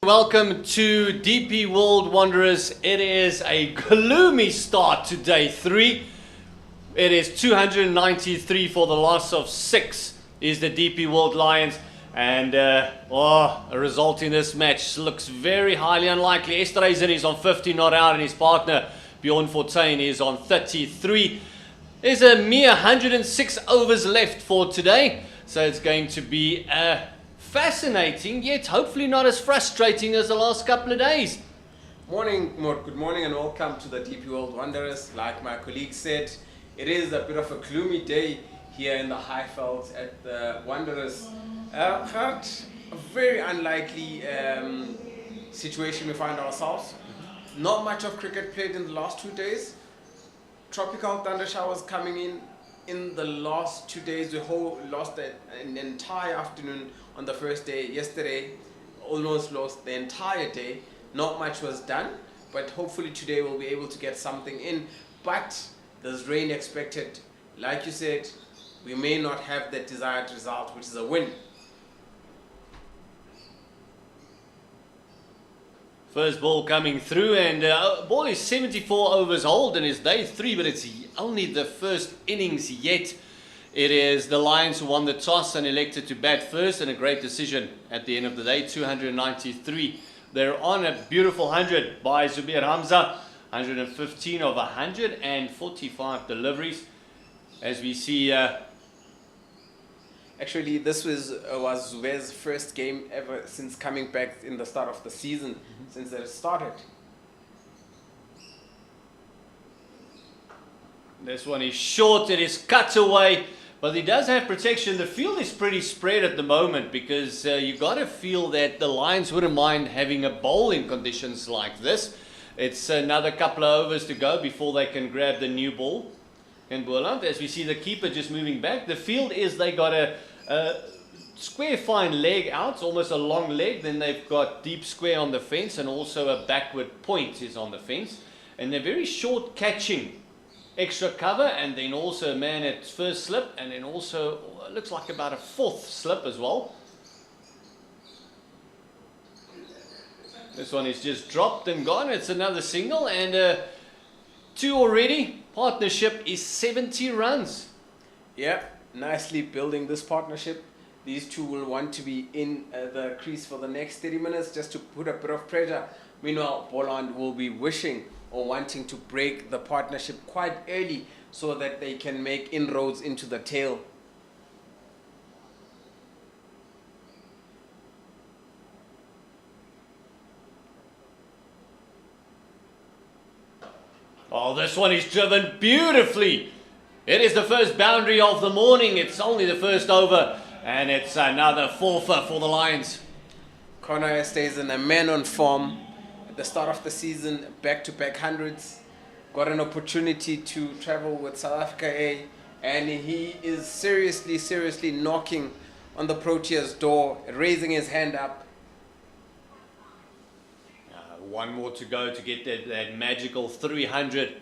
Welcome to DP World Wanderers. It is a gloomy start to day 3. It is 293 for the loss of 6 is the DP World Lions. And a result in this match looks very highly unlikely. Esterhuizen is on 50 not out and his partner Bjorn Fortuin is on 33. There's a mere 106 overs left for today. So it's going to be a fascinating, yet hopefully not as frustrating as the last couple of days. Morning, good morning and welcome to the DP World Wanderers. Like my colleague said, it is a bit of a gloomy day here in the Highveld at the Wanderers. Had a very unlikely situation we find ourselves. Not much of cricket played in the last 2 days. Tropical thunder showers coming in the last 2 days. We lost an entire afternoon on the first day. Yesterday almost lost the entire day. Not much was done, but hopefully today we'll be able to get something in. But there's rain expected. Like you said, we may not have the desired result, which is a win. First ball coming through, and ball is 74 overs old and it's day 3, but it's only the first innings yet. It is the Lions who won the toss and elected to bat first, and a great decision at the end of the day. 293. They're on a beautiful 100 by Zubair Hamza. 115 of 145 deliveries. As we see, actually this was Zubair's first game ever since coming back in the start of the season, since it started. This one is short, it is cut away, but he does have protection. The field is pretty spread at the moment because you got to feel that the Lions wouldn't mind having a bowl in conditions like this. It's another couple of overs to go before they can grab the new ball in Boland. As we see the keeper just moving back, the field is they got a square fine leg out, almost a long leg, then they've got deep square on the fence and also a backward point is on the fence, and they're very short catching. Extra cover, and then also a man at first slip, and then also looks like about a fourth slip as well. This one is just dropped and gone. It's another single, and 2 already. Partnership is 70 runs. Yeah, nicely building this partnership. These two will want to be in the crease for the next 30 minutes just to put a bit of pressure. Meanwhile, Boland will be wishing or wanting to break the partnership quite early so that they can make inroads into the tail. Oh, this one is driven beautifully. It is the first boundary of the morning. It's only the first over, and it's another fourfer for the Lions. Connor stays in a man on form. At the start of the season, back-to-back hundreds. Got an opportunity to travel with South Africa A, and he is seriously knocking on the Proteas' door, raising his hand up. One more to go to get that magical 300.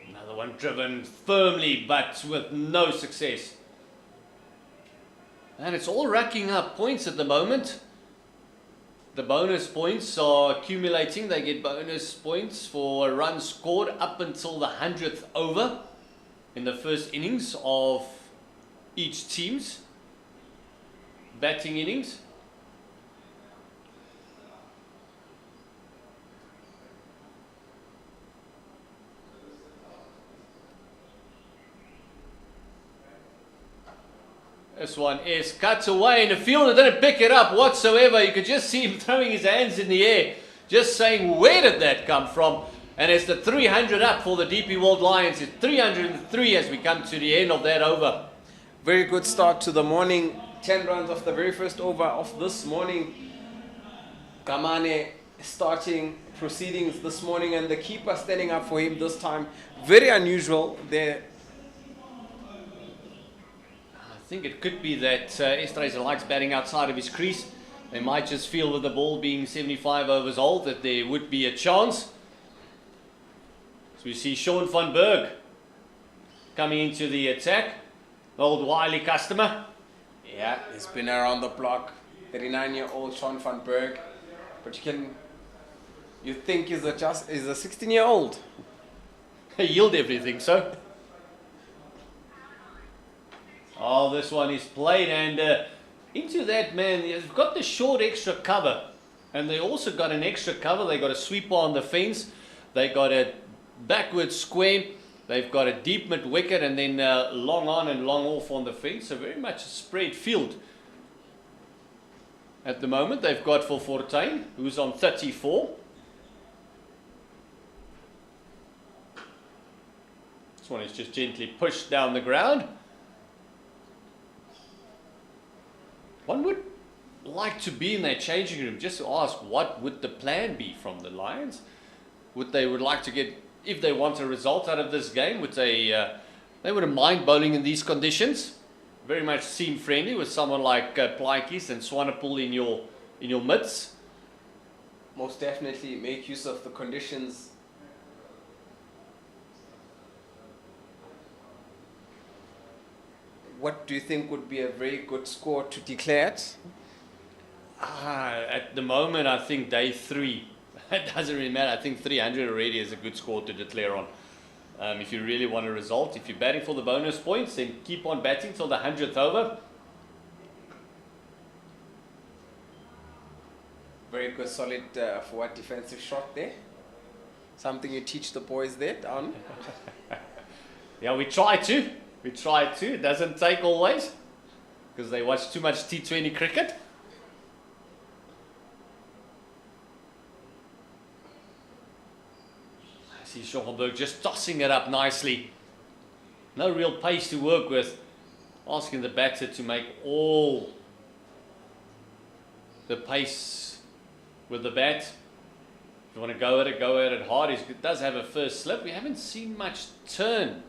Another one driven firmly, but with no success. And it's all racking up points at the moment. The bonus points are accumulating. They get bonus points for a run scored up until the 100th over in the first innings of each team's batting innings. This one is cut away, and the fielder didn't pick it up whatsoever. You could just see him throwing his hands in the air, just saying, where did that come from? And it's the 300 up for the DP World Lions. It's 303 as we come to the end of that over. Very good start to the morning. 10 runs off the very first over of this morning. Kamane starting proceedings this morning, and the keeper standing up for him this time. Very unusual there. I think it could be that Esterhuizen likes batting outside of his crease. They might just feel with the ball being 75 overs old that there would be a chance. So we see Sean van Berg coming into the attack. Old wily customer. Yeah, he's been around the block. 39-year-old Sean van Berg. But you think he's a 16-year-old. Yield everything, so. Oh, this one is played, and into that, man, they've got the short extra cover. And they also got an extra cover. They got a sweeper on the fence. They got a backward square. They've got a deep mid wicket, and then long on and long off on the fence. So very much a spread field. At the moment, they've got for Fortuin, who's on 34. This one is just gently pushed down the ground. One would like to be in that changing room just to ask what would the plan be from the Lions. Would like to get, if they want a result out of this game, they wouldn't mind bowling in these conditions. Very much seam friendly with someone like Plaatjes and Swanepoel in your midst. Most definitely make use of the conditions. What do you think would be a very good score to declare it? At the moment, I think day 3. It doesn't really matter. I think 300 already is a good score to declare on. If you really want a result, if you're batting for the bonus points, then keep on batting till the 100th over. Very good, solid forward defensive shot there. Something you teach the boys there down. Yeah, we try to. It doesn't take always, because they watch too much T20 cricket. I see Johannesburg just tossing it up nicely. No real pace to work with. Asking the batter to make all the pace with the bat. If you want to go at it hard. It does have a first slip. We haven't seen much turn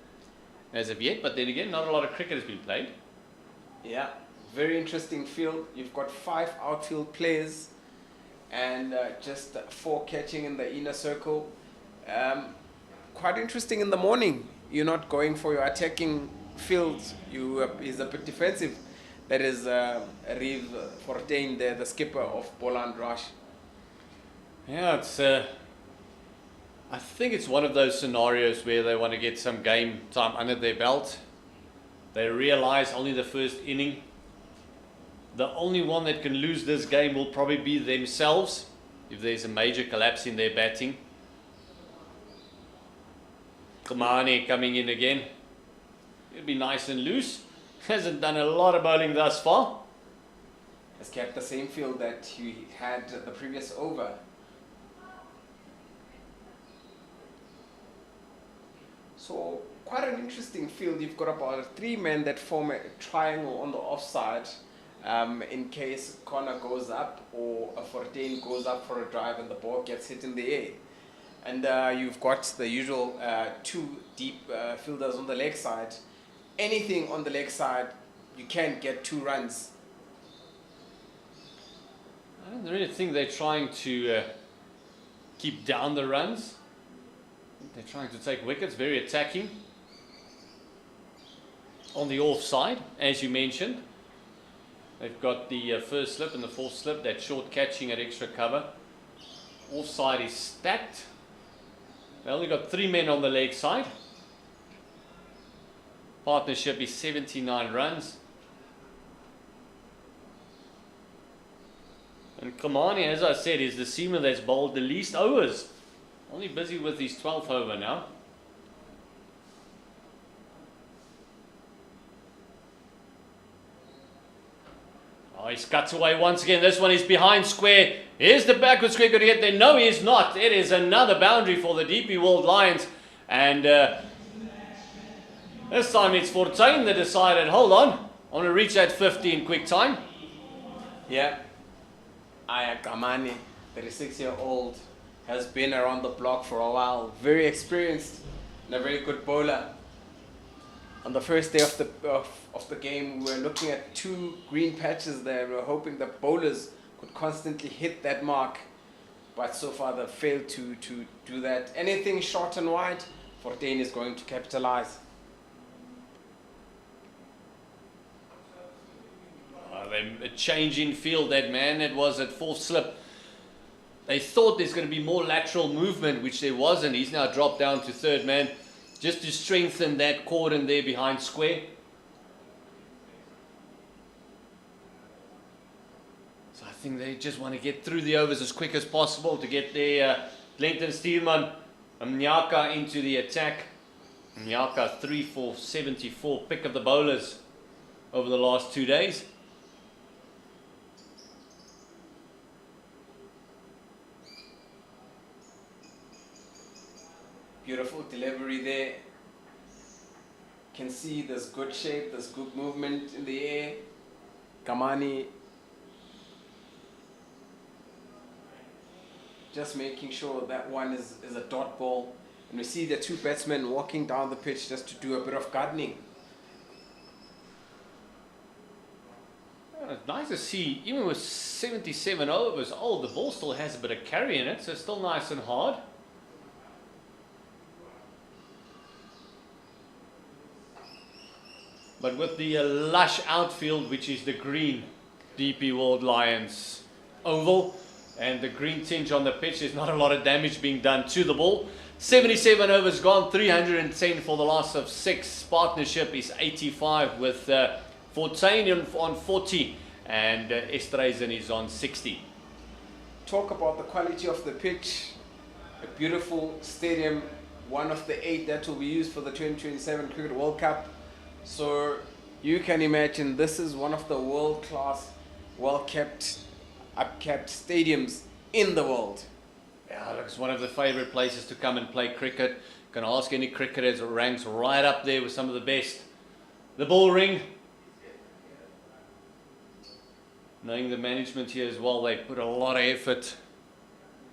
as of yet, but then again, not a lot of cricket has been played. Yeah, very interesting field. You've got 5 outfield players and just 4 catching in the inner circle. Quite interesting in the morning. You're not going for your attacking field. Is a bit defensive. That is Reeve Fortuin there, the skipper of Boland Rush. Yeah, I think it's one of those scenarios where they want to get some game time under their belt. They realize only the first inning. The only one that can lose this game will probably be themselves if there's a major collapse in their batting. Kamani coming in again. It'll be nice and loose. Hasn't done a lot of bowling thus far. Has kept the same field that he had the previous over. So quite an interesting field. You've got about 3 men that form a triangle on the offside in case corner goes up or a Fortuin goes up for a drive and the ball gets hit in the air. And you've got the usual 2 deep fielders on the leg side. Anything on the leg side, you can get 2 runs. I don't really think they're trying to keep down the runs. They're trying to take wickets, very attacking. On the offside, as you mentioned, they've got the first slip and the 4th slip, that short catching at extra cover. Offside is stacked. They only got 3 men on the leg side. Partnership is 79 runs. And Kamani, as I said, is the seamer that's bowled the least overs. Only busy with his 12th over now. Oh, he's cuts away once again. This one is behind square. Here's the backward square. Going to get there. No, he is not. It is another boundary for the DP World Lions. And this time it's Fortuin that decided, hold on, I want to reach that 50 in quick time. Yeah. Aya Kamani, 36-year-old, has been around the block for a while. Very experienced and a very good bowler. On the first day of the game, we were looking at 2 green patches there. We were hoping the bowlers could constantly hit that mark. But so far they've failed to do that. Anything short and wide, Fortuin is going to capitalize. a change in field. That man that was at fourth slip, they thought there's going to be more lateral movement, which there wasn't. He's now dropped down to third man just to strengthen that cordon there behind square. So I think they just want to get through the overs as quick as possible to get their Lenton Steelman Mnyaka into the attack. Mnyaka 3 for 74, pick of the bowlers over the last 2 days. Beautiful delivery there. Can see there's good shape, there's good movement in the air. Kamani just making sure that one is a dot ball. And we see the two batsmen walking down the pitch just to do a bit of gardening. It's nice to see, even with 77 overs old, the ball still has a bit of carry in it, so it's still nice and hard. But with the lush outfield, which is the green DP World Lions oval, and the green tinge on the pitch, there's not a lot of damage being done to the ball. 77 overs gone, 310 for the loss of 6. Partnership is 85 with Fortuin on 40 and Esterhuizen is on 60. Talk about the quality of the pitch. A beautiful stadium, one of the 8 that will be used for the 2027 Cricket World Cup. So you can imagine this is one of the world-class, well-kept, upkept stadiums in the world. Yeah, look, it's one of the favourite places to come and play cricket. You can ask any cricketers, it ranks right up there with some of the best. The Bull Ring. Knowing the management here as well, they put a lot of effort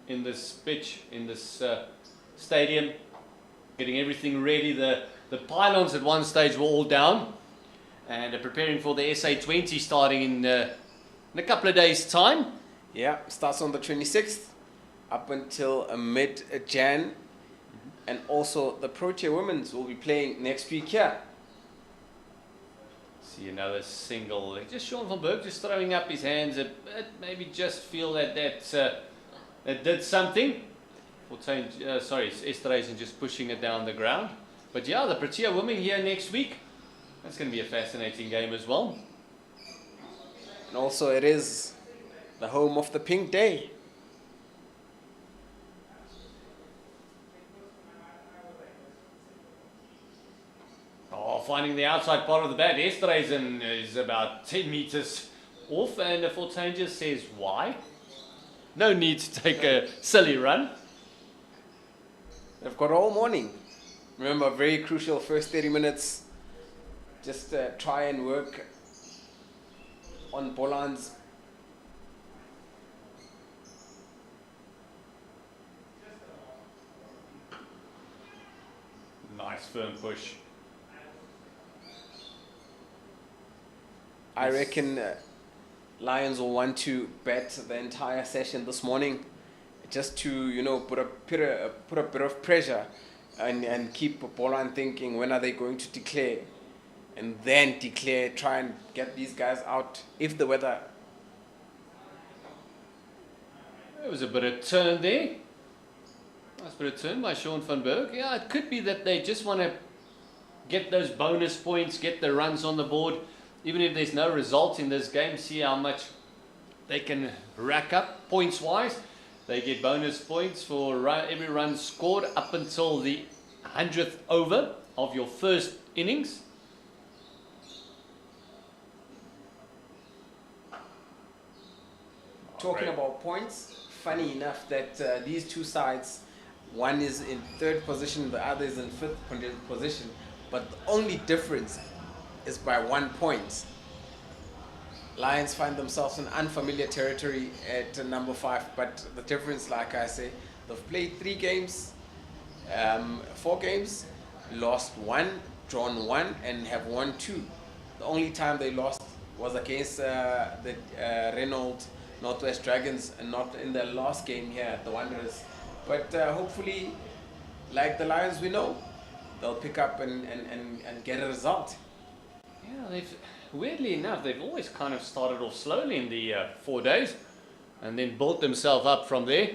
in this pitch, in this stadium. Getting everything ready. The pylons at one stage were all down. And preparing for the SA20 starting in a couple of days' time. Yeah, starts on the 26th. Up until mid-Jan. And also the Protea Women's will be playing next week here. See another single. Just Sean van Berg just throwing up his hands. Maybe just feel that did something. Esterhuizen just pushing it down the ground. But yeah, the Protea Women here next week. That's going to be a fascinating game as well. And also it is the home of the Pink Day. Finding the outside part of the bat. Esterhuizen is about 10 meters off, and Fortuin just says, why? No need to take a silly run. They've got all morning. Remember, very crucial first 30 minutes. Just try and work on Boland's. Nice firm push. I reckon Lions will want to bat the entire session this morning, just to put a bit of pressure and keep Boland thinking when are they going to declare, and then declare, try and get these guys out if the weather. There was a bit of turn there. Nice bit of turn by Sean van Berg. Yeah, it could be that they just want to get those bonus points, get the runs on the board. Even if there's no result in this game, see how much they can rack up points-wise. They get bonus points for every run scored up until the 100th over of your first innings. Talking about points, funny enough that these two sides, one is in 3rd position, the other is in 5th position, but the only difference is by 1 point. Lions find themselves in unfamiliar territory at number 5, but the difference, like I say, they've played 3 games, 4 games, lost 1, drawn 1, and have won 2. The only time they lost was against the Renault Northwest Dragons, and not in their last game here at the Wanderers. But hopefully, like the Lions we know, they'll pick up and get a result. Yeah, weirdly enough, they've always kind of started off slowly in the 4 days and then built themselves up from there.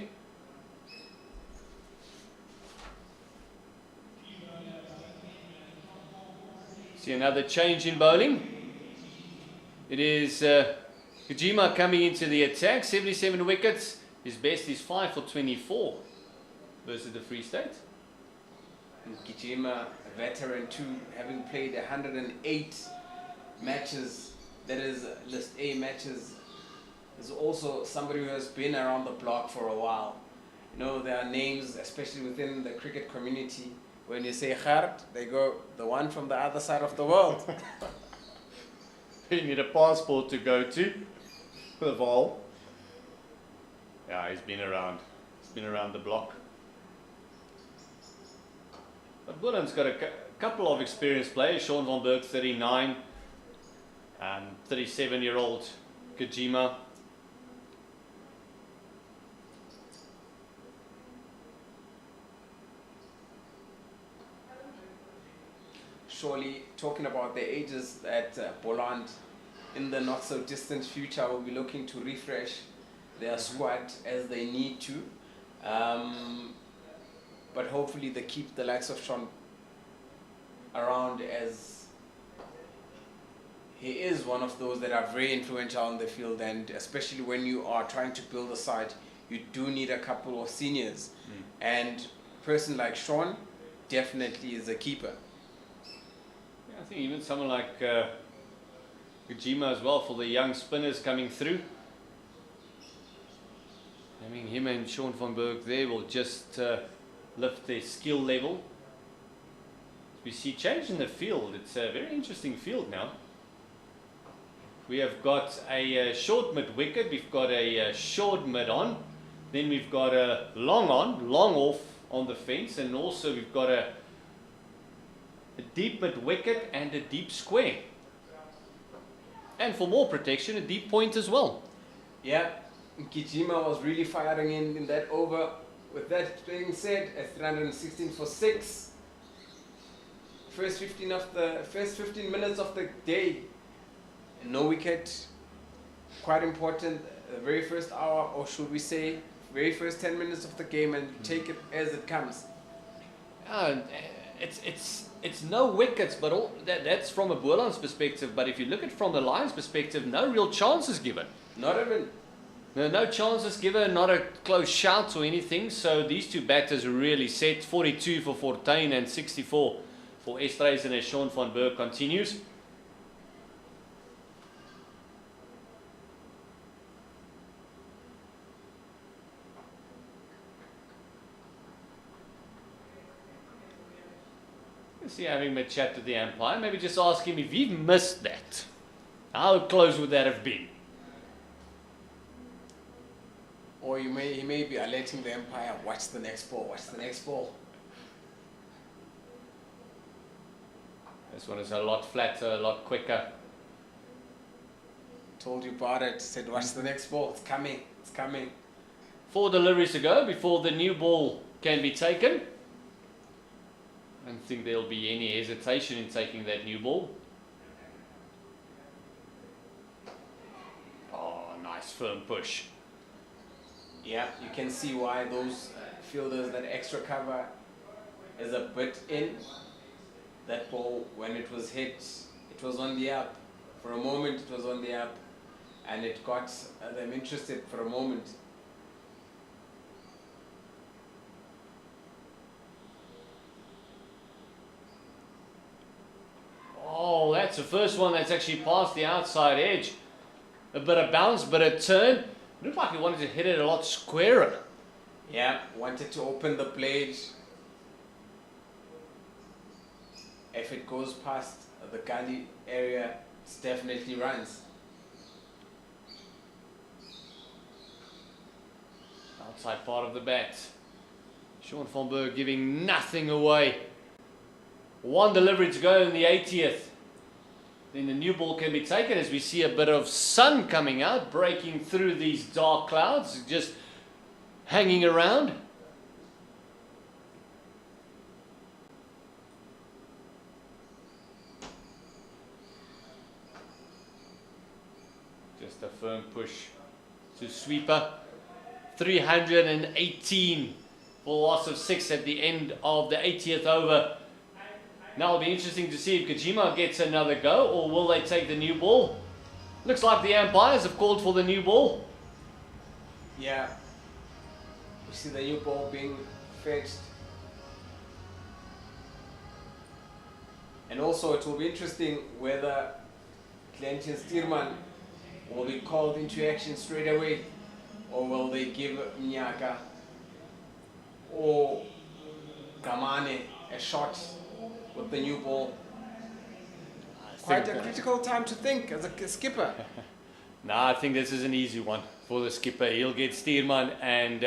See another change in bowling. It is Kojima coming into the attack, 77 wickets. His best is 5 for 24 versus the Free State. And Kojima, a veteran too, having played 108 matches, that is list A matches, is also somebody who has been around the block for a while. You know, there are names, especially within the cricket community, when you say Khart, they go, the one from the other side of the world. You need a passport to go to. The Vol. Yeah, he's been around. He's been around the block. But Boland's got a couple of experienced players. Sean van Berg, 39. 37-year-old Kojima. Surely, talking about the ages at Boland, in the not so distant future, will be looking to refresh their squad as they need to. But hopefully they keep the likes of Sean around, as he is one of those that are very influential on the field, and especially when you are trying to build a side, you do need a couple of seniors. And a person like Sean definitely is a keeper. I think even someone like Kojima as well, for the young spinners coming through. I mean, him and Sean van Berg there will just lift their skill level. We see change in the field. It's a very interesting field now. We have got a short mid wicket, we've got a short mid on, then we've got a long on, long off on the fence, and also we've got a deep mid wicket and a deep square. And for more protection, a deep point as well. Yeah, Kojima was really firing in that over. With that being said, at 316 for 6. First 15 minutes of the day, no wicket. Quite important. The very first hour, or should we say, very first 10 minutes of the game, and take it as it comes. It's no wickets, but that's from a Boland's perspective. But if you look at it from the Lions' perspective, no real chances given. Not even. No chances given, not a close shout or anything. So these two batters really set. 42 for Fortuin and 64 for Estreisen as Sean van Berg continues. See, having a chat to the umpire, maybe just ask him if he've missed that. How close would that have been? Or he may be alerting the umpire, watch the next ball, watch the next ball. This one is a lot flatter, a lot quicker. Told you about it, said watch the next ball, it's coming, it's coming. 4 deliveries to go before the new ball can be taken. I don't think there'll be any hesitation in taking that new ball. Oh, nice firm push. Yeah, you can see why those fielders, that extra cover is a bit in. That ball, when it was hit, it was on the up. For a moment it was on the up, and it got them interested for a moment. Oh, that's the first one that's actually past the outside edge. A bit of bounce, bit of turn. Looked like he wanted to hit it a lot squarer. Yeah, wanted to open the blade. If it goes past the gully area, it definitely runs. Outside part of the bat. Sean van Berg giving nothing away. 1 delivery to go in the 80th. Then the new ball can be taken as we see a bit of sun coming out, breaking through these dark clouds, just hanging around. Just a firm push to sweeper. 318 for a loss of 6 at the end of the 80th over. Now it'll be interesting to see if Kojima gets another go, or will they take the new ball? Looks like the umpires have called for the new ball. Yeah. You see the new ball being fetched. And also it will be interesting whether Clinton Stearman will be called into action straight away, or will they give Nyaka or Gamane a shot with the new ball. Quite a critical time to think as a skipper. Nah, I think this is an easy one for the skipper. He'll get Stearman and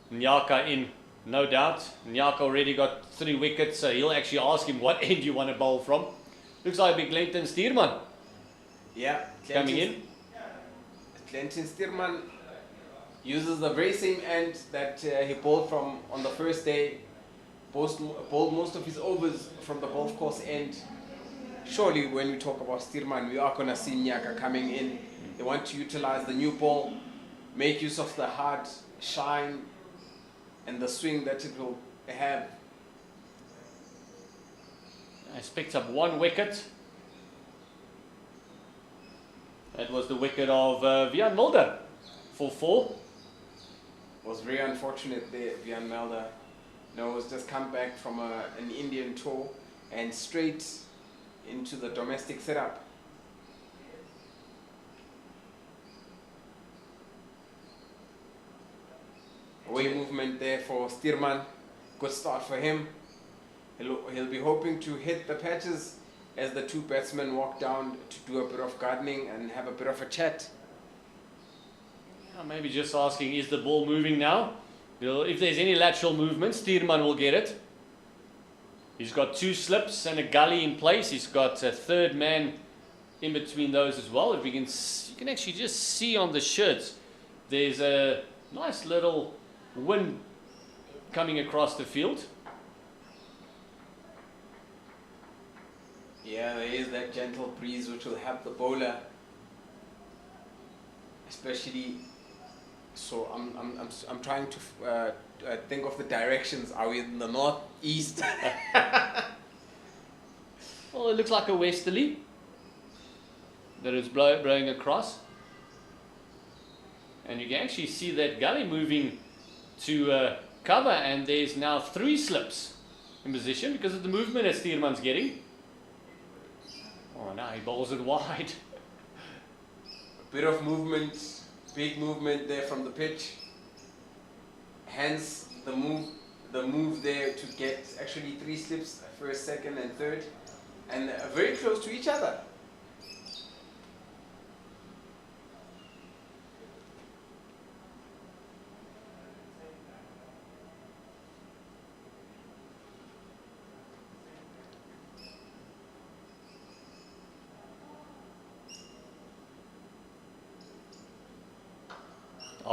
Nyaka in, no doubt. Nyaka already got 3 wickets, so he'll actually ask him what end you want to bowl from. Looks like big Clinton Stearman. Yeah, coming in. Clinton Stearman uses the very same end that he bowled from on the first day. Bowled most of his overs from the golf course end. Surely when we talk about Stearman, we are going to see Nyaka coming in. They want to utilize the new ball, make use of the hard shine and the swing that it will have. He's picked up 1 wicket. That was the wicket of Vian Mulder for 4. Was very unfortunate there, Vian Mulder. No, was just come back from an Indian tour and straight into the domestic setup. Away movement there for Stearman. Good start for him. He'll be hoping to hit the patches as the 2 batsmen walk down to do a bit of gardening and have a bit of a chat. Yeah, maybe just asking, is the ball moving now? If there's any lateral movement, Stearman will get it. He's got 2 slips and a gully in place. He's got a 3rd man in between those as well. If we can, you can actually just see on the shirts, there's a nice little wind coming across the field. Yeah, there is that gentle breeze which will help the bowler, especially. So I'm trying to think of the directions. Are we in the north, east? Well, it looks like a westerly that is blowing across, and you can actually see that gully moving to cover, and there's now 3 slips in position because of the movement that Stearman's getting. Oh, now he bowls it wide. A bit of movement, big movement there from the pitch. Hence the move there to get actually 3 slips, 1st, 2nd and 3rd, and very close to each other.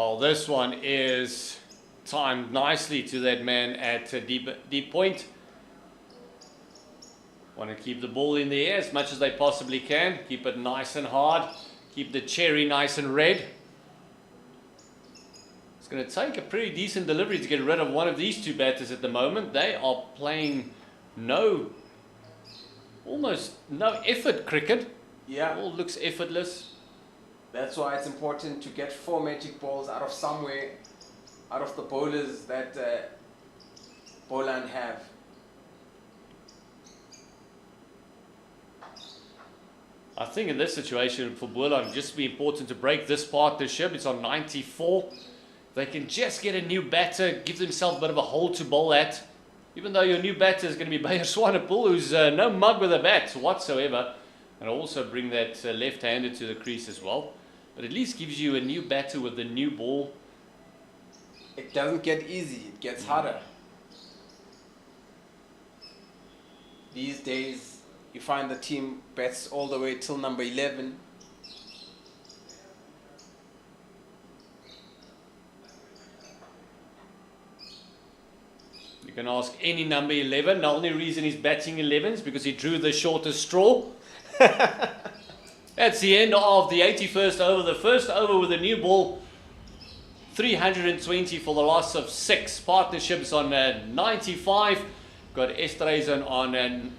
Oh, this one is timed nicely to that man at a deep point. Want to keep the ball in the air as much as they possibly can. Keep it nice and hard. Keep the cherry nice and red. It's going to take a pretty decent delivery to get rid of one of these 2 batters at the moment. They are playing almost no effort cricket. Yeah. All looks effortless. That's why it's important to get 4 magic balls out of somewhere, out of the bowlers that Boland have. I think in this situation for Boland, it'd just be important to break this partnership. It's on 94. They can just get a new batter, give themselves a bit of a hole to bowl at. Even though your new batter is going to be Bayer Swanepoel, who's no mug with a bat whatsoever. And also bring that left-hander to the crease as well. But at least gives you a new batter with the new ball. It doesn't get easy, it gets harder. These days, you find the team bats all the way till number 11. You can ask any number 11. The only reason he's batting 11 is because he drew the shortest straw. That's the end of the 81st over. The first over with a new ball. 320 for the loss of 6. Partnerships on 95. Got Esterhazen on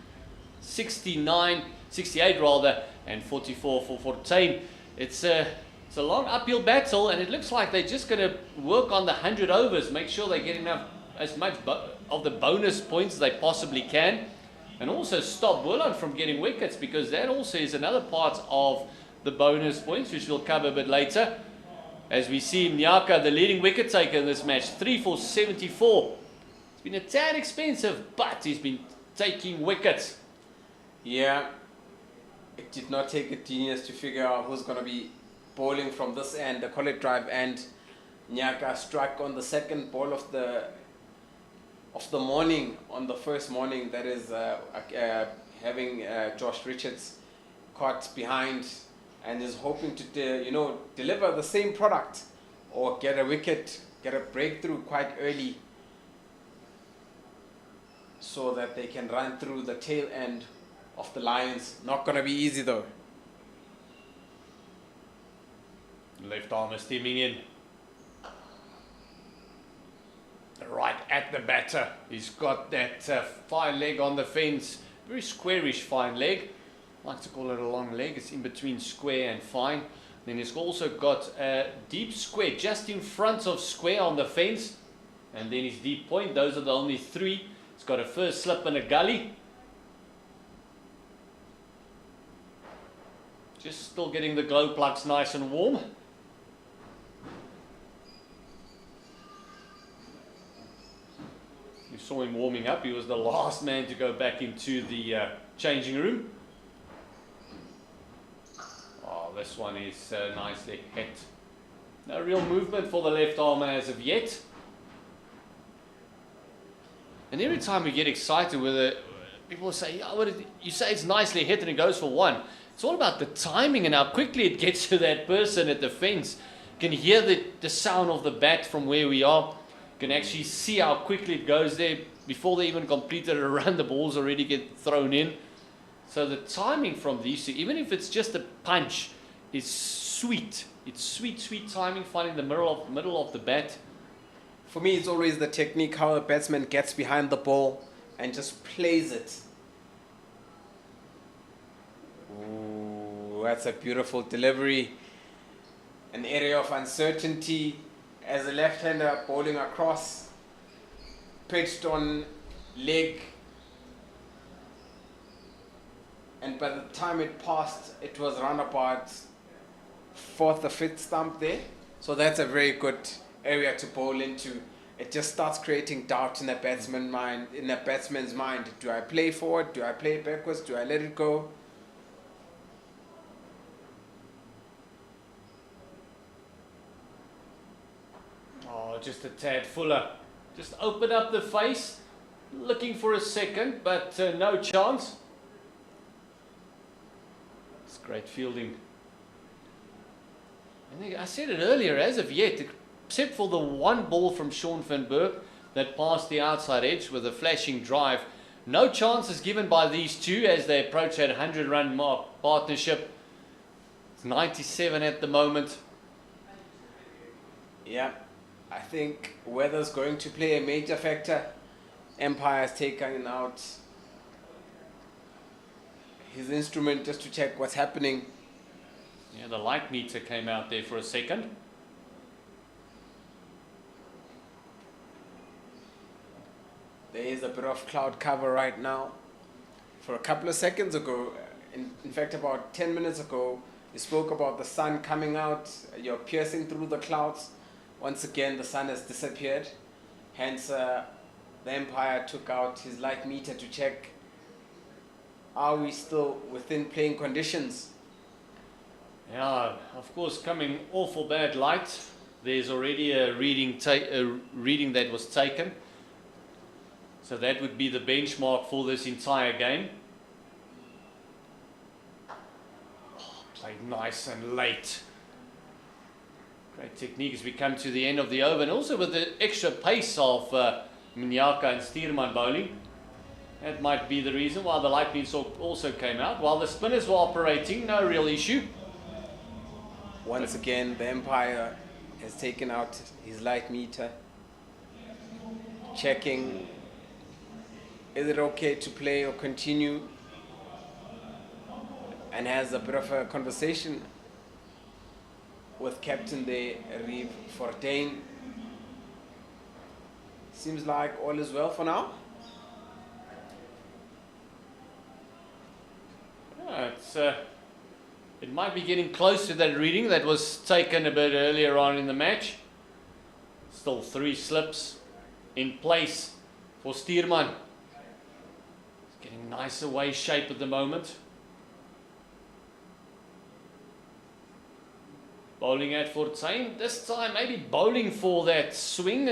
69, 68 rather, and 44 for Fortuin. It's a long uphill battle, and it looks like they're just going to work on the 100 overs, make sure they get as much of the bonus points as they possibly can, and also stop Boland from getting wickets, because that also is another part of the bonus points, which we'll cover a bit later. As we see Nyaka, the leading wicket taker in this match, 3 for 74. It's been a tad expensive, but he's been taking wickets. Yeah, it did not take a genius to figure out who's going to be bowling from this end, the college drive end. Nyaka struck on the second ball of the morning, on the first morning, that is having Josh Richards caught behind, and is hoping to deliver the same product or get a wicket, get a breakthrough quite early, so that they can run through the tail end of the Lions. Not going to be easy though. Left arm is steaming in. Right at the batter. He's got that fine leg on the fence. Very squarish fine leg. I like to call it a long leg. It's in between square and fine. Then he's also got a deep square just in front of square on the fence. And then his deep point. Those are the only 3. It's got a first slip and a gully. Just still getting the glow plugs nice and warm. You saw him warming up. He was the last man to go back into the changing room. Oh, this one is nicely hit. No real movement for the left arm as of yet. And every time we get excited with it, people say, oh, you say it's nicely hit and it goes for 1. It's all about the timing and how quickly it gets to that person at the fence. You can hear the sound of the bat from where we are. You can actually see how quickly it goes there. Before they even completed a run, the balls already get thrown in. So the timing from these two, even if it's just a punch, is sweet. It's sweet, sweet timing, finding the middle of the bat. For me, it's always the technique, how a batsman gets behind the ball and just plays it. Ooh, that's a beautiful delivery. An area of uncertainty as a left-hander bowling across, pitched on leg, and by the time it passed, it was around about 4th or 5th stump there. So that's a very good area to bowl into. It just starts creating doubt in the batsman's mind. Do I play forward? Do I play backwards? Do I let it go? Oh, just a tad fuller. Just open up the face, looking for a second, but no chance. It's great fielding. I said it earlier, as of yet, except for the one ball from Sean van Berg that passed the outside edge with a flashing drive, no chances given by these two as they approach that 100-run mark partnership. It's 97 at the moment. Yeah, I think weather's going to play a major factor. Empire's taken out his instrument just to check what's happening. Yeah, the light meter came out there for a second. There is a bit of cloud cover right now. For a couple of seconds ago, in fact about 10 minutes ago, you spoke about the sun coming out, you're piercing through the clouds. Once again, the sun has disappeared. Hence, the Empire took out his light meter to check, are we still within playing conditions? Yeah, of course, coming awful bad light. There's already a reading that was taken. So that would be the benchmark for this entire game. Oh, played nice and late. Great technique as we come to the end of the over, and also with the extra pace of Nyaka and Steerman bowling. That might be the reason why the light beams also came out. While the spinners were operating, no real issue. Once again, the umpire has taken out his light meter, checking is it okay to play or continue, and has a bit of a conversation with captain there, Reeve Fortuin. Seems like all is well for now. It might be getting close to that reading that was taken a bit earlier on in the match. Still 3 slips in place for Stuurman. He's getting nice away shape at the moment. Bowling at Fortuin. This time maybe bowling for that swing.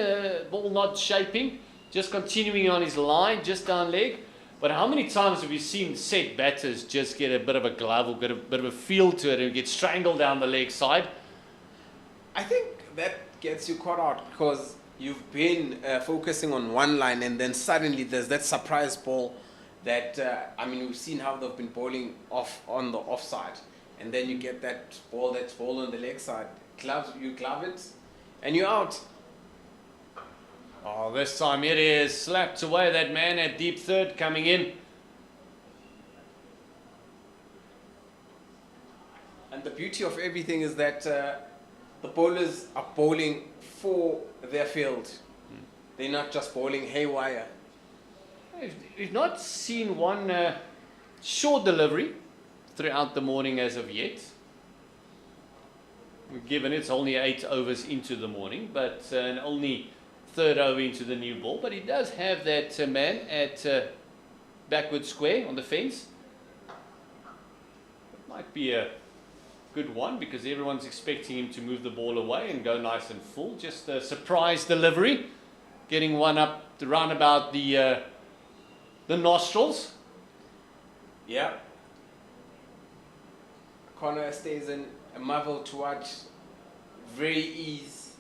Ball not shaping. Just continuing on his line, just down leg. But how many times have you seen set batters just get a bit of a glove or get a bit of a feel to it and get strangled down the leg side? I think that gets you caught out because you've been focusing on one line and then suddenly there's that surprise ball that, we've seen how they've been bowling off on the offside. And then you get that ball that's bowled on the leg side. You glove it and you're out. Oh, this time it is slapped away. That man at deep third coming in. And the beauty of everything is that the bowlers are bowling for their field. They're not just bowling haywire. We've not seen one short delivery throughout the morning as of yet. Given it's only 8 overs into the morning, but only 3rd over into the new ball. But he does have that man at backward square on the fence. It might be a good one because everyone's expecting him to move the ball away and go nice and full. Just a surprise delivery, getting one up to round about the nostrils. Yeah. Connor stays in a marvel to watch. Very easy.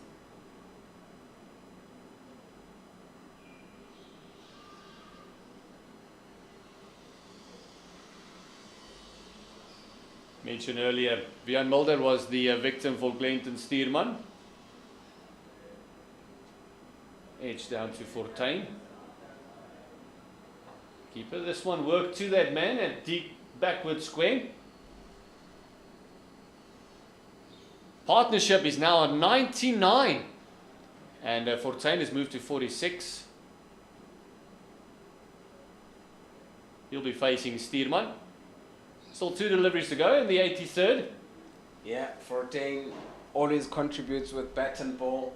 Mentioned earlier, Björn Mulder was the victim for Glenton Stuurman. Edge down to Fortuin. Keeper, this one worked to that man at deep backward square. Partnership is now at 99. And Fortuin has moved to 46. He'll be facing Stuurman. Still 2 deliveries to go in the 83rd. Yeah, Fortuin always contributes with bat and ball.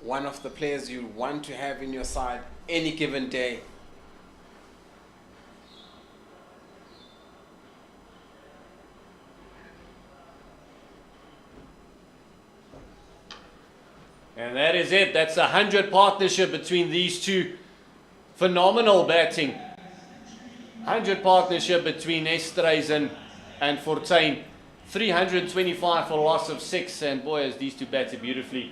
One of the players you want to have in your side any given day. And that is it. That's a 100 partnership between these two. Phenomenal batting. 100 partnership between Esterhuizen and Fortuin. 325 for a loss of 6. And boy, as these two batted beautifully.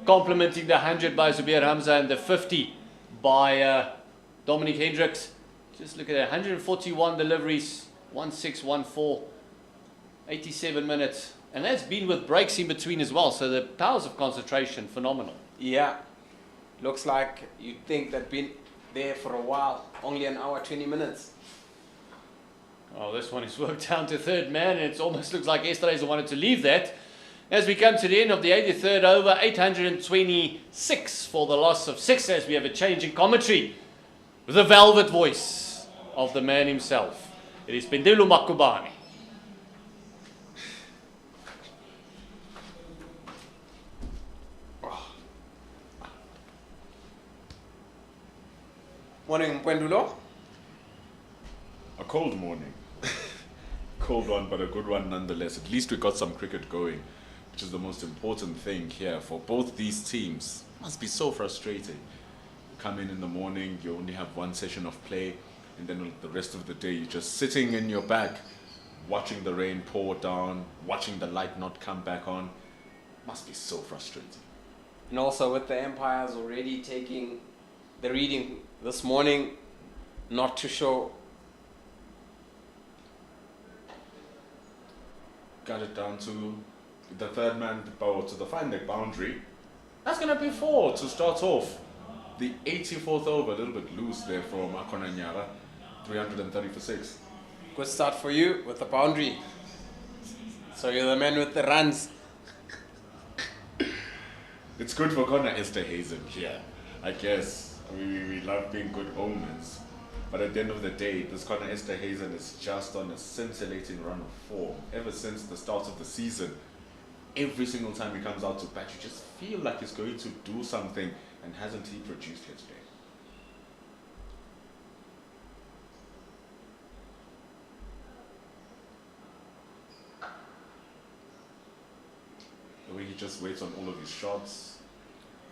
Complementing the 100 by Zubair Hamza and the 50 by Dominic Hendricks. Just look at that. 141 deliveries. 1614. 87 minutes. And that's been with breaks in between as well. So the powers of concentration, phenomenal. Yeah. Looks like you'd think they've been there for a while. Only an hour, 20 minutes. Oh, this one is worked down to 3rd man. And it almost looks like Esterhuizen wanted to leave that. As we come to the end of the 83rd over, 826 for the loss of 6. As we have a change in commentary with the velvet voice of the man himself. It is Pendelo Makubane. Morning, Mpendulo. A cold morning. Cold one, but a good one nonetheless. At least we got some cricket going, which is the most important thing here for both these teams. It must be so frustrating. You come in the morning, you only have one session of play, and then the rest of the day you're just sitting in your bag, watching the rain pour down, watching the light not come back on. Must be so frustrating. And also with the umpires already taking the reading this morning, not to show. Got it down to the third man or to the fine leg boundary. That's going to be 4 to start off. The 84th over, a little bit loose there from Akona Nyara. 330 for 6. Good start for you with the boundary. So you're the man with the runs. It's good for Connor Esterhazen here. I guess we love being good omens. But at the end of the day, this Connor Esterhazen is just on a scintillating run of form. Ever since the start of the season, every single time he comes out to bat, you just feel like he's going to do something, and hasn't he produced here today? The way he just waits on all of his shots,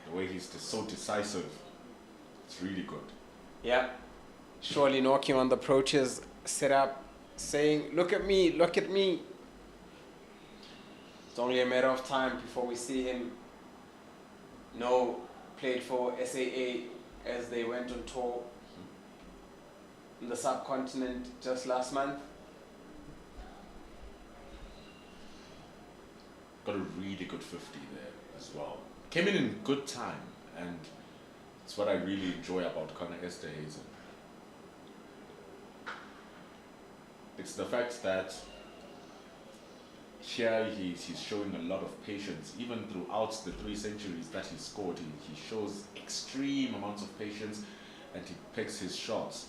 the way he's so decisive, it's really good. Yeah. Surely knocking on the approaches, set up, saying, look at me, look at me. It's only a matter of time before we see him. No, played for SAA as they went on tour in the subcontinent just last month. Got a really good 50 there as well. Came in good time, and it's what I really enjoy about Connor Esterhazen. It's the fact that here he's showing a lot of patience. Even throughout the 3 centuries that he scored, he shows extreme amounts of patience, and he picks his shots.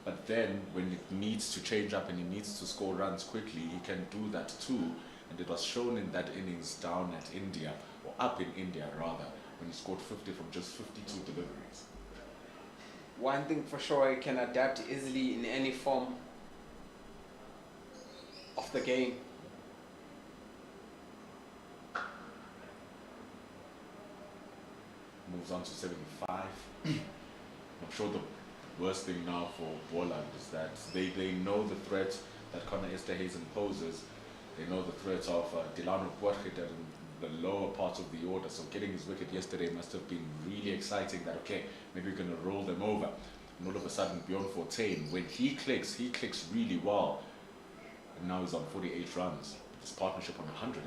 But then when it needs to change up and he needs to score runs quickly, he can do that too. And it was shown in that innings down at India, or up in India rather, when he scored 50 from just 52 deliveries. One thing for sure, he can adapt easily in any form of the game. Moves on to 75. I'm sure the worst thing now for Boland is that they know the threat that Connor Esterhazen poses. They know the threat of Delano Boergieter in the lower part of the order. So getting his wicket yesterday must have been really exciting, that okay, maybe we're going to roll them over. And all of a sudden, Bjorn Fortuin, when he clicks really well. And now he's on 48 runs. His partnership on 108.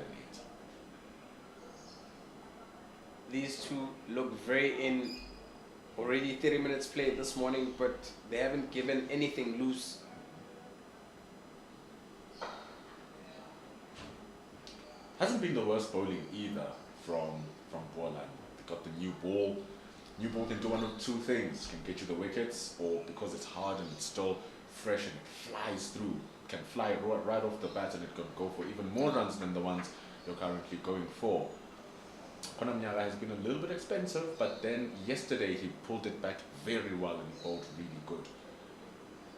These two look very in. Already 30 minutes played this morning, but they haven't given anything loose. Hasn't been the worst bowling either from Boland. They got the new ball. New ball can do one of two things. Can get you the wickets, or because it's hard and it's still fresh and it flies through, can fly right off the bat, and it can go for even more runs than the ones you're currently going for. Akona Nyara has been a little bit expensive, but then yesterday he pulled it back very well and he bowled really good.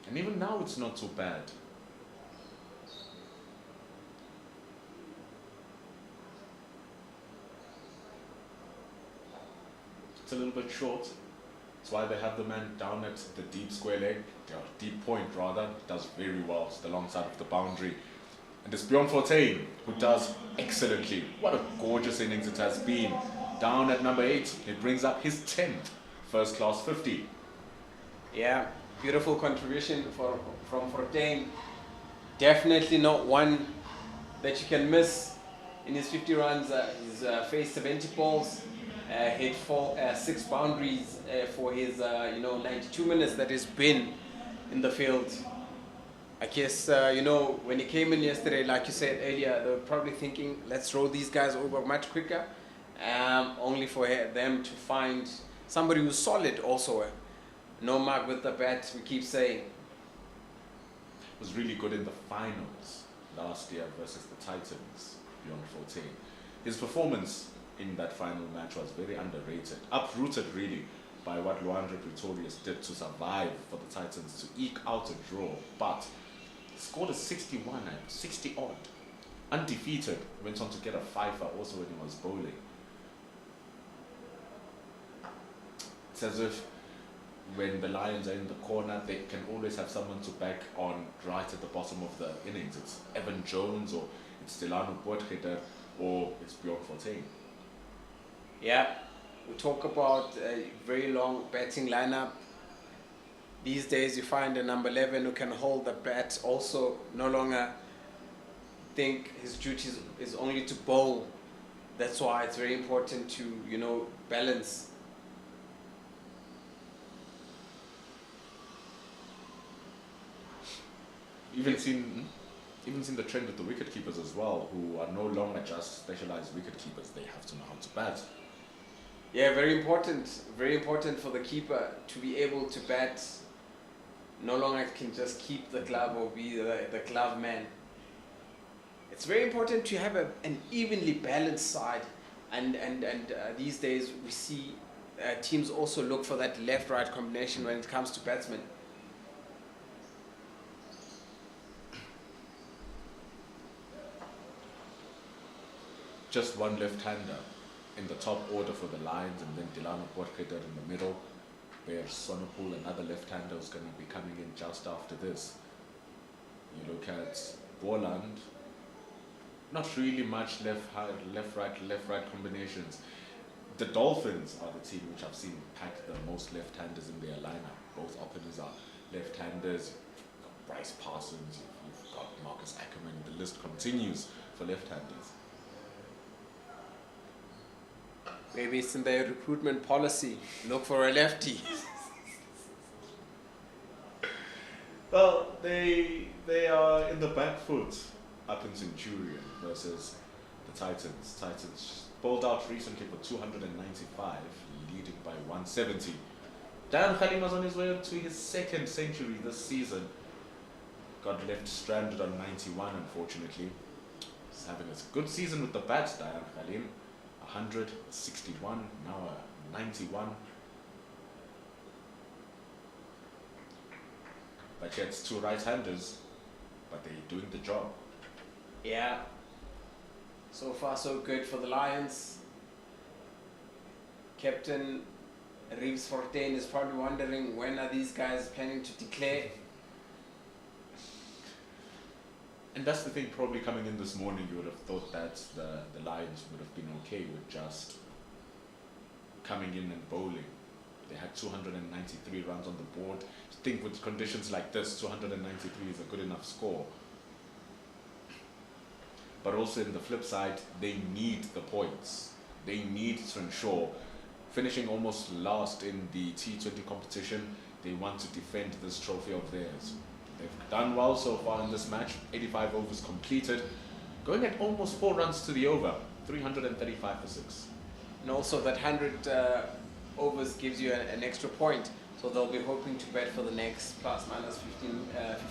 And even now it's not too bad. It's a little bit short. That's why they have the man down at the deep square leg, deep point rather. Does very well just alongside of the boundary. And it's Bjorn Fortuin who does excellently. What a gorgeous innings it has been. Down at number 8, he brings up his 10th first class 50. Yeah, beautiful contribution from Fortuin. Definitely not one that you can miss in his 50 runs. He's faced 70 balls, hit 6 boundaries for his 92 minutes that he's been in the field. I guess, when he came in yesterday, like you said earlier, they were probably thinking, let's roll these guys over much quicker, only for them to find somebody who's solid also. No mark with the bat, we keep saying. Was really good in the finals last year versus the Titans, Bjorn Fortuin. His performance in that final match was very underrated, uprooted really by what Luandre Pretorius did to survive for the Titans to eke out a draw, but scored a 61 and 60 odd, undefeated, went on to get a fifer also when he was bowling. It's as if when the Lions are in the corner, they can always have someone to back on right at the bottom of the innings. It's Evan Jones, or it's Delano Boergieter, or it's Bjorn Fortuin. Yeah, we talk about a very long batting lineup. These days you find a number 11 who can hold the bat, also no longer think his duty is only to bowl. That's why it's very important to, you know, balance. Even seen the trend with the wicket keepers as well, who are no longer just specialized wicket keepers. They have to know how to bat. Yeah, very important. Very important for the keeper to be able to bat. No longer can just keep the glove or be the glove man. It's very important to have an evenly balanced side, and these days we see teams also look for that left-right combination when it comes to batsmen. Just one left-hander in the top order for the Lions, and then Delano Porketer in the middle, where Sonopul, another left-hander, is going to be coming in just after this. You look at Boland, not really much left-right combinations. The Dolphins are the team which I've seen pack the most left-handers in their lineup. Both openers are left-handers. You've got Bryce Parsons, you've got Marcus Ackerman. The list continues for left-handers. Maybe it's in their recruitment policy. Look for a lefty. Well, they are in the back foot up in Centurion versus the Titans. Titans bowled out recently for 295, leading by 170. Dan Khalim was on his way to his second century this season. Got left stranded on 91, unfortunately. He's having a good season with the bat, Dan Khalim. 161, now a 91. But yeah, it's two right-handers, but they're doing the job. Yeah. So far so good for the Lions. Captain Reeves Fortain is probably wondering, when are these guys planning to declare? And that's the thing, probably coming in this morning, you would have thought that the Lions would have been okay with just coming in and bowling. They had 293 runs on the board. I think with conditions like this, 293 is a good enough score. But also in the flip side, they need the points. They need to ensure, finishing almost last in the T20 competition, they want to defend this trophy of theirs. They've done well so far in this match, 85 overs completed, going at almost 4 runs to the over, 335 for 6. And also that 100 overs gives you an extra point, so they'll be hoping to bat for the next plus minus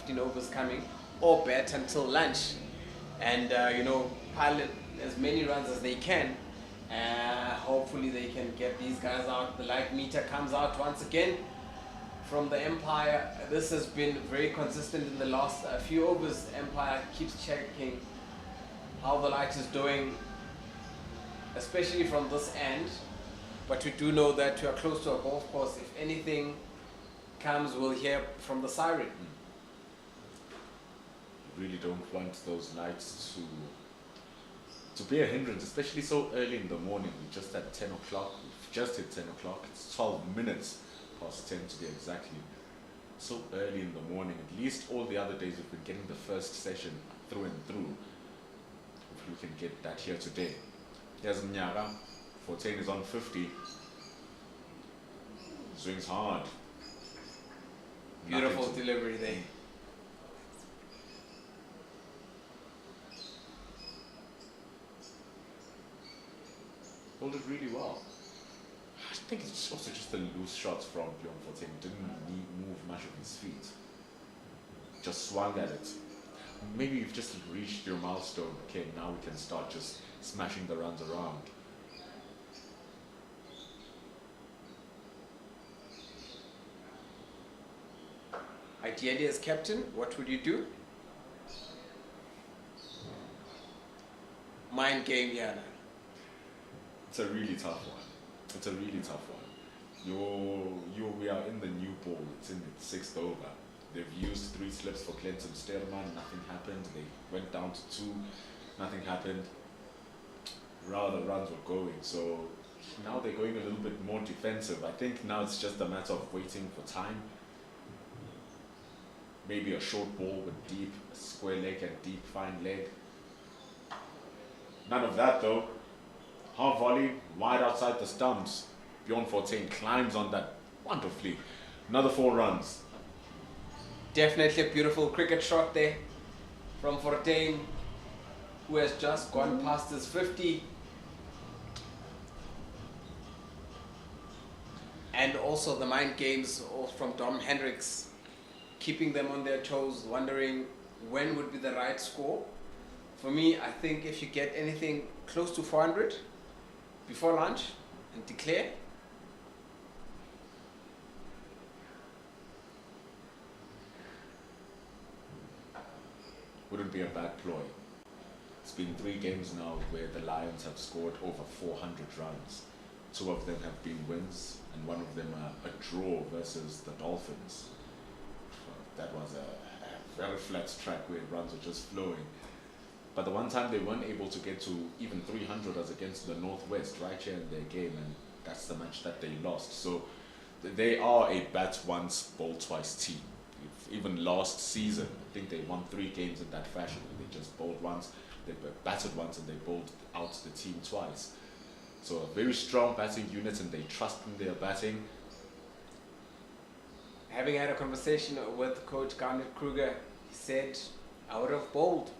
15 overs coming, or bat until lunch, and you know, pile as many runs as they can. Hopefully they can get these guys out. The light meter comes out once again from the Empire. This has been very consistent in the last few overs. The Empire keeps checking how the light is doing, especially from this end. But we do know that we are close to a golf course. If anything comes, we'll hear from the siren. You really don't want those lights to be a hindrance, especially so early in the morning. We're just at 10 o'clock. We've just hit 10 o'clock. It's 12 minutes past 10 to be exactly. So early in the morning. At least all the other days we've been getting the first session through and through. Hopefully we can get that here today. Here's Mnyara. 14 is on 50. Swings hard. Beautiful delivery there. Hold it really well. I think it's also just the loose shots from Bjorn Fortin. Didn't move much of his feet. Just swung at it. Maybe you've just reached your milestone. Okay, now we can start just smashing the runs around. Ideally, as captain, what would you do? Mind game, Yana. It's a really tough one. It's a really tough one. We are in the new ball. It's in its 6th over. They've used 3 slips for Clinton Sterman. Nothing happened. They went down to 2. Nothing happened. Rather, runs were going. So now they're going a little bit more defensive. I think now it's just a matter of waiting for time. maybe a short ball with deep square leg and deep fine leg. None of that though. Half volley, wide outside the stumps. Bjorn Fortuin climbs on that wonderfully. Another 4 runs. Definitely a beautiful cricket shot there from Fortuin, who has just gone past his 50. And also the mind games from Dom Hendricks, keeping them on their toes, wondering when would be the right score. For me, I think if you get anything close to 400 before lunch and declare, wouldn't be a bad ploy. It's been 3 games now where the Lions have scored over 400 runs. 2 of them have been wins, and 1 of them a draw versus the Dolphins. That was a very flat track where runs were just flowing. But the one time they weren't able to get to even 300 was against the Northwest right here in their game, and that's the match that they lost. So they are a bat once, bowl twice team. Even last season, I think they won 3 games in that fashion. They just bowled once, they batted once, and they bowled out the team twice. So a very strong batting unit, and they trust in their batting. having had a conversation with Coach Garnet Kruger, he said, I would have bowled.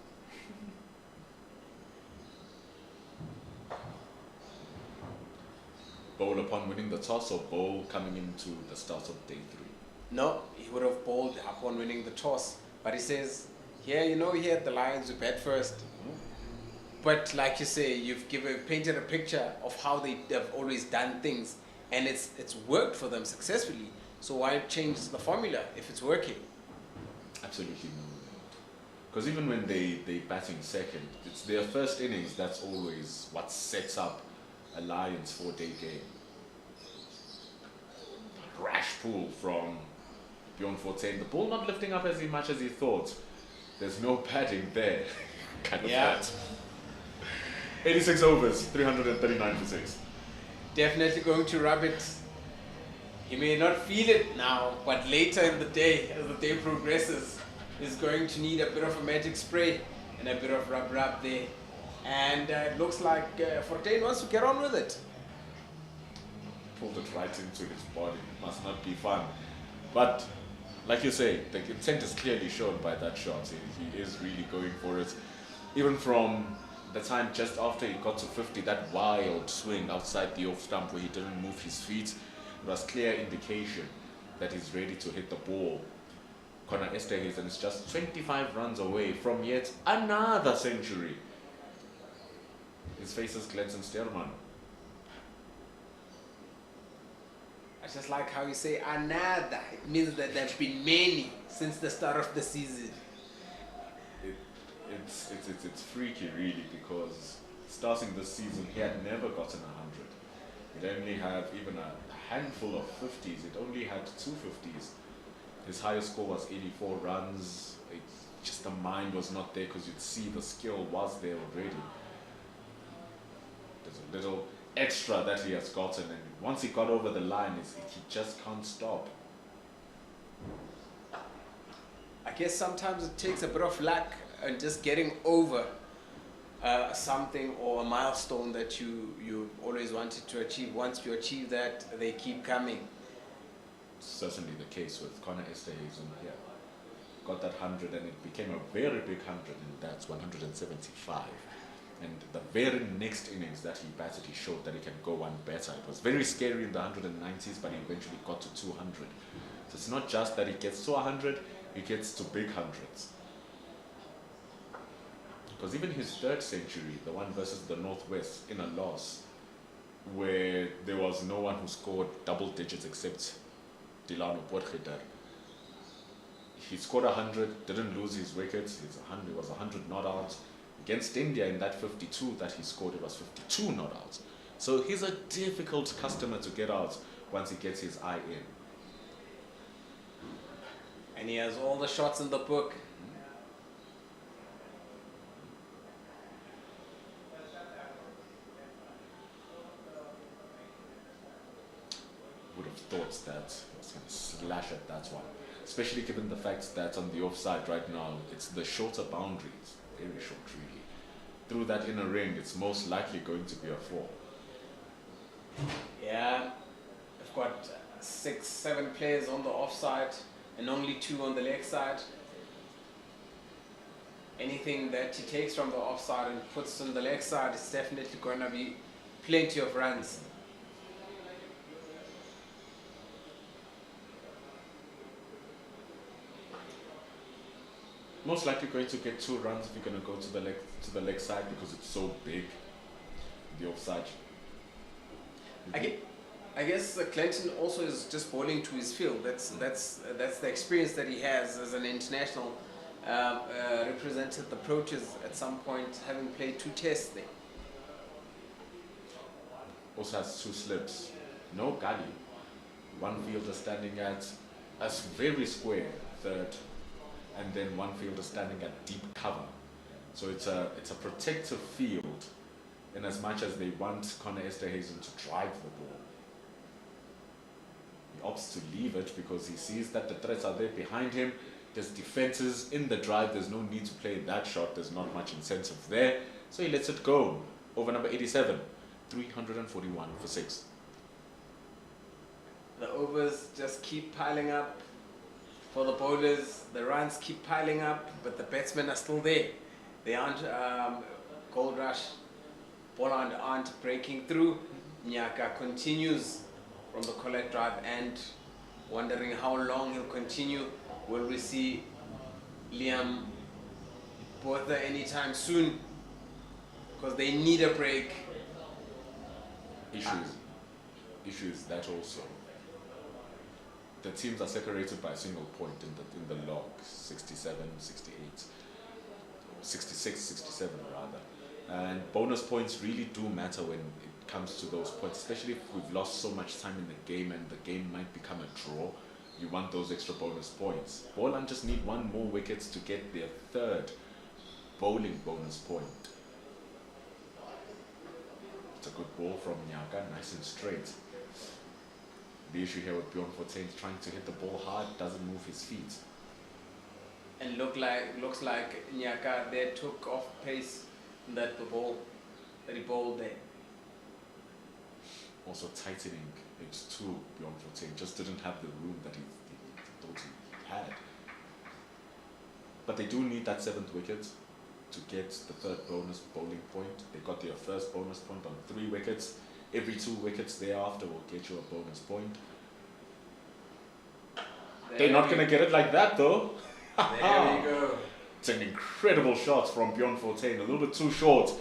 Bowl upon winning the toss, or bowl coming into the start of day 3? No, he would have bowled upon winning the toss. But he says, yeah, you know, here at the Lions, we bat first. But like you say, you've painted a picture of how they have always done things, and it's worked for them successfully. So why change the formula if it's working? Absolutely no. Because even when they batting second, it's their first innings that's always what sets up a Lions 4-day game. Rash pull from Bjorn Fortuin. The ball not lifting up as much as he thought. There's no padding there. Kind of flat. 86 overs, 339 for 6. Definitely going to rub it. He may not feel it now, but later in the day, as the day progresses, he's going to need a bit of a magic spray and a bit of rub there. And it looks like Fortuin wants to get on with it. Pulled it right into his body. It must not be fun. But like you say, the intent is clearly shown by that shot. He is really going for it. Even from the time just after he got to 50, that wild swing outside the off stump where he didn't move his feet, it was clear indication that he's ready to hit the ball. Connor Esterhuizen is just 25 runs away from yet another century. His face is Glenson Sterman. I just like how you say another. It means that there have been many since the start of the season. It's freaky really, because starting this season he had never gotten 100. He'd only have even a handful of 50s. It only had 2 50s. His highest score was 84 runs. Just the mind was not there, because you'd see the skill was there already. There's a little extra that he has gotten, and once he got over the line, he just can't stop. I guess sometimes it takes a bit of luck and just getting over something or a milestone that you always wanted to achieve. Once you achieve that, they keep coming. Certainly the case with Connor Esterhuizen here. Got that 100, and it became a very big 100, and that's 175. And the very next innings that he batted, he showed that he can go one better. It was very scary in the 190s, but he eventually got to 200. So it's not just that he gets to 100, he gets to big hundreds. Because even his 3rd century, the one versus the Northwest in a loss, where there was no one who scored double digits except Dilano Potgieter, he scored 100, didn't lose his wickets. It was 100 not outs. Against India in that 52 that he scored, it was 52 not outs. So he's a difficult customer to get out once he gets his eye in. And he has all the shots in the book. Would have thought that he was going to slash at that one. especially given the fact that on the offside right now, it's the shorter boundaries, very short really. Through that inner ring, it's most likely going to be a 4. Yeah, I've got 6, 7 players on the offside and only 2 on the leg side. Anything that he takes from the offside and puts on the leg side is definitely going to be plenty of runs. Most likely going to get 2 runs if you're going to go to the leg side because it's so big, the offside. I guess Clinton also is just bowling to his field. That's the experience that he has as an international. Represented the Proteas at some point, having played 2 tests there. Also has 2 slips, no gully. One fielder standing at a very square third, and then one fielder standing at deep cover. So it's a protective field, in as much as they want Connor Esterhazen to drive the ball. He opts to leave it because he sees that the threats are there behind him. There's defenses in the drive, there's no need to play that shot, there's not much incentive there. So he lets it go. Over number 87, 341 for 6. The overs just keep piling up for the bowlers, the runs keep piling up, but the batsmen are still there. They aren't, Goldrush, Boland aren't breaking through. Nyaka continues from the collect drive and wondering how long he'll continue. Will we see Liam Botha anytime soon? Because they need a break. Issues that also. The teams are separated by a single point in the log, 67, 68, 66, 67 rather. And bonus points really do matter when it comes to those points, especially if we've lost so much time in the game and the game might become a draw. You want those extra bonus points. Boland just need 1 more wickets to get their 3rd bowling bonus point. It's a good ball from Nyaka, nice and straight. The issue here with Bjorn Fortuin is trying to hit the ball hard, doesn't move his feet. And looks like Nyaka there took off pace that he bowled there. Also tightening it to Bjorn Fortuin, just didn't have the room that he thought he had. But they do need that 7th wicket to get the 3rd bonus bowling point. They got their 1st bonus point on 3 wickets. Every 2 wickets thereafter will get you a bonus point. They're not going to get it like that though. There we go. It's an incredible shot from Bjorn Fortuin, a little bit too short.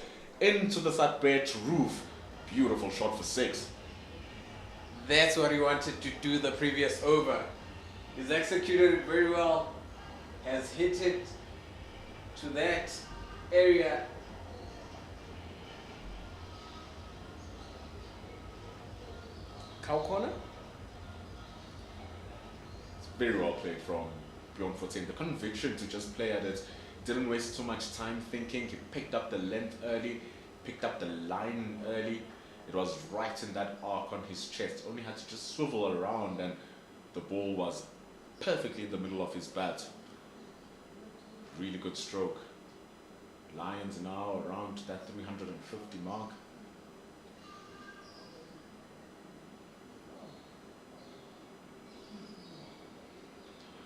Into the Satbet roof. Beautiful shot for 6. That's what he wanted to do the previous over. He's executed it very well. Has hit it to that area. Cow corner? It's very well played from Bjorn Fortuin. The conviction to just play at it. Didn't waste too much time thinking. He picked up the length early, picked up the line early. It was right in that arc on his chest. Only had to just swivel around and the ball was perfectly in the middle of his bat. Really good stroke. Lions now around that 350 mark.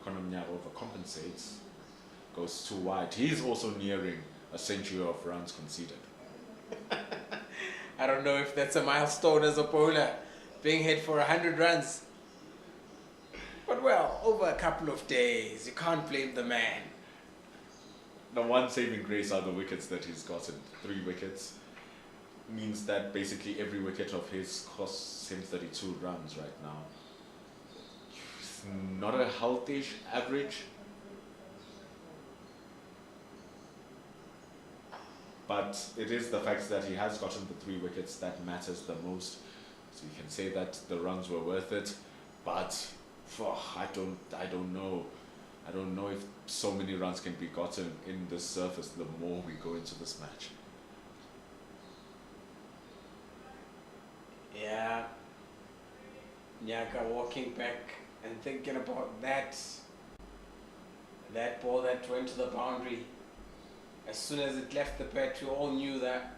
Konamnyar overcompensates, goes too wide. He's also nearing a century of runs conceded. I don't know if that's a milestone as a bowler, being hit for 100 runs. But well, over a couple of days, you can't blame the man. The one saving grace are the wickets that he's gotten. 3 wickets. Means that basically every wicket of his costs him 32 runs right now. It's not a healthish average. But it is the fact that he has gotten the 3 wickets that matters the most. So you can say that the runs were worth it. But I don't know. I don't know if so many runs can be gotten in this surface the more we go into this match. Yeah. Nyaka walking back and thinking about that. that ball that went to the boundary, as soon as it left the bat, we all knew that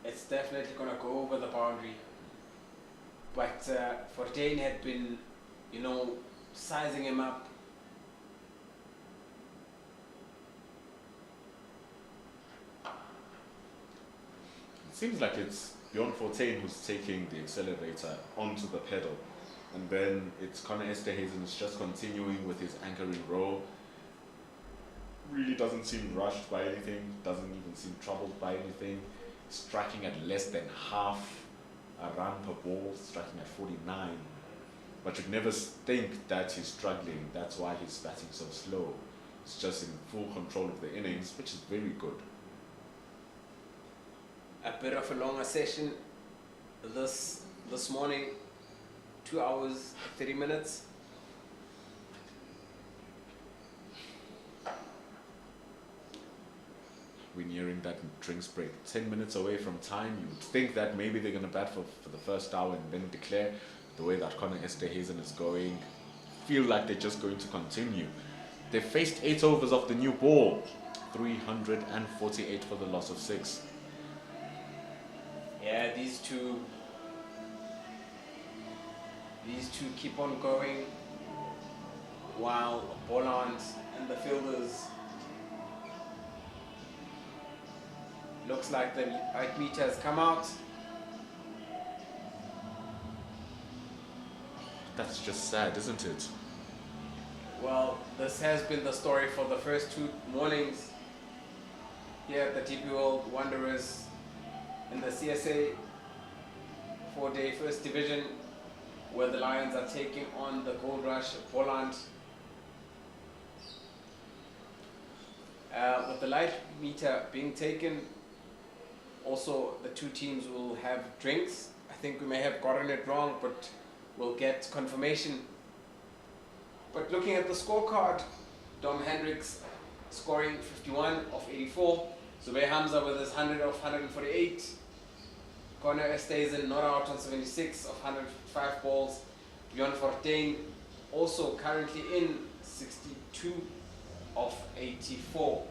it's definitely going to go over the boundary. But Fortuin had been, sizing him up. It seems like it's Bjorn Fortuin who's taking the accelerator onto the pedal. And then it's Connor Esterhazen who's just continuing with his anchoring role. Really doesn't seem rushed by anything, doesn't even seem troubled by anything. Striking at less than half a run per ball, striking at 49. But you'd never think that he's struggling. That's why he's batting so slow. He's just in full control of the innings, which is very good. A bit of a longer session this morning, 2 hours, 30 minutes. We're nearing that drinks break. 10 minutes away from time. You would think that maybe they're going to bat for the first hour and then declare. The way that Connor Esterhazen is going, feel like they're just going to continue. They faced 8 overs of the new ball. 348 for the loss of 6. Yeah, these two keep on going while Boland and the fielders, looks like the right meter has come out. That's just sad, isn't it? Well, this has been the story for the first 2 mornings here at the DP World Wanderers in the CSA 4-day first division, where the Lions are taking on the Goldrush Boland. With the light meter being taken, also the 2 teams will have drinks. I think we may have gotten it wrong, but we'll get confirmation. But looking at the scorecard, Dom Hendricks scoring 51 of 84. Zubair Hamza with his 100 of 148. Connor Esterhazen not out on 76 of 105 balls. Bjorn Fortuin also currently in 62 of 84.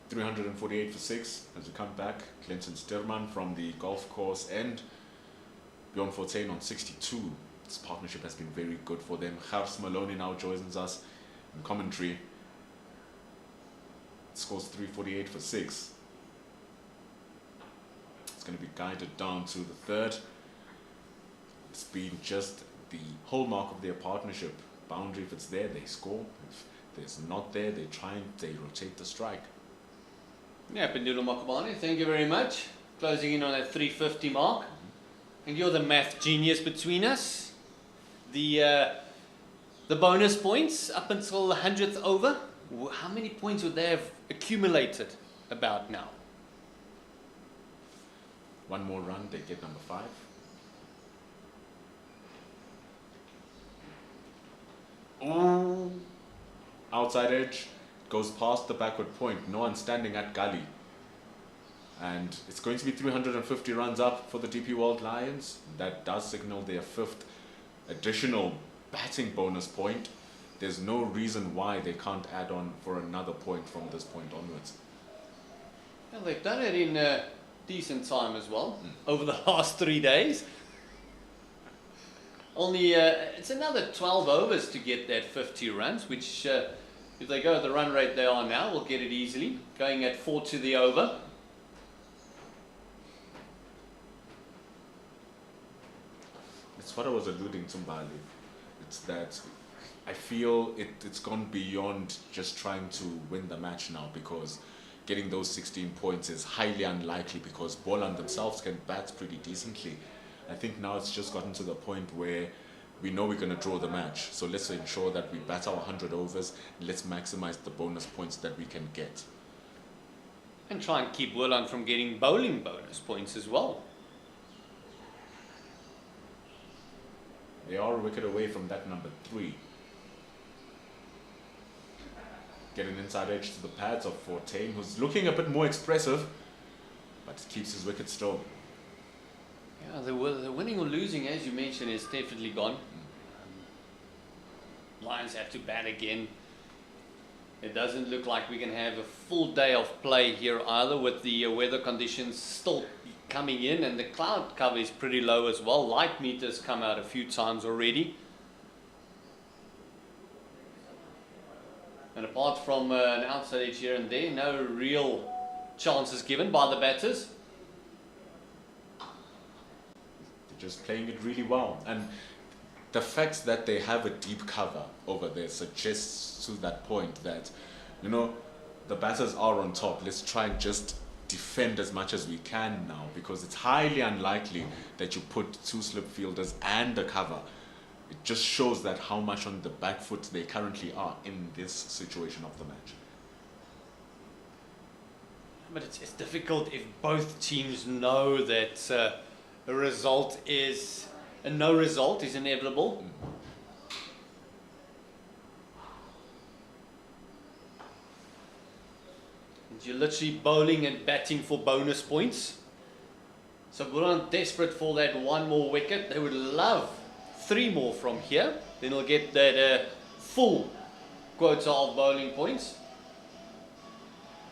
348 for 6 as we come back. Clinton Sturman from the golf course and Bjorn Fortuin on 62. This partnership has been very good for them. Gers Maloney now joins us in commentary. Scores 348 for 6. It's going to be guided down to the third. It's been just the hallmark of their partnership. Boundary, if it's there, they score. If there's not there, they rotate the strike. Yeah, Pendulo Makubane, thank you very much. Closing in on that 350 mark. And you're the math genius between us. The bonus points up until the 100th over, how many points would they have accumulated about now? One more run, they get number 5. Ooh. Outside edge, goes past the backward point. No one standing at gully. And it's going to be 350 runs up for the DP World Lions. That does signal their 5th additional batting bonus point. There's no reason why they can't add on for another point from this point onwards. Well, they've done it in decent time as well, over the last 3 days. Only, it's another 12 overs to get that 50 runs, which if they go at the run rate they are now, will get it easily. Going at 4 to the over. It's what I was alluding to, Bali. It's that I feel it's gone beyond just trying to win the match now, because getting those 16 points is highly unlikely because Boland themselves can bat pretty decently. I think now it's just gotten to the point where we know we're going to draw the match. So let's ensure that we bat our 100 overs. Let's maximize the bonus points that we can get. And try and keep Boland from getting bowling bonus points as well. They are a wicket away from that number 3. Get an inside edge to the pads of Fortuin, who's looking a bit more expressive, but keeps his wicket still. Yeah, the winning or losing, as you mentioned, is definitely gone. Lions have to bat again. It doesn't look like we can have a full day of play here either, with the weather conditions still coming in, and the cloud cover is pretty low as well. Light meters come out a few times already. And apart from an outside edge here and there, no real chances given by the batters. They're just playing it really well. And the fact that they have a deep cover over there suggests to that point that, you know, the batters are on top. Let's try and just defend as much as we can now, because it's highly unlikely that you put 2 slip fielders and a cover. It just shows that how much on the back foot they currently are in this situation of the match. But it's difficult if both teams know that a result is, a no result is inevitable. And you're literally bowling and batting for bonus points. So Boland desperate for that 1 more wicket. They would love 3 more from here. Then they'll get that full quota of bowling points.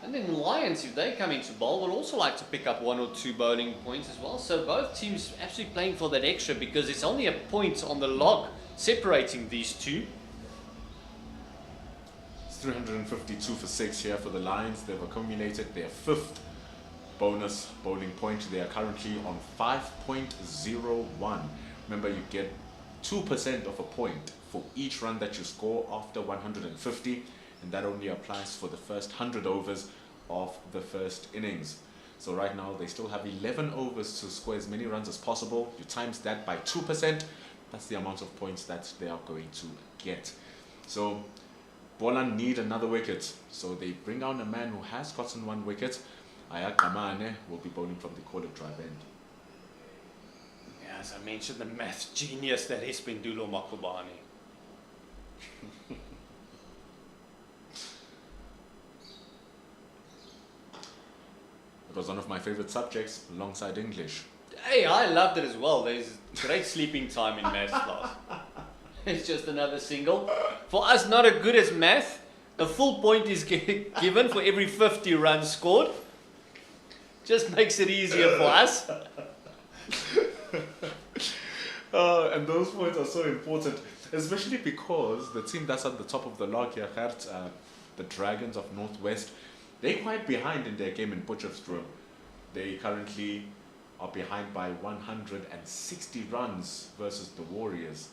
And then Lions, if they come into bowl, would also like to pick up 1 or 2 bowling points as well. So both teams actually playing for that extra, because it's only a point on the log separating these two. It's 352 for 6 here for the Lions. They've accumulated their 5th bonus bowling point. They are currently on 5.01. Remember, you get 2% of a point for each run that you score after 150, and that only applies for the first 100 overs of the first innings. So right now they still have 11 overs to score as many runs as possible. You times that by 2%, that's the amount of points that they are going to get. So Boland need another wicket, so they bring on a man who has gotten 1 wicket. Ayakamane will be bowling from the corner drive end. Yeah, as I mentioned, the math genius that is Pendulo Makubane. It was one of my favorite subjects alongside English. Hey, I loved it as well. There's great sleeping time in math class. It's just another single. For us, not as good as math, A full point is given for every 50 runs scored. Just makes it easier for us. And those points are so important, especially because the team that's at the top of the log here, Gert, the Dragons of Northwest, they're quite behind in their game in Potchefstroom. They currently are behind by 160 runs versus the Warriors.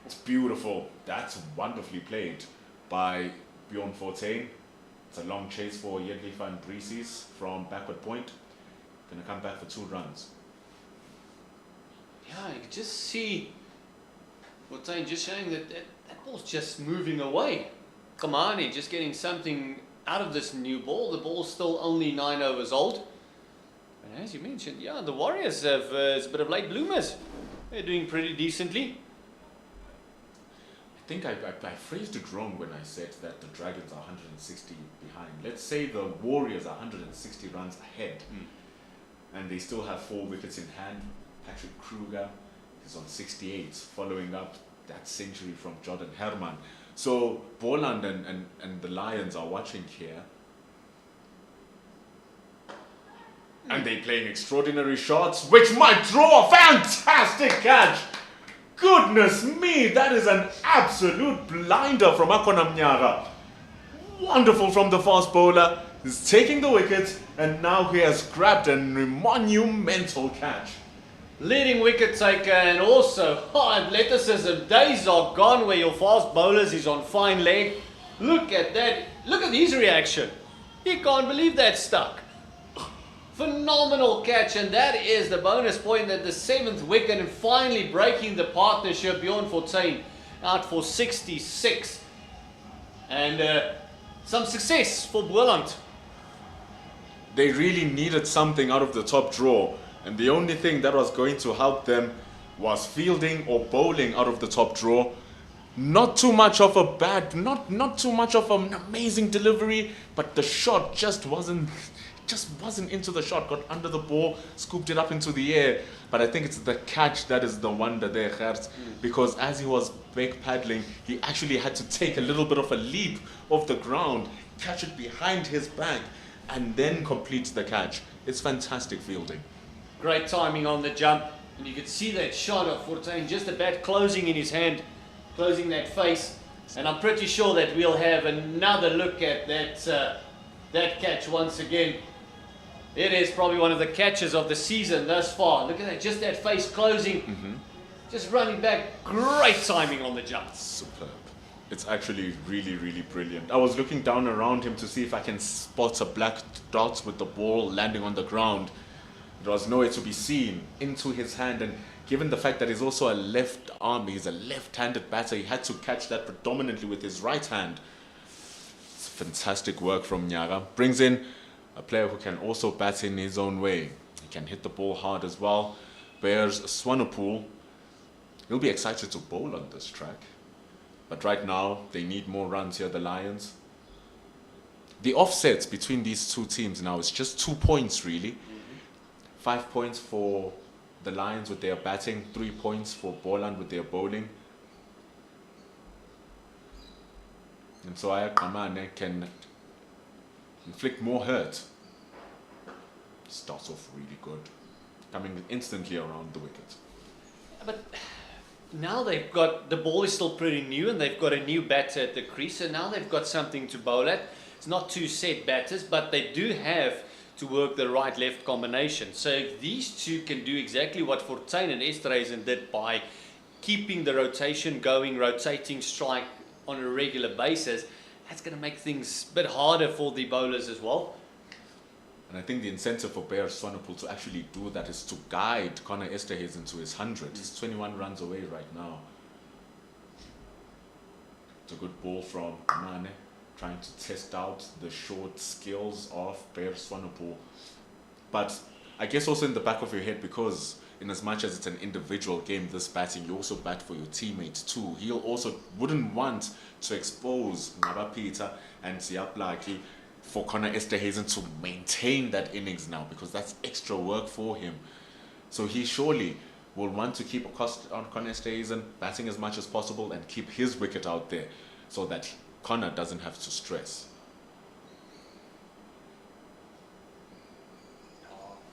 It's beautiful. That's wonderfully played by Bjorn Fortuin. It's a long chase for Jedli van Brieses from backward point. Gonna come back for 2 runs. Yeah, you can just see Fortuin just showing that ball's just moving away. Kamani just getting something out of this new ball. The ball's still only 9 overs old. And as you mentioned, yeah, the Warriors have it's a bit of late bloomers. They're doing pretty decently. I think I phrased it wrong when I said that the Dragons are 160 behind. Let's say the Warriors are 160 runs ahead. And they still have 4 wickets in hand. Patrick Kruger is on 68, following up that century from Jordan Herman. So Boland and the Lions are watching here. And they're playing extraordinary shots, which might draw a fantastic catch. Goodness me, that is an absolute blinder from Akona Mnyara. Wonderful from the fast bowler. He's taking the wicket, and now he has grabbed a monumental catch. Leading wicket taker, and also athleticism. Days are gone where your fast bowlers is on fine leg. Look at that. Look at his reaction. He can't believe that stuck. Phenomenal catch, and that is the bonus point at the 7th wicket, and finally breaking the partnership. Bjorn Fortuin out for 66. And some success for Boland. They really needed something out of the top draw, and the only thing that was going to help them was fielding or bowling out of the top draw. Not too much of a bad, not too much of an amazing delivery, but the shot just wasn't into the shot. Got under the ball, scooped it up into the air. But I think it's the catch that is the wonder there, Gert, because as he was back paddling, he actually had to take a little bit of a leap off the ground, catch it behind his back, and then complete the catch. It's fantastic fielding. Great timing on the jump, and you could see that shot of Fortuin, just the bat closing in his hand, closing that face, and I'm pretty sure that we'll have another look at that catch once again. It is probably one of the catches of the season thus far. Look at that, just that face closing, just running back. Great timing on the jump. Superb. It's actually really, really brilliant. I was looking down around him to see if I can spot a black dot with the ball landing on the ground. There was nowhere to be seen into his hand, and given the fact that he's also a left arm, he's a left-handed batter, he had to catch that predominantly with his right hand. It's fantastic work from Nyara. Brings in a player who can also bat in his own way. He can hit the ball hard as well. Bears Swanepoel. He'll be excited to bowl on this track. But right now, they need more runs here, the Lions. The offsets between these two teams now is just 2 points, really. 5 points for the Lions with their batting, 3 points for Boland with their bowling. And so Ayakamane can inflict more hurt. Starts off really good, coming instantly around the wicket. But now they've got, the ball is still pretty new, and they've got a new batter at the crease, and now they've got something to bowl at. It's not 2 set batters, but they do have to work the right-left combination. So if these two can do exactly what Fortuin and Esterhuizen did by keeping the rotation going, rotating strike on a regular basis, that's going to make things a bit harder for the bowlers as well. And I think the incentive for Bear Swanepoel to actually do that is to guide Connor Esterhuizen to his 100. He's 21 runs away right now. It's a good ball from Mane, trying to test out the short skills of Bear Swanepoel. But I guess also in the back of your head, because in as much as it's an individual game, this batting, you also bat for your teammates too. He'll also wouldn't want to expose Ngaba Peter and Siaplaki for Connor Esterhuizen to maintain that innings now, because that's extra work for him. So he surely will want to keep on Connor Esterhuizen batting as much as possible and keep his wicket out there so that Connor doesn't have to stress.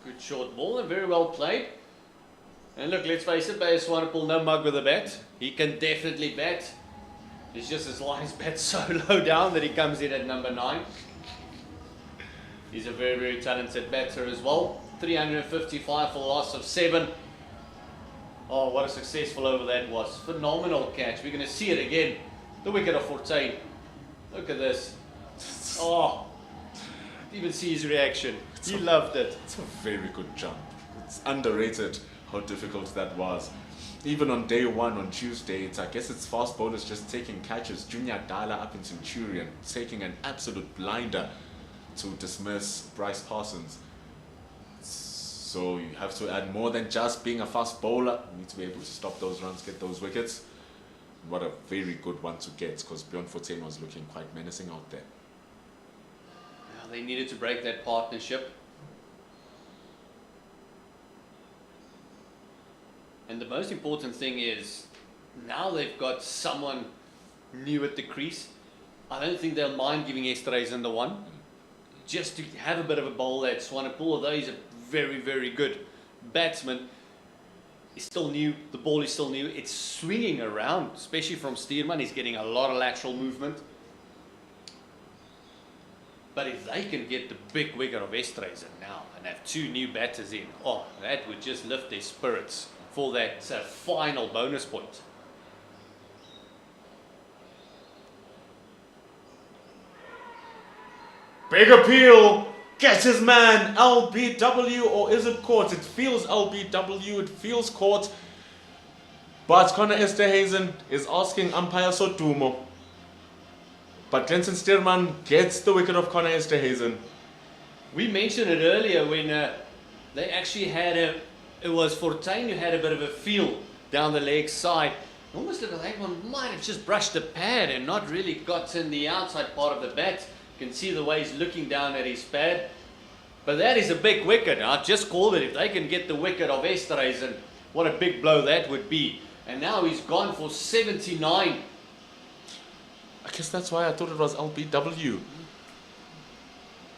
Good short ball and very well played. And look, let's face it, Swanepoel no mug with a bat. He can definitely bat. It's just his lines bat so low down that he comes in at number 9. He's a very, very talented batter as well. 355 for a loss of 7. Oh, what a successful over that was. Phenomenal catch. We're going to see it again. The wicket of 14. Look at this. Oh, didn't even see his reaction. He loved it. It's a very good jump. It's underrated how difficult that was. Even on day 1 on Tuesday, I guess it's fast bowlers just taking catches. Junior Dala up in Centurion taking an absolute blinder to dismiss Bryce Parsons. So you have to add more than just being a fast bowler. You need to be able to stop those runs, get those wickets. What a very good one to get, because Bjorn Fortuin was looking quite menacing out there. Well, they needed to break that partnership. And the most important thing is, now they've got someone new at the crease. I don't think they'll mind giving Esterhuizen the one. Just to have a bit of a bowl at Swanepoel, although he's a very, very good batsman. He's still new, the ball is still new. It's swinging around, especially from Steerman. He's getting a lot of lateral movement. But if they can get the big wicket of Esterhuizen now and have 2 new batters in, oh, that would just lift their spirits for that final bonus point. Big appeal, gets his man, LBW, or is it caught? It feels LBW, it feels caught. But Connor Esterhuizen is asking umpire Sotumo. But Glenson Steerman gets the wicket of Connor Esterhuizen. We mentioned it earlier when they actually had it was Fortuin who had a bit of a feel down the leg side. Almost looked like that one might have just brushed the pad and not really got in the outside part of the bat. You can see the way he's looking down at his pad. But that is a big wicket. I've just called it. If they can get the wicket of Esterhuizen, what a big blow that would be. And now he's gone for 79. I guess that's why I thought it was LBW.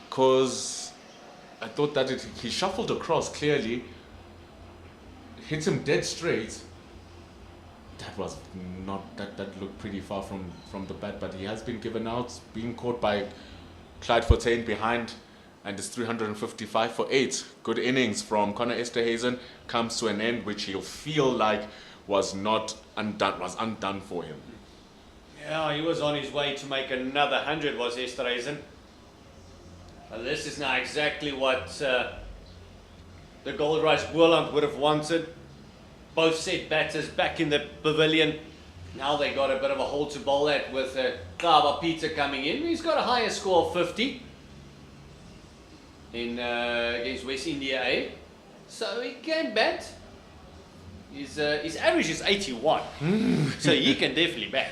Because I thought that he shuffled across clearly, hits him dead straight. That was not, that looked pretty far from the bat, but he has been given out, being caught by Clyde Fortuin behind, and it's 355 for 8. Good innings from Connor Esterhuizen comes to an end, which he'll feel like was undone for him. Yeah, he was on his way to make another 100, was Esterhuizen. Well, this is now exactly what the Goldrush Boland would have wanted. Both set batters back in the pavilion. Now they got a bit of a hole to bowl at with Kaba Peter coming in. He's got a higher score of 50 in against West India A. So he can bat. His average is 81. So he can definitely bat.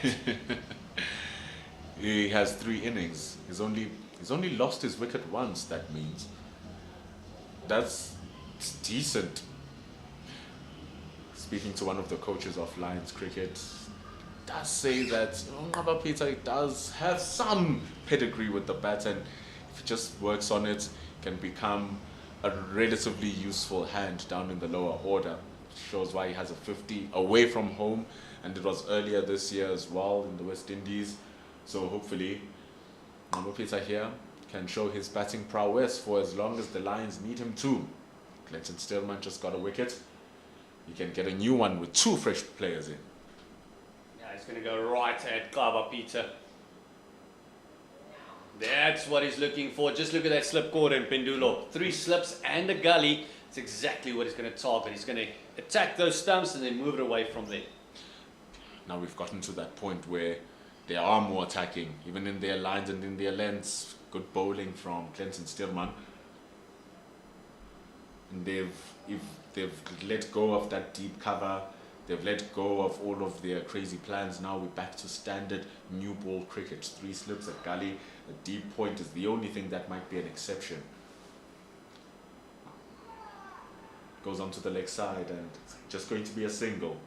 He has 3 innings. He's only lost his wicket once, that means. That's decent. Speaking to one of the coaches of Lions Cricket, does say that Kaba Peter does have some pedigree with the bat, and if he just works on it, can become a relatively useful hand down in the lower order. Shows why he has a 50 away from home, and it was earlier this year as well in the West Indies. So hopefully Kaba Peter here can show his batting prowess for as long as the Lions need him to. Glenson Steerman just got a wicket. He can get a new one with 2 fresh players in. Yeah, he's going to go right at Kaba Peter. That's what he's looking for. Just look at that slip corner in Pendulo. 3 slips and a gully. It's exactly what he's going to target. He's going to attack those stumps and then move it away from there. Now we've gotten to that point where they are more attacking, even in their lines and in their lengths. Good bowling from Glenson Steerman. And they've let go of that deep cover. They've let go of all of their crazy plans. Now we're back to standard new ball cricket. 3 slips, a gully, a deep point is the only thing that might be an exception. Goes onto the leg side and it's just going to be a single.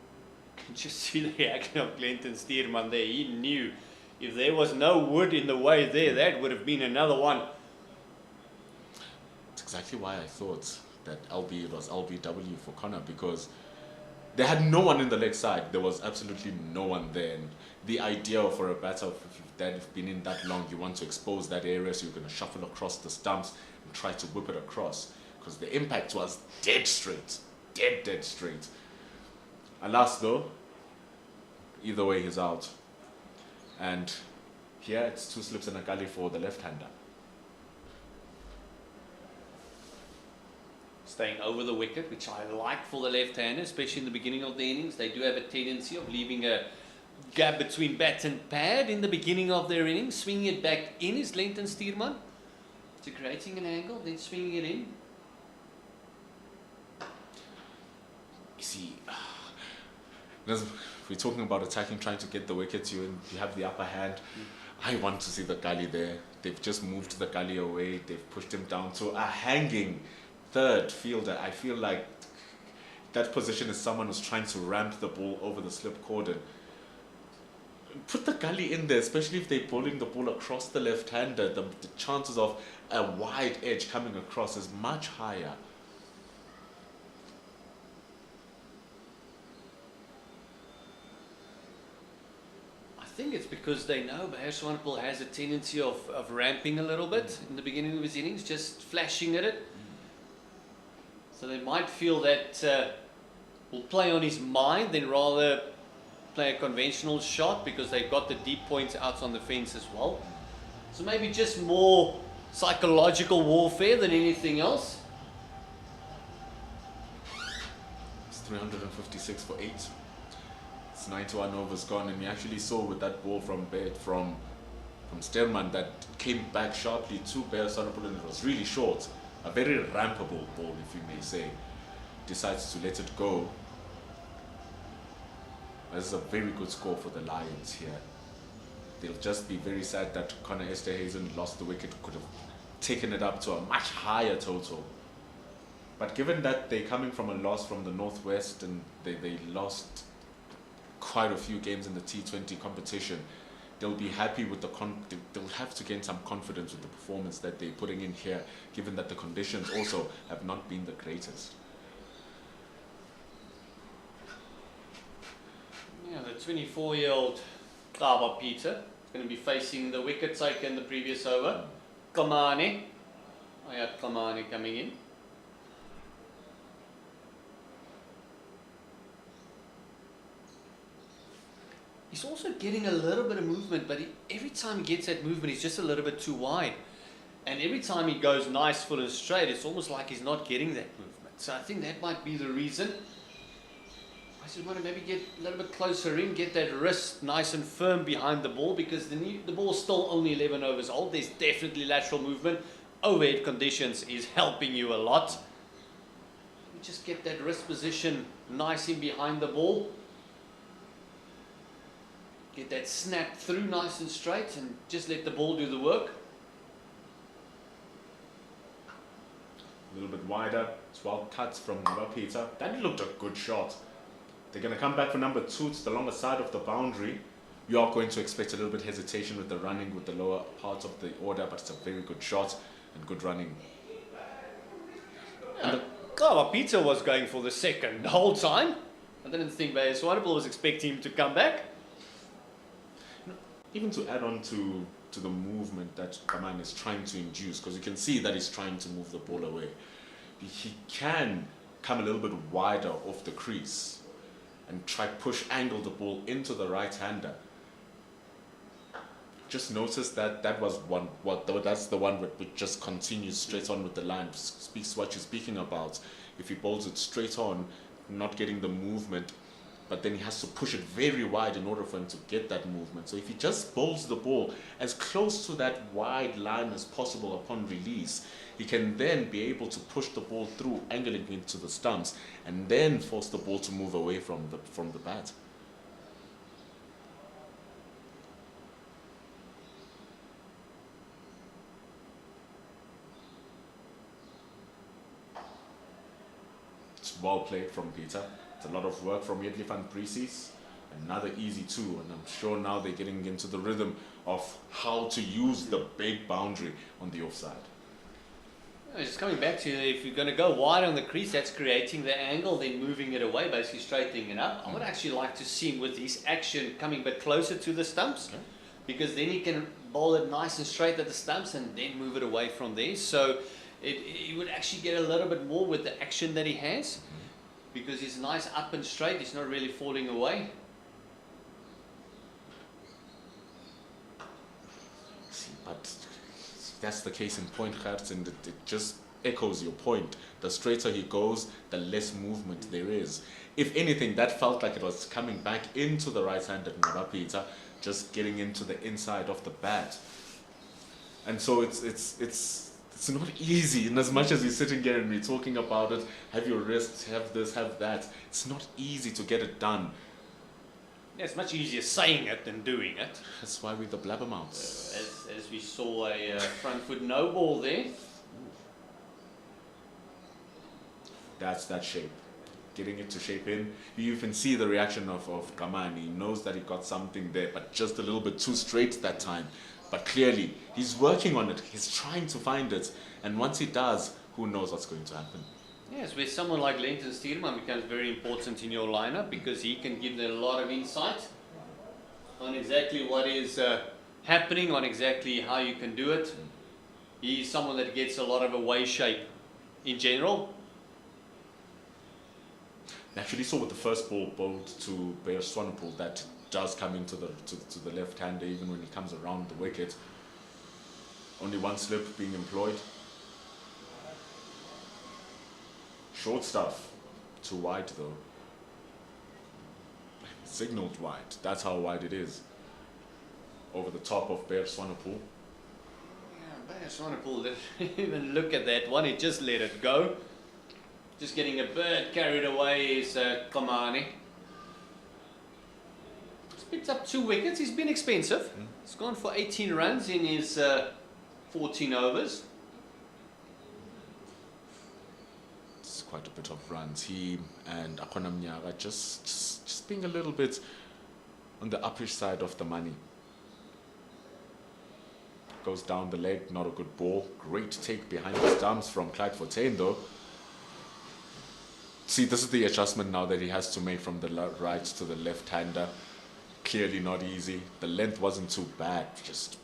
Just see the reaction of Clinton Steerman there. He knew if there was no wood in the way there, that would have been another one. That's exactly why I thought that it was LBW for Connor, because they had no one in the leg side. There was absolutely no one there. And the idea for a batter, that have been in that long, you want to expose that area, so you're going to shuffle across the stumps and try to whip it across, because the impact was dead straight. Dead straight. Alas though, either way he's out. And here it's 2 slips and a gully for the left-hander. Staying over the wicket, which I like for the left-hander, especially in the beginning of the innings. They do have a tendency of leaving a gap between bat and pad in the beginning of their innings. Swinging it back in is Clinton Steerman. So creating an angle, then swinging it in. You see, we're talking about attacking, trying to get the wickets. You have the upper hand. I want to see the gully there. They've just moved the gully away. They've pushed him down to a hanging third fielder. I feel like that position is someone who's trying to ramp the ball over the slip cordon. Put the gully in there, especially if they're bowling the ball across the left-hander. The chances of a wide edge coming across is much higher. I think it's because they know Swanepoel has a tendency of ramping a little bit in the beginning of his innings, just flashing at it. So they might feel that will play on his mind than rather play a conventional shot, because they've got the deep points out on the fence as well. So maybe just more psychological warfare than anything else. It's 356 for 8. It's 91 overs gone, and we actually saw with that ball from Steerman that came back sharply to Swanepoel, and it was really short. A very rampable ball, if you may say. Decides to let it go. This is a very good score for the Lions here. They'll just be very sad that Connor Esterhuizen lost the wicket. Could have taken it up to a much higher total. But given that they're coming from a loss from the Northwest, and they lost quite a few games in the T20 competition, they'll be happy with they'll have to gain some confidence with the performance that they're putting in here, given that the conditions also have not been the greatest. Yeah, the 24-year-old Kaba Peter is going to be facing the wicket taker in the previous over, Kamani. I had Kamani coming in. He's also getting a little bit of movement, but every time he gets that movement, he's just a little bit too wide. And every time he goes nice, full and straight, it's almost like he's not getting that movement. So I think that might be the reason. I just want to maybe get a little bit closer in, get that wrist nice and firm behind the ball, because the ball's still only 11 overs old. There's definitely lateral movement. Overhead conditions is helping you a lot. Just get that wrist position nice in behind the ball. Get that snap through nice and straight, and just let the ball do the work. A little bit wider. 12 cuts from Peter. That looked a good shot. They're going to come back for number 2 to the longer side of the boundary. You are going to expect a little bit hesitation with the running with the lower parts of the order, but it's a very good shot and good running. Yeah, Kaba Peter was going for the second the whole time. I didn't think Swanepoel was expecting him to come back. Even to add on to the movement that Kaman is trying to induce, because you can see that he's trying to move the ball away. He can come a little bit wider off the crease and angle the ball into the right-hander. Just notice that that's the one which just continues straight on with the line. Speaks what you're speaking about. If he bowls it straight on, not getting the movement, but then he has to push it very wide in order for him to get that movement. So if he just bowls the ball as close to that wide line as possible upon release, he can then be able to push the ball through, angling into the stumps, and then force the ball to move away from the bat. well played from Peter. It's a lot of work from Yedley van Precies. Another easy 2, and I'm sure now they're getting into the rhythm of how to use the big boundary on the offside. Just coming back to, if you're going to go wide on the crease, that's creating the angle, then moving it away, basically straightening it up. I would actually like to see him with his action coming a bit closer to the stumps, because then he can bowl it nice and straight at the stumps and then move it away from there. So he would actually get a little bit more with the action that he has, because he's nice up and straight, he's not really falling away. But that's the case in point, Gert, and it just echoes your point. The straighter he goes, the less movement there is. If anything, that felt like it was coming back into the right-handed Peter, just getting into the inside of the bat. And so it's not easy. And as much as you're sitting here and we're talking about it, have your wrist, have this, have that, it's not easy to get it done. Yeah, it's much easier saying it than doing it. That's why we're the blabbermouths. As we saw a front foot no ball there. That's that shape. Getting it to shape in. You even see the reaction of Kaman. He knows that he got something there, but just a little bit too straight that time. But clearly, he's working on it. He's trying to find it. And once he does, who knows what's going to happen. Yes, where someone like Lenton Stierman becomes very important in your lineup, because he can give them a lot of insight on exactly what is happening, on exactly how you can do it. He's someone that gets a lot of away shape in general. Actually saw with the first ball bowled to Bear Swanepoel that does come into the left-hander even when he comes around the wicket. Only one slip being employed. Short stuff. Too wide though. Signaled wide. That's how wide it is. Over the top of Bear Swanepoel. Yeah, Bear Swanepoel didn't even look at that one. He just let it go. Just getting a bit carried away is Kamani. He's picked up 2 wickets. He's been expensive. He's gone for 18 runs in his 14 overs. It's quite a bit of runs. He and Akona Mnyaga just being a little bit on the uppish side of the money. Goes down the leg, not a good ball. Great take behind the stumps from Clyde Fortuin though. See, this is the adjustment now that he has to make from the right to the left-hander. Clearly not easy. The length wasn't too bad. Just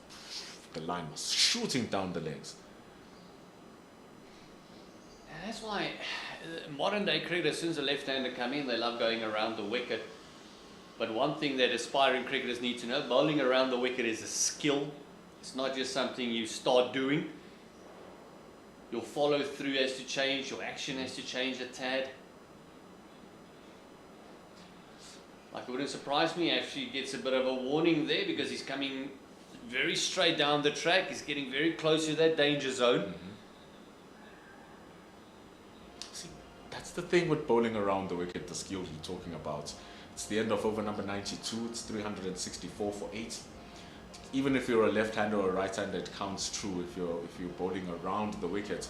the line was shooting down the legs. And that's why modern day cricketers, since the left-hander come in, they love going around the wicket. But one thing that aspiring cricketers need to know, bowling around the wicket is a skill. It's not just something you start doing. Your follow through has to change, your action has to change a tad. Like, it wouldn't surprise me if he gets a bit of a warning there, because he's coming very straight down the track. He's getting very close to that danger zone. See, that's the thing with bowling around the wicket, the skill you're talking about. It's the end of over number 92. It's 364 for 8. Even if you're a left-hander or a right-hander, it counts true if you're bowling around the wicket.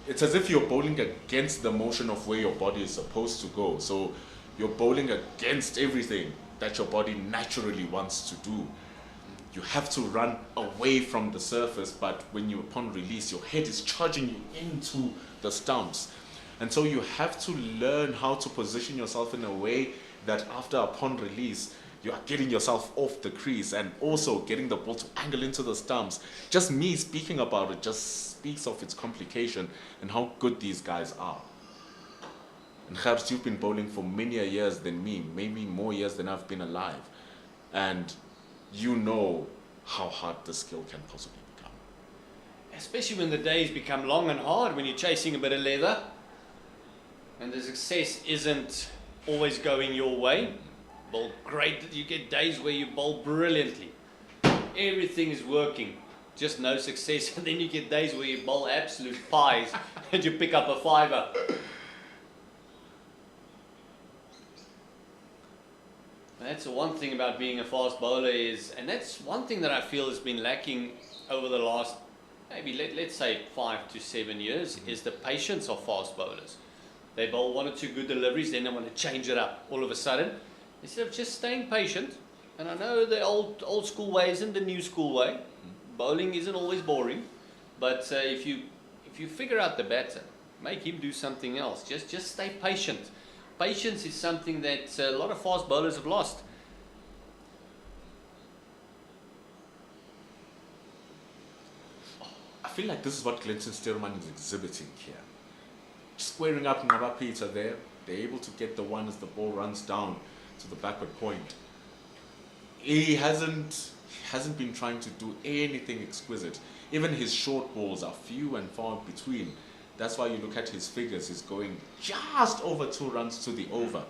It's as if you're bowling against the motion of where your body is supposed to go. So you're bowling against everything that your body naturally wants to do. You have to run away from the surface, but when you, upon release, your head is charging you into the stumps. And so you have to learn how to position yourself in a way that after upon release, you are getting yourself off the crease and also getting the ball to angle into the stumps. Just me speaking about it just speaks of its complication and how good these guys are. And Gert, you've been bowling for many years than me, maybe more years than I've been alive. And you know how hard the skill can possibly become. Especially when the days become long and hard, when you're chasing a bit of leather and the success isn't always going your way. Bowl great, you get days where you bowl brilliantly. Everything is working, just no success. And then you get days where you bowl absolute pies and you pick up a fiver. That's the one thing about being a fast bowler is, and that's one thing that I feel has been lacking over the last, maybe let's say 5 to 7 years, is the patience of fast bowlers. They bowl 1 or 2 good deliveries, then they want to change it up all of a sudden. Instead of just staying patient, and I know the old school way isn't the new school way. Bowling isn't always boring, but if you figure out the batter, make him do something else. Just stay patient. Patience is something that a lot of fast bowlers have lost. I feel like this is what Clinton Stearman is exhibiting here. Squaring up Ngabapita there, they're able to get the one as the ball runs down to the backward point. He hasn't been trying to do anything exquisite. Even his short balls are few and far between. That's why you look at his figures, he's going just over 2 runs to the over.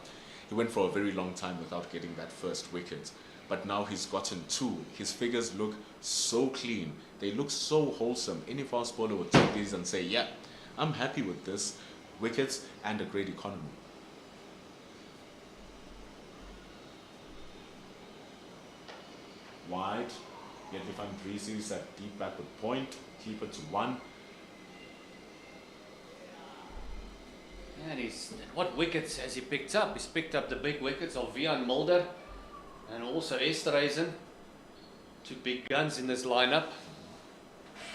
He went for a very long time without getting that first wicket. But now he's gotten 2. His figures look so clean. They look so wholesome. Any fast bowler would take these and say, yeah, I'm happy with this. Wickets and a great economy. Wide. Yet we find Breezy's at deep backward point. Keep it to 1. And what wickets has he picked up? He's picked up the big wickets of Vian Mulder and also Esterhuizen. 2 big guns in this lineup.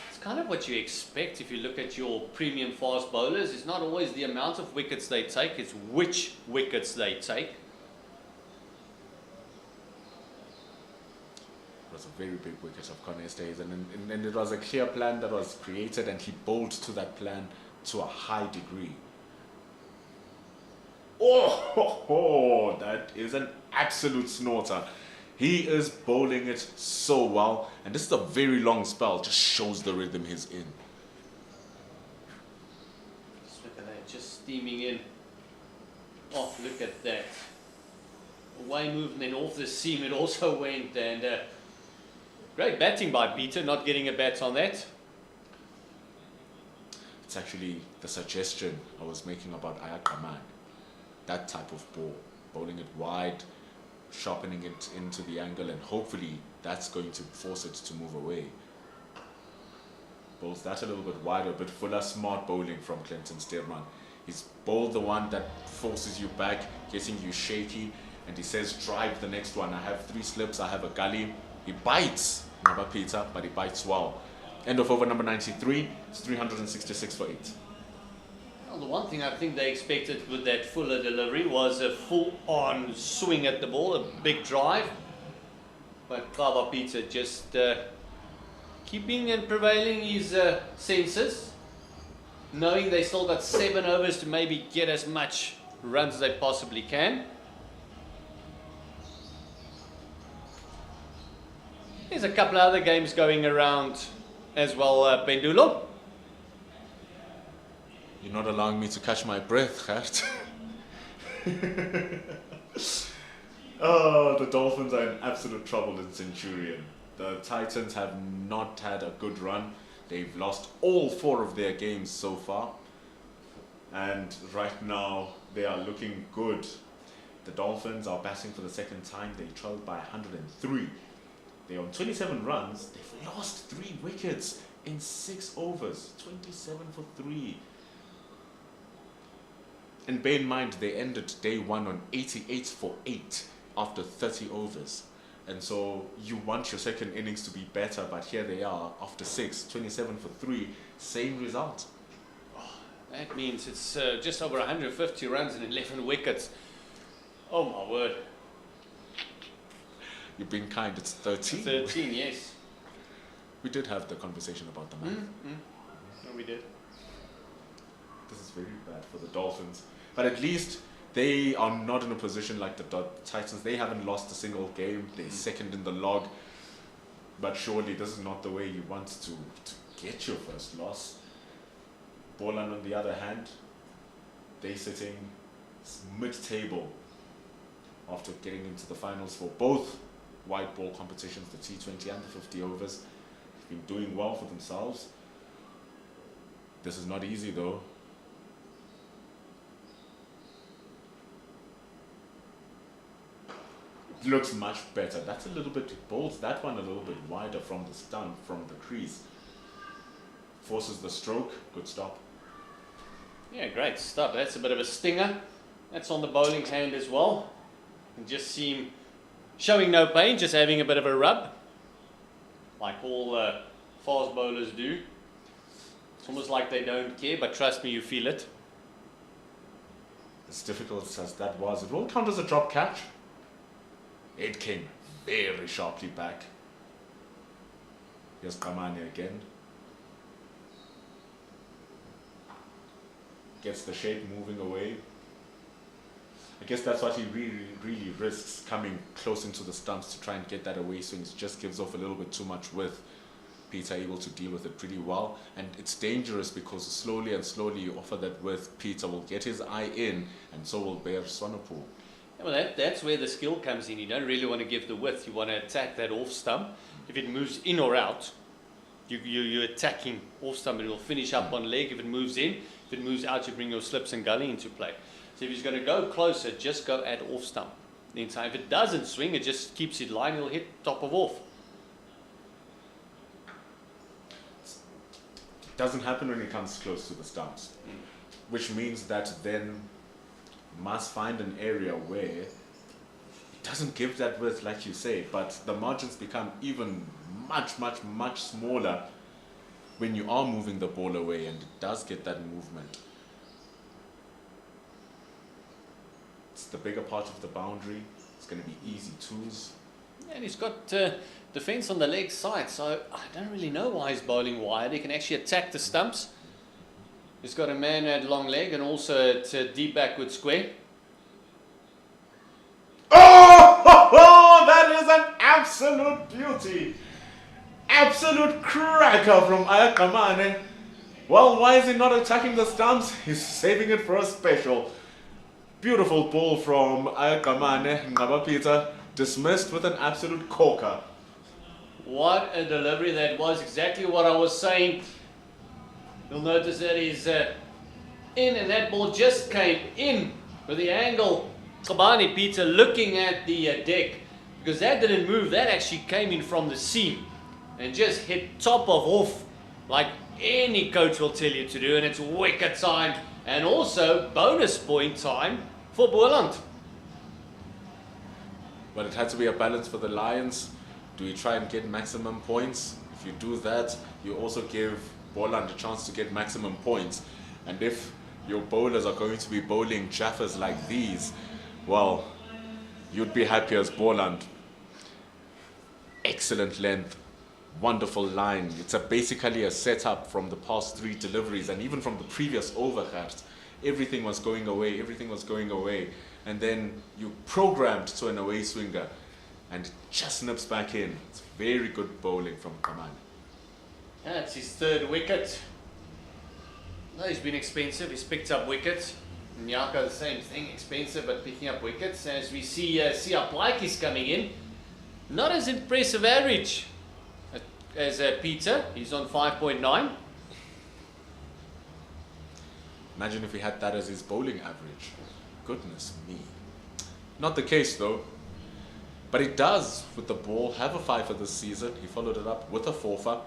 It's kind of what you expect if you look at your premium fast bowlers. It's not always the amount of wickets they take, it's which wickets they take. It was a very big wicket of Conor Esterhuizen, and it was a clear plan that was created, and he bowled to that plan to a high degree. Oh, that is an absolute snorter. He is bowling it so well, and this is a very long spell, just shows the rhythm he's in. Just look at that, just steaming in. Oh, look at that. Away move and then off the seam it also went, and great batting by Peter, not getting a bat on that. It's actually the suggestion I was making about Ayakaman. That type of ball, bowling it wide, sharpening it into the angle, and hopefully that's going to force it to move away. Bowls that a little bit wider, a bit fuller, smart bowling from Clinton Stearman. He's bowled the one that forces you back, getting you shaky, and he says drive the next one. I have 3 slips, I have a gully. He bites Ngabapita, but he bites well. End of over number 93, it's 366 for 8. Well, the one thing I think they expected with that fuller delivery was a full-on swing at the ball, a big drive. But Ngabapita just keeping and prevailing his senses, knowing they still got 7 overs to maybe get as much runs as they possibly can. There's a couple of other games going around as well, Pendulo. You're not allowing me to catch my breath, Gert. Oh, the Dolphins are in absolute trouble in Centurion. The Titans have not had a good run. They've lost all 4 of their games so far. And right now, they are looking good. The Dolphins are batting for the second time. They trailed by 103. They're on 27 runs. They've lost 3 wickets in 6 overs. 27 for 3. And bear in mind, they ended day 1 on 88 for 8 after 30 overs. And so you want your second innings to be better, but here they are after 6, 27 for 3, same result. Oh, that means it's just over 150 runs and 11 wickets. Oh my word. You're being kind, it's 13. 13, yes. We did have the conversation about the math. No, we did. This is very bad for the Dolphins. But at least they are not in a position like the Titans. They haven't lost a single game. They're second in the log. But surely this is not the way you want to get your first loss. Boland, on the other hand, they're sitting mid-table after getting into the finals for both white ball competitions, the T20 and the 50 overs. They've been doing well for themselves. This is not easy though. It looks much better. That's a little bit, bowls that one a little bit wider from the stump, from the crease. Forces the stroke, good stop. Yeah, great stuff. That's a bit of a stinger. That's on the bowling hand as well. You can just see him showing no pain, just having a bit of a rub, like all fast bowlers do. It's almost like they don't care, but trust me, you feel it. As difficult as that was, it won't count as a drop catch. It came very sharply back. Here's Kamani again. Gets the shape moving away. I guess that's what he really risks, coming close into the stumps to try and get that away swing. It just gives off a little bit too much width. Peter able to deal with it pretty well, and it's dangerous because slowly and slowly you offer that width. Peter will get his eye in, and so will Bear Swanepoel. Yeah, well, that's where the skill comes in. You don't really want to give the width. You want to attack that off stump. If it moves in or out, you're attacking off stump. It will finish up on leg. If it moves in, if it moves out, you bring your slips and gully into play. So if he's going to go closer, just go at off stump. The entire, if it doesn't swing, it just keeps it line. It'll hit top of off. Doesn't happen when he comes close to the stumps, which means that then must find an area where it doesn't give that width, like you say, but the margins become even much smaller when you are moving the ball away, and it does get that movement. It's the bigger part of the boundary. It's going to be easy twos. And he's got defense on the leg side, so I don't really know why he's bowling wide. He can actually attack the stumps. He's got a man at long leg and also at deep backward square. Oh, that is an absolute beauty. Absolute cracker from Ayakamane. Well, why is he not attacking the stumps? He's saving it for a special. Beautiful ball from Ayakamane. Ngaba Peter dismissed with an absolute corker. What a delivery that was. Exactly what I was saying. You'll notice that he's in, and that ball just came in with the angle. Kabani Peter looking at the deck, because that didn't move. That actually came in from the seam and just hit top of off, like any coach will tell you to do. And it's wicket time and also bonus point time for Boland. But it had to be a balance for the Lions. Do you try and get maximum points? If you do that, you also give Boland a chance to get maximum points. And if your bowlers are going to be bowling jaffers like these, well, you'd be happy as Boland. Excellent length, wonderful line. It's basically a setup from the past 3 deliveries, and even from the previous overheads. Everything was going away, and then you programmed to an away swinger, and it just nips back in. It's very good bowling from Kaman. That's his 3rd wicket. No, he's been expensive. He's picked up wickets. Nyaka, the same thing, expensive but picking up wickets. As we see Siaplike is coming in. Not as impressive average as Peter. He's on 5.9. Imagine if he had that as his bowling average. Goodness me. Not the case though. But he does, with the ball, have a 5 for this season. He followed it up with a 4-fer.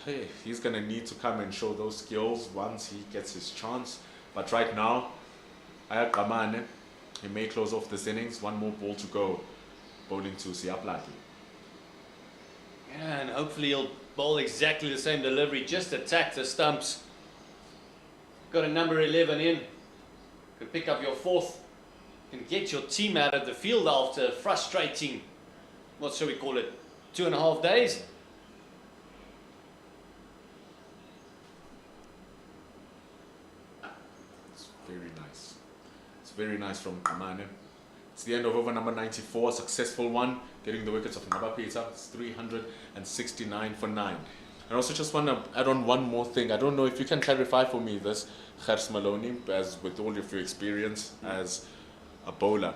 Hey, he's going to need to come and show those skills once he gets his chance. But right now, Ayakamane, he may close off this innings. 1 more ball to go. Bowling to Siaplaki. Yeah, and hopefully he'll bowl exactly the same delivery. Just attack the stumps. Got a number 11 in. Could pick up your 4th. Can get your team out of the field after frustrating, what shall we call it, 2.5 days. It's very nice. It's very nice from Kamane. It's the end of over number 94, a successful one, getting the wickets of Ngabapeta. It's 369 for 9. And also just want to add on one more thing. I don't know if you can clarify for me this, Gers Maloney, as with all of your experience as a bowler.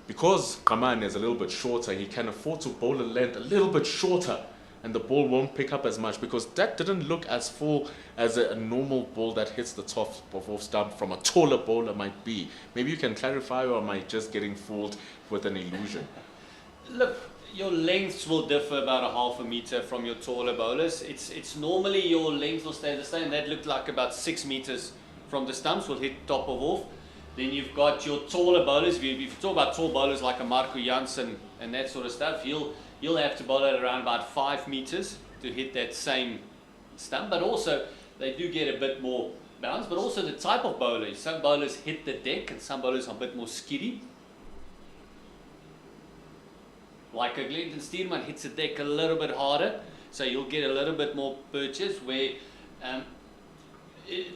Because Kamane is a little bit shorter, he can afford to bowl a length a little bit shorter, and the ball won't pick up as much, because that didn't look as full as a normal ball that hits the top of off stump from a taller bowler might be. Maybe you can clarify, or am I just getting fooled with an illusion? Look, your lengths will differ about 1/2 meter from your taller bowlers. It's normally your length will stay the same. That looked like about 6 meters from the stumps will hit top of off. Then you've got your taller bowlers. If you talk about tall bowlers like a Marco Jansen and that sort of stuff, you'll have to bowl at around about 5 meters to hit that same stump. But also, they do get a bit more bounce. But also the type of bowler. Some bowlers hit the deck and some bowlers are a bit more skiddy. Like a Glenton Stearman hits the deck a little bit harder, so you'll get a little bit more purchase. Where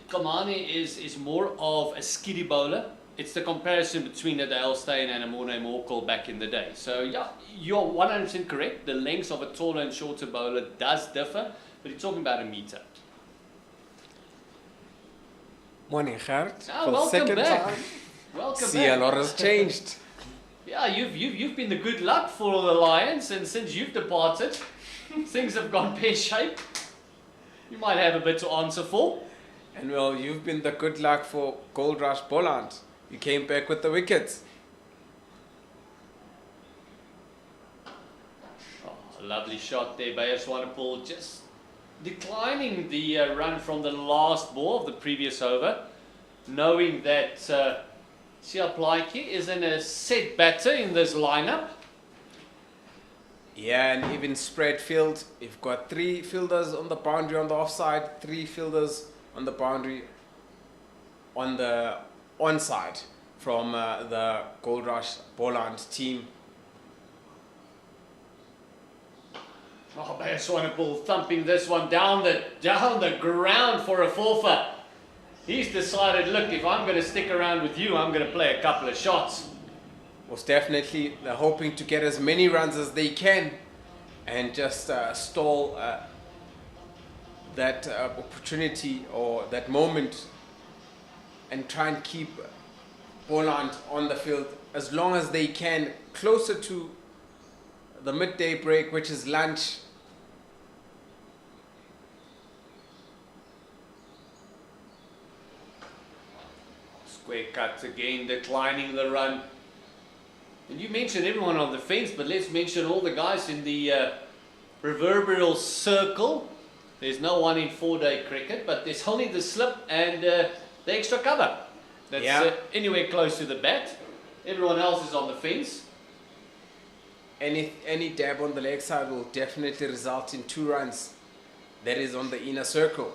Kamani is more of a skiddy bowler. It's the comparison between a Dale Steyn and a Morne Morkel back in the day. So yeah, you're 100% correct. The length of a taller and shorter bowler does differ, but you're talking about a meter. Morning, Gert. Ah, For the welcome second back. time. Welcome See, a back. lot has changed. Yeah, you've been the good luck for the Lions, and since you've departed, things have gone pear-shaped. You might have a bit to answer for. And well, you've been the good luck for Goldrush Boland. You came back with the wickets. Oh, a lovely shot there by Swanepoel, just declining the run from the last ball of the previous over, knowing that Sia Plaatje isn't a set batter in this lineup. Yeah, and even spread field. You've got 3 fielders on the boundary on the offside, 3 fielders on the boundary on the onside from the Goldrush Boland team. Oh, Bayer Swanepoel thumping this one down the ground for a forfeit. He's decided, look, if I'm going to stick around with you, I'm going to play a couple of shots. Most definitely, they're hoping to get as many runs as they can and just stall that opportunity or that moment and try and keep Boland on the field as long as they can, closer to the midday break, which is lunch. Square cuts again, declining the run. And you mentioned everyone on the fence, but let's mention all the guys in the proverbial circle. There's no one in 4-day cricket, but there's only the slip and the extra cover. That's anywhere close to the bat. Everyone else is on the fence. Any dab on the leg side will definitely result in 2 runs. That is on the inner circle.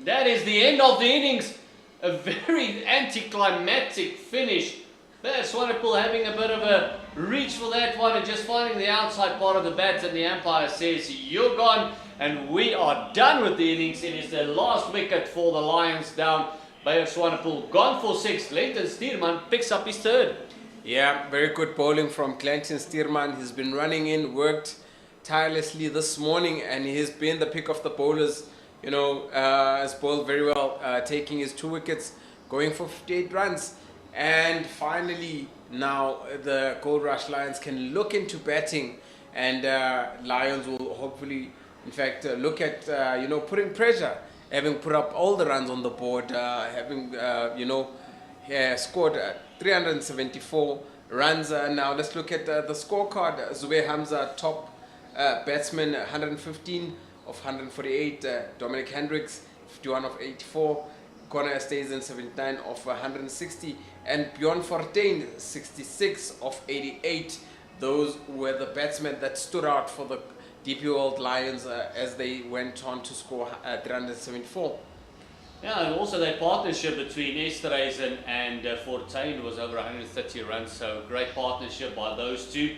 That is the end of the innings. A very anticlimactic finish. There's Swanepoel having a bit of a reach for that one and just finding the outside part of the bat, and the umpire says, you're gone, and we are done with the innings. It is the last wicket for the Lions down. Bayer Swanepoel gone for 6. Glenton Stearman picks up his 3rd. Yeah, very good bowling from Glenton Stearman. He's been running in, worked tirelessly this morning, and he's been the pick of the bowlers. You know, has bowled very well, taking his 2 wickets, going for 58 runs. And finally, now the Goldrush Lions can look into batting, and Lions will hopefully, in fact, look at, putting pressure, having put up all the runs on the board, having, scored 374 runs. Now let's look at the scorecard. Zubair Hamza, top batsman, 115 of 148. Dominic Hendricks, 51 of 84. Connor stays in 79 of 160. And Bjorn Fortuin, 66 of 88. Those were the batsmen that stood out for the DP World Lions as they went on to score 374. Yeah, and also that partnership between Esterhuizen and Fortuin was over 130 runs, so great partnership by those two.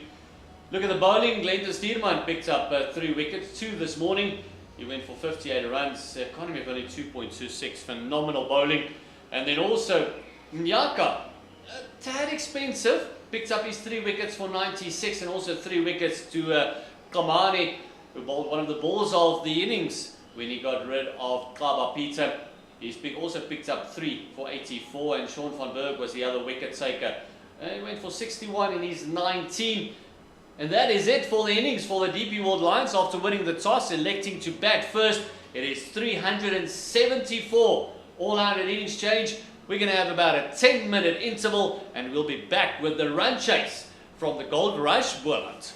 Look at the bowling. Glenton Stearman picked up 3 wickets, 2 this morning. He went for 58 runs, economy of only 2.26, phenomenal bowling. And then also Nyaka, a tad expensive, picked up his 3 wickets for 96, and also 3 wickets to Kamani, who bowled one of the balls of the innings when he got rid of Kaba Peter. He's also picked up 3 for 84, and Sean van Berg was the other wicket taker. He went for 61 in his 19. And that is it for the innings for the DP World Lions after winning the toss, electing to bat first. It is 374 all out at innings change. We're going to have about a 10-minute interval, and we'll be back with the run chase from the Goldrush Boland.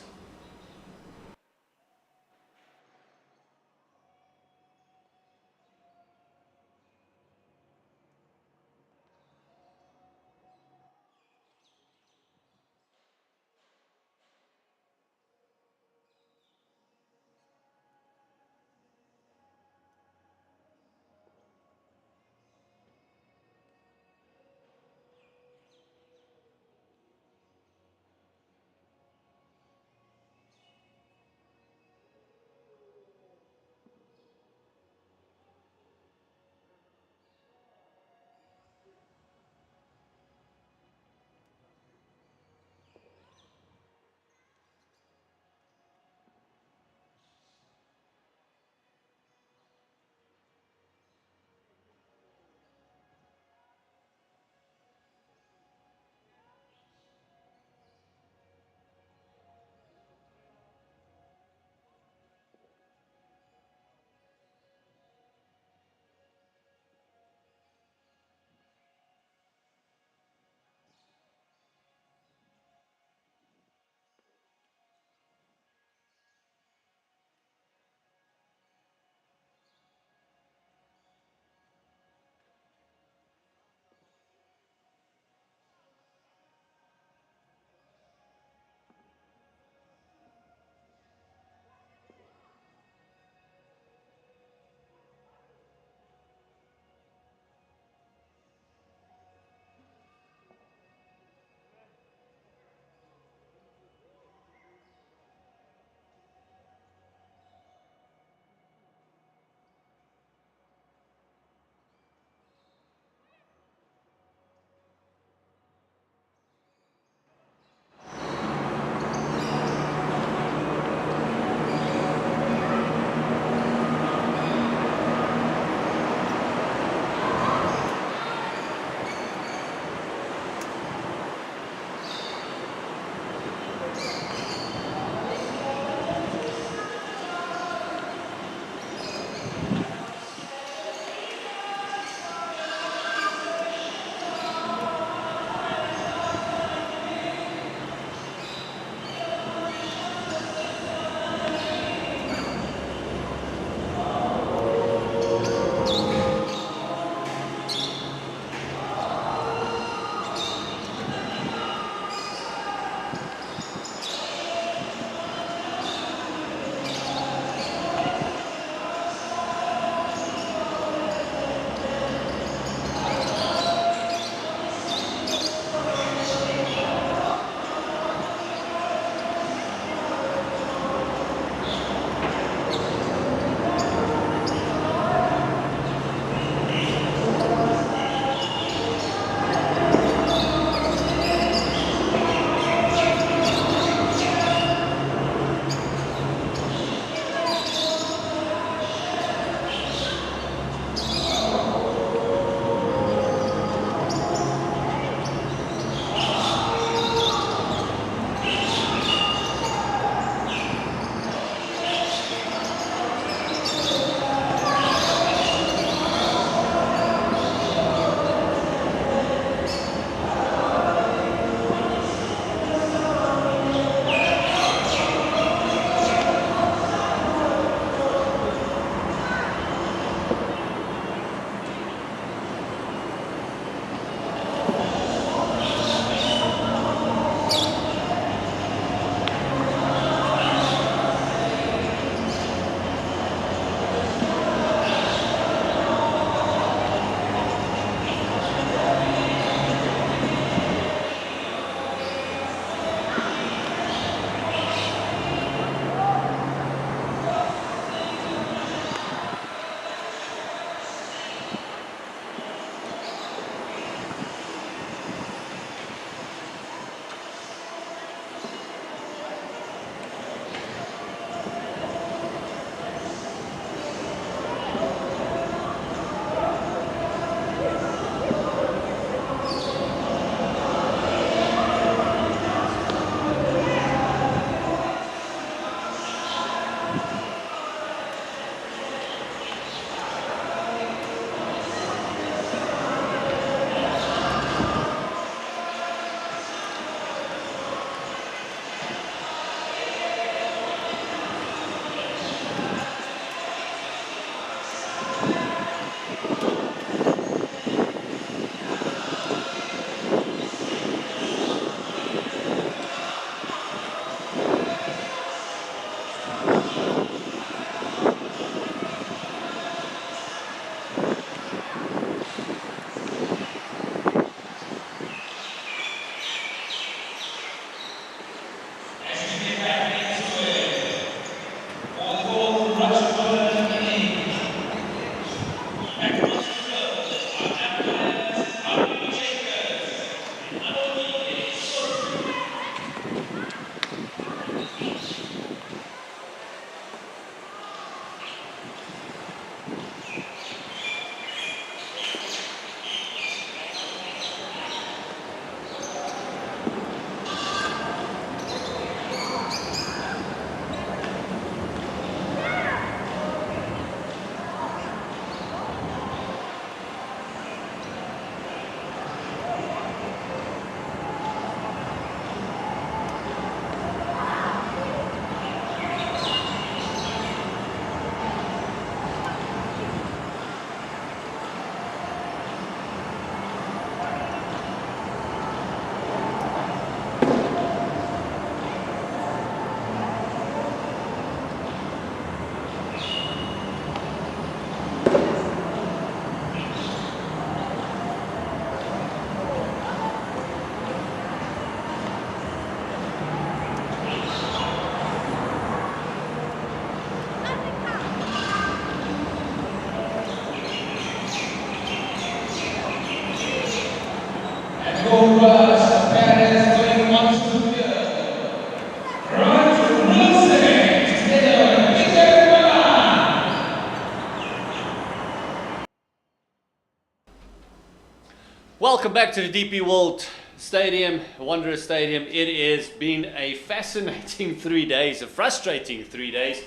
welcome back to the DP World Stadium, Wanderers Stadium. It has been a fascinating 3 days, a frustrating 3 days.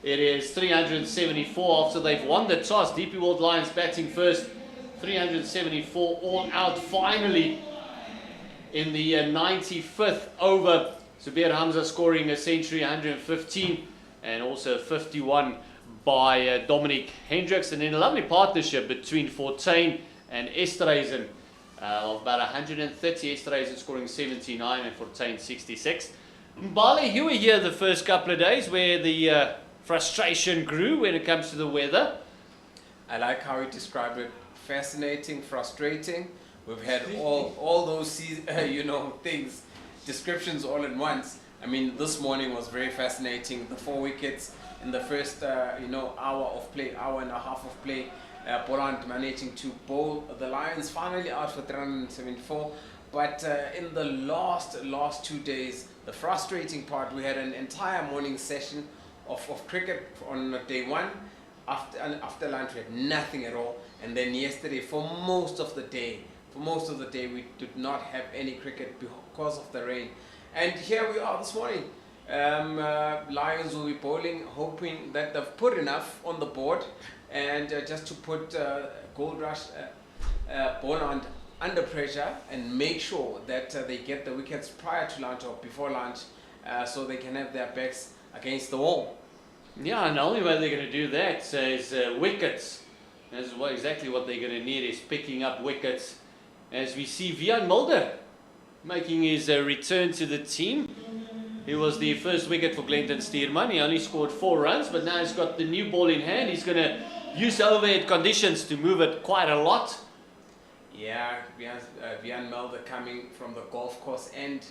It is 374 after they've won the toss. DP World Lions batting first, 374 all out finally in the 95th over. Zubair Hamza scoring a century, 115, and also 51 by Dominic Hendricks. And then a lovely partnership between Fortuin and Esterhuizen of about 130. Esterhuizen scoring 79 and Fortuin 66. Mbali, you were here the first couple of days where the frustration grew when it comes to the weather. I like how you described it. Fascinating, frustrating. We've had all those things, descriptions all at once. I mean, this morning was very fascinating. The 4 wickets in the first hour of play, hour and a half of play. Boland managing to bowl the Lions finally out for 374. But in the last 2 days, the frustrating part, we had an entire morning session of cricket on day 1. After lunch we had nothing at all, and then yesterday for most of the day we did not have any cricket because of the rain. And here we are this morning. Lions will be bowling, hoping that they've put enough on the board, and just to put Goldrush, Boland under pressure and make sure that they get the wickets prior to lunch or before lunch, so they can have their backs against the wall. Yeah, and the only way they're going to do that is wickets. That's exactly what they're going to need, is picking up wickets. As we see Wiaan Mulder making his return to the team. He was the first wicket for Glenton Steerman. He only scored 4 runs, but now he's got the new ball in hand. He's going to use overhead conditions to move it quite a lot. Yeah, Wiaan Mulder coming from the golf course end.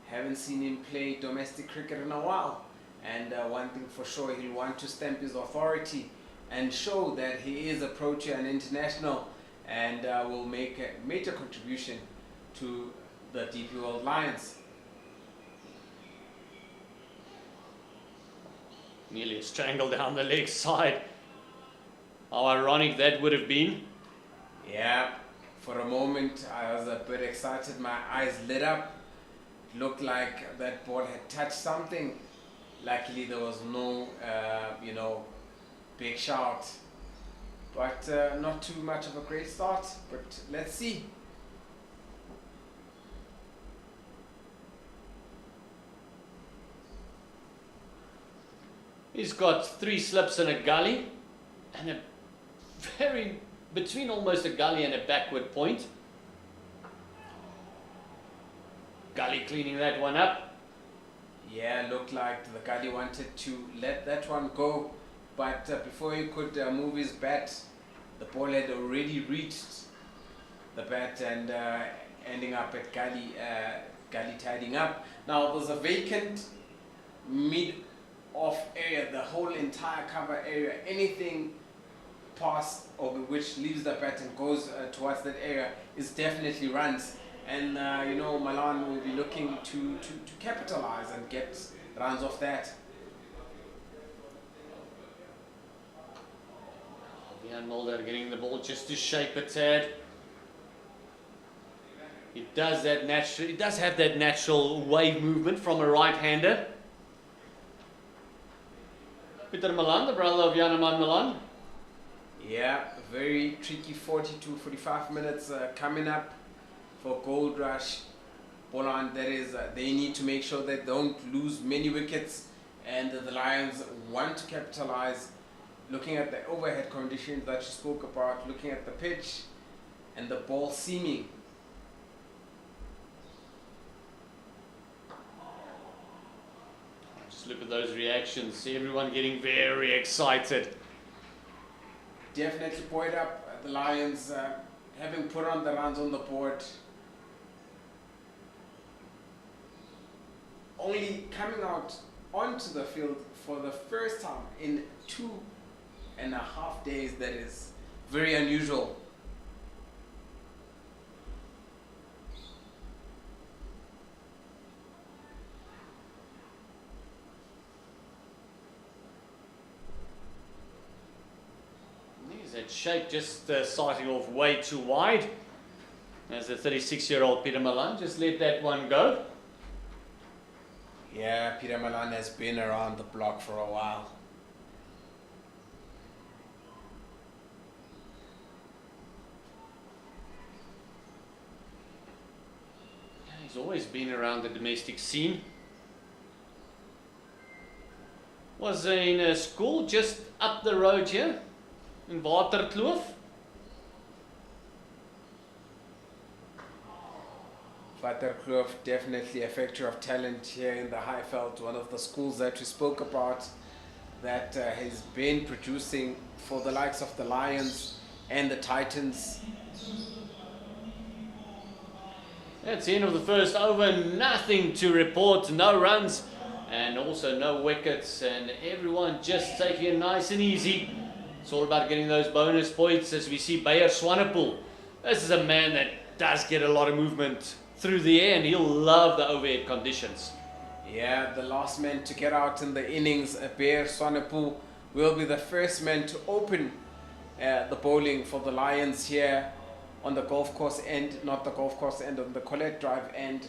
Haven't seen him play domestic cricket in a while. And one thing for sure, he'll want to stamp his authority and show that he is a pro-chair and international, and will make a major contribution to the DP World Lions. Nearly a strangle down the leg side. How ironic that would have been. Yeah, for a moment I was a bit excited. My eyes lit up. It looked like that ball had touched something. Luckily there was no, big shout. But not too much of a great start, but let's see. He's got 3 slips and a gully, and between almost a gully and a backward point. Gully cleaning that one up. Yeah, looked like the gully wanted to let that one go, but before he could move his bat, the ball had already reached the bat and ending up at gully tidying up. Now there's a vacant mid-off area, the whole entire cover area. Anything past or which leaves the bat and goes towards that area is definitely runs. And Milan will be looking to capitalize and get runs off that. Wiaan Mulder getting the ball just to shape a tad. He does that naturally. He does have that natural wave movement from a right-hander. Pieter Milan, the brother of Janeman Milan. Yeah, very tricky 40 to 45 minutes coming up for Goldrush. Boland, that is, they need to make sure that they don't lose many wickets, and the Lions want to capitalize. Looking at the overhead conditions that you spoke about, looking at the pitch and the ball seaming. Just look at those reactions. See everyone getting very excited. Definitely buoyed up. The Lions having put on the runs on the board. Only coming out onto the field for the first time in 2.5 days. That is very unusual. There's that shape just starting off way too wide. As the 36-year-old Peter Malan just let that one go. Yeah, Peter Malan has been around the block for a while. He's always been around the domestic scene. Was in a school just up the road here in Waterkloof. Waterkloof, definitely a factor of talent here in the Highveld, one of the schools that we spoke about that has been producing for the likes of the Lions and the Titans. That's the end of the first over, nothing to report, no runs and also no wickets, and everyone just taking it nice and easy. It's all about getting those bonus points as we see Bayer Swanepoel. This is a man that does get a lot of movement through the air and he'll love the overhead conditions. Yeah, the last man to get out in the innings, Bayer Swanepoel, will be the first man to open the bowling for the Lions here on the golf course end, not the golf course end, on the Colette Drive end.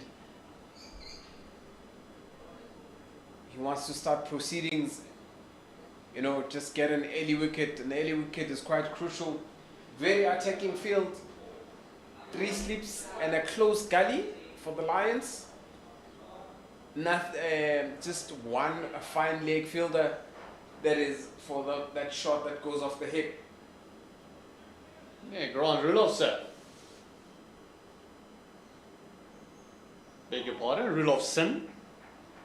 He wants to start proceedings, you know, just get an early wicket. An early wicket is quite crucial. Very attacking field. 3 slips and a close gully for the Lions. Just one fine leg fielder that is for that shot that goes off the hip. Yeah, Grant Rudolphson. Beg your pardon, Rudolphson.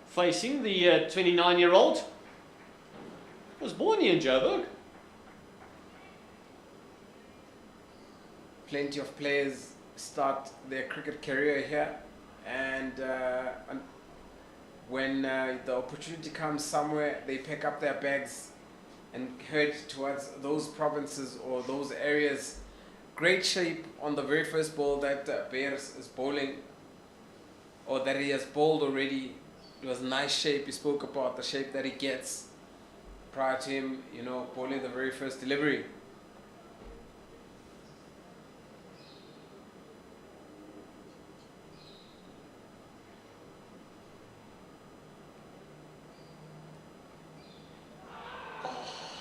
Facing the 29-year-old. Was born here in Joburg. Plenty of players start their cricket career here, and when the opportunity comes somewhere, they pick up their bags and head towards those provinces or those areas. Great shape on the very first ball that Bayer is bowling, or that he has bowled already. It was nice shape. He spoke about the shape that he gets prior to him, you know, bowling the very first delivery.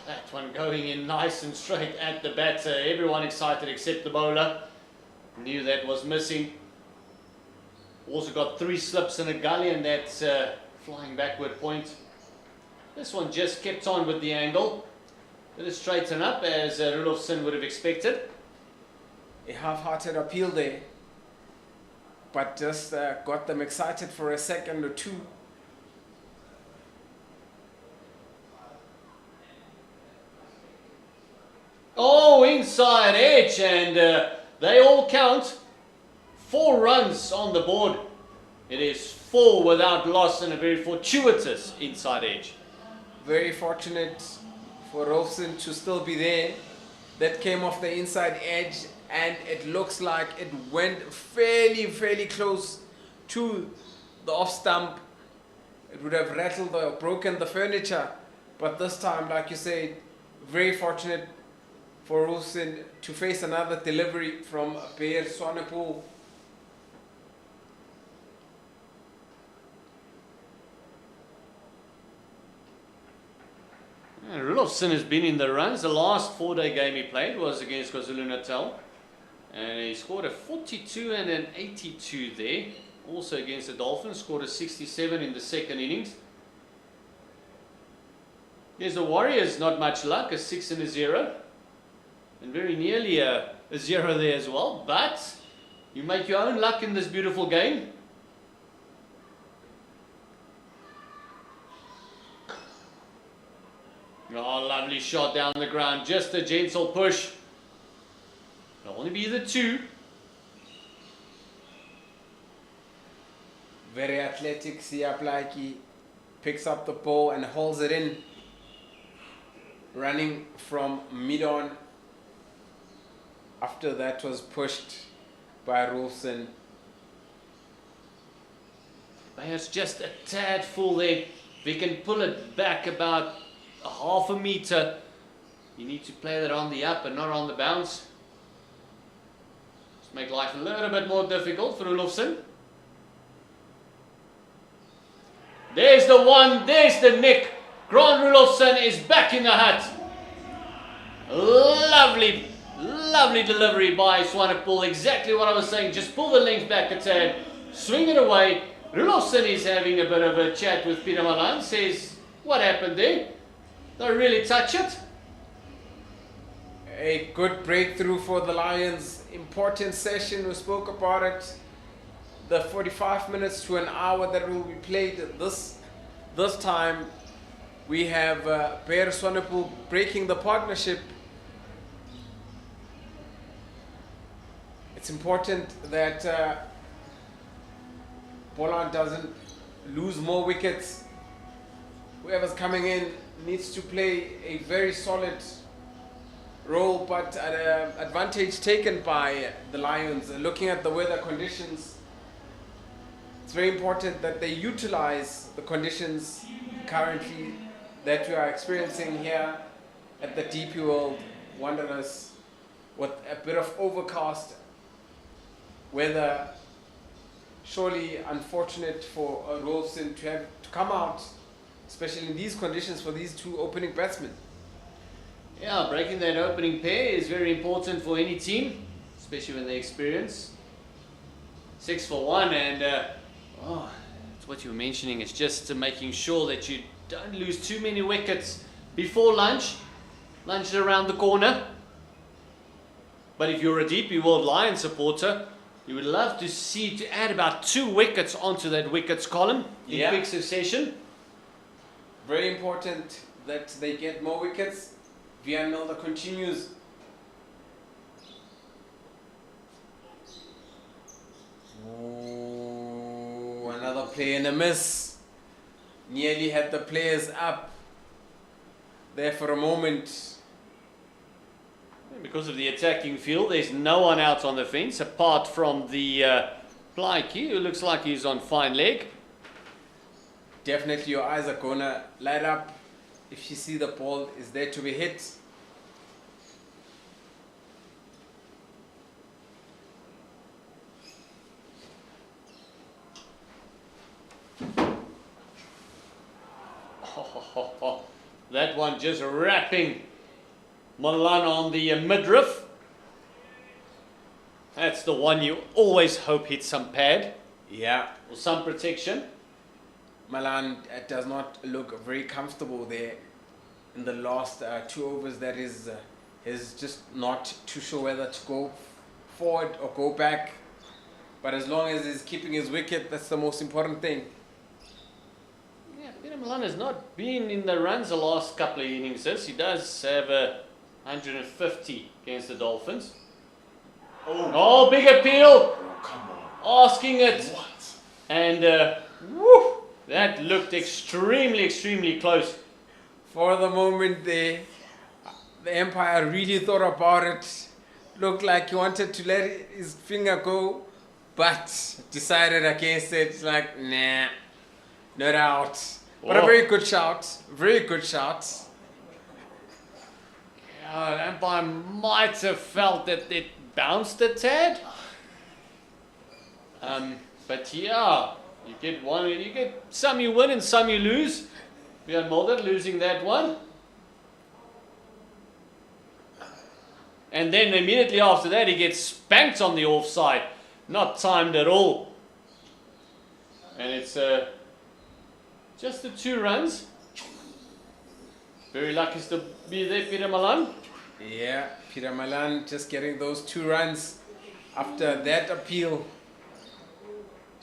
That one going in nice and straight at the batter. Everyone excited except the bowler. Knew that was missing. Also got 3 slips and a gully, and that's flying backward point. This one just kept on with the angle. Let it straighten up as Rudolphson would have expected. A half-hearted appeal there, but just got them excited for a second or two. Oh, inside edge, and they all count. 4 runs on the board. It is 4 without loss and a very fortuitous inside edge. Very fortunate for Rolfson to still be there. That came off the inside edge, and it looks like it went fairly close to the off stump. It would have rattled or broken the furniture, but this time, like you said, very fortunate for Rolfson to face another delivery from Bayer Swanepoel. Rudolphson has been in the runs. The last 4-day game he played was against KwaZulu-Natal, and he scored a 42 and an 82 there. Also against the Dolphins, scored a 67 in the second innings. There's the Warriors, not much luck, a 6 and a 0, and very nearly a 0 there as well. But you make your own luck in this beautiful game. Oh, lovely shot down the ground. Just a gentle push. It'll only be the 2. Very athletic, Siaplaki picks up the ball and holds it in. Running from mid-on. After that was pushed by Rolfson. Bayer's just a tad full there. If he can pull it back about a half a meter, you need to play that on the up and not on the bounce. make life a little bit more difficult for Olofsson. There's the one, there's the nick. Grant Olofsson is back in the hut. Lovely, lovely delivery by Swanepoel. Exactly what I was saying. Just pull the length back a tad, swing it away. Olofsson is having a bit of a chat with Peter Malan. Says, what happened there? Don't really touch it. A good breakthrough for the Lions. Important session, we spoke about it. The 45 minutes to an hour that will be played this time. We have Per Swanepoel breaking the partnership. It's important that Boland doesn't lose more wickets. Whoever's coming in needs to play a very solid role, but advantage taken by the Lions. Looking at the weather conditions, it's very important that they utilize the conditions currently that we are experiencing here at the DP World Wanderers, with a bit of overcast weather. Surely unfortunate for Rolfsen to have to come out, especially in these conditions, for these two opening batsmen. Yeah, breaking that opening pair is very important for any team, especially when they experience 6 for 1. And it's what you were mentioning. It's just making sure that you don't lose too many wickets before lunch. Lunch is around the corner. But if you're a DP World Lions supporter, you would love to see to add about 2 wickets onto that wickets column in quick succession. Very important that they get more wickets. Vian Milner continues. Oh, another play and a miss. Nearly had the players up there for a moment. Because of the attacking field, there's no one out on the fence apart from the Plaiki, who looks like he's on fine leg. Definitely your eyes are gonna light up if you see the ball is there to be hit. That one just wrapping Malan on the midriff. That's the one you always hope hits some pad. Yeah. Or some protection. Malan does not look very comfortable there in the last 2 overs. That is just not too sure whether to go forward or go back. But as long as he's keeping his wicket, that's the most important thing. Yeah, Peter Malan has not been in the runs the last couple of innings. He does have a 150 against the Dolphins. Oh, big appeal. Oh, come on. Asking it. What? And that looked extremely close. For the moment, the umpire really thought about it. Looked like he wanted to let his finger go, but decided against it. It's like, nah, not out. But a very good shout. Very good shout. Yeah, the umpire might have felt that it bounced a tad. But yeah, you get some you win and some you lose. Björn Mulder losing that one. And then immediately after that he gets spanked on the offside. Not timed at all. And it's just the 2 runs. Very lucky to be there, Peter Malan. Yeah, Peter Malan just getting those 2 runs after that appeal.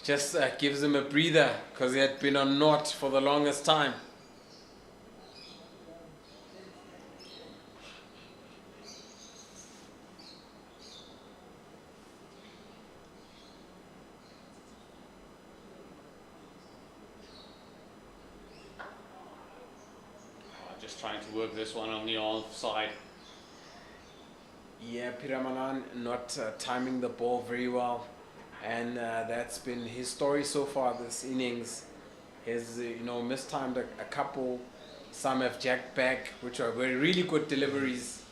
Just gives him a breather because he had been on naught for the longest time. Just trying to work this one on the offside. Yeah, Peter Malan not timing the ball very well. And that's been his story so far this innings. He's mistimed a couple. Some have jacked back, which are very really good deliveries.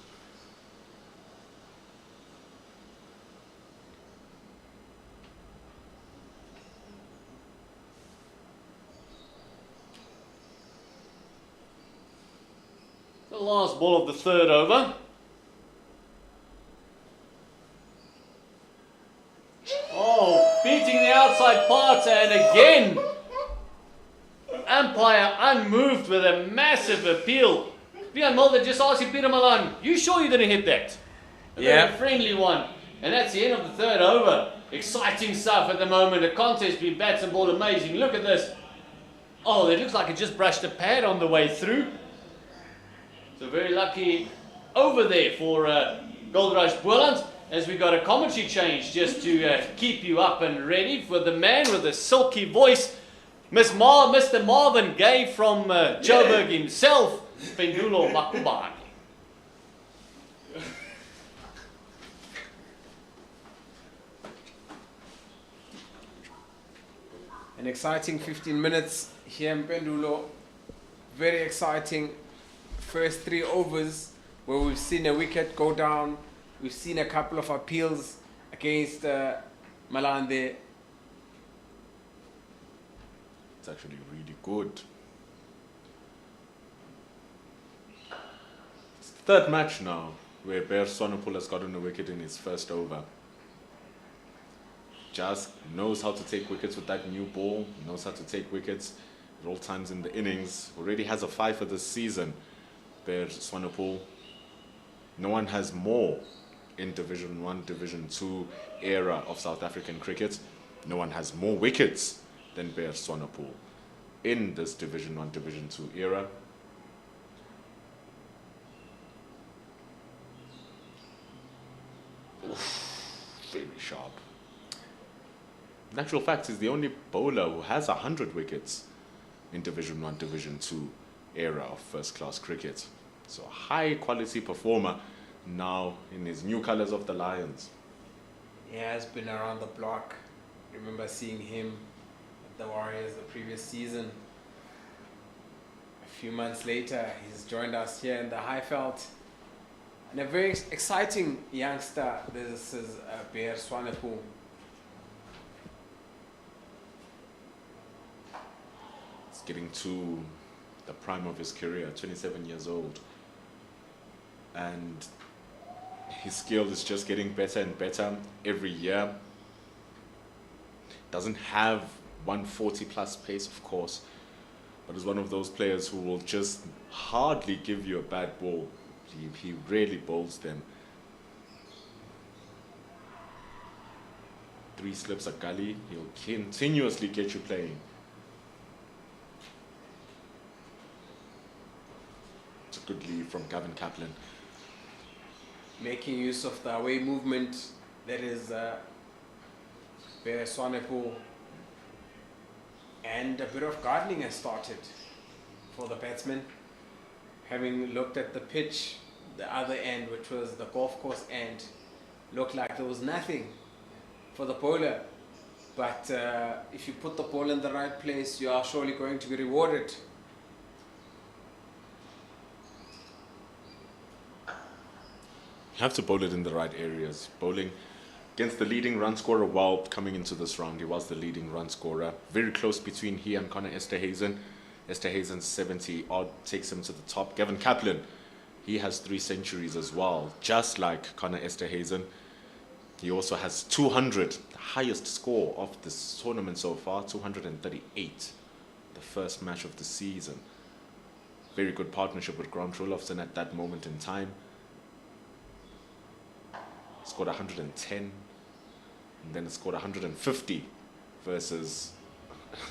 last ball of the third over. Oh, beating the outside part, and again, umpire unmoved with a massive appeal. Bjorn Mulder just asked you, Peter Milan, you sure you didn't hit that? A very friendly one. And that's the end of the third over. Exciting stuff at the moment. The contest between bats and ball, amazing. Look at this. Oh, it looks like it just brushed a pad on the way through. So very lucky over there for Goldrush Boland, as we got a commentary change just to keep you up and ready for the man with the silky voice, Mr. Marvin Gaye from Joburg himself, Pendulo Makubani. An exciting 15 minutes here in Pendulo. Very exciting first 3 overs where we've seen a wicket go down. We've seen a couple of appeals against Malan there. It's actually really good. It's the third match now where Bear Swanepoel has gotten a wicket in his first over. Just knows how to take wickets with that new ball, knows how to take wickets at all times in the innings. Already has a 5 for this season, Bear Swanepoel. No one has more in Division 1, Division 2 era of South African cricket. No one has more wickets than Bear Swanepoel in this Division 1, Division 2 era. Oof, very sharp. In actual fact, he's the only bowler who has 100 wickets in Division 1, Division 2 era of first-class cricket. So a high-quality performer now in his new colours of the Lions. He has been around the block. I remember seeing him at the Warriors the previous season. A few months later, he's joined us here in the Highveld. And a very exciting youngster. This is Bear Swanepoel. Getting to the prime of his career, 27 years old, and his skill is just getting better and better every year. Doesn't have 140 plus pace, of course, but is one of those players who will just hardly give you a bad ball. He rarely bowls them. 3 slips a gully, he'll continuously get you playing. It's a good lead from Gavin Kaplan. Making use of the away movement that is Bear Swanepoel. And a bit of gardening has started for the batsman. Having looked at the pitch, the other end, which was the golf course end, looked like there was nothing for the bowler. But if you put the ball in the right place, you are surely going to be rewarded. You have to bowl it in the right areas. Bowling against the leading run scorer, while coming into this round, he was the leading run scorer. Very close between he and Connor Esterhazen. Esterhazen's 70 odd takes him to the top. Gavin Kaplan, he has 3 centuries as well, just like Connor Esterhazen. He also has 200, the highest score of this tournament so far, 238, the first match of the season. Very good partnership with Grant Rolofsson at that moment in time. Scored 110, and then scored 150 versus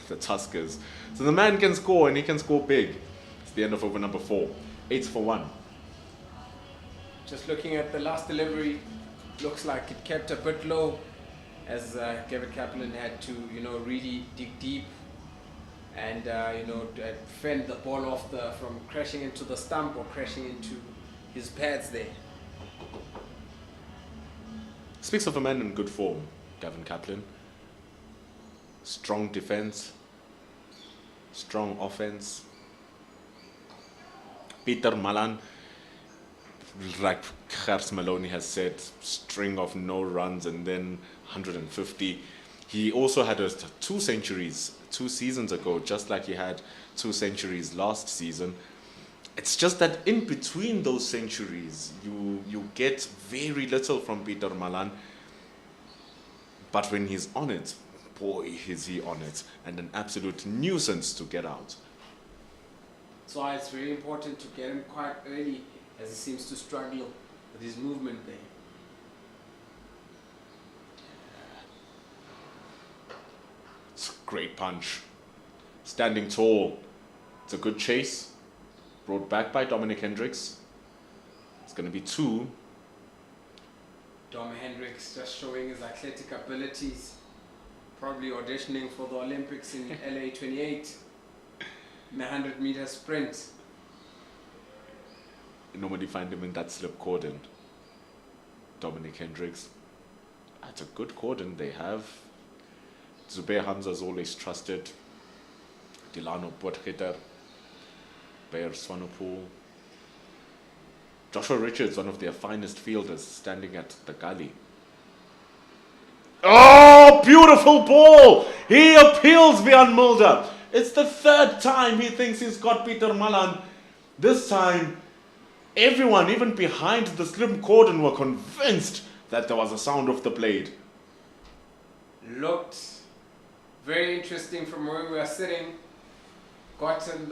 the Tuskers. So the man can score, and he can score big. It's the end of over number 4. 8 for 1. Just looking at the last delivery, looks like it kept a bit low, as Gavin Kaplan had to, really dig deep and fend the ball off from crashing into the stump or crashing into his pads there. Speaks of a man in good form, Gavin Kaplan. Strong defense, strong offense. Peter Malan, like Gers Maloney has said, string of no runs and then 150. He also had 2 centuries 2 seasons ago, just like he had 2 centuries last season. It's just that in between those centuries, you get very little from Peter Malan. But when he's on it, boy, is he on it. And an absolute nuisance to get out. That's why it's very important to get him quite early, as he seems to struggle with his movement there. It's a great punch. Standing tall. It's a good chase. Brought back by Dominic Hendricks. It's going to be 2. Dom Hendricks just showing his athletic abilities. Probably auditioning for the Olympics in LA 28 in a 100-meter sprint. You normally find him in that slip cordon. Dominic Hendricks. That's a good cordon they have. Zubair Hamza's always trusted. Delano Potgieter. Bayer Swanepoel. Joshua Richards, one of their finest fielders, standing at the gully. Oh, beautiful ball! He appeals Wiaan Mulder. It's the 3rd time he thinks he's got Peter Malan. This time, everyone, even behind the slim cordon, were convinced that there was a sound of the blade. Looked very interesting from where we were sitting. Gotten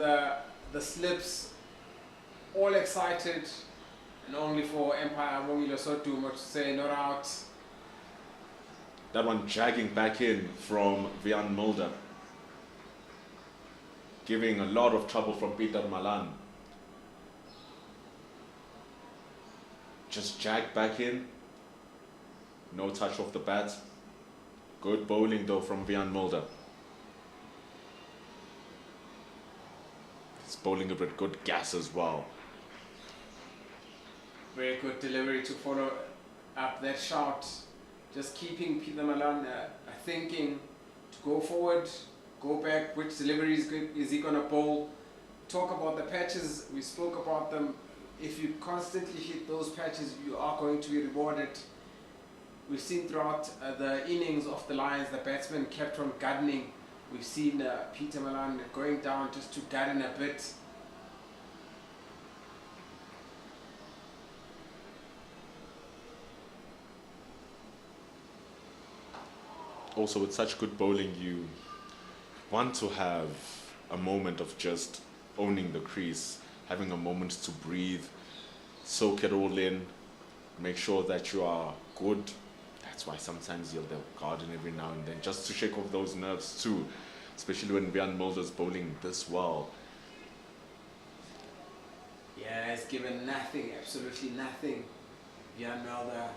the slips, all excited, and only for Empire Bongi Lesotho to say not out. That one jagging back in from Wiaan Mulder. Giving a lot of trouble from Peter Malan. Just jagged back in. No touch off the bat. Good bowling though from Wiaan Mulder. He's bowling with good gas as well. Very good delivery to follow up that shot. Just keeping Peter Malan thinking to go forward, go back, which delivery is he going to bowl. Talk about the patches, we spoke about them. If you constantly hit those patches, you are going to be rewarded. We've seen throughout the innings of the Lions, the batsmen kept on gardening. We've seen Peter Malan going down just to garden a bit. Also, with such good bowling, you want to have a moment of just owning the crease, having a moment to breathe, soak it all in, make sure that you are good. That's why sometimes you'll garden every now and then, just to shake off those nerves too, especially when Wiaan Mulder's bowling this well. Yeah, he's given nothing, absolutely nothing. Wiaan Mulder.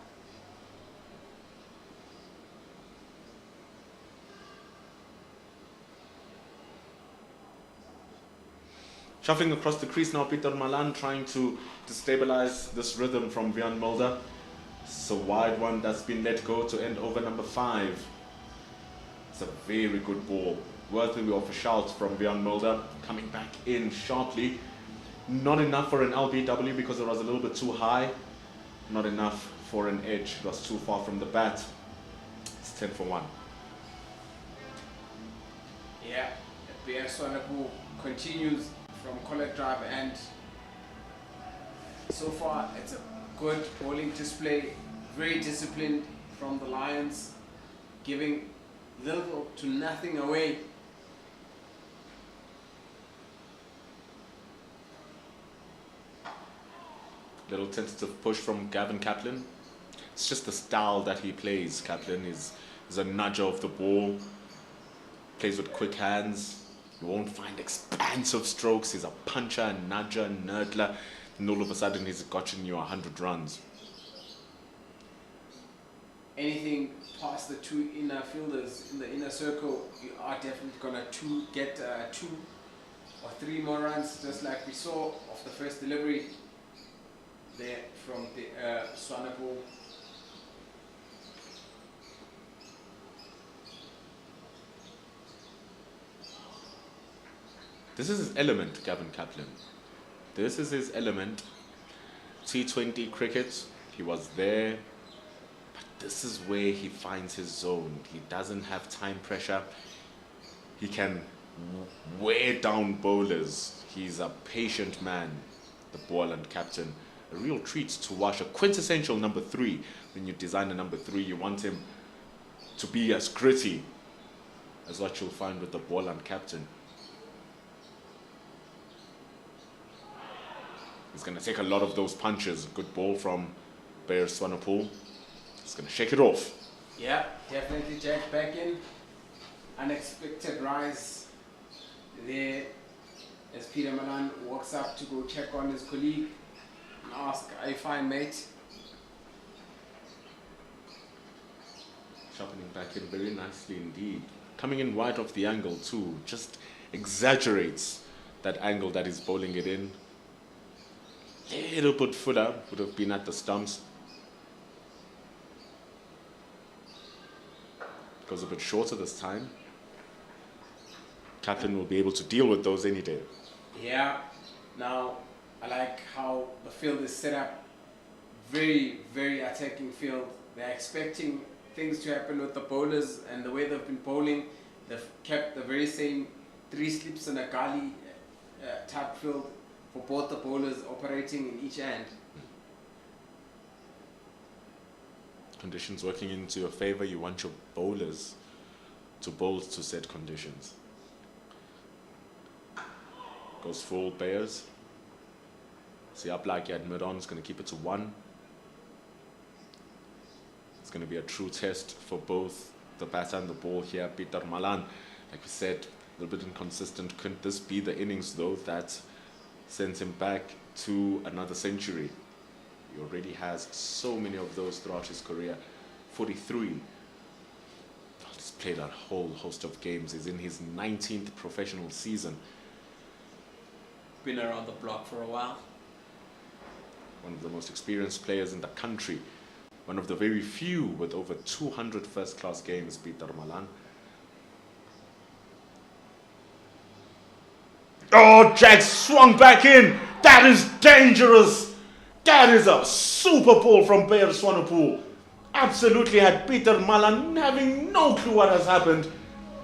Shuffling across the crease now, Peter Malan trying to destabilize this rhythm from Wiaan Mulder. It's a wide one that's been let go to end over number 5. It's a very good ball. Worthy of a shout from Wiaan Mulder. Coming back in sharply. Not enough for an LBW because it was a little bit too high. Not enough for an edge. It was too far from the bat. It's 10 for 1. Yeah, Bayer Swanepoel continues from collar drive, and so far it's a good bowling display, very disciplined from the Lions, giving little to nothing away. Little tentative push from Gavin Kaplan. It's just the style that he plays. Kaplan is a nudger of the ball, plays with quick hands. You won't find expansive strokes. He's a puncher, nudger, nurdler, and all of a sudden he's gotten you 100 runs. Anything past the 2 inner fielders in the inner circle, you are definitely gonna get 2 or 3 more runs, just like we saw of the first delivery there from the Swanepoel. This is his element, Gavin Kaplan. This is his element. T20 cricket, he was there. But this is where he finds his zone. He doesn't have time pressure. He can wear down bowlers. He's a patient man. the Boland captain. A real treat to watch, a quintessential number 3. When you design a number 3, you want him to be as gritty as what you'll find with the Boland captain. He's going to take a lot of those punches. Good ball from Bear Swanepoel. He's going to shake it off. Yeah, definitely Jack back in. Unexpected rise there as Peter Malan walks up to go check on his colleague and ask, "Are you fine, mate?" Sharpening back in very nicely indeed. Coming in wide off the angle too. Just exaggerates that angle that he's bowling it in. Little bit fuller would have been at the stumps. Goes a bit shorter this time. Kaplan will be able to deal with those any day. Yeah, now I like how the field is set up. Very, very attacking field. They're expecting things to happen with the bowlers, and the way they've been bowling, they've kept the very same 3 slips and a gully type field for both the bowlers operating in each end. Conditions working into your favor, you want your bowlers to bowl to set conditions. Goes full Bears. Siaplaki at mid-on is going to keep it to 1. It's going to be a true test for both the batter and the ball here. Peter Malan, like we said, a little bit inconsistent. Couldn't this be the innings though that sends him back to another century? He already has so many of those throughout his career. 43. He's played a whole host of games. He's in his 19th professional season. Been around the block for a while. One of the most experienced players in the country. One of the very few with over 200 first-class games, Peter Malan. Oh, Jack swung back in. That is dangerous. That is a super ball from Bear Swanepoel. Absolutely had Peter Malan having no clue what has happened.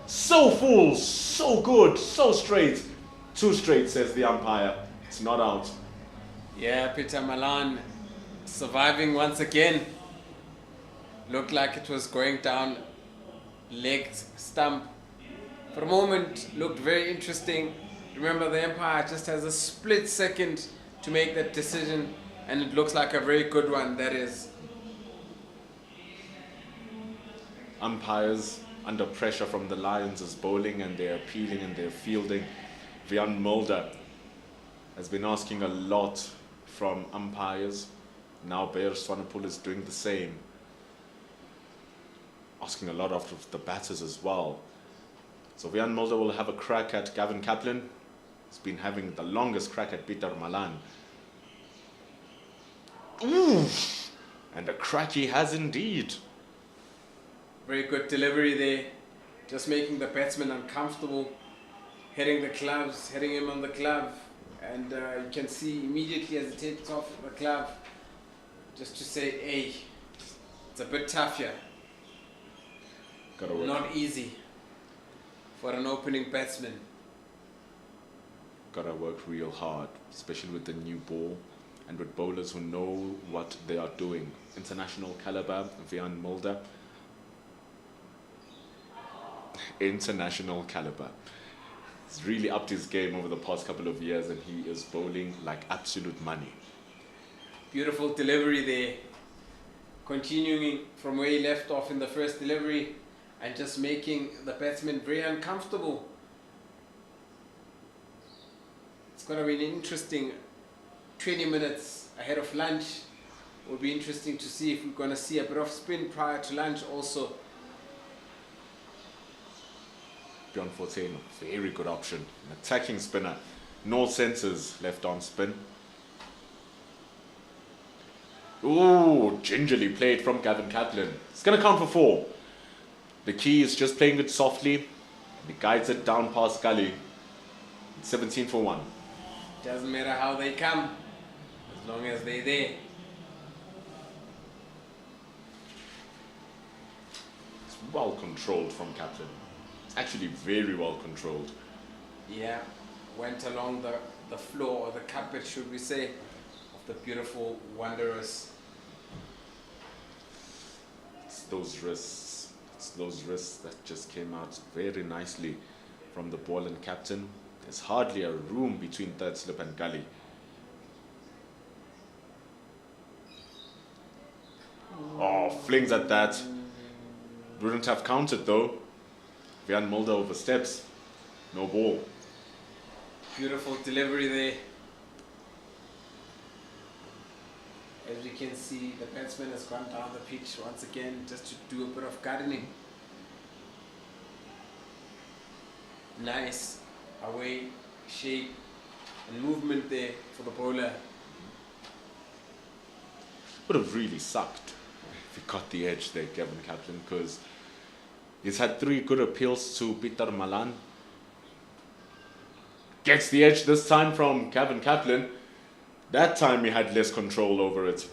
So full, so good, so straight. 2 straight, says the umpire. It's not out. Yeah, Peter Malan surviving once again. Looked like it was going down leg stump. For a moment, looked very interesting. Remember, the umpire just has a split second to make that decision, and it looks like a very good one, that is. Umpires under pressure from the Lions' bowling, and they're appealing and they're fielding. Wiaan Mulder has been asking a lot from umpires. Now Bear Swanepoel is doing the same. Asking a lot of the batters as well. So Wiaan Mulder will have a crack at Gavin Kaplan. He's been having the longest crack at Peter Malan. Ooh! And a crack he has indeed. Very good delivery there. Just making the batsman uncomfortable. Hitting the gloves, hitting him on the glove. And you can see immediately as he takes off the glove, just to say, hey, it's a bit tough here. Gotta work. Not easy for an opening batsman. Gotta work real hard, especially with the new ball and with bowlers who know what they are doing. International caliber, Wiaan Mulder. International caliber. He's really upped his game over the past couple of years, and he is bowling like absolute money. Beautiful delivery there. Continuing from where he left off in the first delivery and just making the batsman very uncomfortable. It's going to be an interesting 20 minutes ahead of lunch. It will be interesting to see if we're going to see a bit of spin prior to lunch also. Bjorn 14, very good option. An attacking spinner. No senses left on spin. Ooh, gingerly played from Gavin Kaplan. It's going to count for 4. The key is just playing it softly. He guides it down past gully. It's 17 for 1. Doesn't matter how they come, as long as they're there. It's well controlled from Kaplan. It's actually very well controlled. Yeah, went along the the floor, or the carpet, should we say, of the beautiful Wanderers. It's those wrists. It's those wrists that just came out very nicely from the Boland captain. There's hardly a room between third slip and gully. Oh, flings at that. Wouldn't have counted though. Van Mulder oversteps. No ball. Beautiful delivery there. As you can see, the batsman has gone down the pitch once again just to do a bit of gardening. Nice away shape and movement there for the bowler. Would have really sucked if he got the edge there, Kevin Kaplan, because he's had 3 good appeals to Peter Malan. Gets the edge this time from Kevin Kaplan. That time he had less control over it,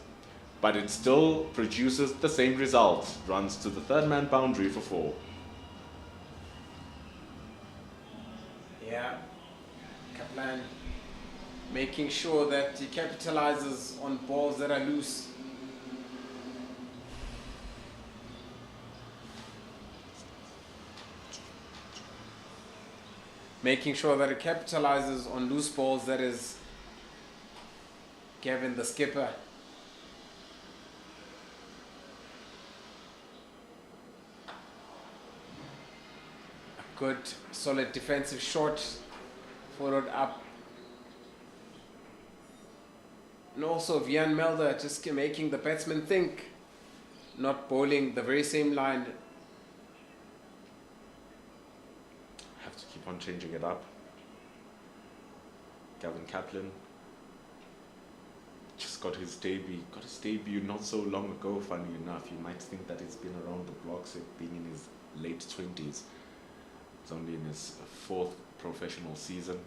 but it still produces the same result. Runs to the third man boundary for 4. Yeah, Kaplan making sure that he capitalizes on balls that are loose. Making sure that it capitalizes on loose balls, that is Gavin the skipper. A good solid defensive shot followed up. And also Vian Melder just making the batsman think, not bowling the very same line. Have to keep on changing it up. Gavin Kaplan just got his debut not so long ago, funny enough. You might think that he's been around the block, so being in his late 20s. He's only in his 4th professional season.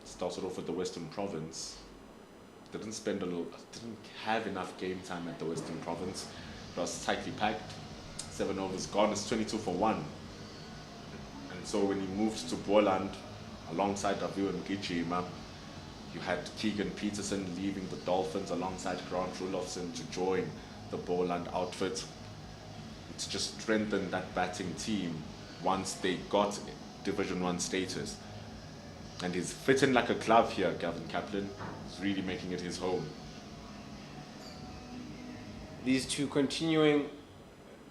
Started off at the Western Province. Didn't have enough game time at the Western Province. It was tightly packed. 7 overs gone. It's 22 for 1. And so when he moved to Boland, alongside Raviu and Gijima, you had Keegan Peterson leaving the Dolphins alongside Grant Rulofsson to join the Boland outfit. It's just strengthened that batting team once they got Division 1 status. And he's fitting like a glove here, Gavin Kaplan. He's really making it his home. These two continuing.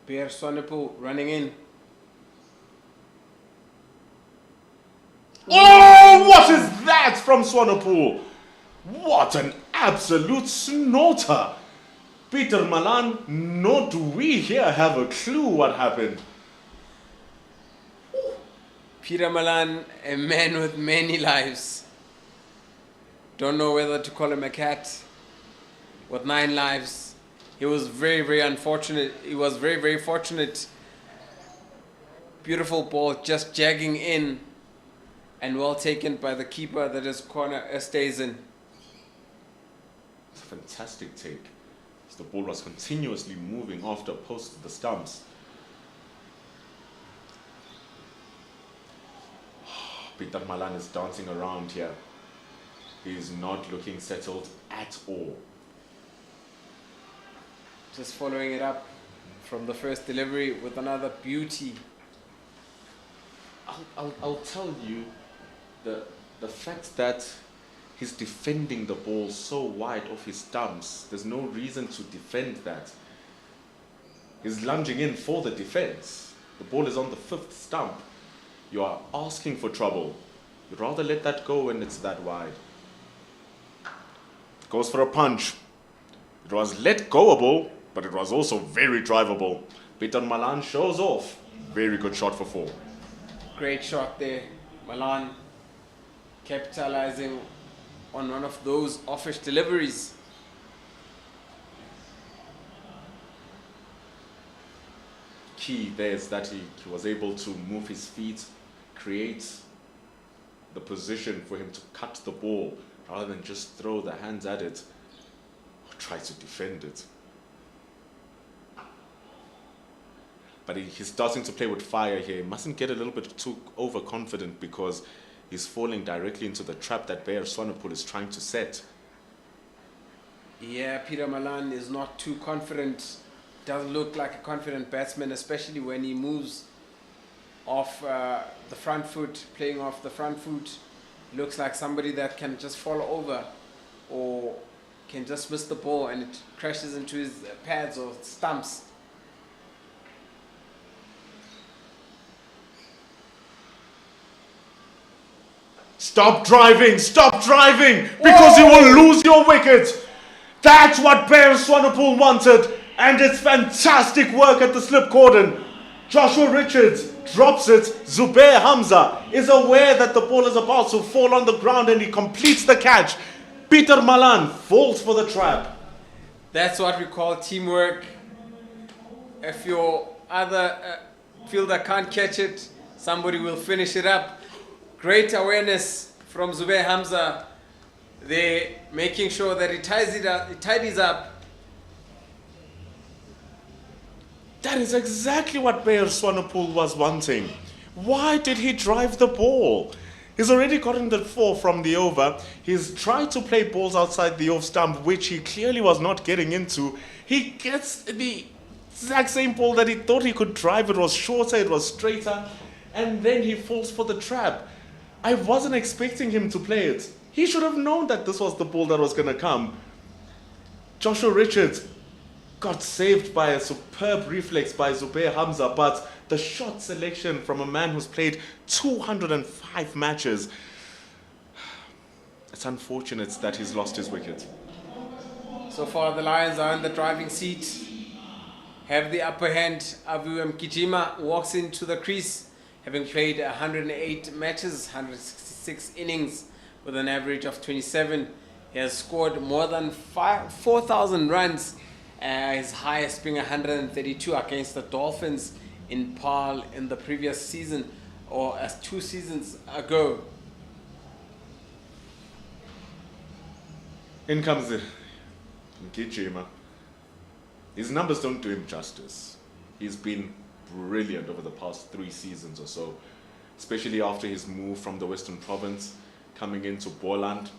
Pierre Swanepoel running in. Oh, what is that from Swanepoel? What an absolute snorter. Peter Malan, nor do we here have a clue what happened. Peter Malan, a man with many lives. Don't know whether to call him a cat with 9 lives. He was very, very unfortunate. He was very, very fortunate. Beautiful ball just jagging in and well taken by the keeper, that is Corner Esterhuizen. It's a fantastic take. As the ball was continuously moving after post the stumps. Peter Malan is dancing around here. He is not looking settled at all. Just following it up from the first delivery with another beauty. I'll tell you, the fact that he's defending the ball so wide off his stumps, there's no reason to defend that. He's lunging in for the defense. The ball is on the 5th stump. You are asking for trouble. You'd rather let that go when it's that wide. Goes for a punch. It was let goable, but it was also very drivable. Peter Malan shows off. Very good shot for 4. Great shot there. Malan capitalizing on one of those offish deliveries. Key there is that he was able to move his feet, create the position for him to cut the ball rather than just throw the hands at it or try to defend it. But he's starting to play with fire here. He mustn't get a little bit too overconfident because he's falling directly into the trap that Bear Swanepoel is trying to set. Yeah, Peter Malan is not too confident. Doesn't look like a confident batsman, especially when he moves off the front foot, playing off the front foot. Looks like somebody that can just fall over or can just miss the ball and it crashes into his pads or stumps. Stop driving, because you will lose your wicket. That's what Bear Swanepoel wanted, and it's fantastic work at the slip cordon. Joshua Richards drops it. Zubair Hamza is aware that the ball is about to fall on the ground and he completes the catch. Peter Malan falls for the trap. That's what we call teamwork. If your other fielder can't catch it, somebody will finish it up. Great awareness from Zubair Hamza. They're making sure that he tidies up. That is exactly what Bear Swanepoel was wanting. Why did he drive the ball? He's already gotten the 4 from the over. He's tried to play balls outside the off stump, which he clearly was not getting into. He gets the exact same ball that he thought he could drive. It was shorter, it was straighter, and then he falls for the trap. I wasn't expecting him to play it. He should have known that this was the ball that was going to come. Joshua Richards got saved by a superb reflex by Zubair Hamza, but the shot selection from a man who's played 205 matches, it's unfortunate that he's lost his wicket. So far the Lions are in the driving seat, have the upper hand. Abu Mkijima walks into the crease, having played 108 matches, 166 innings with an average of 27. He has scored more than 4,000 runs, his highest being 132 against the Dolphins in Paarl in the previous season, or as 2 seasons ago. In comes Mkijima. His numbers don't do him justice. He's been brilliant over the past 3 seasons or so, especially after his move from the Western Province coming into Boland.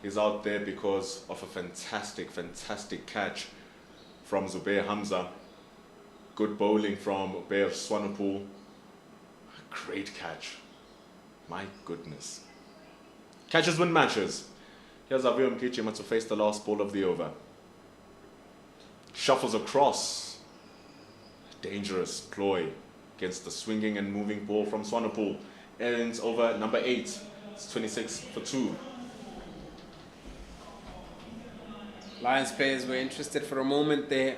He's out there because of a fantastic catch from Zubair Hamza. Good bowling from Bear Swanepoel. Great catch. My goodness. Catches win matches. Here's Abu Mkijima to face the last ball of the over. Shuffles across. Dangerous ploy against the swinging and moving ball from Swanepoel. Ends over number 8. It's 26 for 2. Lions players were interested for a moment there.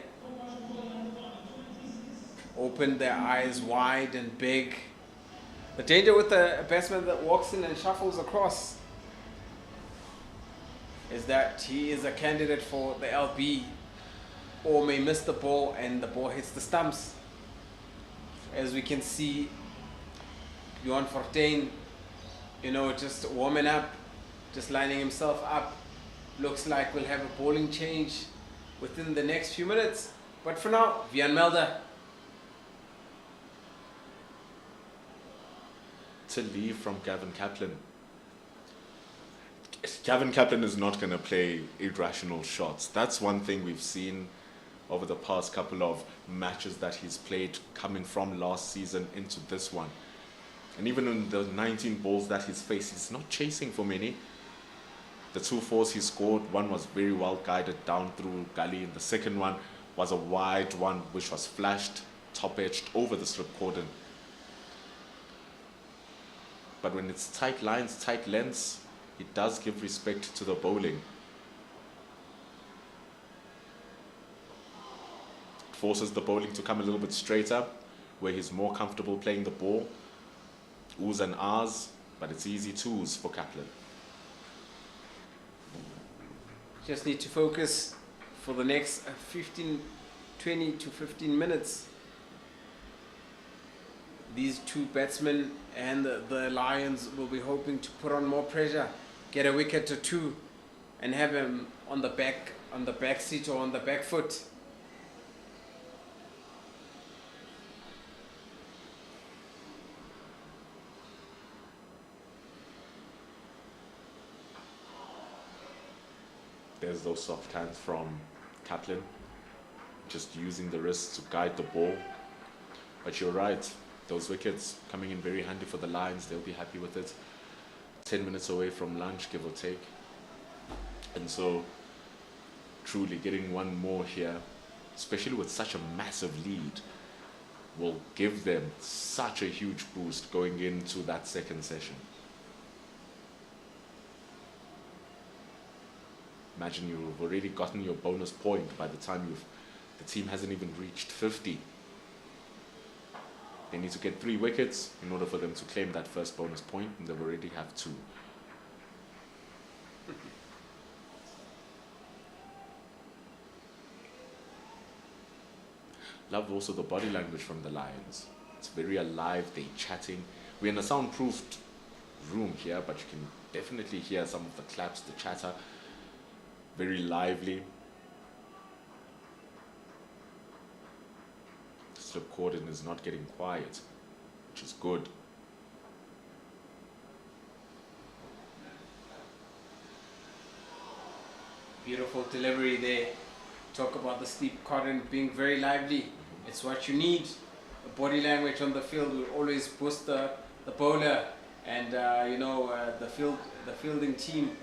Opened their eyes wide and big. The danger with a batsman that walks in and shuffles across is that he is a candidate for the LB, or may miss the ball and the ball hits the stumps. As we can see, Johan Fortuin, just warming up, just lining himself up. Looks like we'll have a bowling change within the next few minutes. But for now, Vian Melder. To leave from Gavin Kaplan. Gavin Kaplan is not going to play irrational shots. That's one thing we've seen over the past couple of matches that he's played, coming from last season into this one. And even in the 19 balls that he's faced, he's not chasing for many. The 2 fours he scored, one was very well guided down through gully, and the second one was a wide one which was flashed, top-edged over the slip cordon. But when it's tight lines, tight lengths, it does give respect to the bowling. It forces the bowling to come a little bit straighter, where he's more comfortable playing the ball. Oohs and ahs, but it's easy twos for Kaplan. Just need to focus for the next 20 to 15 minutes. These 2 batsmen and the Lions will be hoping to put on more pressure, get a wicket or 2, and have him on the back seat or on the back foot. There's those soft hands from Kaplan, just using the wrists to guide the ball. But you're right, those wickets coming in very handy for the Lions. They'll be happy with it. 10 minutes away from lunch, give or take. And so, truly getting one more here, especially with such a massive lead, will give them such a huge boost going into that second session. Imagine you've already gotten your bonus point by the time the team hasn't even reached 50. They need to get 3 wickets in order for them to claim that first bonus point, and they already have 2. Love also the body language from the Lions. It's very alive, they're chatting. We're in a soundproofed room here, but you can definitely hear some of the claps, the chatter. Very lively. Slip cordon is not getting quiet, which is good. Beautiful delivery there. Talk about the sleep cordon being very lively. It's what you need. The body language on the field will always boost the bowler, and the fielding team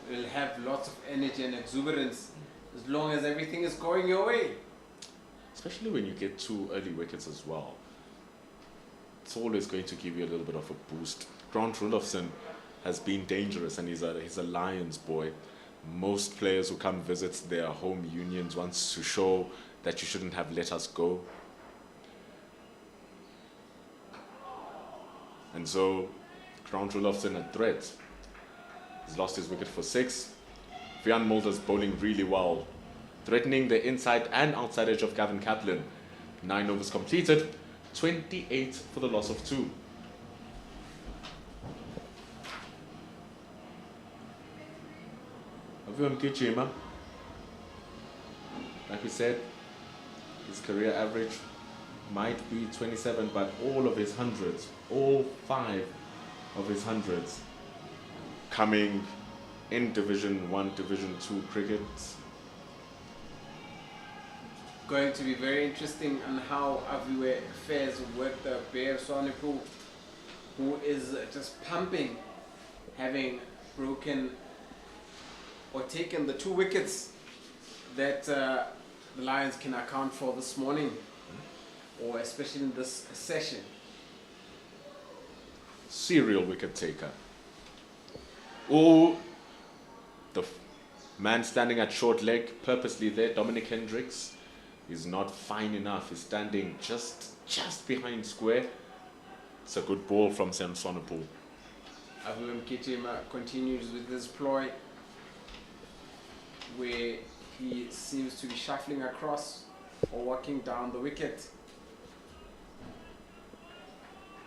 will have lots of energy and exuberance as long as everything is going your way. Especially when you get 2 early wickets as well. It's always going to give you a little bit of a boost. Grant Rudolphson has been dangerous, and he's a Lions boy. Most players who come visit their home unions wants to show that you shouldn't have let us go. And so, Grant Rudolphson a threat. He's lost his wicket for 6. Vian Mulder's bowling really well, threatening the inside and outside edge of Gavin Kaplan. 9 overs completed, 28 for the loss of 2. Avion Kichima, like we said, his career average might be 27, but all of his hundreds, all 5 of his hundreds, coming in Division 1, Division 2 cricket. Going to be very interesting on how Aviwe fares with the Bear Swanepoel, who is just pumping, having broken or taken the 2 wickets that the Lions can account for this morning, or especially in this session. Serial wicket taker. Oh, the man standing at short leg, purposely there, Dominic Hendricks, is not fine enough. He's standing just behind square. It's a good ball from Sam Swanepoel. Aviwe Mkhitima continues with this ploy, where he seems to be shuffling across or walking down the wicket,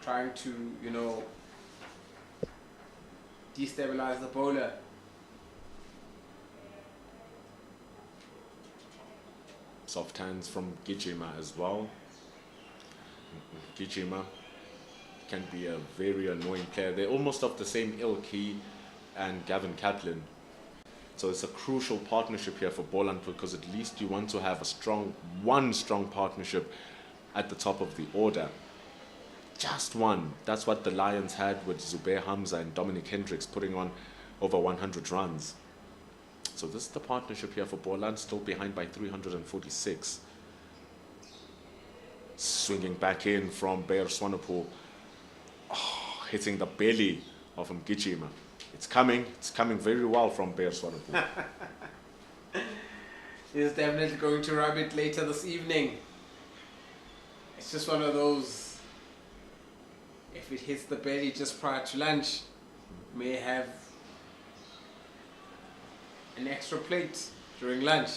trying to, destabilize the bowler. Soft hands from Gijima as well. Gijima can be a very annoying player. They're almost of the same ilk, he and Gavin Kaplan. So it's a crucial partnership here for Boland, because at least you want to have one strong partnership at the top of the order. Just one. That's what the Lions had with Zubair Hamza and Dominic Hendricks, putting on over 100 runs. So this is the partnership here for Boland, still behind by 346. Swinging back in from Bear Swanepoel. Oh, hitting the belly of Mgijima. It's coming very well from Bear Swanepoel. He's definitely going to rub it later this evening. It's just one of those, if it hits the belly just prior to lunch, may have an extra plate during lunch,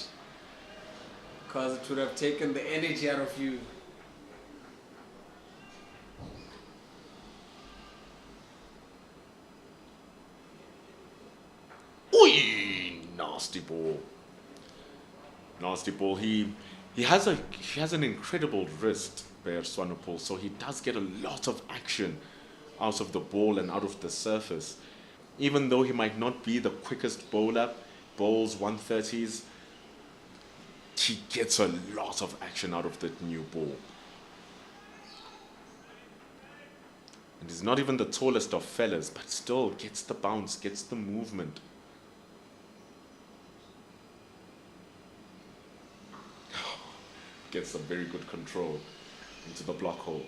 because it would have taken the energy out of you. Oi, nasty ball. Nasty ball. He has an incredible wrist, Bear Swanepoel, so he does get a lot of action out of the ball and out of the surface. Even though he might not be the quickest bowler, bowls 130s, he gets a lot of action out of that new ball. And he's not even the tallest of fellas, but still gets the bounce, gets the movement. Gets some very good control into the block hole.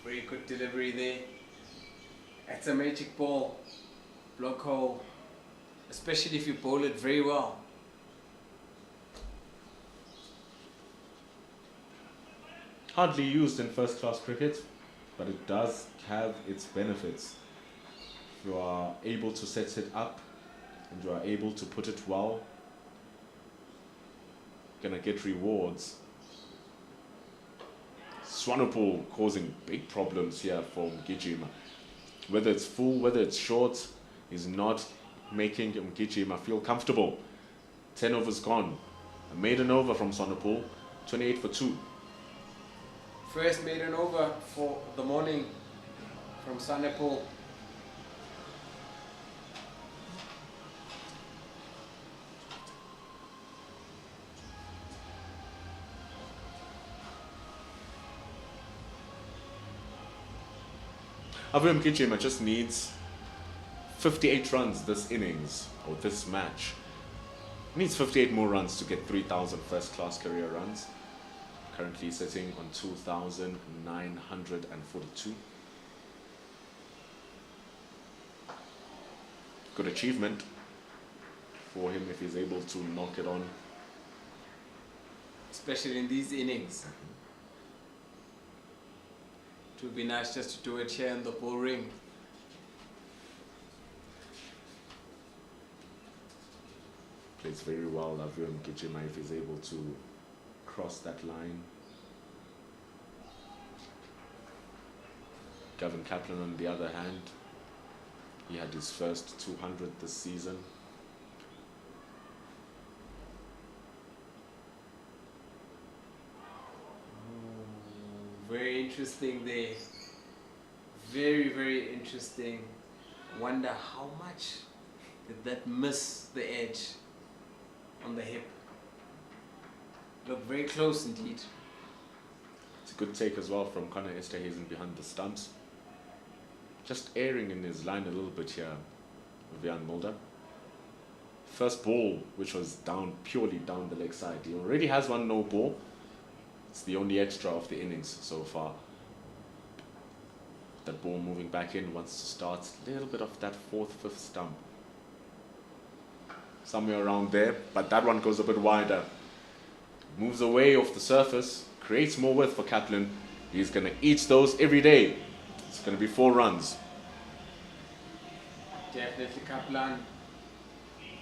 Very good delivery there. That's a magic ball. Block hole. Especially if you bowl it very well. Hardly used in first class cricket, but it does have its benefits. If you are able to set it up and you are able to put it well, you're gonna get rewards. Swanepoel causing big problems here for Mgijima. Whether it's full, whether it's short, he's not making Mgijima feel comfortable. 10 overs gone. A maiden over from Swanepoel, 28 for 2. First maiden over for the morning from Swanepoel. Avu Mgijima just needs 58 runs this innings, or this match. He needs 58 more runs to get 3,000 first-class career runs. Currently sitting on 2,942. Good achievement for him if he's able to knock it on. Especially in these innings. It would be nice just to do it here in the bull ring. Plays very well, Avu Mgijima, if he's able to cross that line. Gavin Kaplan, on the other hand, he had his first 200 this season. Very interesting there. Very, very interesting. Wonder how much did that miss the edge on the hip. Look very close indeed. It's a good take as well from Connor Esterhazen behind the stumps. Just airing in his line a little bit here with Jan Mulder. First ball, which was down, purely down the leg side. He already has one no ball. It's the only extra of the innings so far. That ball moving back in, wants to start a little bit of that fourth, fifth stump. Somewhere around there, but that one goes a bit wider. Moves away off the surface, creates more width for Kaplan. He's going to eat those every day. It's going to be 4 runs. Definitely Kaplan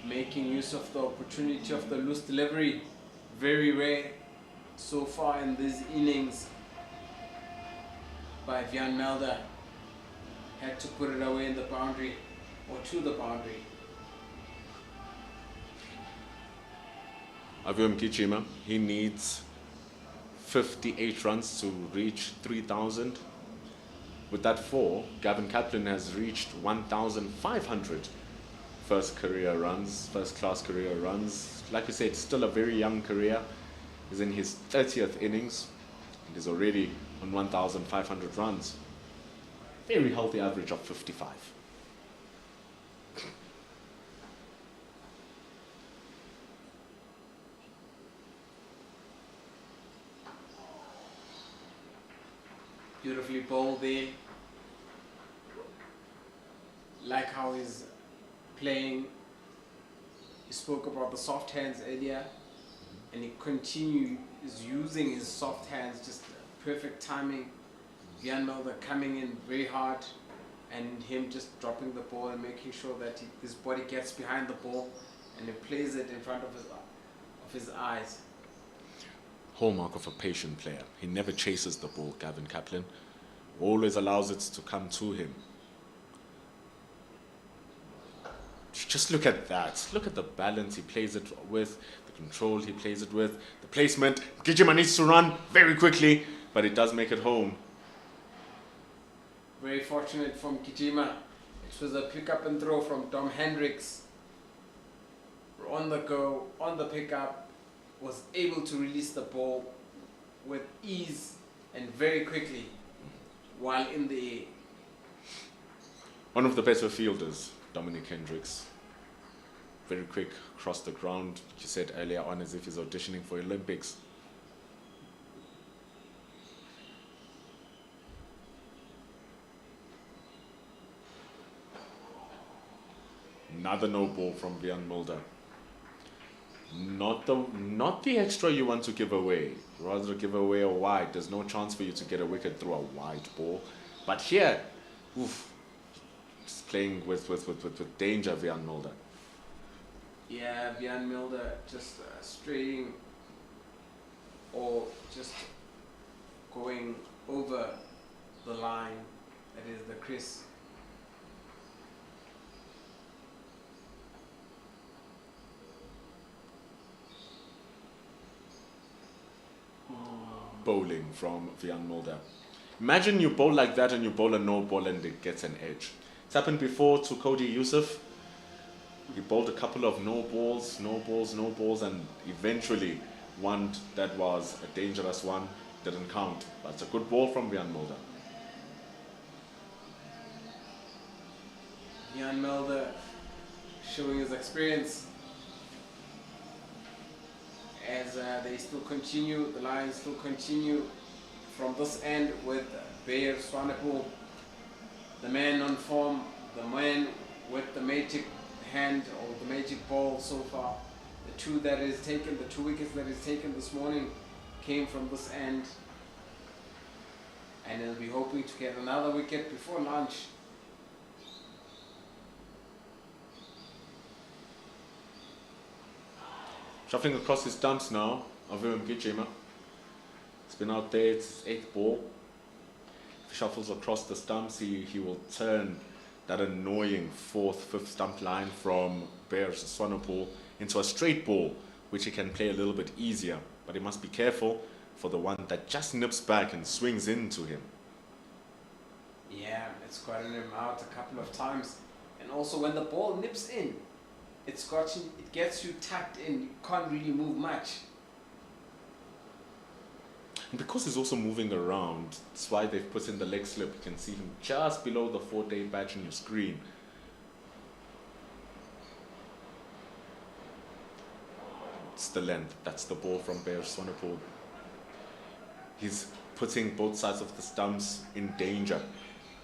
making use of the opportunity of the loose delivery. Very rare so far in these innings by Jan Mulder. Had to put it away in the boundary or to the boundary. Avu Mgijima, he needs 58 runs to reach 3,000. With that 4, Gavin Kaplan has reached 1,500 first class career runs. Like we said, still a very young career. He's in his 30th innings and is already on 1,500 runs. Very healthy average of 55. Beautifully bowled there. Like how he's playing. He spoke about the soft hands earlier, and he continues using his soft hands, just perfect timing. Jan Mulder coming in very hard, and him just dropping the ball and making sure that his body gets behind the ball and he plays it in front of his eyes. Hallmark of a patient player. He never chases the ball, Gavin Kaplan. Always allows it to come to him. Just look at that. Look at the balance he plays it with, the control he plays it with, the placement. Mgijima needs to run very quickly, but it does make it home. Very fortunate from Mgijima. It was a pick up and throw from Tom Hendricks. on the go, on the pickup, was able to release the ball with ease and very quickly while in the air. One of the better fielders, Dominic Hendricks. Very quick across the ground. You said earlier on as if he's auditioning for Olympics. Another no ball from Vian Mulder. Not the extra you want to give away. Rather give away a wide. There's no chance for you to get a wicket through a wide ball. But here, oof, just playing with danger, Vian Mulder. Yeah, Vian Mulder just straying or just going over the line. That is the crease. Bowling from Vian Mulder. Imagine you bowl like that and you bowl a no ball and it gets an edge. It's happened before to Cody Yusuf. He bowled a couple of no balls, and eventually one that was a dangerous one didn't count. But it's a good ball from Vian Mulder. Vian Mulder showing his experience as they still continue, the Lions still continue from this end with Bayer Swanepoel, the man on form, the man with the magic hand or the magic ball so far. The two wickets that is taken this morning came from this end, and he'll be hoping to get another wicket before lunch. Shuffling across his stumps now, Aviram Gijima. It's been out there, it's his 8th ball. If he shuffles across the stumps, he will turn that annoying 4th, 5th stump line from Bears Swanepoel into a straight ball, which he can play a little bit easier. But he must be careful for the one that just nips back and swings into him. Yeah, it's gotten him out a couple of times. And also when the ball nips in, it gets you tucked in. You can't really move much. And because he's also moving around, that's why they've put in the leg slip. You can see him just below the 4-day badge on your screen. It's the length. That's the ball from Bear Swanepoel. He's putting both sides of the stumps in danger.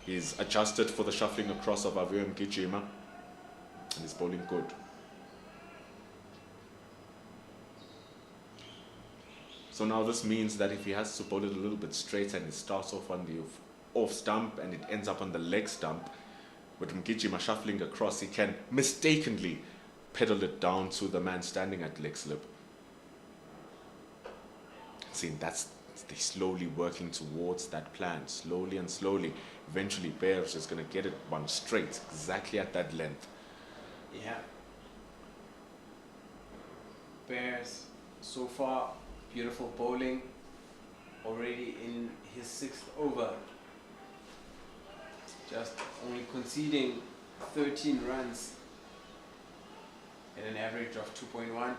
He's adjusted for the shuffling across of Aviram Gijima, and he's bowling good. So now this means that if he has to bowl it a little bit straight and it starts off on the off stump and it ends up on the leg stump, with Mgijima shuffling across, he can mistakenly pedal it down to the man standing at leg slip. See, they're slowly working towards that plan, slowly and slowly. Eventually, Bears is going to get it one straight, exactly at that length. Yeah. Bears, so far, beautiful bowling, already in his 6th over. Just only conceding 13 runs at an average of 2.1.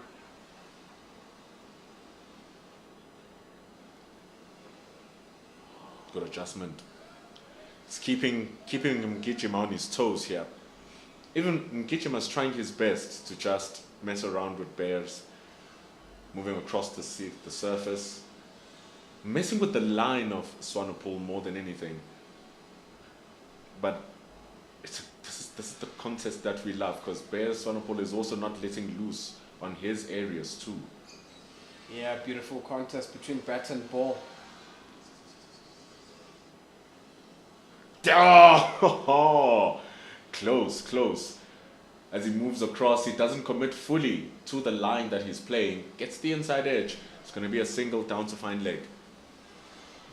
Good adjustment. It's keeping Mgijima on his toes here. Even Mgijima's trying his best to just mess around with Bears, moving across the surface, messing with the line of Swanepoel more than anything. But this is the contest that we love, because Bears Swanepoel is also not letting loose on his areas too. Yeah, beautiful contest between bat and ball. Oh, close. As he moves across, he doesn't commit fully to the line that he's playing. Gets the inside edge. It's going to be a single down to fine leg.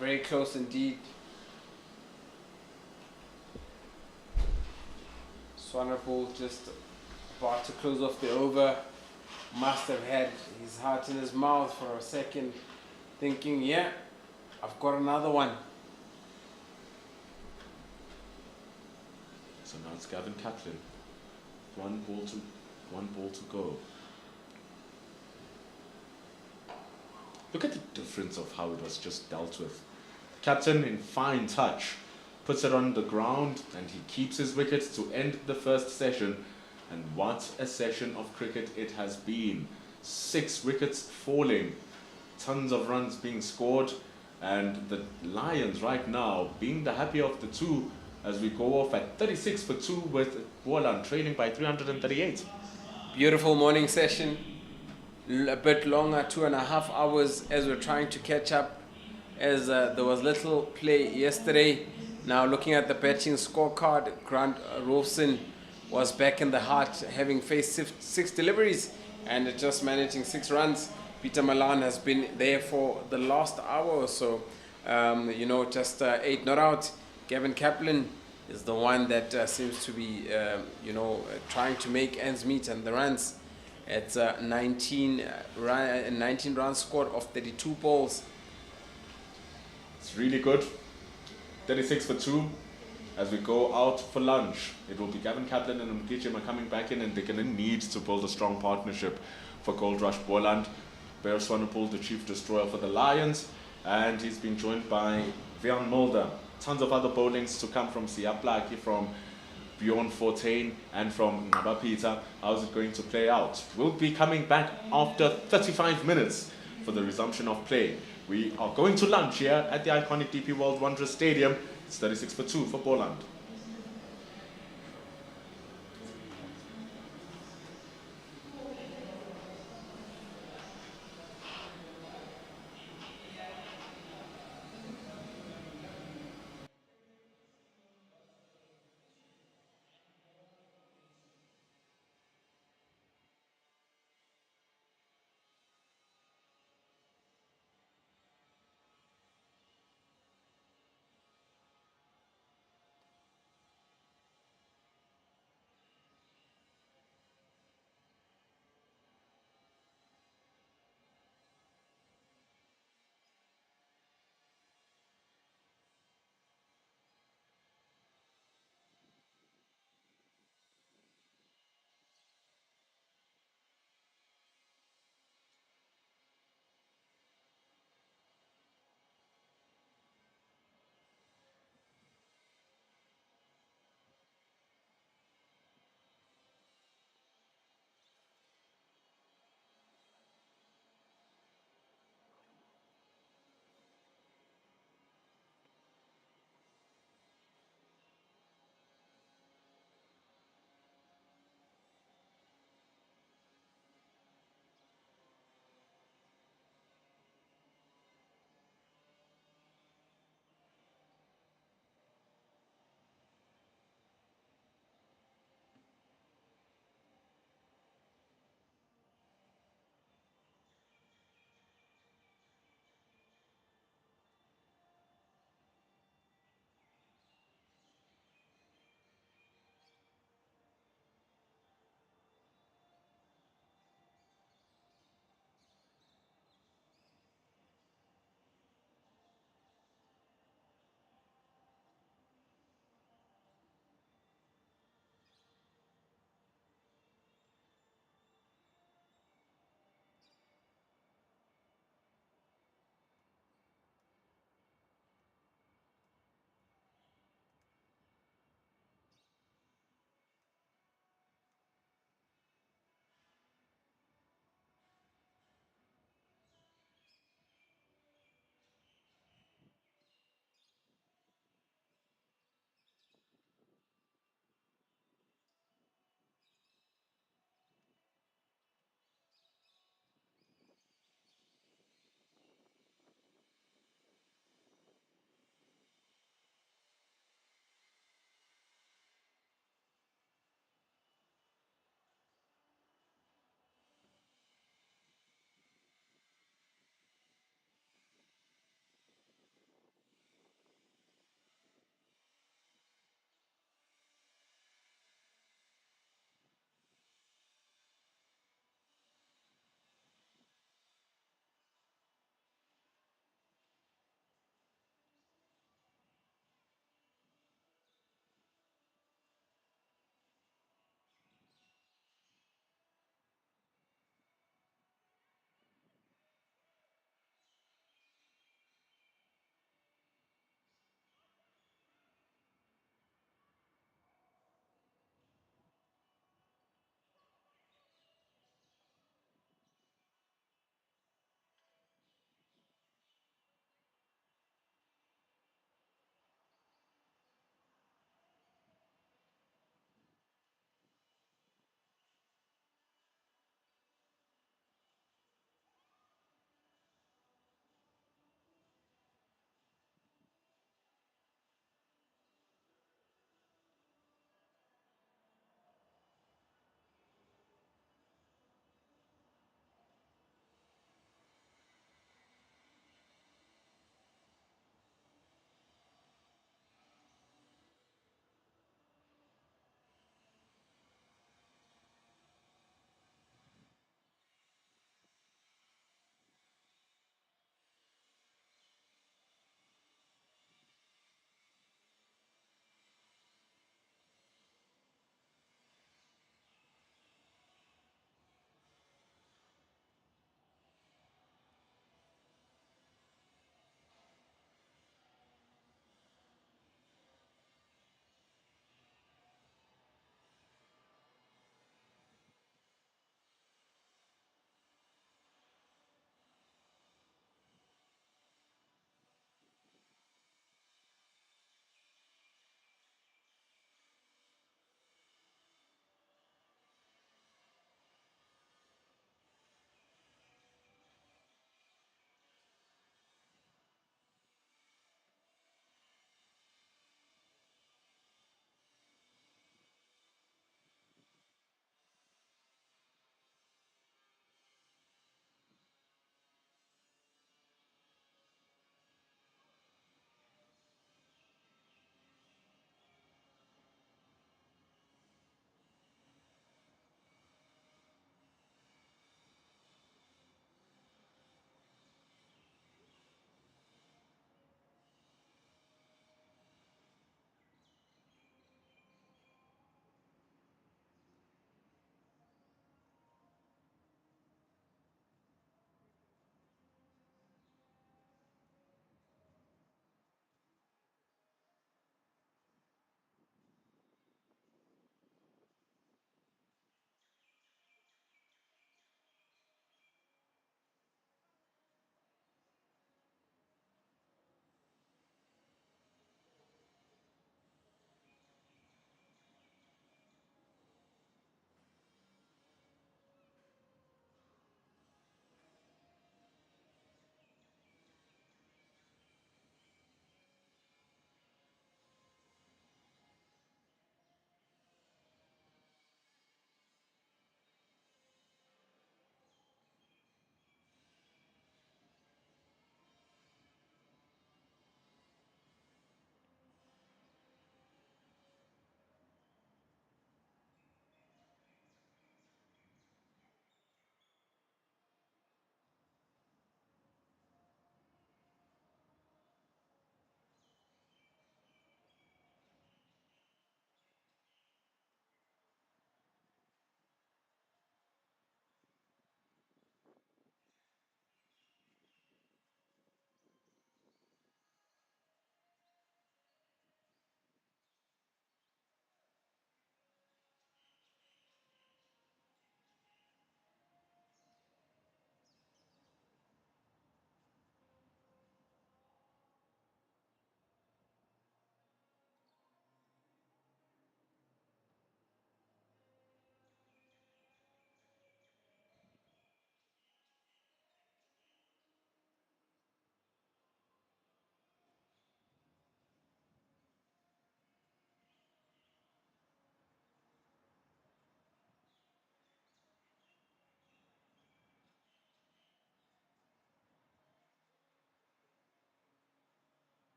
Very close indeed. Swanepoel just about to close off the over. Must have had his heart in his mouth for a second, thinking, yeah, I've got another one. So now it's Gavin Kaplan. One ball to go. Look at the difference of how it was just dealt with. Captain in fine touch, puts it on the ground and he keeps his wickets to end the first session. And what a session of cricket it has been. 6 wickets falling, tons of runs being scored, and the Lions right now being the happier of the two as we go off at 36 for 2 with Boland trailing by 338. Beautiful morning session, a bit longer, 2.5 hours as we're trying to catch up, as there was little play yesterday. Now looking at the batting scorecard, Grant Rolfson was back in the heart, having faced 6 deliveries and just managing 6 runs. Peter Malan has been there for the last hour or so, just 8 not out. Gavin Kaplan is the one that seems to be, trying to make ends meet, and the runs at 19 runs scored off 32 balls. It's really good. 36 for 2 as we go out for lunch. It will be Gavin Kaplan and Mkhichima coming back in, and they're going to need to build a strong partnership for Goldrush Boland. Bear Swanepoel, the chief destroyer for the Lions, and he's been joined by Vian Mulder. Tons of other bowlings to come from Siaplaki, from Bjorn Fortain, and from Ngaba Peter. How's it going to play out? We'll be coming back after 35 minutes for the resumption of play. We are going to lunch here at the iconic DP World Wanderers Stadium. It's 36 for 2 for Boland.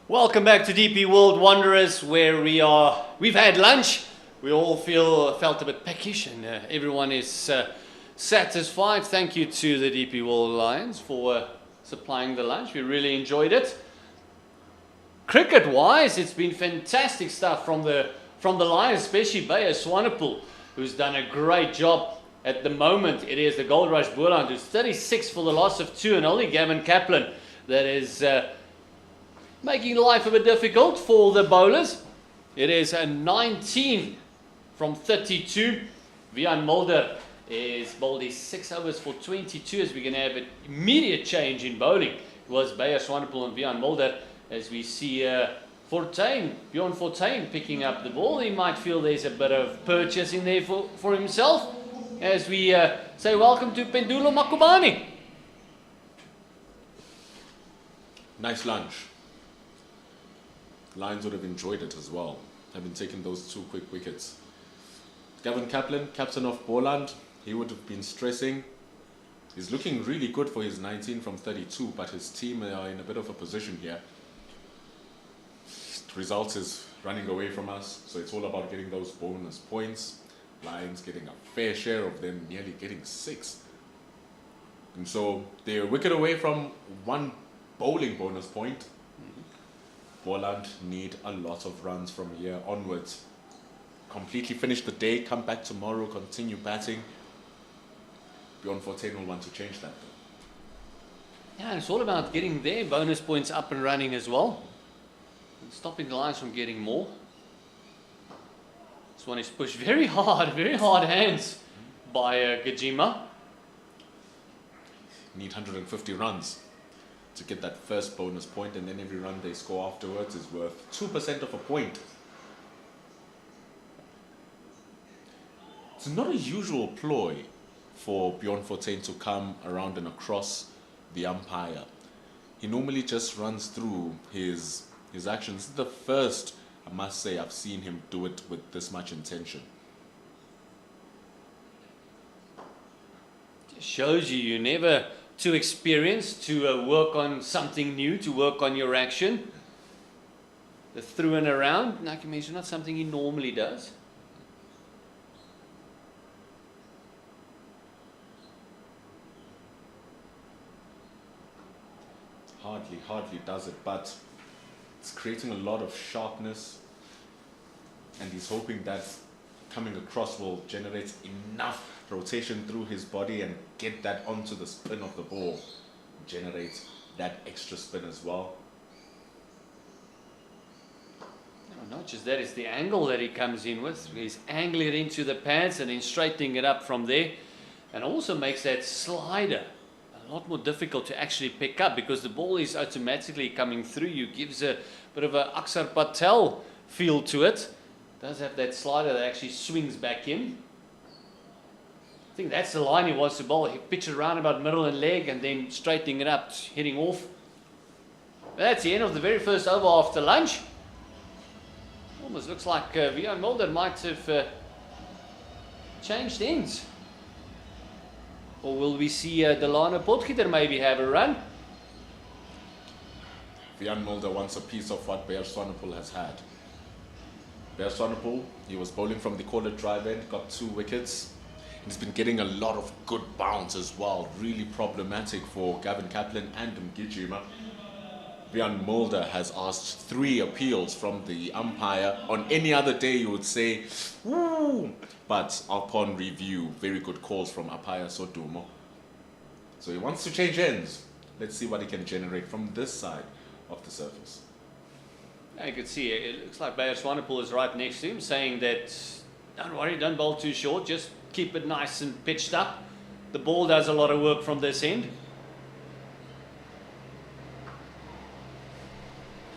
Welcome back to DP World Wanderers, where we've had lunch. We all felt a bit peckish, and everyone is satisfied. Thank you to the DP World Lions for supplying the lunch. We really enjoyed it. Cricket-wise, it's been fantastic stuff from the Lions, especially Bayer Swanepoel, who's done a great job. At the moment, it is the Goldrush Boland, who's 36 for the loss of 2, and only Gavin Kaplan that is making life a bit difficult for the bowlers. It is a 19 from 32. Wiaan Mulder is bowled his 6 overs for 22, as we're going to have an immediate change in bowling. It was Bayer Swanepoel and Wiaan Mulder, as we see Bjorn Fortuin picking up the ball. He might feel there's a bit of purchase in there for himself, as we say welcome to Pendulo Makubani. Nice lunch. Lions would have enjoyed it as well, having taken those 2 quick wickets. Gavin Kaplan, captain of Boland, he would have been stressing. He's looking really good for his 19 from 32, but his team are in a bit of a position here. Results is running away from us, so it's all about getting those bonus points. Lions getting a fair share of them, nearly getting 6. And so they're a wicket away from 1 bowling bonus point. Boland need a lot of runs from here onwards. Completely finish the day, come back tomorrow, continue batting. Bjorn Fortuin will want to change that though. Yeah, it's all about getting their bonus points up and running as well, and stopping the Lions from getting more. This one is pushed very hard hands by Gajima. Need 150 runs to get that first bonus point, and then every run they score afterwards is worth 2% of a point. It's not a usual ploy for Bjorn Fortuin to come around and across the umpire. He normally just runs through his actions. This is the first, I must say, I've seen him do it with this much intention. Just shows you're never too experienced to work on something new, to work on your action. The through and around, like I mentioned, not something he normally does. Hardly does it, but it's creating a lot of sharpness, and he's hoping that coming across will generate enough rotation through his body and get that onto the spin of the ball, generate that extra spin as well. Not just that, it's the angle that he comes in with. He's angling it into the pads and then straightening it up from there, and also makes that slider a lot more difficult to actually pick up, because the ball is automatically coming through you. Gives a bit of a Akshar Patel feel to it. Does have that slider that actually swings back in. I think that's the line he wants to bowl. He pitch it around about middle and leg, and then straightening it up, hitting off. That's the end of the very first over after lunch. Almost looks like Wiaan Mulder might have changed ends. Or will we see Delano Potgieter maybe have a run? Wiaan Mulder wants a piece of what Bayer Swanepoel has had. Bayer Swanepoel, he was bowling from the corner drive end, got 2 wickets. He's been getting a lot of good bounce as well. Really problematic for Gavin Kaplan and Mgijima. Wiaan Mulder has asked 3 appeals from the umpire. On any other day you would say, woo! But upon review, very good calls from umpire Sodumo. So he wants to change ends. Let's see what he can generate from this side of the surface. You can see it looks like Bayer Swanepoel is right next to him, saying that don't worry, don't bowl too short, just keep it nice and pitched up. The ball does a lot of work from this end.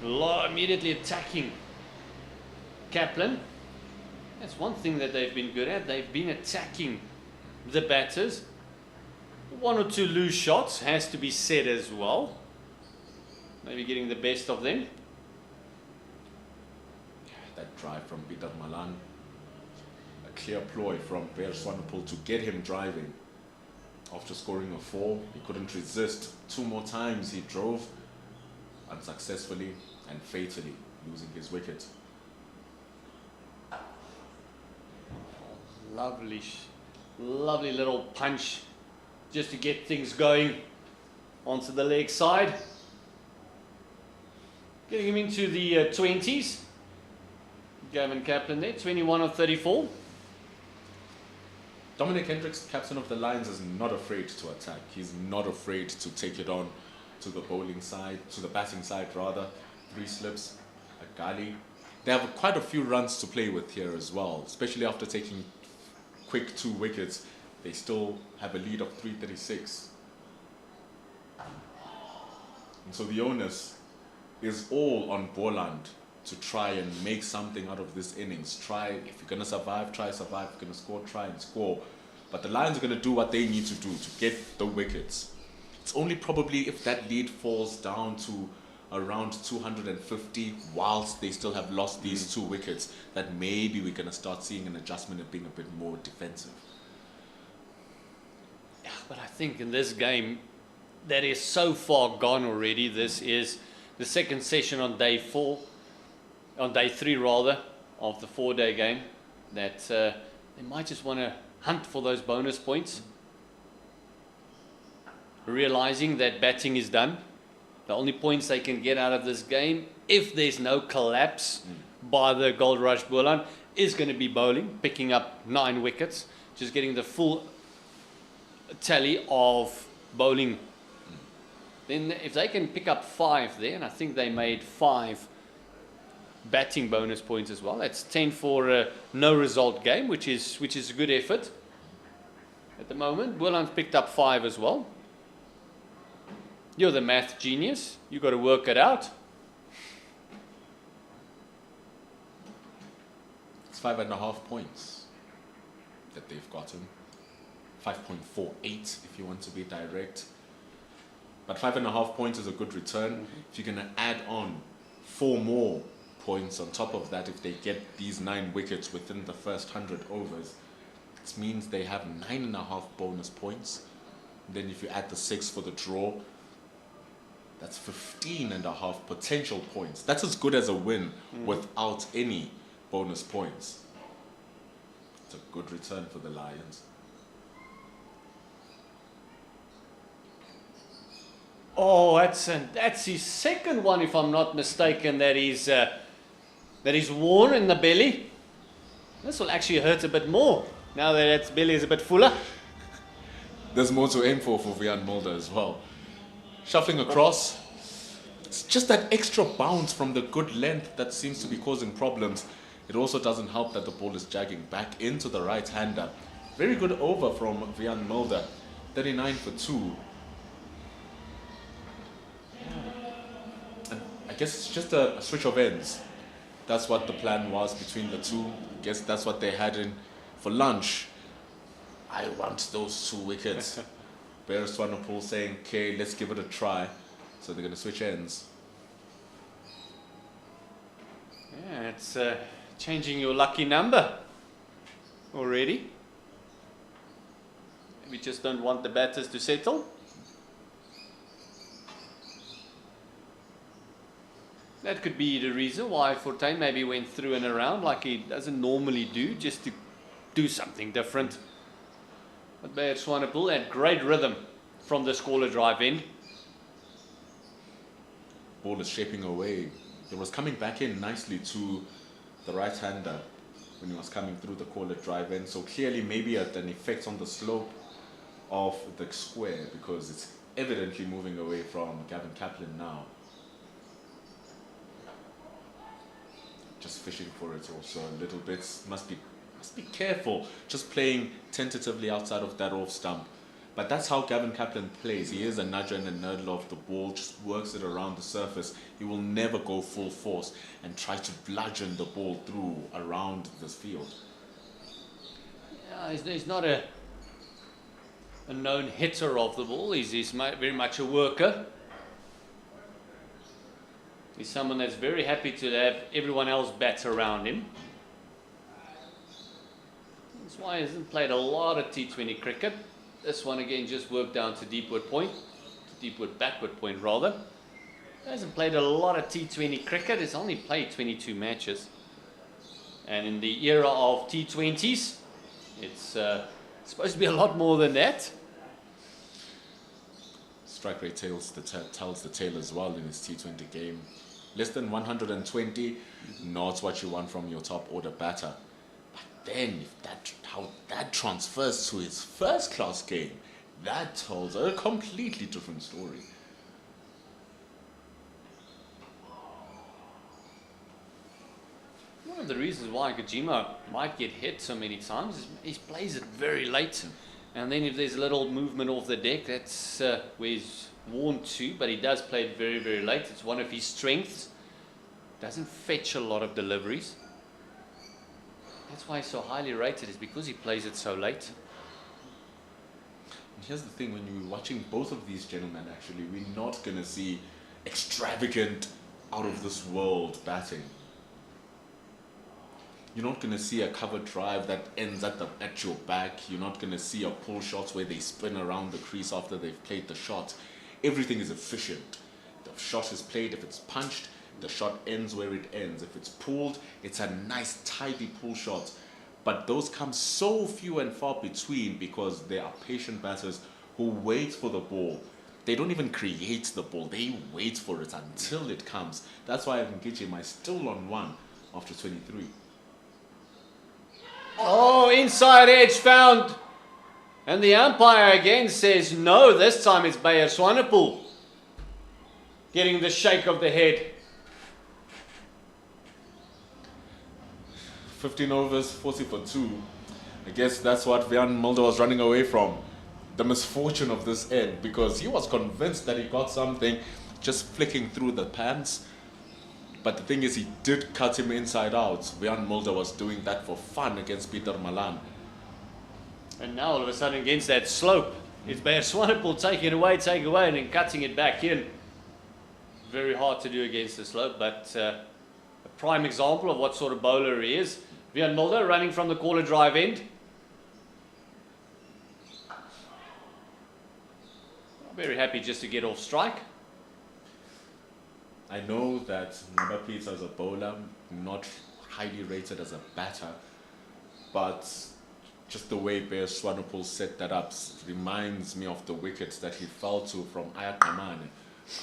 Immediately attacking Kaplan. That's one thing that they've been good at. They've been attacking the batters. 1 or 2 loose shots has to be said as well. Maybe getting the best of them. That drive from Peter Malan. A clear ploy from Bayer Swanepoel to get him driving. After scoring a 4, he couldn't resist. 2 more times he drove unsuccessfully. and fatally losing his wicket. Lovely little punch just to get things going onto the leg side. Getting him into the 20s. Gavin Kaplan there, 21 of 34. Dominic Hendricks, captain of the Lions, is not afraid to attack. He's not afraid to take it on to the bowling side, to the batting side rather. 3 slips, a gully. They have quite a few runs to play with here as well, especially after taking quick 2 wickets. They still have a lead of 336. And so the onus is all on Boland to try and make something out of this innings. Try, if you're going to survive, try survive. If you're going to score, try and score. But the Lions are going to do what they need to do to get the wickets. It's only probably if that lead falls down to around 250 whilst they still have lost these 2 wickets that maybe we're going to start seeing an adjustment of being a bit more defensive. Yeah, but I think in this game that is so far gone already. This is the second session on day 3 rather, of the 4-day game, that they might just want to hunt for those bonus points, realizing that batting is done. The only points they can get out of this game, if there's no collapse by the Goldrush Boland, is going to be bowling, picking up 9 wickets, just getting the full tally of bowling. Then if they can pick up 5 there, and I think they made 5 batting bonus points as well. That's 10 for a no result game, which is a good effort at the moment. Boland's picked up 5 as well. You're the math genius. You got to work it out. It's 5.5 points that they've gotten. 5.48 if you want to be direct. But 5.5 points is a good return. If you're going to add on 4 more points on top of that, if they get these 9 wickets within the first 100 overs, it means they have 9.5 bonus points. Then if you add the 6 for the draw, that's 15.5 potential points. That's as good as a win without any bonus points. It's a good return for the Lions. Oh, that's his second one, if I'm not mistaken, that he's worn in the belly. This will actually hurt a bit more now that its belly is a bit fuller. There's more to aim for Wiaan Mulder as well. Shuffling across. It's just that extra bounce from the good length that seems to be causing problems. It also doesn't help that the ball is jagging back into the right-hander. Very good over from Wiaan Mulder. 39 for 2. And I guess it's just a switch of ends. That's what the plan was between the two. I guess that's what they had in for lunch. I want those 2 wickets. Bear Swanepoel saying, okay, let's give it a try. So they're going to switch ends. Yeah, it's changing your lucky number already. We just don't want the batters to settle. That could be the reason why Fortuin maybe went through and around like he doesn't normally do, just to do something different. But Bear Swanepoel had great rhythm from the scoreless drive in. Ball is shaping away. It was coming back in nicely to the right-hander when he was coming through the corner drive in. So clearly maybe an effect on the slope of the square, because it's evidently moving away from Gavin Kaplan now. Just fishing for it also a little bit. Must be careful just playing tentatively outside of that off stump. But that's how Gavin Kaplan plays. He is a nudger and a nurdler of the ball, just works it around the surface. He will never go full force and try to bludgeon the ball through around this field. Yeah, he's not a known hitter of the ball. He's very much a worker. He's someone that's very happy to have everyone else bat around him. That's why he hasn't played a lot of T20 cricket. This one again just worked down to deepwood point, to deepwood backward point rather. Hasn't played a lot of T20 cricket. He's only played 22 matches. And in the era of T20s, it's supposed to be a lot more than that. Strike rate tells the tale as well in his T20 game. Less than 120, not what you want from your top order batter. But then, how that transfers to his first class game, that tells a completely different story. One of the reasons why Kojima might get hit so many times is he plays it very late. And then if there's a little movement off the deck, that's where he's worn to, but he does play it very, very late. It's one of his strengths. Doesn't fetch a lot of deliveries. That's why he's so highly rated, is because he plays it so late. And here's the thing, when you're watching both of these gentlemen, actually, we're not going to see extravagant, out of this world batting. You're not going to see a cover drive that ends at your back. You're not going to see a pull shots where they spin around the crease after they've played the shot. Everything is efficient. The shot is played. If it's punched, the shot ends where it ends. If it's pulled, it's a nice, tidy pull shot. But those come so few and far between because there are patient batters who wait for the ball. They don't even create the ball. They wait for it until it comes. That's why Ngijima is still on 1 after 23. Oh, inside edge found. And the umpire again says no. This time it's Bayer Swanepoel getting the shake of the head. 15 overs, 40 for 2. I guess that's what Wiaan Mulder was running away from. The misfortune of this end, because he was convinced that he got something just flicking through the pants. But the thing is, he did cut him inside out. Wiaan Mulder was doing that for fun against Peter Malan. And now all of a sudden against that slope, it's Bayer Swanepoel taking it away, and then cutting it back in. Very hard to do against the slope, but a prime example of what sort of bowler he is. Wiaan Mulder running from the corner drive end. Very happy just to get off strike. I know that Nabapita is a bowler, not highly rated as a batter, but just the way Bayer Swanepoel set that up reminds me of the wickets that he fell to from Ayat Kamane.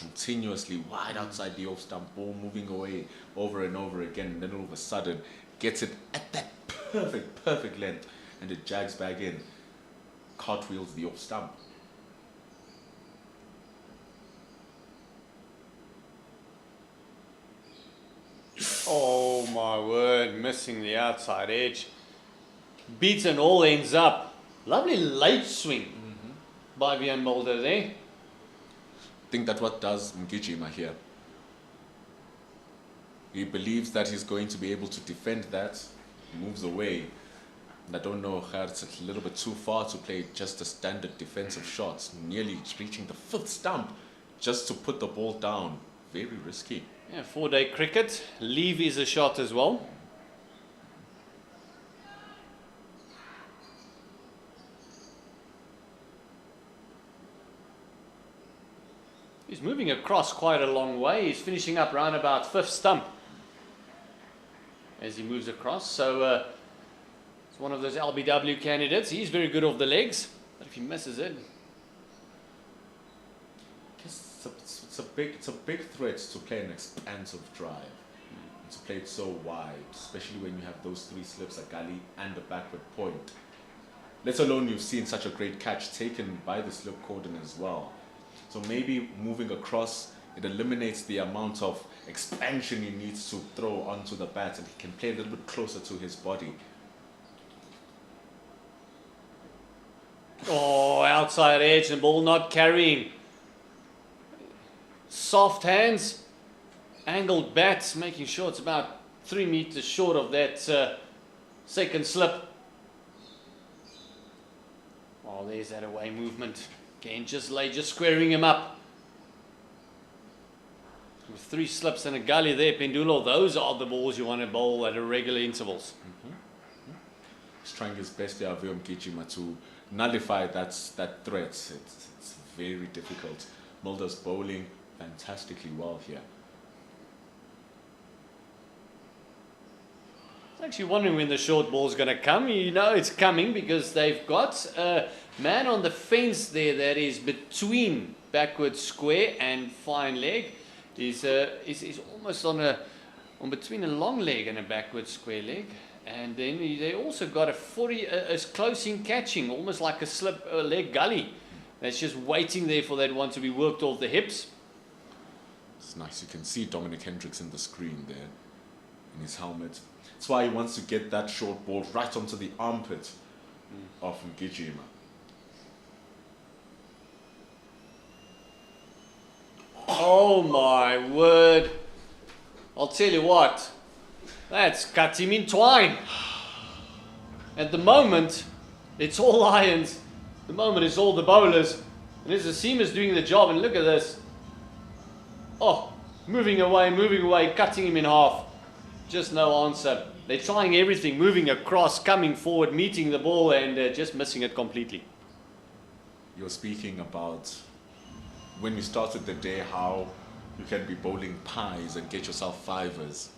Continuously wide outside the off-stump, ball moving away over and over again, and then all of a sudden gets it at that perfect length, and it jags back in, cartwheels the off-stump. Oh my word, missing the outside edge. Beaten all ends up. Lovely late swing by Wiaan Mulder there. I think that's what does Ngijima here. He believes that he's going to be able to defend that, moves away. And I don't know, it's a little bit too far to play just a standard defensive shot. Nearly reaching the 5th stump just to put the ball down. Very risky. Yeah, 4-day cricket. Leave is a shot as well. He's moving across quite a long way. He's finishing up around about 5th stump as he moves across. So it's one of those LBW candidates. He's very good off the legs, but if he misses it, it's a big threat to play an expansive drive, and to play it so wide, especially when you have those 3 slips, a gully and a backward point. Let alone you've seen such a great catch taken by the slip cordon as well. So maybe moving across, it eliminates the amount of expansion he needs to throw onto the bat, and he can play a little bit closer to his body. oh, outside edge and ball not carrying. Soft hands, angled bats, making sure it's about 3 meters short of that second slip. Oh, there's that away movement. Again, just squaring him up. With 3 slips and a gully there, Pendulo, those are the balls you want to bowl at irregular intervals. He's trying his best there, Wiaan Ngijima, to nullify that threat. It's very difficult. Mulder's bowling fantastically well here. I'm actually wondering when the short ball's going to come. You know it's coming because they've got a man on the fence there that is between backward square and fine leg. He's almost on between a long leg and a backward square leg. And then they also got a 40 as close in catching, almost like a slip leg gully. That's just waiting there for that one to be worked off the hips. It's nice. You can see Dominic Hendricks in the screen there in his helmet. That's why he wants to get that short ball right onto the armpit of Ngijima. Oh my word. I'll tell you what. That's cut him in twine. At the moment, it's all irons. The moment it's all the bowlers. And there's the seamers doing the job. And look at this. Oh, moving away, cutting him in half. Just no answer. They're trying everything, moving across, coming forward, meeting the ball, and just missing it completely. You're speaking about when we started the day, how you can be bowling pies and get yourself fivers.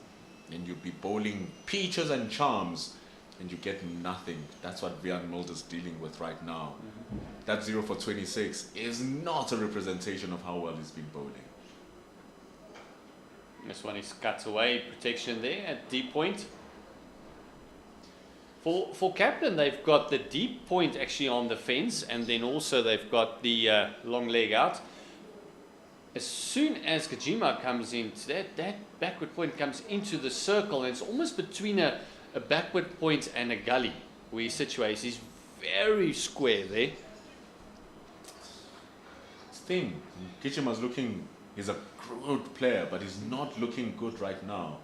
And you'd be bowling peaches and charms, and you get nothing. That's what Rian Mulder's dealing with right now. That 0 for 26 is not a representation of how well he's been bowling. This one is cut away, protection there at deep point. For Kaplan, they've got the deep point actually on the fence, and then also they've got the long leg out. As soon as Ngijima comes in, that backward point comes into the circle, and it's almost between a backward point and a gully where he situates. He's very square there. Thing, Ngijima's looking, he's a good player, but he's not looking good right now.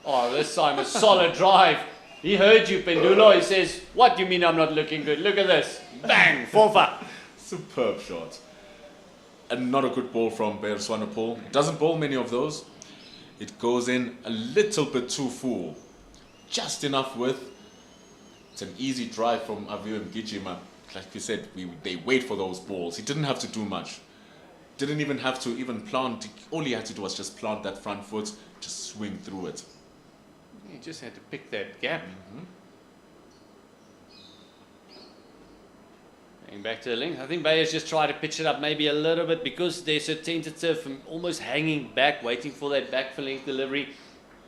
Oh, this time a solid drive. He heard you, Pendulo. He says, what do you mean I'm not looking good? Look at this. Bang, fofa. Superb shot. And not a good ball from Bear Swanepoel. Doesn't bowl many of those. It goes in a little bit too full. Just enough width. It's an easy drive from Avio Ngijima. Like you said, they wait for those balls. He didn't have to do much. Didn't even have to plant. All he had to do was just plant that front foot, just swing through it. He just had to pick that gap. Going back to the length. I think Bayer's just tried to pitch it up maybe a little bit because there's a tentative from almost hanging back, waiting for that back for length delivery.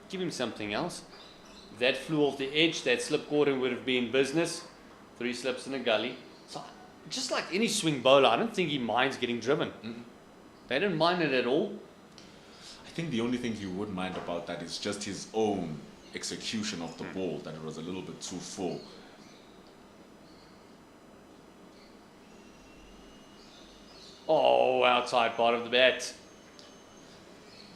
Give him something else. If that flew off the edge, that slip cordon would have been business. 3 slips in a gully. So, just like any swing bowler, I don't think he minds getting driven. They don't mind it at all. I think the only thing he would mind about that is just his own execution of the ball, that it was a little bit too full. Oh, outside part of the bat.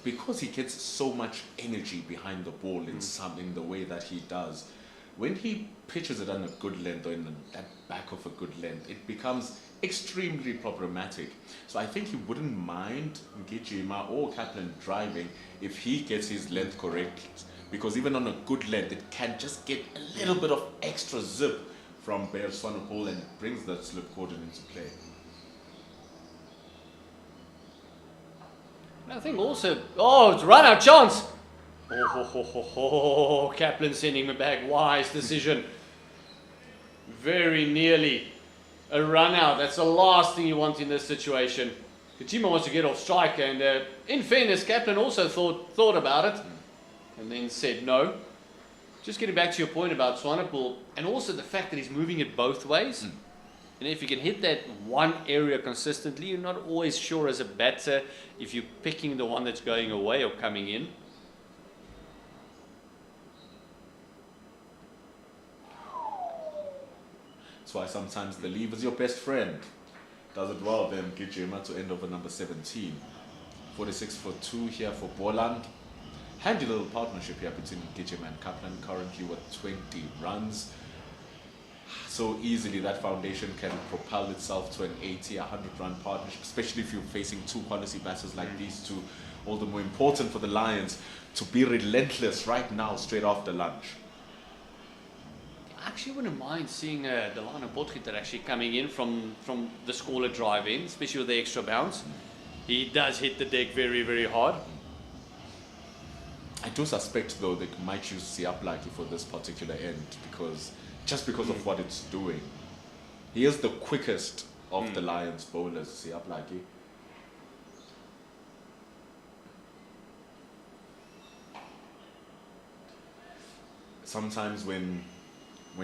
Because he gets so much energy behind the ball in the way that he does, when he pitches it on a good length or in that back of a good length, it becomes extremely problematic. So I think he wouldn't mind Ngijima or Kaplan driving if he gets his length correct, because even on a good length, it can just get a little bit of extra zip from Bear Swanepoel and it brings that slip cordon into play. I think also, it's run out chance. Oh, Kaplan sending him back. Wise decision. Very nearly a run out. That's the last thing you want in this situation. Ngijima wants to get off strike, and in fairness, Kaplan also thought about it and then said no. Just getting back to your point about Swanepoel, and also the fact that he's moving it both ways. And if you can hit that one area consistently, you're not always sure as a batter if you're picking the one that's going away or coming in. That's why sometimes the leave is your best friend. Does it well then, Ngijima to end over number 17. 46 for 2 here for Boland. Handy little partnership here between Ngijima and Kaplan, currently with 20 runs. So easily that foundation can propel itself to an 80, 100-run partnership, especially if you're facing two quality batters like these two. All the more important for the Lions to be relentless right now, straight after lunch. I actually wouldn't mind seeing Delano Potgieter actually coming in from the scorer drive in, especially with the extra bounce. He does hit the deck very, very hard. I do suspect though they might use Siaplaki for this particular end just because of what it's doing. He is the quickest of the Lions bowlers, Siaplaki. Sometimes when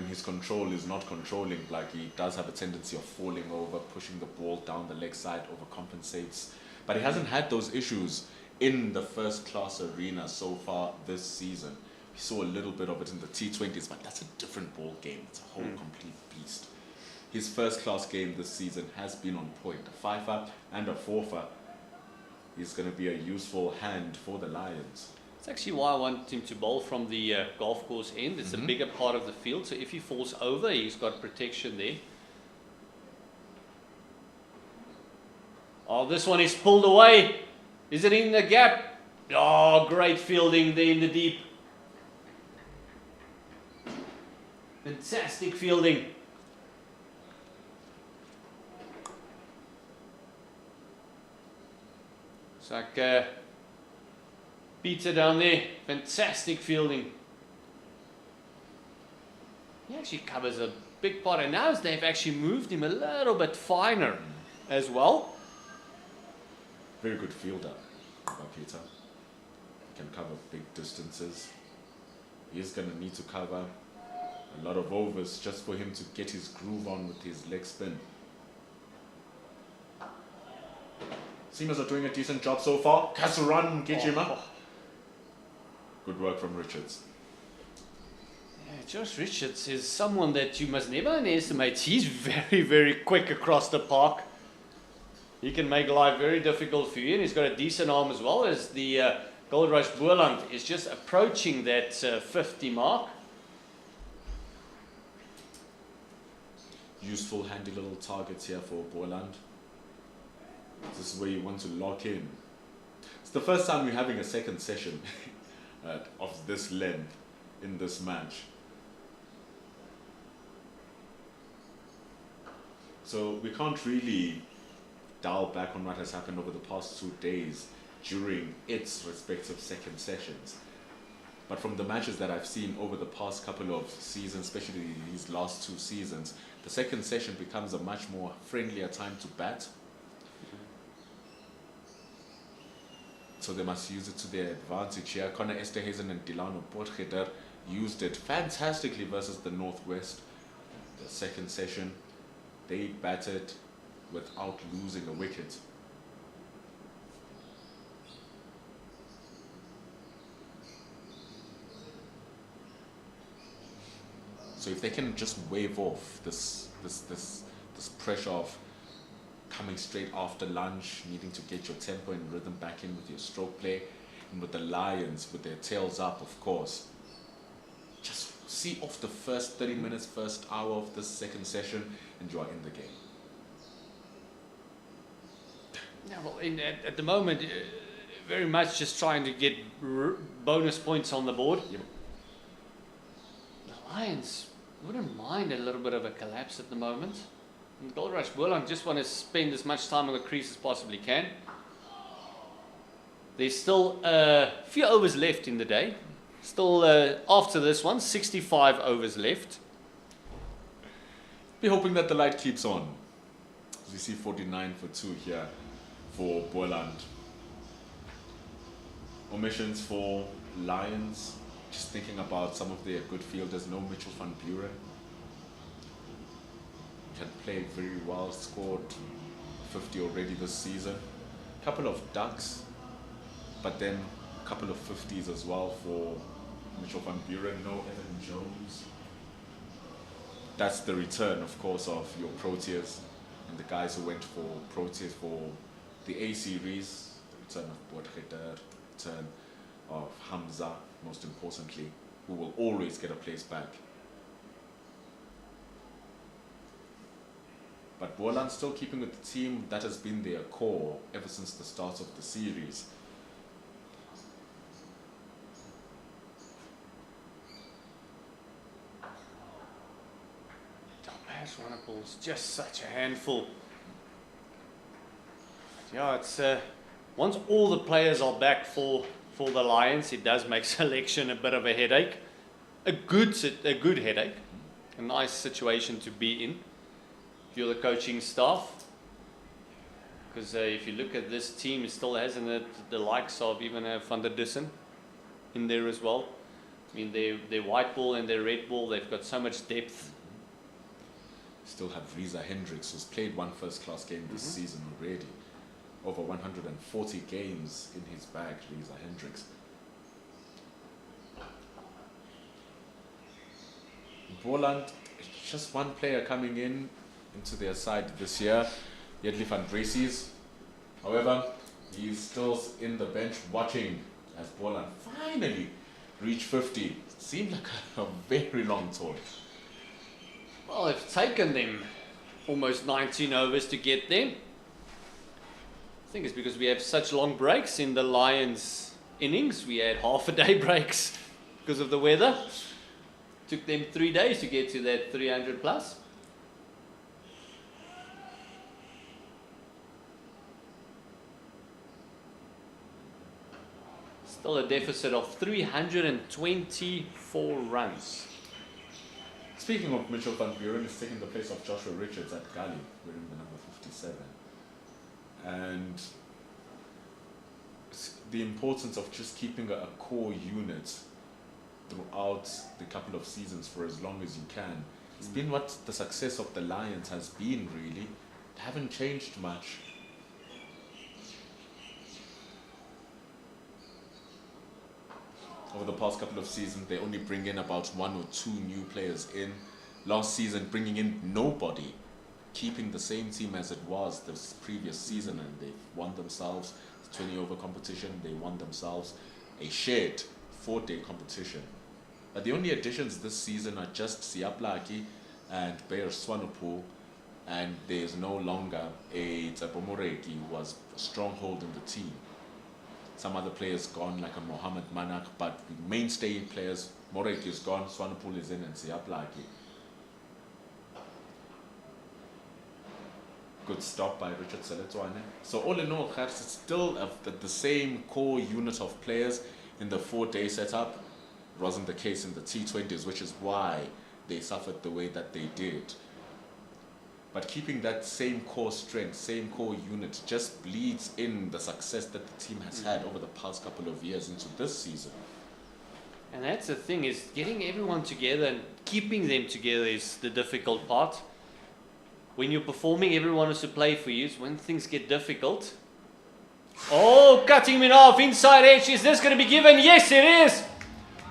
his control is not controlling, like he does have a tendency of falling over, pushing the ball down the leg side, overcompensates. But he hasn't had those issues in the first class arena so far this season. We saw a little bit of it in the T20s, but that's a different ball game. It's a whole complete beast. His first class game this season has been on point. A fifer and a fourfer. He's going to be a useful hand for the Lions. It's actually why I want him to bowl from the golf course end. It's a bigger part of the field, so if he falls over, he's got protection there. Oh, this one is pulled away. Is it in the gap? Oh, great fielding there in the deep. Fantastic fielding. It's like Peter down there. Fantastic fielding. He actually covers a big part, and now they've actually moved him a little bit finer as well. Very good fielder by Peter. He can cover big distances. He is going to need to cover a lot of overs just for him to get his groove on with his leg spin. Seamers are doing a decent job so far. Kasuran Gijima. Good work from Richards. Yeah, Josh Richards is someone that you must never underestimate. He's very, very quick across the park. He can make life very difficult for you, and he's got a decent arm as well, as the Goldrush Boland is just approaching that 50 mark. Useful, handy little targets here for Boland. This is where you want to lock in. It's the first time we're having a second session of this length in this match. So we can't really dial back on what has happened over the past 2 days during its respective second sessions. But from the matches that I've seen over the past couple of seasons, especially these last 2 seasons, the second session becomes a much more friendlier time to bat. So they must use it to their advantage here. Connor Esterhazen and Delano Potgieter used it fantastically versus the Northwest. The second session, they batted without losing a wicket. So if they can just wave off this pressure of coming straight after lunch, needing to get your tempo and rhythm back in with your stroke play, and with the Lions with their tails up, of course, just see off the first 30 minutes, first hour of this second session, and you are in the game. Yeah, well, at the moment, very much just trying to get bonus points on the board. Yep. The Lions wouldn't mind a little bit of a collapse at the moment. And Goldrush Boland just want to spend as much time on the crease as possibly can. There's still a few overs left in the day. Still, after this one, 65 overs left. Be hoping that the light keeps on. As we see 49 for 2 here for Boland. Omissions for Lions. Just thinking about some of their good fielders. No Mitchell van Buren. Can play very well, scored 50 already this season. Couple of ducks, but then a couple of 50s as well for Mitchell van Buren. No Evan Jones. That's the return, of course, of your Proteas and the guys who went for Proteas for the A series. The return of Potgieter, return of Hamza, most importantly, who will always get a place back. But Boland's still keeping with the team that has been their core ever since the start of the series. Tom Swanepoel's just such a handful. Yeah, it's once all the players are back for the Lions, it does make selection a bit of a headache. A good headache. A nice situation to be in if you're the coaching staff. Because if you look at this team, it still hasn't had the likes of even Van der Dussen in there as well. I mean, their white ball and their red ball, they've got so much depth. Still have Reza Hendricks, who's played one first-class game this season already. Over 140 games in his bag, Reza Hendricks. Boland, just one player coming into their side this year, Jedley van Bracies. However, he's still in the bench watching as Boland finally reached 50. It seemed like a very long tour. Well, it's taken them almost 19 overs to get there. I think it's because we have such long breaks in the Lions innings. We had half a day breaks because of the weather. Took them 3 days to get to that 300 plus. Still a deficit of 324 runs. Speaking of Mitchell van Buren, is taking the place of Joshua Richards at Gully, wearing the number 57. And the importance of just keeping a core unit throughout the couple of seasons for as long as you can. It's been what the success of the Lions has been, really. They haven't changed much. Over the past couple of seasons, they only bring in about 1 or 2 new players in. Last season, bringing in nobody, keeping the same team as it was this previous season, and they've won themselves the 20-over competition. They won themselves a shared 4-day competition. But the only additions this season are just Siaplaki and Bayer Swanepoel, and there's no longer a Tsepo Moreki who was a stronghold in the team. Some other players gone, like a Mohamed Manak, but the mainstay players, Moreki is gone, Swanepoel is in, and Siaplaki. Good stop by Richard Seletwane. So all in all, it's still the same core unit of players in the 4-day setup. It wasn't the case in the T20s, which is why they suffered the way that they did. But keeping that same core strength, same core unit, just bleeds in the success that the team has had over the past couple of years into this season. And that's the thing, is getting everyone together and keeping them together is the difficult part. When you're performing, everyone wants to play for you. It's when things get difficult. Oh, cutting him in half, inside edge. Is this going to be given? Yes, it is.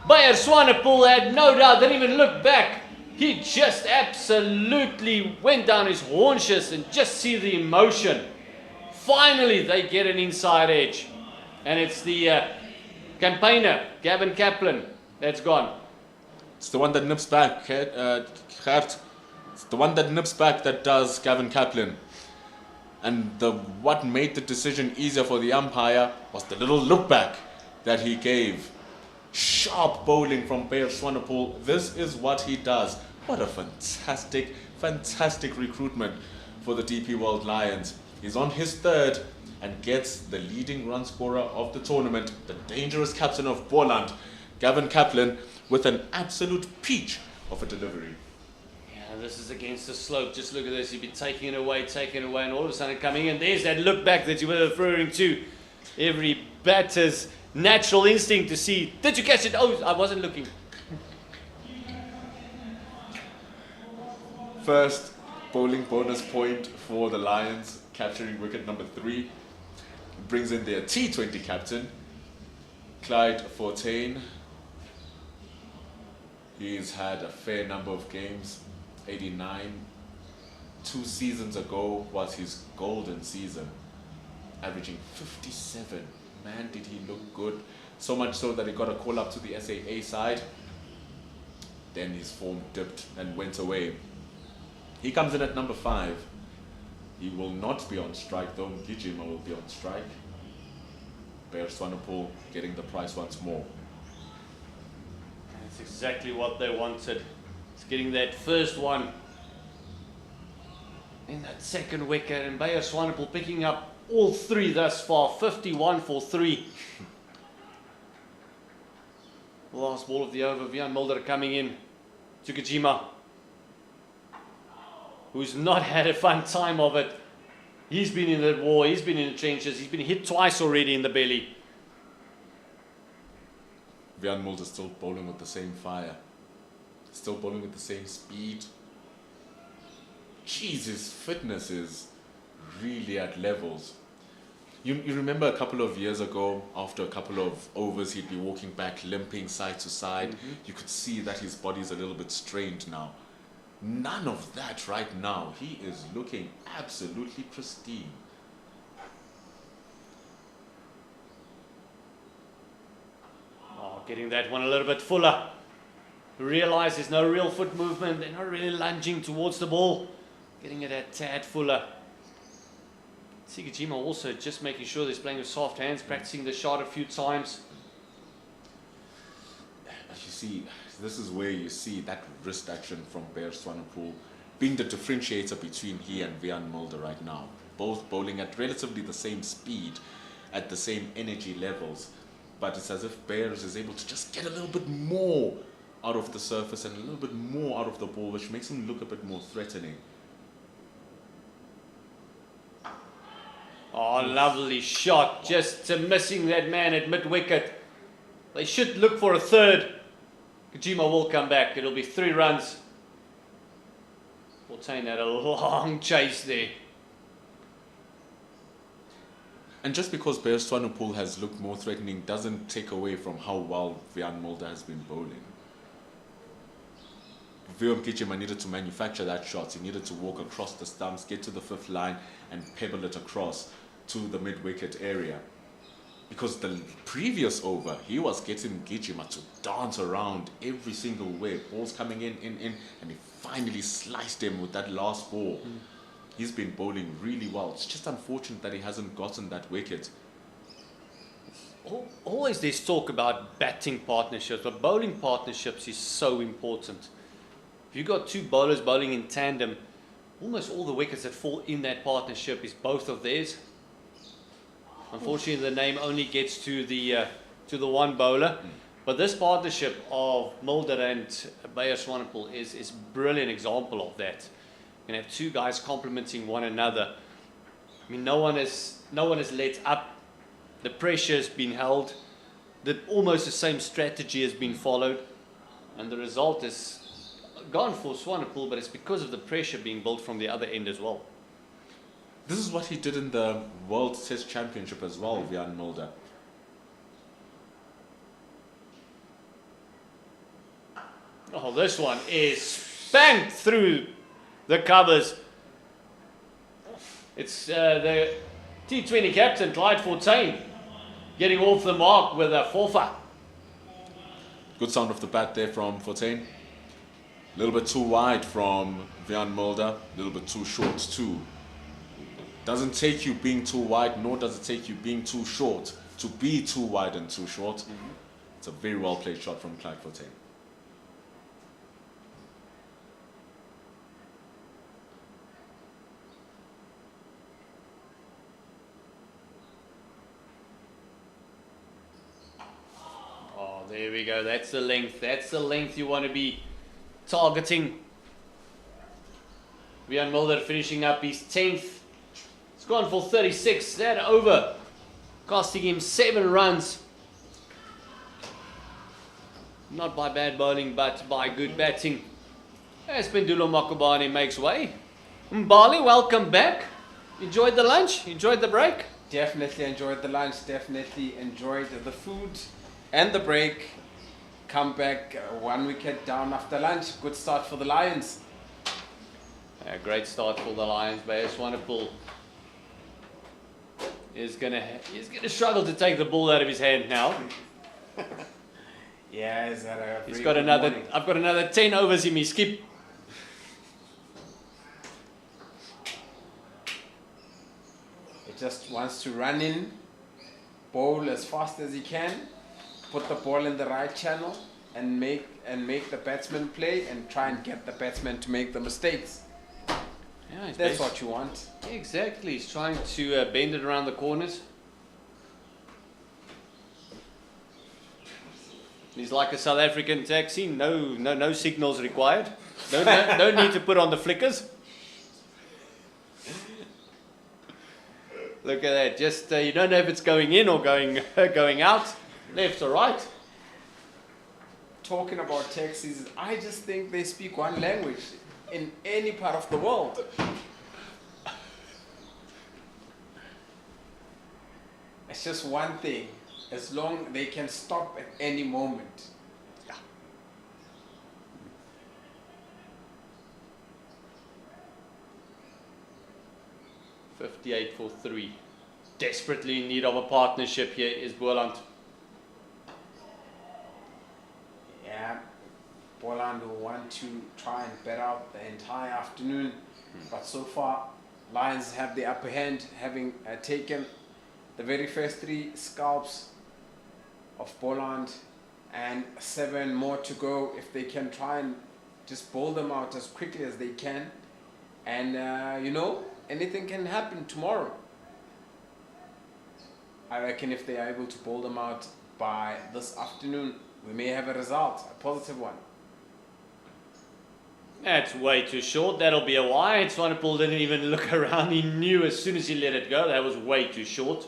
Bayer Swanepoel had no doubt, didn't even look back. He just absolutely went down his haunches, and just see the emotion. Finally, they get an inside edge. And it's the campaigner, Gavin Kaplan, that's gone. It's the one that nips back, Gert. It's the one that nips back that does Gavin Kaplan. And what made the decision easier for the umpire was the little look back that he gave. Sharp bowling from Bayer Swanepoel. This is what he does. What a fantastic, fantastic recruitment for the DP World Lions. He's on his 3rd and gets the leading run scorer of the tournament, the dangerous captain of Boland, Gavin Kaplan, with an absolute peach of a delivery. Yeah, this is against the slope. Just look at this. He'd be taking it away, and all of a sudden coming in. There's that look back that you were referring to. Every batter's natural instinct to see, did you catch it? Oh, I wasn't looking. First bowling bonus point for the Lions, capturing wicket number 3. Brings in their T20 captain, Clyde Fortain. He's had a fair number of games, 89. 2 seasons ago was his golden season, averaging 57. Man, did he look good. So much so that he got a call up to the SAA side. Then his form dipped and went away. He comes in at number 5. He will not be on strike though. Gijima will be on strike. Bayer Swanepoel getting the prize once more. That's exactly what they wanted. It's getting that first one. In that second wicket, and Bayer Swanepoel picking up all three thus far, 51 for 3. Last ball of the over, Wiaan Mulder coming in. Tsukijima, who's not had a fun time of it. He's been in the war, he's been in the trenches, he's been hit twice already in the belly. Wiaan Mulder still bowling with the same fire. Still bowling with the same speed. Jeez, his fitness is really at levels. You remember a couple of years ago, after a couple of overs, he'd be walking back, limping side to side. You could see that his body's a little bit strained now. None of that right now. He is looking absolutely pristine. Oh, getting that one a little bit fuller. Realize there's no real foot movement. They're not really lunging towards the ball. Getting it a tad fuller. Tsukijima also just making sure he's playing with soft hands, practicing the shot a few times. You see, this is where you see that wrist action from Bear Swanepoel being the differentiator between he and Wiaan Mulder right now. Both bowling at relatively the same speed, at the same energy levels. But it's as if Bears is able to just get a little bit more out of the surface and a little bit more out of the ball, which makes him look a bit more threatening. Oh, lovely shot. Just missing that man at mid-wicket. They should look for a third. Kojima will come back. It'll be 3 runs. Fortuin had a long chase there. And just because Bear Swanepoel has looked more threatening doesn't take away from how well Wiaan Mulder has been bowling. Wiaan Mulder needed to manufacture that shot. He needed to walk across the stumps, get to the 5th line and pebble it across to the mid-wicket area. Because the previous over, he was getting Gijima to dance around every single way. Balls coming in, and he finally sliced him with that last ball. He's been bowling really well. It's just unfortunate that he hasn't gotten that wicket. Always there's talk about batting partnerships, but bowling partnerships is so important. If you've got 2 bowlers bowling in tandem, almost all the wickets that fall in that partnership is both of theirs. Unfortunately, the name only gets to the one bowler. But this partnership of Mulder and Bear Swanepoel is a brilliant example of that. You can have 2 guys complementing one another. I mean, no one is let up. The pressure has been held. Almost the same strategy has been followed, and the result is gone for Swanepoel. But it's because of the pressure being built from the other end as well. This is what he did in the World Test Championship as well, Wiaan Mulder. Oh, this one is spanked through the covers. It's the T20 captain, Clyde Fortuin, getting off the mark with a forfa. Good sound of the bat there from Fortuin. A little bit too wide from Wiaan Mulder, a little bit too short too. Doesn't take you being too wide, nor does it take you being too short to be too wide and too short. It's a very well played shot from Clyde Fortuin. Oh, there we go. That's the length. That's the length you want to be targeting. Wiaan Mulder finishing up his 10th. It's gone for 36. That over, costing him 7 runs. Not by bad bowling, but by good batting. As Pendulo Makubane makes way. Mbali, welcome back. Enjoyed the lunch? Enjoyed the break? Definitely enjoyed the lunch, definitely enjoyed the food and the break. Come back 1 wicket down after lunch. Good start for the Lions. A great start for the Lions. Bear Swanepoel is gonna struggle to take the ball out of his hand now. Yeah, is that a He's very got good another. morning. I've got another 10 overs in my skip. He just wants to run in, bowl as fast as he can, put the ball in the right channel, and make the batsman play, and try and get the batsman to make the mistakes. Yeah, he's That's what you want. Exactly. He's trying to bend it around the corners. He's like a South African taxi. No signals required. No need to put on the flickers. Look at that. Just you don't know if it's going in or going out, left or right. Talking about taxis, I just think they speak one language in any part of the world. It's just one thing. As long they can stop at any moment. Yeah. 58 for 3. Desperately in need of a partnership here is Boland. Yeah, Boland will want to try and bet out the entire afternoon, but so far Lions have the upper hand, having taken the very first 3 scalps of Boland and 7 more to go. If they can try and just bowl them out as quickly as they can, and you know, anything can happen tomorrow. I reckon if they are able to bowl them out by this afternoon, we may have a result, a positive one. That's way too short. That'll be a wide. Swanepoel didn't even look around. He knew as soon as he let it go. That was way too short.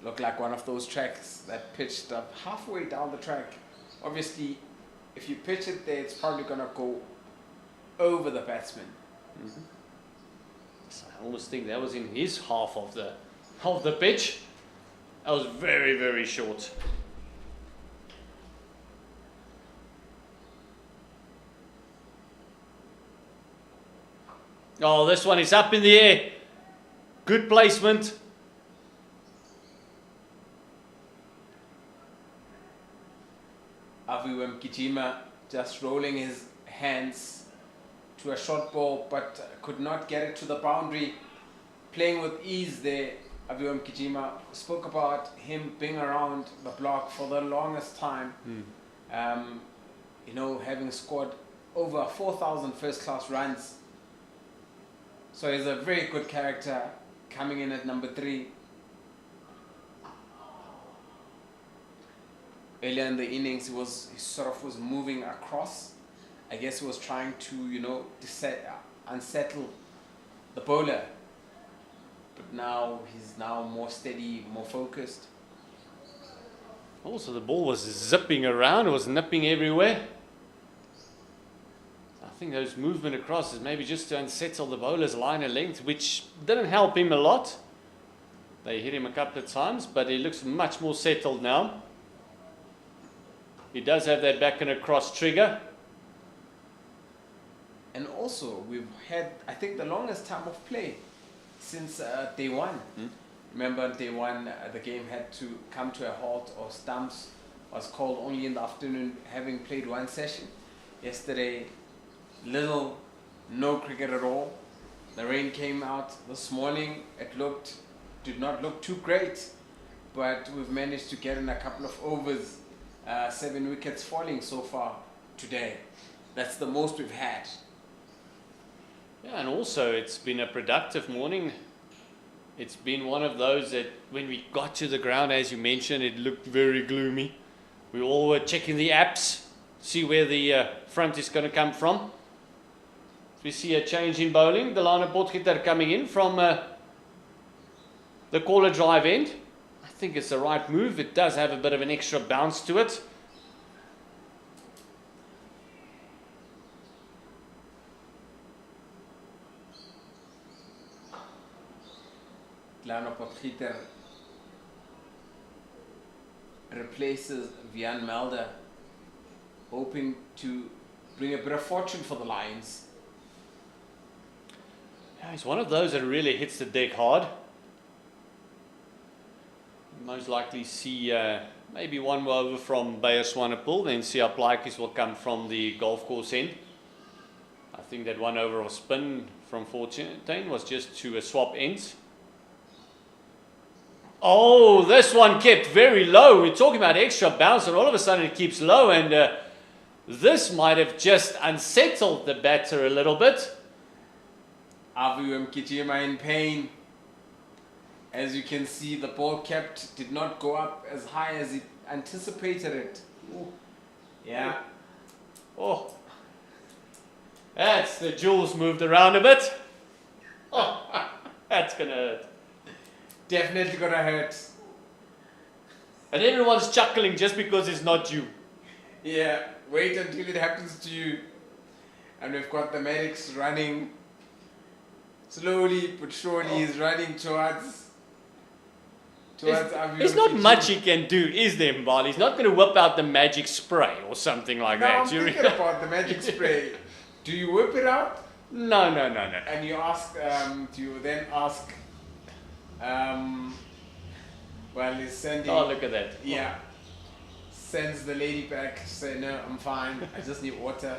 Looked like one of those tracks that pitched up halfway down the track. Obviously, if you pitch it there, it's probably going to go over the batsman. Mm-hmm. So I almost think that was in his half of the pitch. That was very, very short. Oh, this one is up in the air. Good placement. Aviwem Kijima just rolling his hands to a short ball, but could not get it to the boundary. Playing with ease there. Aviwem Kijima spoke about him being around the block for the longest time. You know, having scored over 4,000 first-class runs. So he's a very good character, coming in at number 3. Earlier in the innings, he sort of was moving across. I guess he was trying to, you know, unsettle the bowler. But now he's more steady, more focused. Also, the ball was zipping around. It was nipping everywhere. I think those movement across is maybe just to unsettle the bowler's line of length, which didn't help him a lot. They hit him a couple of times, but he looks much more settled now. He does have that back and across trigger. And also, we've had, I think, the longest time of play since day 1. Remember, day 1, the game had to come to a halt, or stumps was called only in the afternoon, having played 1 session. Yesterday, no cricket at all. The rain came out this morning. It did not look too great, but we've managed to get in a couple of overs. 7 wickets falling so far today. That's the most we've had. Yeah, and also it's been a productive morning. It's been one of those that when we got to the ground, as you mentioned, it looked very gloomy. We all were checking the apps, see where the front is going to come from. We see a change in bowling. The line of Potgieter coming in from the caller drive end. I think it's the right move. It does have a bit of an extra bounce to it. Lano Potgieter replaces Vian Melder, hoping to bring a bit of fortune for the Lions. Yeah, he's one of those that really hits the deck hard. Most likely see maybe one more over from Bayer Swanepoel, then see Plaatjes will come from the golf course end. I think that one over of spin from 14 was just to swap ends. Oh, this one kept very low. We're talking about extra bounce, and all of a sudden it keeps low, and this might have just unsettled the batter a little bit. Avu Mkijima in pain. As you can see, the ball kept did not go up as high as he anticipated it. Ooh. Yeah. Oh, that's the jewels moved around a bit. Oh, that's gonna hurt. Definitely gonna hurt. And everyone's chuckling just because it's not you. Yeah, wait until it happens to you. And we've got the medics running. Slowly but surely he's running towards Avu There's not Mkijima. much he can do, is there, Mbali? He's not going to whip out the magic spray or something like No, that. I'm thinking about the magic spray. Do you whip it out? No. And you ask, do you then ask, well, he's sending, Oh, look at that. yeah, sends the lady back to say, no, I'm fine, I just need water.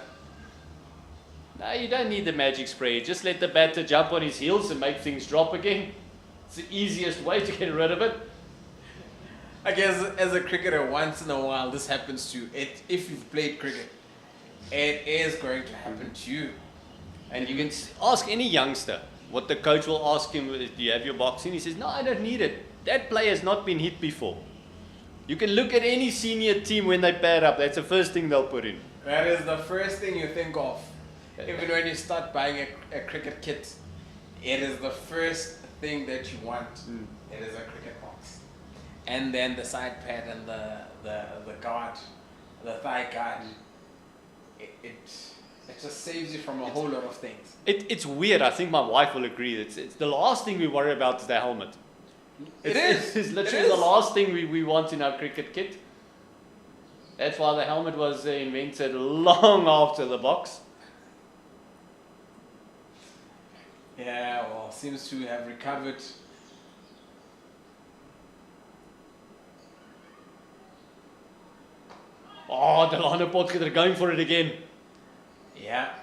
No, you don't need the magic spray. Just let the batter jump on his heels and make things drop again. It's the easiest way to get rid of it. I guess as a cricketer, once in a while, this happens to you. If you've played cricket, it is going to happen to you. And you can ask any youngster what the coach will ask him, do you have your boxing? He says, no, I don't need it. That player has not been hit before. You can look at any senior team when they pad up. That's the first thing they'll put in. That is the first thing you think of. Even when you start buying a cricket kit, it is the first thing that you want. It is a cricket box. And then the side pad and the guard, the thigh guard. It just saves you from a whole lot of things. It's weird. I think my wife will agree. It's the last thing we worry about is the helmet. It's literally the last thing we want in our cricket kit. That's why the helmet was invented long after the box. Yeah, well, seems to have recovered. Oh, Delano Potgieter going for it again. Yeah,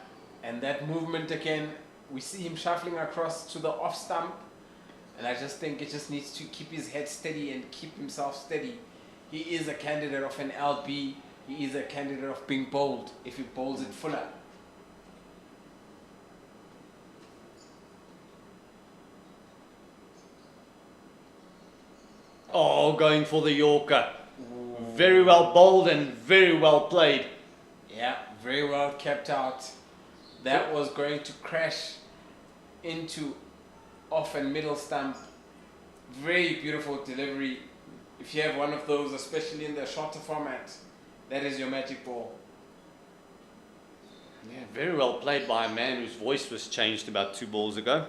and that movement again, we see him shuffling across to the off stump, and I just think it just needs to keep his head steady and keep himself steady. He is a candidate of an LB, he is a candidate of being bowled if he bowls it fuller. Oh, going for the Yorker. Very well bowled and very well played. Yeah, very well kept out. That was going to crash into off and middle stump. Very beautiful delivery. If you have one of those, especially in the shorter format, that is your magic ball. Yeah, very well played by a man whose voice was changed about 2 balls ago.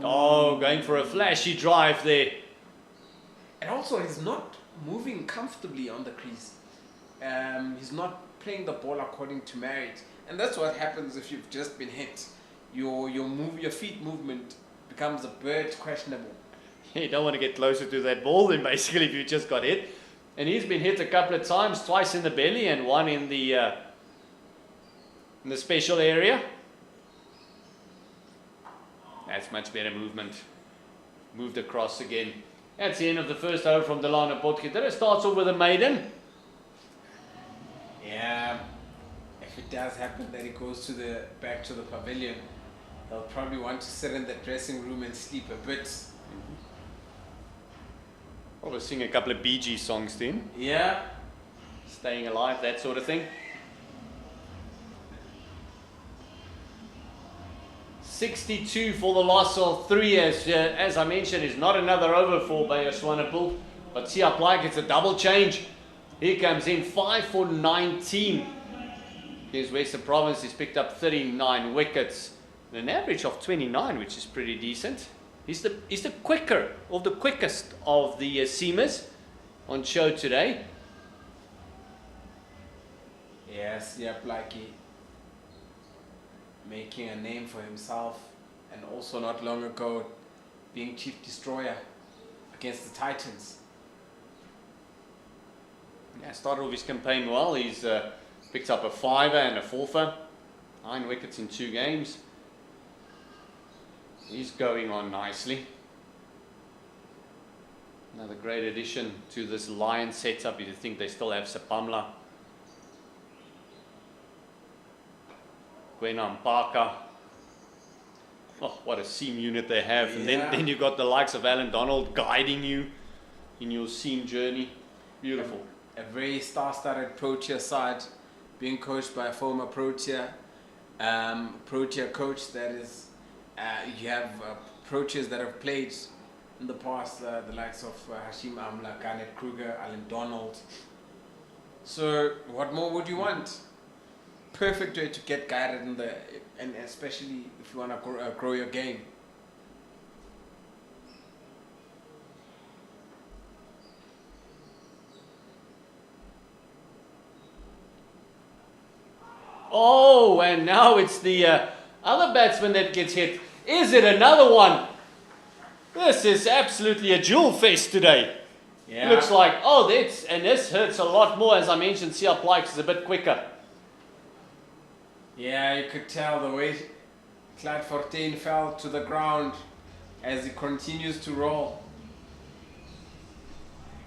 Oh, going for a flashy drive there. And also, he's not moving comfortably on the crease. He's not playing the ball according to merit. And that's what happens if you've just been hit. Your feet movement becomes a bit questionable. You don't want to get closer to that ball then basically if you just got hit. And he's been hit a couple of times, twice in the belly and one in the special area. That's much better movement. Moved across again. That's the end of the first over from Delano Potgieter. It starts off with a maiden. Yeah, if it does happen that he goes back to the pavilion, they'll probably want to sit in the dressing room and sleep a bit. Well, we'll sing a couple of Bee Gees songs then. Yeah. Staying alive, that sort of thing. 62 for the loss of 3 as I mentioned, is not another over for Bayer Swanepoel. But Siaplai gets a double change. He comes in 5 for 19. Here's Western Province. He's picked up 39 wickets. An average of 29, which is pretty decent. He's the quicker of the quickest of the seamers on show today. Yes, yep, like he making a name for himself, and also not long ago being chief destroyer against the Titans. Yeah, started off his campaign well. He's picked up a 5er and a 4er. 9 wickets in 2 games. He's going on nicely. Another great addition to this Lion setup. You think they still have Sapamla. Kwena Mpaka. Oh, what a seam unit they have. And Yeah. then you've got the likes of Alan Donald guiding you in your seam journey. Beautiful. A very star-studded Protea side, being coached by a former Protea coach. That is, you have Proteas that have played in the past, the likes of Hashim Amla, Garnet Kruger, Alan Donald. So, what more would you want? Perfect way to get guided and especially if you want to grow your game. Oh, and now it's the other batsman that gets hit. Is it another one? This is absolutely a jewel fest today. Yeah. Looks like, oh, this hurts a lot more. As I mentioned, CR Pikes is a bit quicker. Yeah, you could tell the way Clyde 14 fell to the ground as he continues to roll.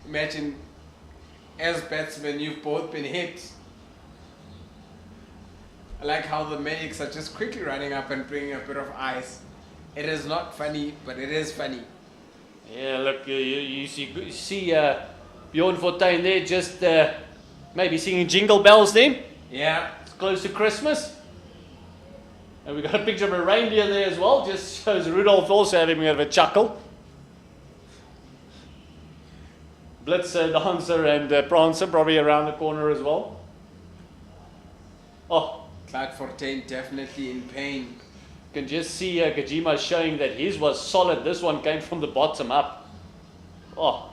Imagine, as batsmen, you've both been hit. I like how the medics are just quickly running up and bringing a bit of ice. It is not funny, but it is funny. Yeah, look, you see Bjorn Fortuin there just maybe singing jingle bells there. Yeah. It's close to Christmas. And we got a picture of a reindeer there as well. Just shows Rudolph also having a bit of a chuckle. Blitz, Dancer and Prancer probably around the corner as well. Oh, Clyde 14 definitely in pain. you can just see Kajima showing that his was solid. This one came from the bottom up. Oh.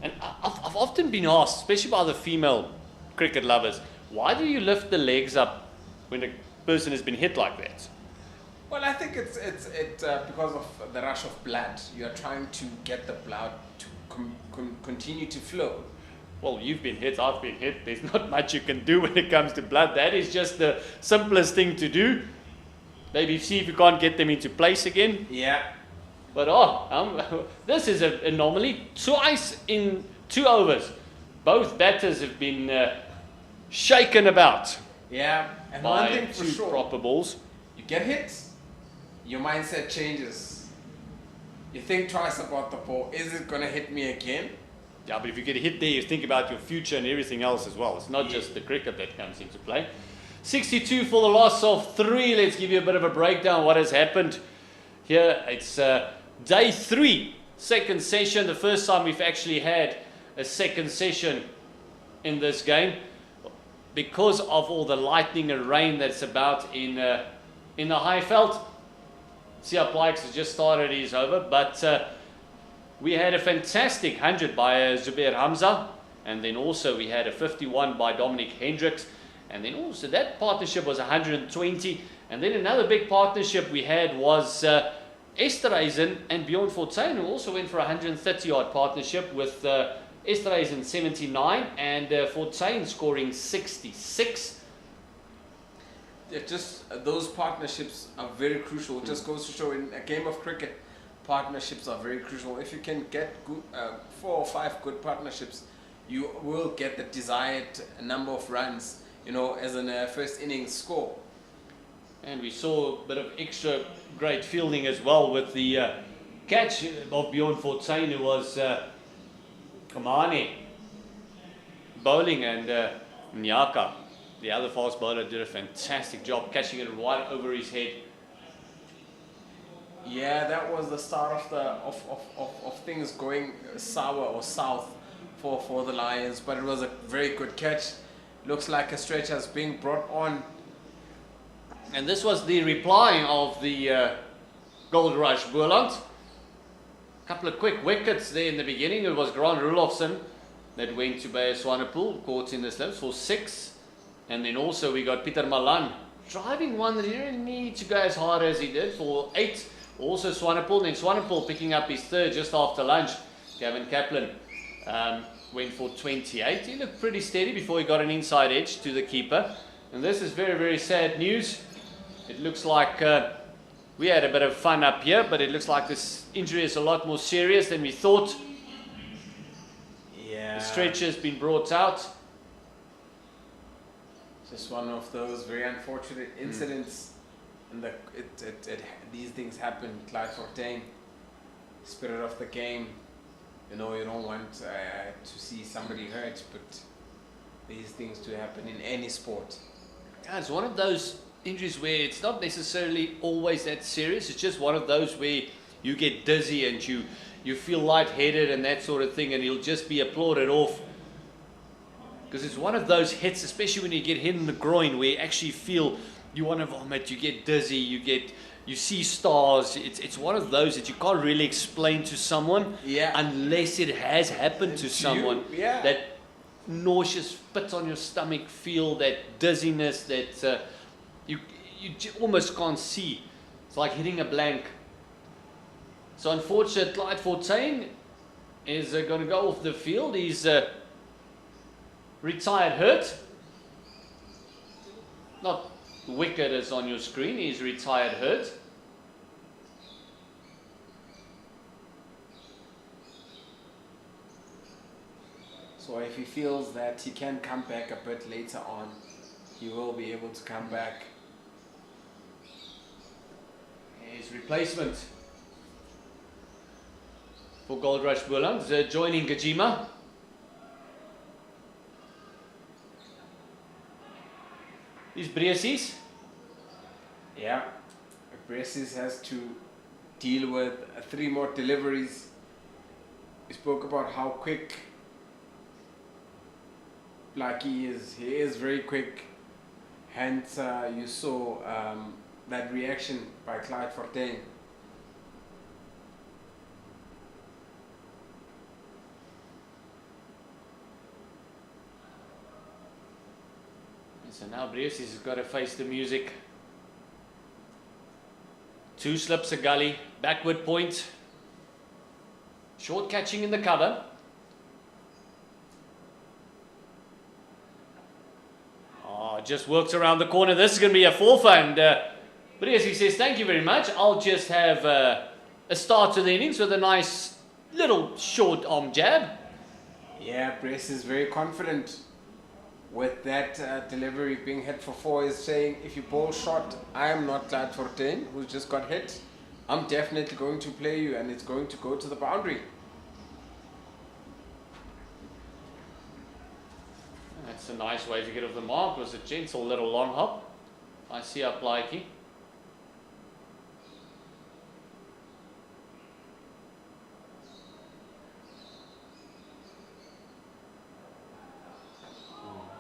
And I've often been asked, especially by the female cricket lovers, why do you lift the legs up when a person has been hit like that? Well, I think it's because of the rush of blood. You are trying to get the blood to continue to flow. Well, you've been hit, I've been hit. There's not much you can do when it comes to blood. That is just the simplest thing to do. Maybe see if you can't get them into place again. Yeah. But this is an anomaly. Twice in 2 overs, both batters have been shaken about Yeah. And one by thing for 2 sure, proper balls. you get hit, your mindset changes. You think twice about the ball. Is it going to hit me again? Yeah, but if you get hit there, you think about your future and everything else as well. It's not just the cricket that comes into play. 62 for the loss of 3. Let's give you a bit of a breakdown what has happened here. It's day 3, second session. The first time we've actually had a second session in this game because of all the lightning and rain that's about in the Highveld. CR Pikes has just started his over, but we had a fantastic 100 by Zubair Hamza, and then also we had a 51 by Dominic Hendricks, and then also that partnership was 120, and then another big partnership we had was Esterhuizen and Bjorn Fortuin, who also went for a 130-yard partnership with Esterhuizen 79 and Fortuin scoring 66. Yeah, just those partnerships are very crucial. It just goes to show in a game of cricket, partnerships are very crucial. If you can get good, 4 or 5 good partnerships, you will get the desired number of runs, as a first innings score. And we saw a bit of extra great fielding as well with the catch of Bjorn Fortuin, who was Kamani bowling, and Nyaka, the other fast bowler, did a fantastic job catching it right over his head. Yeah, that was the start of things going sour or south for the Lions, but it was a very good catch. Looks like a stretch has been brought on. And this was the reply of the Goldrush Boland. A couple of quick wickets there in the beginning. It was Grant Rulofsson that went to Bayer Swanepoel, caught in the slips for 6. And then also we got Pieter Malan driving one that he didn't need to go as hard as he did for 8. Also Swanepoel, then Swanepoel picking up his 3rd just after lunch. Gavin Kaplan went for 28. He looked pretty steady before he got an inside edge to the keeper. And this is very, very sad news. It looks like we had a bit of fun up here, but it looks like this injury is a lot more serious than we thought. Yeah. The stretcher has been brought out. Just one of those very unfortunate incidents, and these things happen. Clyde Fortuin, spirit of the game. You know, you don't want to see somebody hurt, but these things do happen in any sport. Yeah, it's one of those injuries where it's not necessarily always that serious. It's just one of those where you get dizzy and you feel lightheaded and that sort of thing, and you'll just be applauded off. Because it's one of those hits, especially when you get hit in the groin, where you actually feel you want to vomit, you get dizzy, you see stars. It's one of those that you can't really explain to someone unless it has happened to someone. That nauseous pit on your stomach, feel that dizziness that you almost can't see. It's like hitting a blank. So unfortunately, Clyde Fortuin is going to go off the field. He's retired hurt. Not wicket as on your screen. He's retired hurt. So if he feels that he can come back a bit later on, he will be able to come back. His replacement for Goldrush Boland, joining Gajima. These Breesies. Yeah, Breesies has to deal with 3 more deliveries. We spoke about how quick Blackie is. He is very quick. Hence, you saw that reaction by Clyde Fortuin. So now Breesies has got to face the music. 2 slips a gully, backward point. Short catching in the cover. Just works around the corner. This is going to be a 4-for, and Breesies says, thank you very much. I'll just have a start to the innings with a nice little short arm jab. Yeah, Breesies is very confident with that delivery being hit for 4. Is saying, if you bowl short, I am not Clyde Fortuin, who just got hit. I'm definitely going to play you, and it's going to go to the boundary. That's a nice way to get off the mark. It was a gentle little long hop. I see up Likey.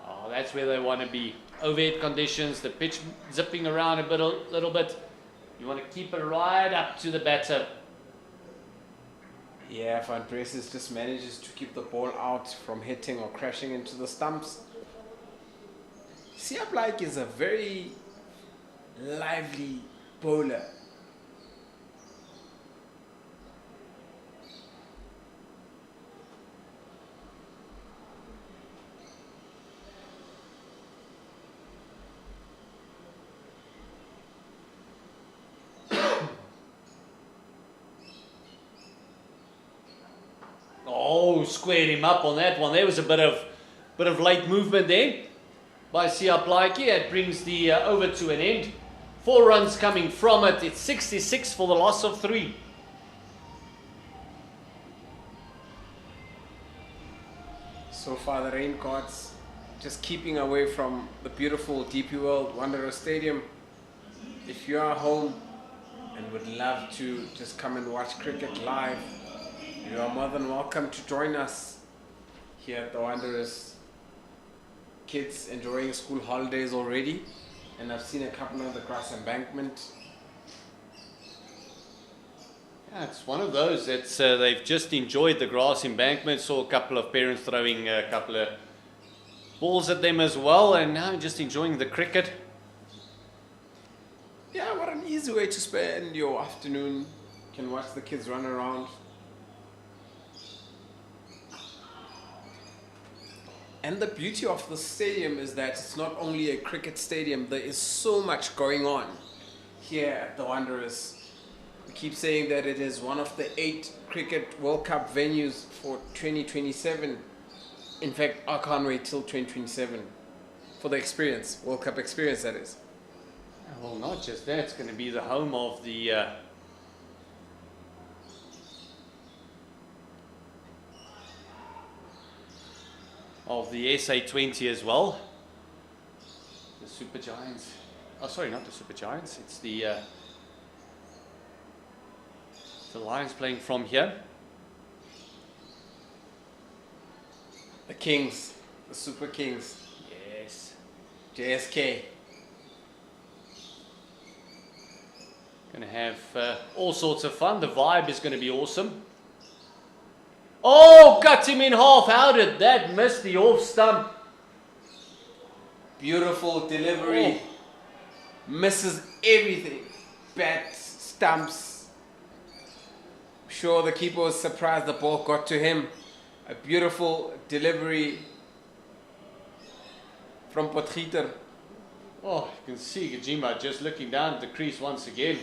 Oh, that's where they want to be. Overhead conditions, the pitch zipping around a little bit. You want to keep it right up to the batter. Yeah, Van Breesies just manages to keep the ball out from hitting or crashing into the stumps. Siap Like is a very lively bowler. Oh, squared him up on that one. There was a bit of late movement there by Siap Likey. It brings the over to an end. 4 runs coming from it. It's 66 for the loss of 3. So far, the rain gods just keeping away from the beautiful DP World Wanderers Stadium. If you are home and would love to just come and watch cricket live, you are more than welcome to join us here at the Wanderers. Kids enjoying school holidays already, and I've seen a couple on the grass embankment. Yeah, it's one of those that's they've just enjoyed the grass embankment. Saw a couple of parents throwing a couple of balls at them as well, and now just enjoying the cricket. Yeah, what an easy way to spend your afternoon. You can watch the kids run around. And the beauty of the stadium is that it's not only a cricket stadium, there is so much going on here at the Wanderers. We keep saying that it is one of the 8 Cricket World Cup venues for 2027. In fact, I can't wait till 2027. for the experience, World Cup experience, that is. Well, not just that, it's going to be the home of the SA20 as well. The Super Giants. Oh, sorry, not the Super Giants. It's the Lions playing from here. The Kings, the Super Kings. Yes. JSK. Going to have all sorts of fun. The vibe is going to be awesome. Oh, cut him in half. How did that miss the off stump? Beautiful delivery. Oh. Misses everything. Bat, stumps. Sure, the keeper was surprised the ball got to him. A beautiful delivery from Potgieter. Oh, you can see Gajima just looking down at the crease once again.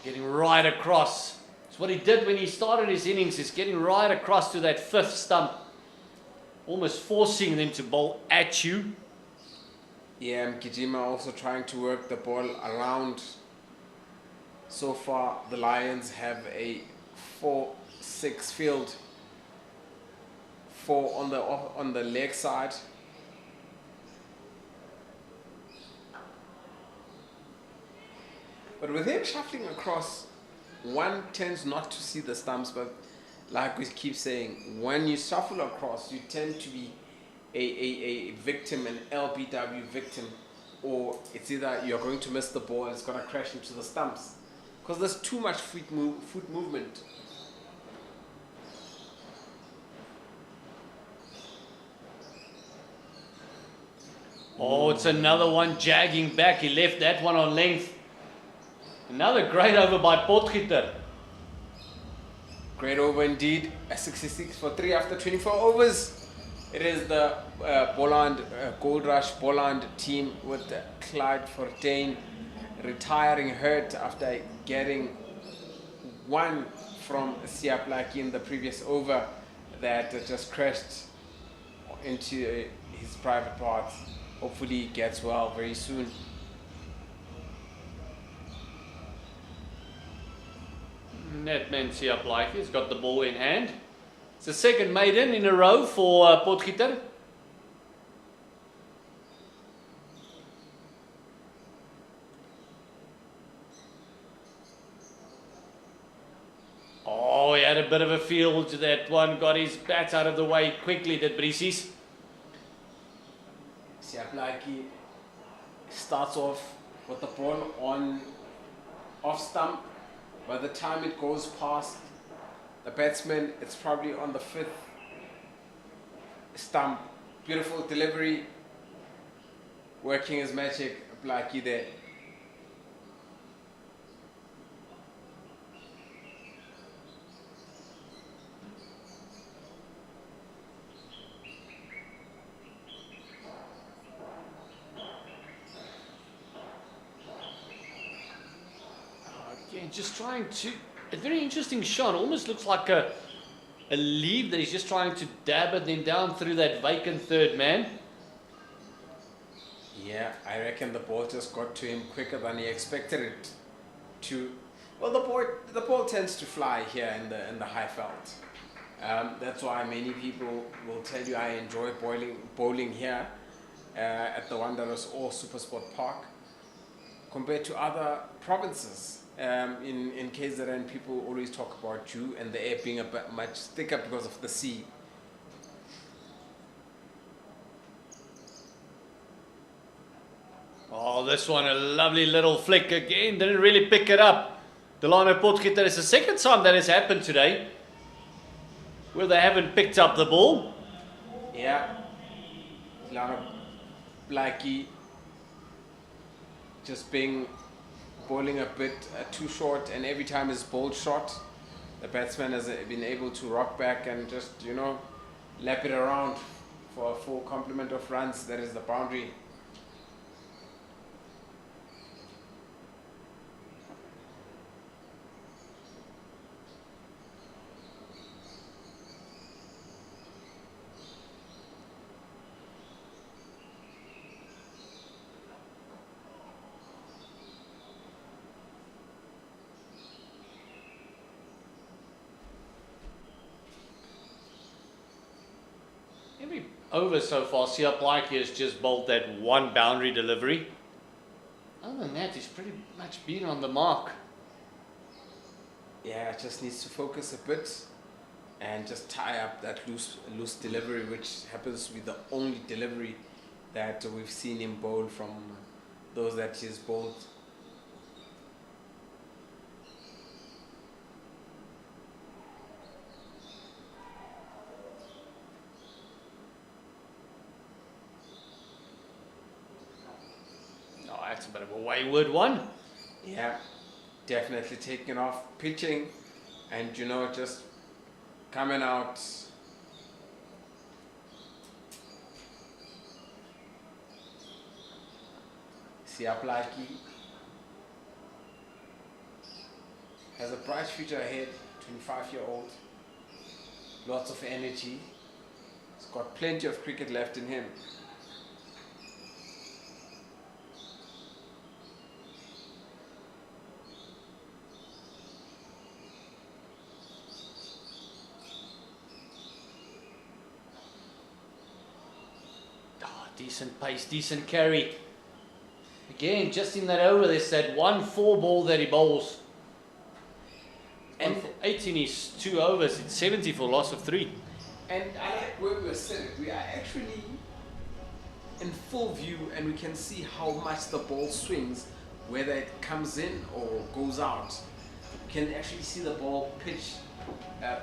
Getting right across. It's what he did when he started his innings. He's getting right across to that fifth stump. Almost forcing them to bowl at you. Yeah, and Gijima also trying to work the ball around. So far, the Lions have a 4-6 field. 4 on the leg side. But with him shuffling across, one tends not to see the stumps, but like we keep saying, when you shuffle across, you tend to be a victim, an LBW victim, or it's either you're going to miss the ball, it's going to crash into the stumps. Because there's too much foot movement. Oh, it's another one jagging back. He left that one on length. Another great over by Potgieter. Great over indeed. A 66 for 3 after 24 overs. It is the Boland, Goldrush Boland team with Clyde Fortuin retiring hurt after getting one from Siaplaki in the previous over that just crashed into his private parts. Hopefully he gets well very soon. Netman Siaplaki has got the ball in hand. It's the second maiden in a row for Potgieter. Oh, he had a bit of a feel to that one. Got his bat out of the way quickly, did Brisis. Siaplaki starts off with the ball on off stump. By the time it goes past the batsman, it's probably on the 5th stump. Beautiful delivery. Working his magic, Blackie there. Again, just trying to... A very interesting shot. Almost looks like a lead that he's just trying to dab it then down through that vacant third man. Yeah, I reckon the ball just got to him quicker than he expected it to. Well, the ball tends to fly here in the high felt. That's why many people will tell you I enjoy bowling here at the Wanderers or Supersport Park compared to other provinces. In KZN, people always talk about Jew and the air being a bit much thicker because of the sea. Oh, this one, a lovely little flick again. Didn't really pick it up. Delano Potgieter, it's the second time that has happened today where they haven't picked up the ball. Yeah. Delano Blackie just bowling a bit too short, and every time his ball shot, the batsman has been able to rock back and just, lap it around for a full complement of runs. That is the boundary. over so far. Siaplaki has just bowled that one boundary delivery. Other than that, he's pretty much been on the mark. Yeah, just needs to focus a bit and just tie up that loose delivery, which happens to be the only delivery that we've seen him bowl from those that he's bowled. Oh, that's a bit of a wayward one. Yeah, definitely taking off pitching and just coming out. Siaplaki has a bright future ahead, 25-year-old, lots of energy, he's got plenty of cricket left in him. Decent pace, decent carry. Again, just in that over, there's that 1-4 ball that he bowls. And 18 is 2 overs, it's 70 for loss of 3. And I like where we're sitting. We are actually in full view and we can see how much the ball swings, whether it comes in or goes out. You can actually see the ball pitch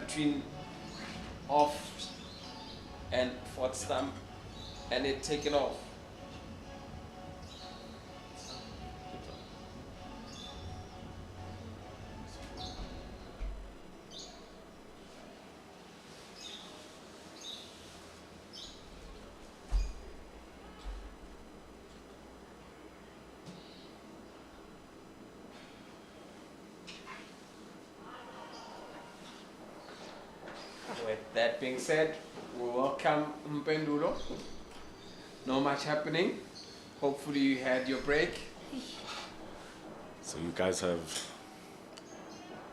between off and fourth stump and it taken off. With that being said, we welcome Mpendulo. Not much happening. Hopefully you had your break. So you guys have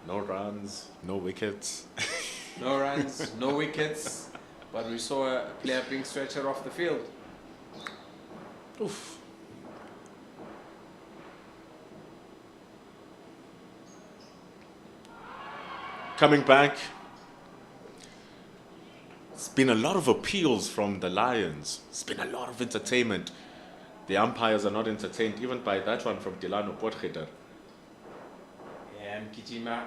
no runs, no wickets. No runs, no wickets, but we saw a player being stretched off the field. Oof. Coming back, it's been a lot of appeals from the Lions. It's been a lot of entertainment. The umpires are not entertained even by that one from Delano Potgieter. Yeah, Mkijima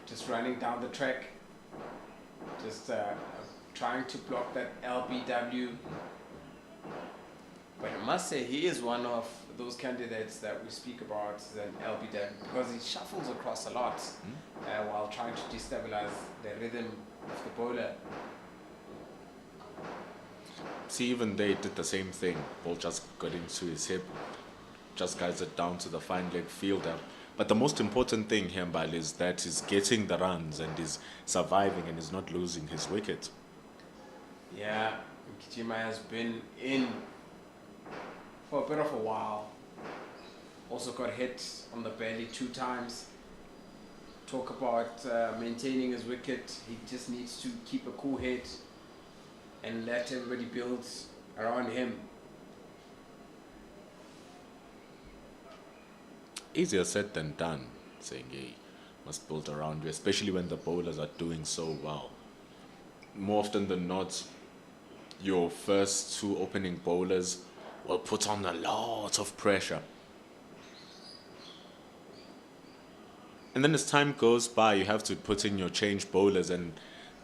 just running down the track, just trying to block that LBW. But I must say, he is one of those candidates that we speak about as an LBW because he shuffles across a lot while trying to destabilize the rhythm of the bowler. See, even they did the same thing. Ball just got into his hip, just guides it down to the fine leg fielder. But the most important thing here, Mbali, is that he's getting the runs and he's surviving and he's not losing his wicket. Yeah, Mkijima has been in for a bit of a while. Also got hit on the belly 2 times. Talk about maintaining his wicket. He just needs to keep a cool head and let everybody build around him. Easier said than done, saying, hey, must build around you, especially when the bowlers are doing so well. More often than not, your first 2 opening bowlers will put on a lot of pressure. And then as time goes by, you have to put in your change bowlers, and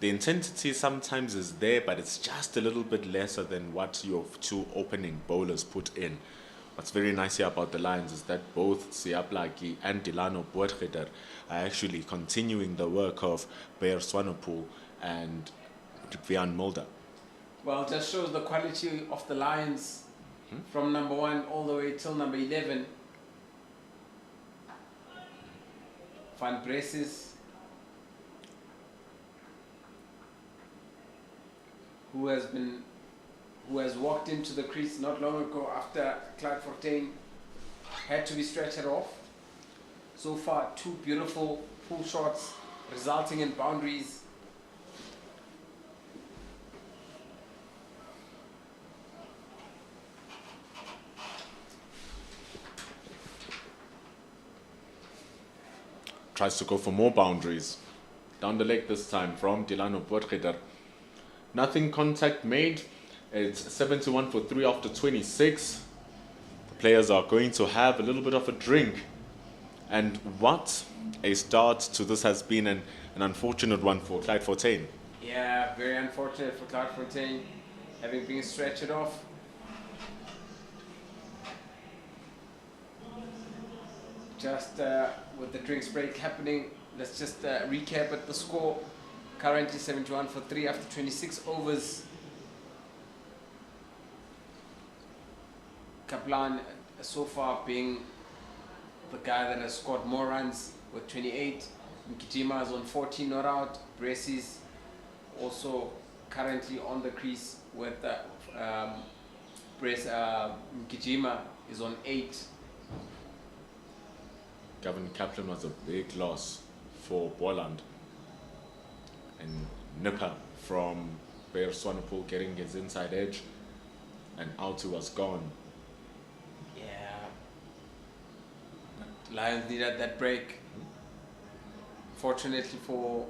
the intensity sometimes is there, but it's just a little bit lesser than what your 2 opening bowlers put in. What's very nice here about the Lions is that both Siaplaki and Delano Potgieter are actually continuing the work of Bear Swanepoel and Vian Mulder. Well, it just shows the quality of the Lions from number 1 all the way till number 11. Van Breses, who has walked into the crease not long ago after Clyde Fortuin had to be stretched off. So far, 2 beautiful pull shots resulting in boundaries. tries to go for more boundaries. Down the leg this time from Delano Potgieter. Nothing contact made. It's 71 for 3 after 26. The players are going to have a little bit of a drink. And what a start to this has been an unfortunate one for Clyde Fontaine. Yeah, very unfortunate for Clyde Fontaine, having been stretched off. Just with the drinks break happening, let's just recap at the score. Currently 71 for 3 after 26 overs. Kaplan so far being the guy that has scored more runs with 28. Mkijima is on 14 not out. Bracey's also currently on the crease with Mkijima is on 8. Gavin Kaplan was a big loss for Boland. And Nipper from Bear Swanepoel getting his inside edge, and Autu was gone. Yeah. Lions needed that break. Fortunately for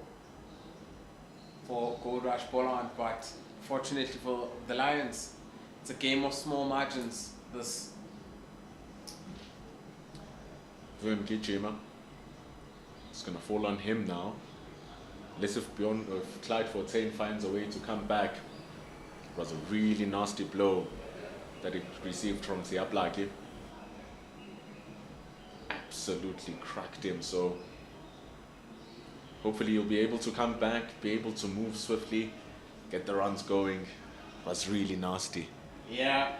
Goldrush Boland, but fortunately for the Lions, it's a game of small margins. This Mkijima, it's going to fall on him now. Unless if Clyde Fontaine finds a way to come back. It was a really nasty blow that he received from Siaplaki. Absolutely cracked him, so hopefully he'll be able to come back, be able to move swiftly, get the runs going. It was really nasty. Yeah,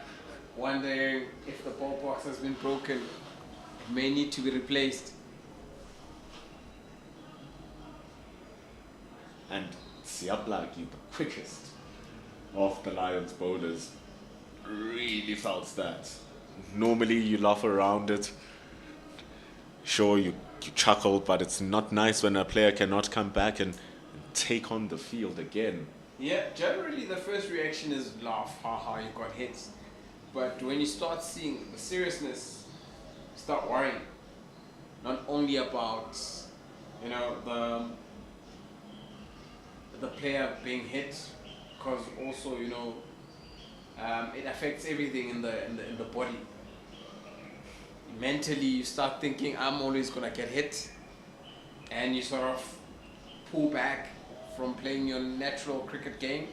wondering if the ball box has been broken. It may need to be replaced. And Siaplaki, the quickest of the Lions bowlers, really felt that. Normally you laugh around it. Sure, you chuckle, but it's not nice when a player cannot come back and take on the field again. Yeah, generally the first reaction is laugh, haha, you got hit. But when you start seeing the seriousness, you start worrying. Not only about, the player being hit, because also, it affects everything in the body. Mentally, you start thinking, I'm always gonna get hit, and you sort of pull back from playing your natural cricket game.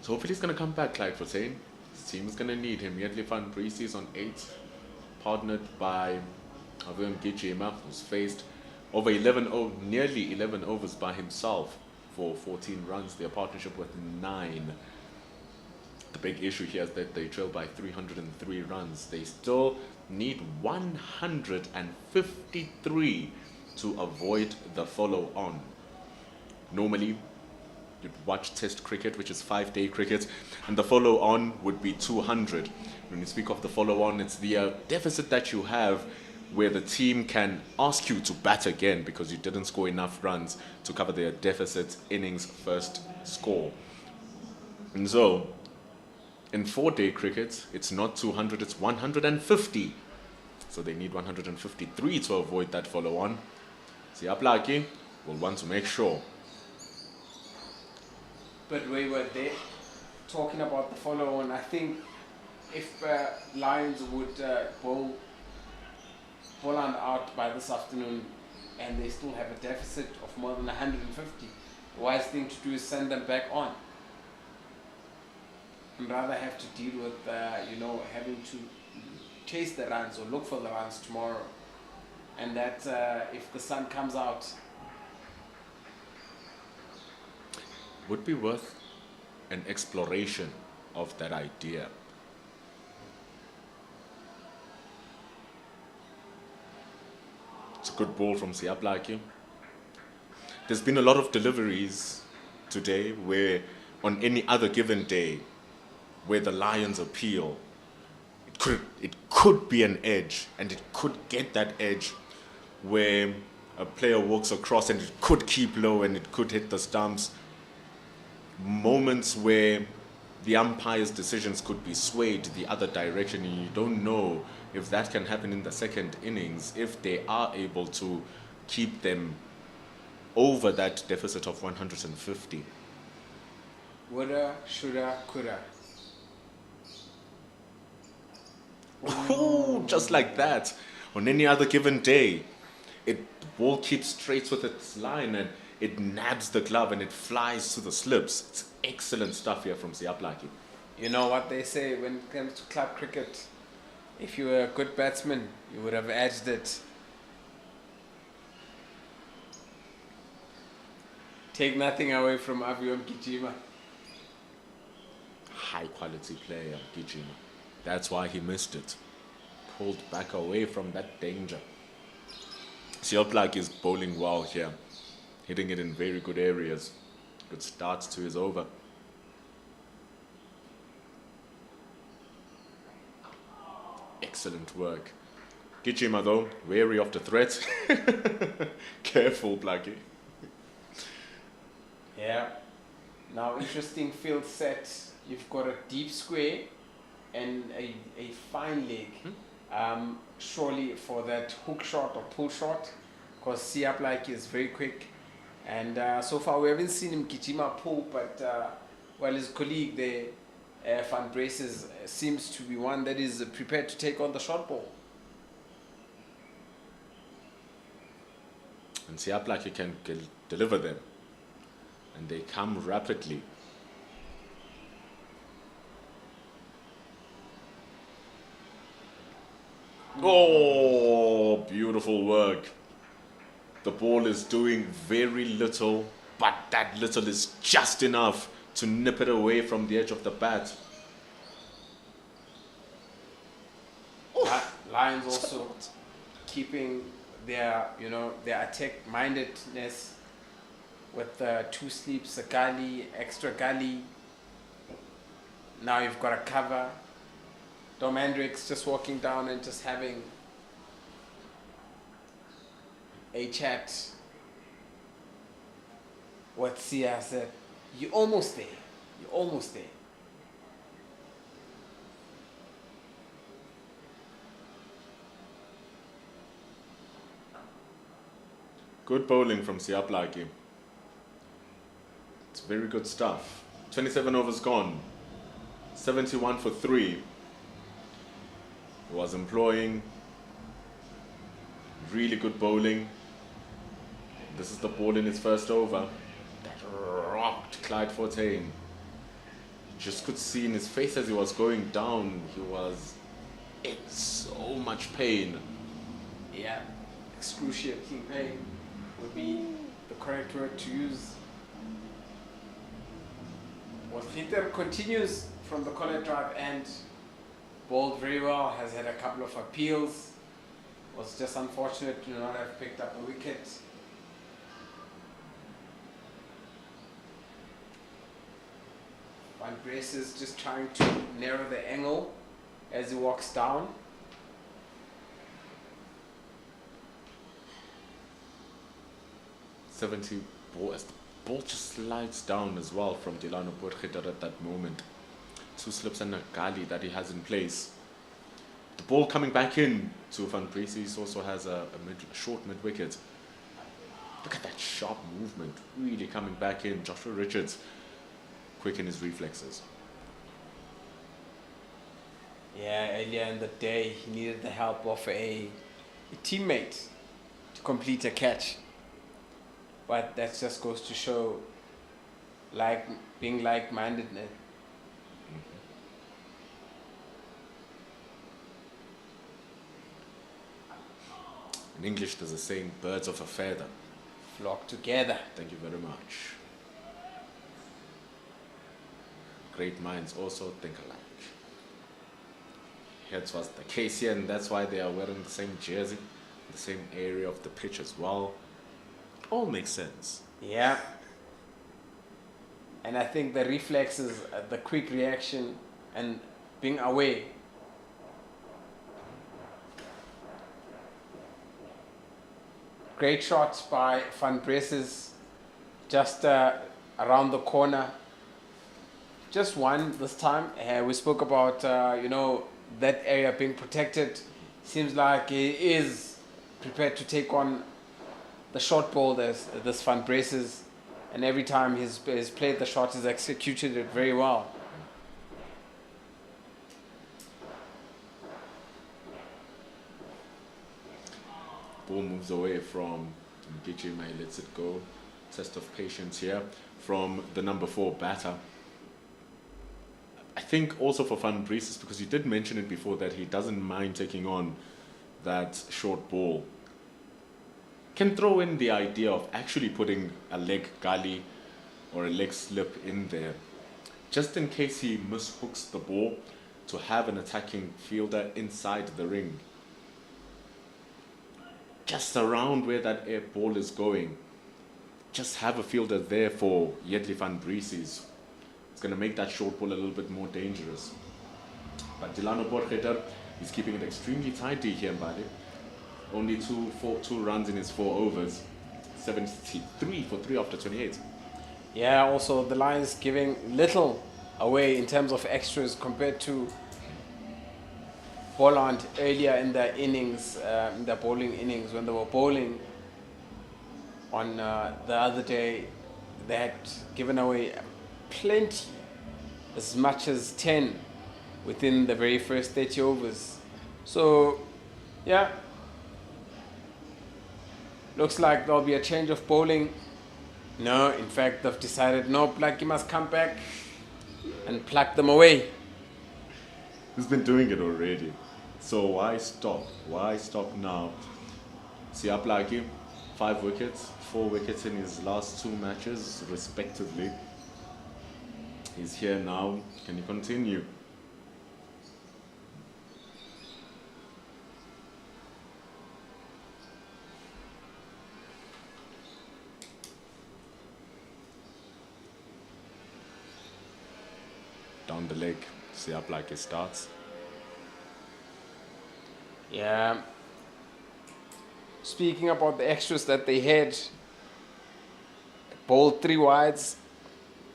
So hopefully he's going to come back, Clyde Fontaine. His team is going to need him. Yetli van Breese is on 8, partnered by Avum Gijima, who's faced over nearly 11 overs by himself for 14 runs. Their partnership with 9. The big issue here is that they trail by 303 runs. They still need 153 to avoid the follow-on. Normally, you'd watch Test cricket, which is 5-day cricket, and the follow-on would be 200. When you speak of the follow-on, it's the deficit that you have where the team can ask you to bat again because you didn't score enough runs to cover their deficit innings first score. And so, in 4-day cricket, it's not 200, it's 150. So they need 153 to avoid that follow-on. Siaplaki will want to make sure. But we were there talking about the follow-on. I think if Lions would bowl Boland out by this afternoon and they still have a deficit of more than 150, the wise thing to do is send them back on. And rather have to deal with, having to chase the runs or look for the runs tomorrow. And that if the sun comes out, would be worth an exploration of that idea. It's a good ball from Siaplaki. There's been a lot of deliveries today where on any other given day where the Lions appeal, it could be an edge, and it could get that edge where a player walks across and it could keep low and it could hit the stumps. Moments where the umpire's decisions could be swayed the other direction, and you don't know if that can happen in the second innings, if they are able to keep them over that deficit of 150. Woulda, shoulda, coulda. Ooh, just like that. On any other given day, the ball keeps straight with its line and it nabs the glove and it flies to the slips. It's excellent stuff here from Siaplaki. You know what they say when it comes to club cricket? If you were a good batsman, you would have edged it. Take nothing away from Aviom Kijima. High quality player, Gijima. That's why he missed it. Pulled back away from that danger. Siaplaki is bowling well here. Hitting it in very good areas. Good start to his over. Excellent work. Gijima though, wary of the threat. Careful, Blackie. Yeah. Now, interesting field set. You've got a deep square and a fine leg. Surely for that hook shot or pull shot, because Siaplaki is very quick. And so far we haven't seen him Kijima pull, but well, his colleague there, Van Braces, seems to be one that is prepared to take on the short ball. And Siaplaki can deliver them. And they come rapidly. Oh, beautiful work. The ball is doing very little, but that little is just enough to nip it away from the edge of the bat. Lions also keeping their, their attack mindedness with two sleeps, a gully, extra gully. Now you've got a cover. Dom Hendricks just walking down and just having a chat with CSA. You're almost there. You're almost there. Good bowling from Siaplaki. It's very good stuff. 27 overs gone. 71 for 3. He was employing really good bowling. This is the ball in his first over. That rocked Clyde Fortain. Just could see in his face as he was going down, he was in so much pain. Yeah, excruciating pain would be the correct word to use. Well, Peter continues from the College Drive and bowled very well, has had a couple of appeals. Was just unfortunate to not have picked up a wicket. Van Braces just trying to narrow the angle as he walks down. Ball, as the ball just slides down as well from Delano Potgieter at that moment. 2 slips and a gully that he has in place. The ball coming back in to Van Braces also has a short mid-wicket. Look at that sharp movement, really coming back in. Joshua Richards, quick in his reflexes. Yeah, earlier in the day he needed the help of a teammate to complete a catch. But that just goes to show being like-mindedness. In English there's a saying, birds of a feather. Flock together. Thank you very much. Great minds also think alike. That was the case here, and that's why they are wearing the same jersey, the same area of the pitch as well. All makes sense. Yeah. And I think the reflexes, the quick reaction and being away. Great shots by Van Braces just around the corner. Just one this time. We spoke about, that area being protected. Seems like he is prepared to take on the short ball. This Van Braces, and every time he's played the shot, he's executed it very well. Ball moves away from Gijima, he lets it go. Test of patience here from the number 4 batter. I think also for Van Braces, because you did mention it before, that he doesn't mind taking on that short ball. Can throw in the idea of actually putting a leg gully or a leg slip in there, just in case he mishooks the ball, to have an attacking fielder inside the ring, just around where that air ball is going. Just have a fielder there for Yedley Van Braces. It's going to make that short ball a little bit more dangerous. But Delano Borgeter, he's keeping it extremely tidy here, Mbali. Only two runs in his 4 overs. 73 for 3 after 28. Yeah, also the Lions giving little away in terms of extras compared to Boland earlier in the innings, in the bowling innings. When they were bowling on the other day, they had given away plenty, as much as 10 within the very first 30 overs. So, yeah, looks like there'll be a change of bowling. No, in fact, they've decided, no, Blackie must come back and pluck them away. He's been doing it already. So why stop? Why stop now? Siaplaki, 5 wickets, 4 wickets in his last 2 matches, respectively. He's here now. Can he continue? Down the leg, Siaplaki starts. Yeah. Speaking about the extras that they had, bowled 3 wides,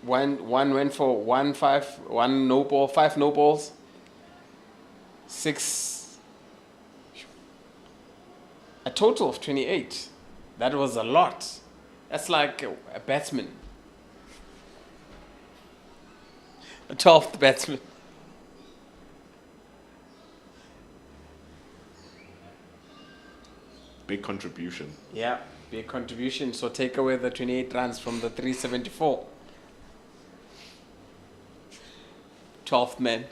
one went for 1-5, 1 no ball, 5 no balls, 6, a total of 28. That was a lot. That's like a batsman, a 12th batsman. Big contribution. Yeah, big contribution. So take away the 28 runs from the 374. 12th man.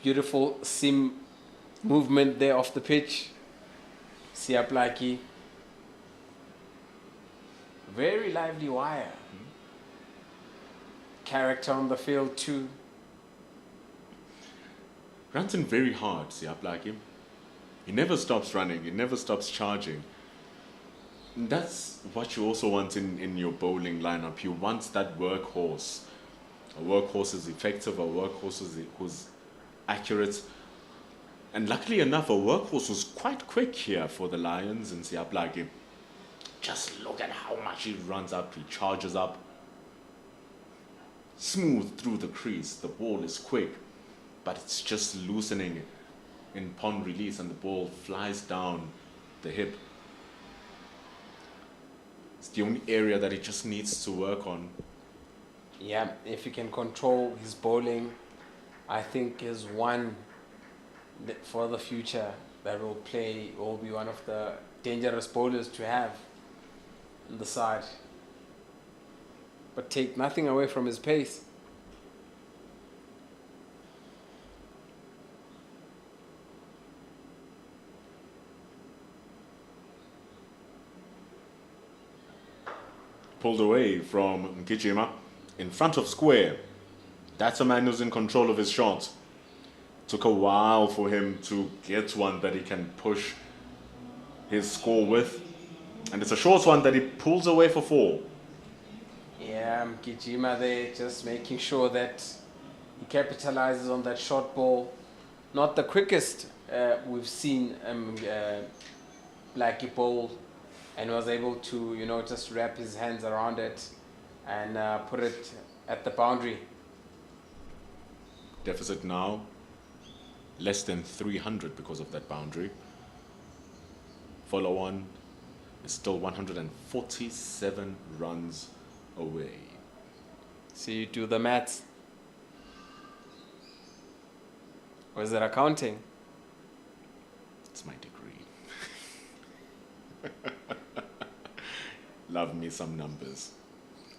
Beautiful seam movement there off the pitch. Siaplaki. Very lively wire. Character on the field too. Runs in very hard, Siaplaki. He never stops running, he never stops charging. And that's what you also want in your bowling lineup. You want that workhorse. A workhorse is effective, a workhorse who's accurate. And luckily enough, a workhorse was quite quick here for the Lions and Siaplaki. Just look at how much he runs up, he charges up. Smooth through the crease, the ball is quick. But it's just loosening in pond release and the ball flies down the hip. It's the only area that he just needs to work on. Yeah, if he can control his bowling, I think is one that for the future that will be one of the dangerous bowlers to have on the side. But take nothing away from his pace. Pulled away from Nkijima in front of square. That's a man who's in control of his shot. Took a while for him to get one that he can push his score with. And it's a short one that he pulls away for 4. Yeah, Nkijima there just making sure that he capitalizes on that short ball. Not the quickest we've seen Blackie bowl and was able to, just wrap his hands around it and put it at the boundary. Deficit now less than 300 because of that boundary. Follow on is still 147 runs away. So you do the maths. Or is it accounting? It's my degree. Love me some numbers.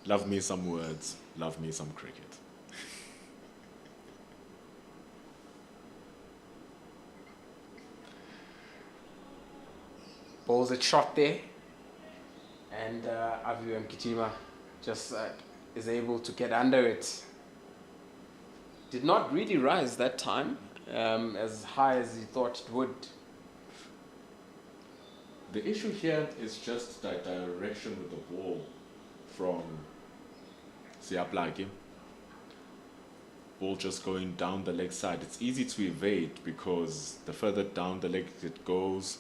Love me some words. Love me some cricket. Balls it shot there, and Aviu Mkhitima just is able to get under it. Did not really rise that time as high as he thought it would. The issue here is just the direction with the ball from Siaplaki. Ball just going down the leg side. It's easy to evade because the further down the leg it goes,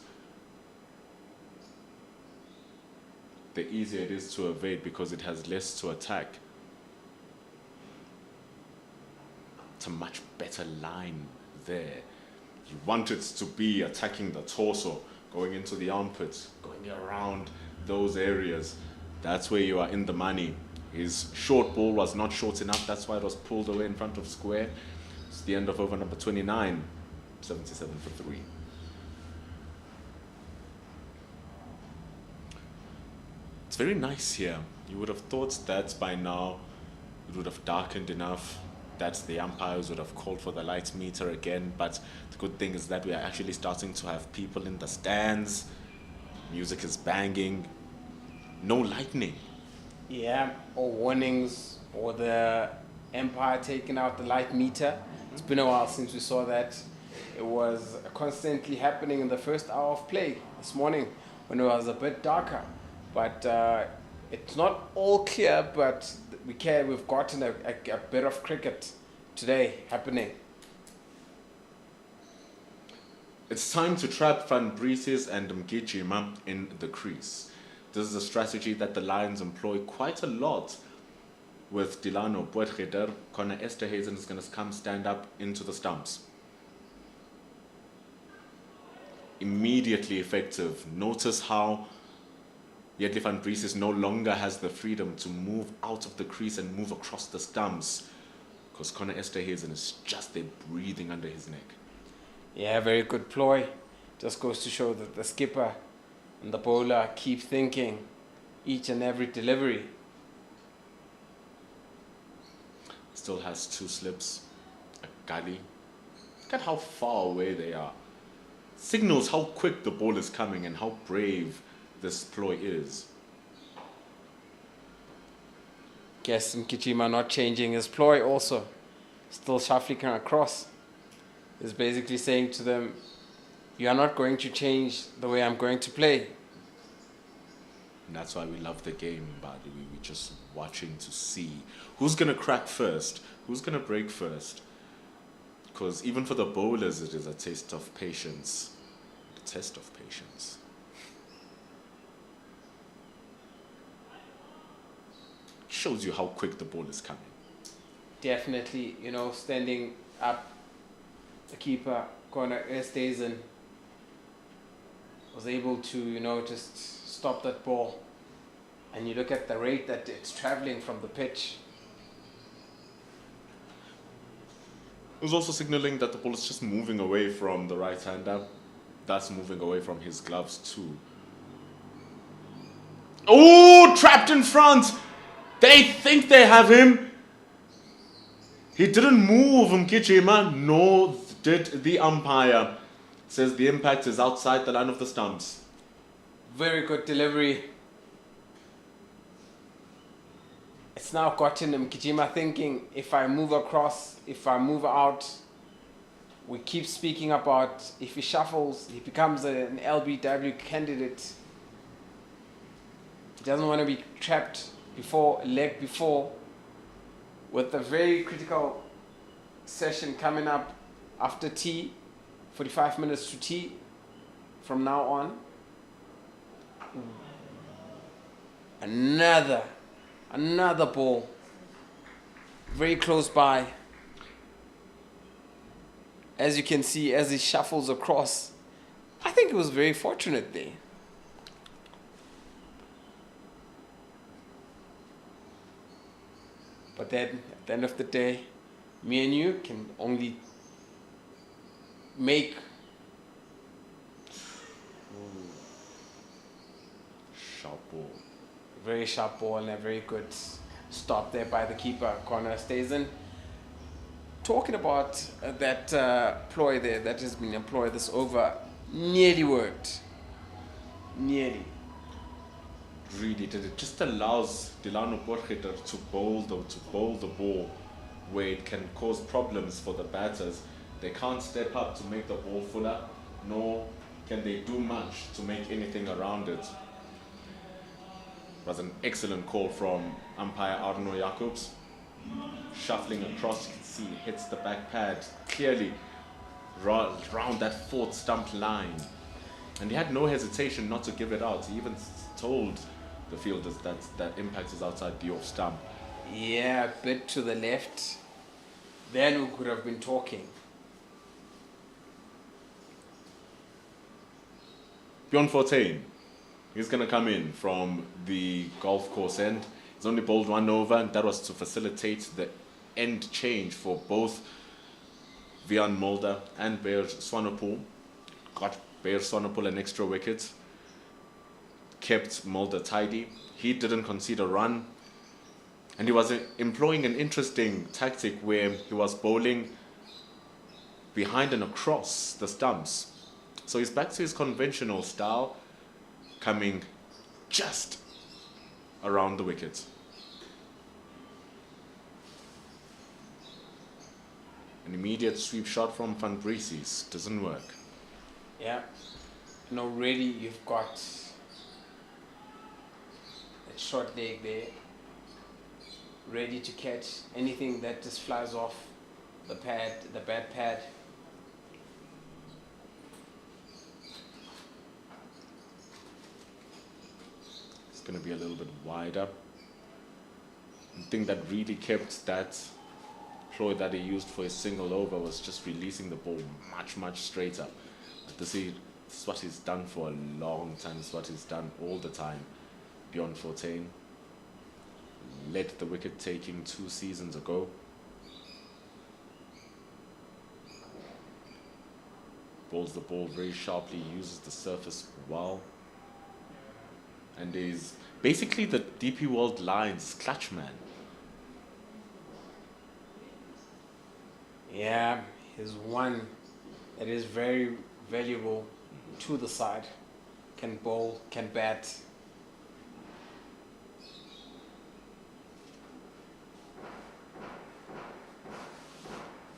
the easier it is to evade because it has less to attack. It's a much better line there. You want it to be attacking the torso, going into the armpits, going around those areas. That's where you are in the money. His short ball was not short enough, that's why it was pulled away in front of square. It's the end of over number 29, 77 for 3. It's very nice here. You would have thought that by now it would have darkened enough that the umpires would have called for the light meter again, but the good thing is that we are actually starting to have people in the stands. Music is banging. No lightning. Yeah, or warnings, or the umpire taking out the light meter. It's been a while since we saw that. It was constantly happening in the first hour of play this morning when it was a bit darker. But it's not all clear, but we've gotten a bit of cricket today happening. It's time to trap Van Breeses and Mgijima in the crease. This is a strategy that the Lions employ quite a lot with Delano Poetgeder. Connor Esterhazen is going to come stand up into the stumps. Immediately effective. Notice how Yetley Van Breeses no longer has the freedom to move out of the crease and move across the stumps because Connor Esterhazen is just there breathing under his neck. Yeah, very good ploy. Just goes to show that the skipper and the bowler keep thinking each and every delivery. Still has 2 slips, a gully. Look at how far away they are. Signals how quick the ball is coming and how brave this ploy is. Guess Mkhitima not changing his ploy also. Still shuffling across. Is basically saying to them, you are not going to change the way I'm going to play. And that's why we love the game, but we're just watching to see who's going to crack first, who's going to break first. Because even for the bowlers, it is a taste of patience. A test of patience. Shows you how quick the ball is coming. Definitely, standing up, the keeper, Connor Esterhazen, was able to, just stop that ball. And you look at the rate that it's traveling from the pitch. It was also signaling that the ball is just moving away from the right-hander. That's moving away from his gloves too. Oh, trapped in front! They think they have him. He didn't move, Mkhitima, nor did the umpire. Says the impact is outside the line of the stumps. Very good delivery. It's now gotten Mkhitima thinking, if I move across, if I move out, we keep speaking about if he shuffles, he becomes an LBW candidate. He doesn't want to be trapped leg before, with a very critical session coming up after tea, 45 minutes to tea from now on. Another ball. Very close by. As you can see, as he shuffles across, I think it was very fortunate there. But then, at the end of the day, me and you can only make Sharp ball. a very sharp ball and a very good stop there by the keeper. Corner stays in. Talking about that ploy there that has been employed this over, nearly worked. Nearly. Really did. It just allows Delano Potgieter to bowl the ball where it can cause problems for the batters. They can't step up to make the ball fuller, nor can they do much to make anything around it. It was an excellent call from umpire Arno Jacobs. Shuffling across, you can see he hits the back pad clearly round that fourth stump line. And he had no hesitation not to give it out. He even told the fielders that impact is outside the off stump. Yeah, a bit to the left. Then we could have been talking. Bjorn Fortuin, he's going to come in from the golf course end. He's only bowled one over, and that was to facilitate the end change for both Vian Mulder and Bear Swanepoel. Got Bear Swanepoel an extra wicket. Kept Mulder tidy. He didn't concede a run. And he was employing an interesting tactic where he was bowling behind and across the stumps. So he's back to his conventional style, coming just around the wicket. An immediate sweep shot from Van Breeses doesn't work. Yeah. And already you've got that short leg there, ready to catch anything that just flies off the pad, the bad pad. It's going to be a little bit wider. The thing that really kept that ploy that he used for his single over was just releasing the ball much straighter. This is what he's done for a long time. It's what he's done all the time. Bjorn Fortuin led the wicket taking 2 seasons ago. Bowls the ball very sharply, uses the surface well, and is basically the DP World Lions clutch man. Yeah, he's one that is very valuable to the side. Can bowl, can bat.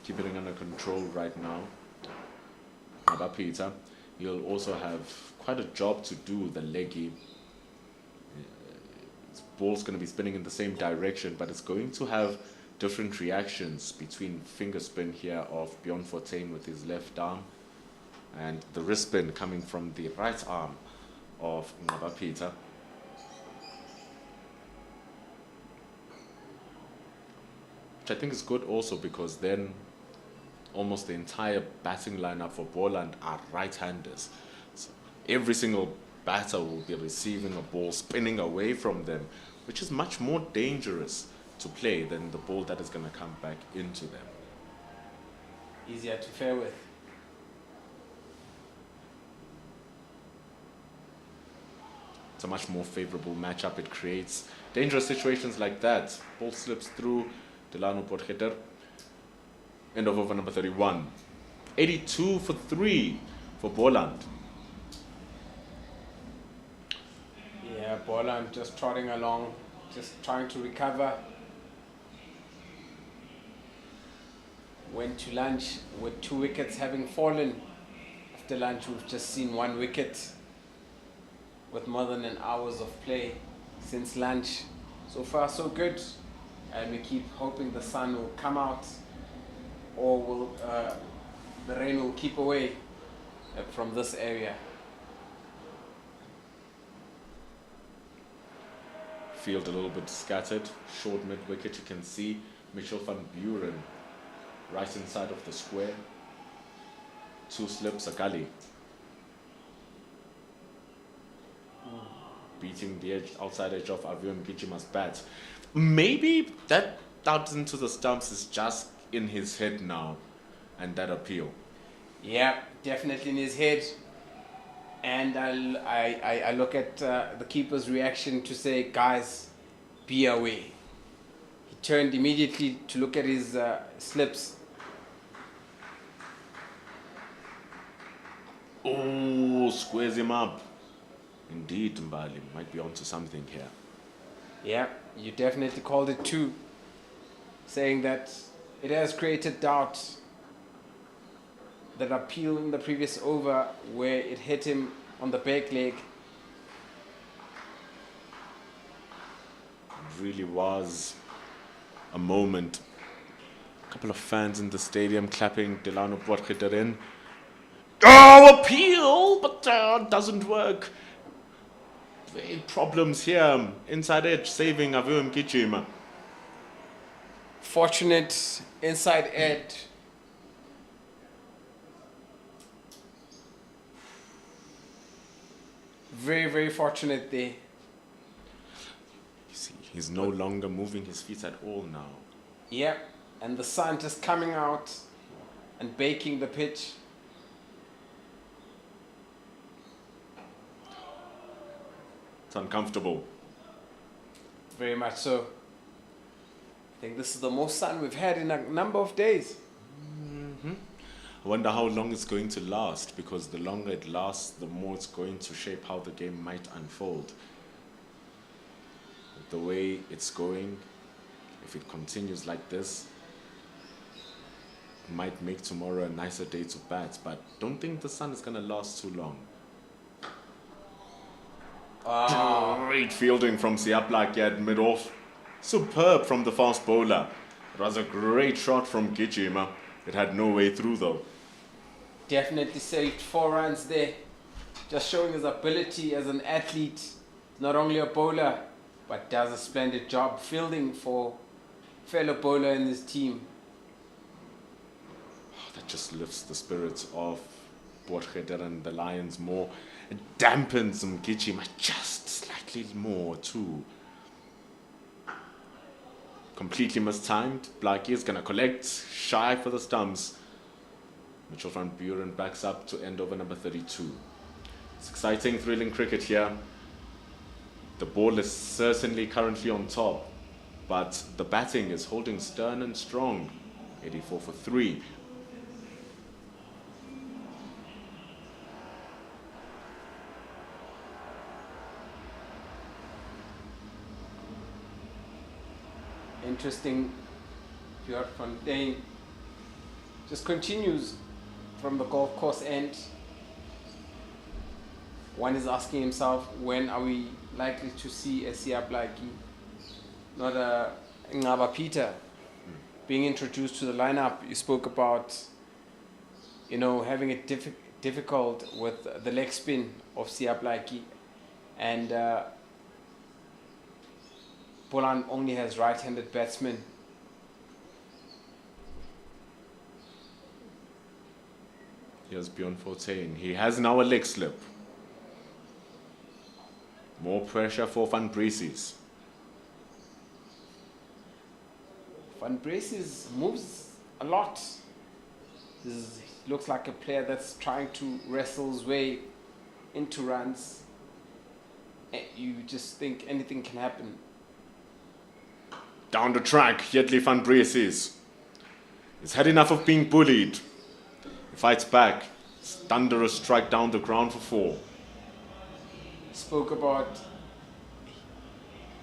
Keeping it under control right now. About Peter, he'll also have quite a job to do, the leggy. His ball's going to be spinning in the same direction, but it's going to have different reactions between finger spin here of Bjorn Fortuin with his left arm and the wrist spin coming from the right arm of Ngaba Peter. Which I think is good also because then almost the entire batting lineup for Boland are right-handers. So every single batter will be receiving a ball spinning away from them, which is much more dangerous to play than the ball that is going to come back into them. Easier to fare with. It's a much more favorable matchup. It creates dangerous situations like that. Ball slips through Delano Potgieter. End of over number 31. 82 for 3 for Boland. Yeah, Boland just trotting along, just trying to recover. Went to lunch with 2 wickets having fallen. After lunch, we've just seen 1 wicket with more than an hour's of play since lunch. So far, so good. And we keep hoping the sun will come out, or will the rain will keep away from this area. field a little bit scattered. Short mid-wicket, you can see Mitchell van Buren right inside of the square. 2 slips, a gully. Beating the outside edge of Aviom Gichima's bat. Maybe that out into the stumps is just in his head now, and that appeal. Yeah, definitely in his head. And I look at the keeper's reaction to say, guys, be away. He turned immediately to look at his slips. Oh, squares him up. Indeed, Mbali might be onto something here. Yeah, you definitely called it too, saying that it has created doubt. That appeal in the previous over where it hit him on the back leg. It really was a moment. A couple of fans in the stadium clapping Delano Potgieterin. Oh, appeal! But doesn't work. Problems here. Inside edge saving Aviom Gichima. Fortunate inside edge. Very, very fortunate there. You see, he's no longer moving his feet at all now. Yeah, and the sun just coming out and baking the pitch. It's uncomfortable. Very much so. I think this is the most sun we've had in a number of days. I wonder how long it's going to last, because the longer it lasts, the more it's going to shape how the game might unfold. With the way it's going, if it continues like this, it might make tomorrow a nicer day to bat, but don't think the sun is going to last too long. Great fielding from Siaplaki at mid-off. Superb from the fast bowler. It was a great shot from Gichima. It had no way through though. Definitely saved 4 runs there. Just showing his ability as an athlete. Not only a bowler, but does a splendid job fielding for fellow bowler in this team. Oh, that just lifts the spirits of Potgieter and the Lions more. It dampens Gichima just slightly more too. Completely mistimed. Blackie is going to collect. Shy for the stumps. Mitchell van Buren backs up to end over number 32. It's exciting, thrilling cricket here. The ball is certainly currently on top, but the batting is holding stern and strong. 84 for 3. Interesting. Fjord Fontaine just continues from the golf course end. One is asking himself, when are we likely to see a Siaplaki, not a Ngaba Peter, being introduced to the lineup? You spoke about, having it difficult with the leg spin of Siaplaki, and Boland only has right-handed batsmen. Here's Bjorn Fontaine. He has now a leg slip. More pressure for Van Breeses. Van Breeses moves a lot. He looks like a player that's trying to wrestle his way into runs. You just think anything can happen. Down the track, Yetley Van Breeses. He's had enough of being bullied. He fights back. Thunderous strike down the ground for 4. Spoke about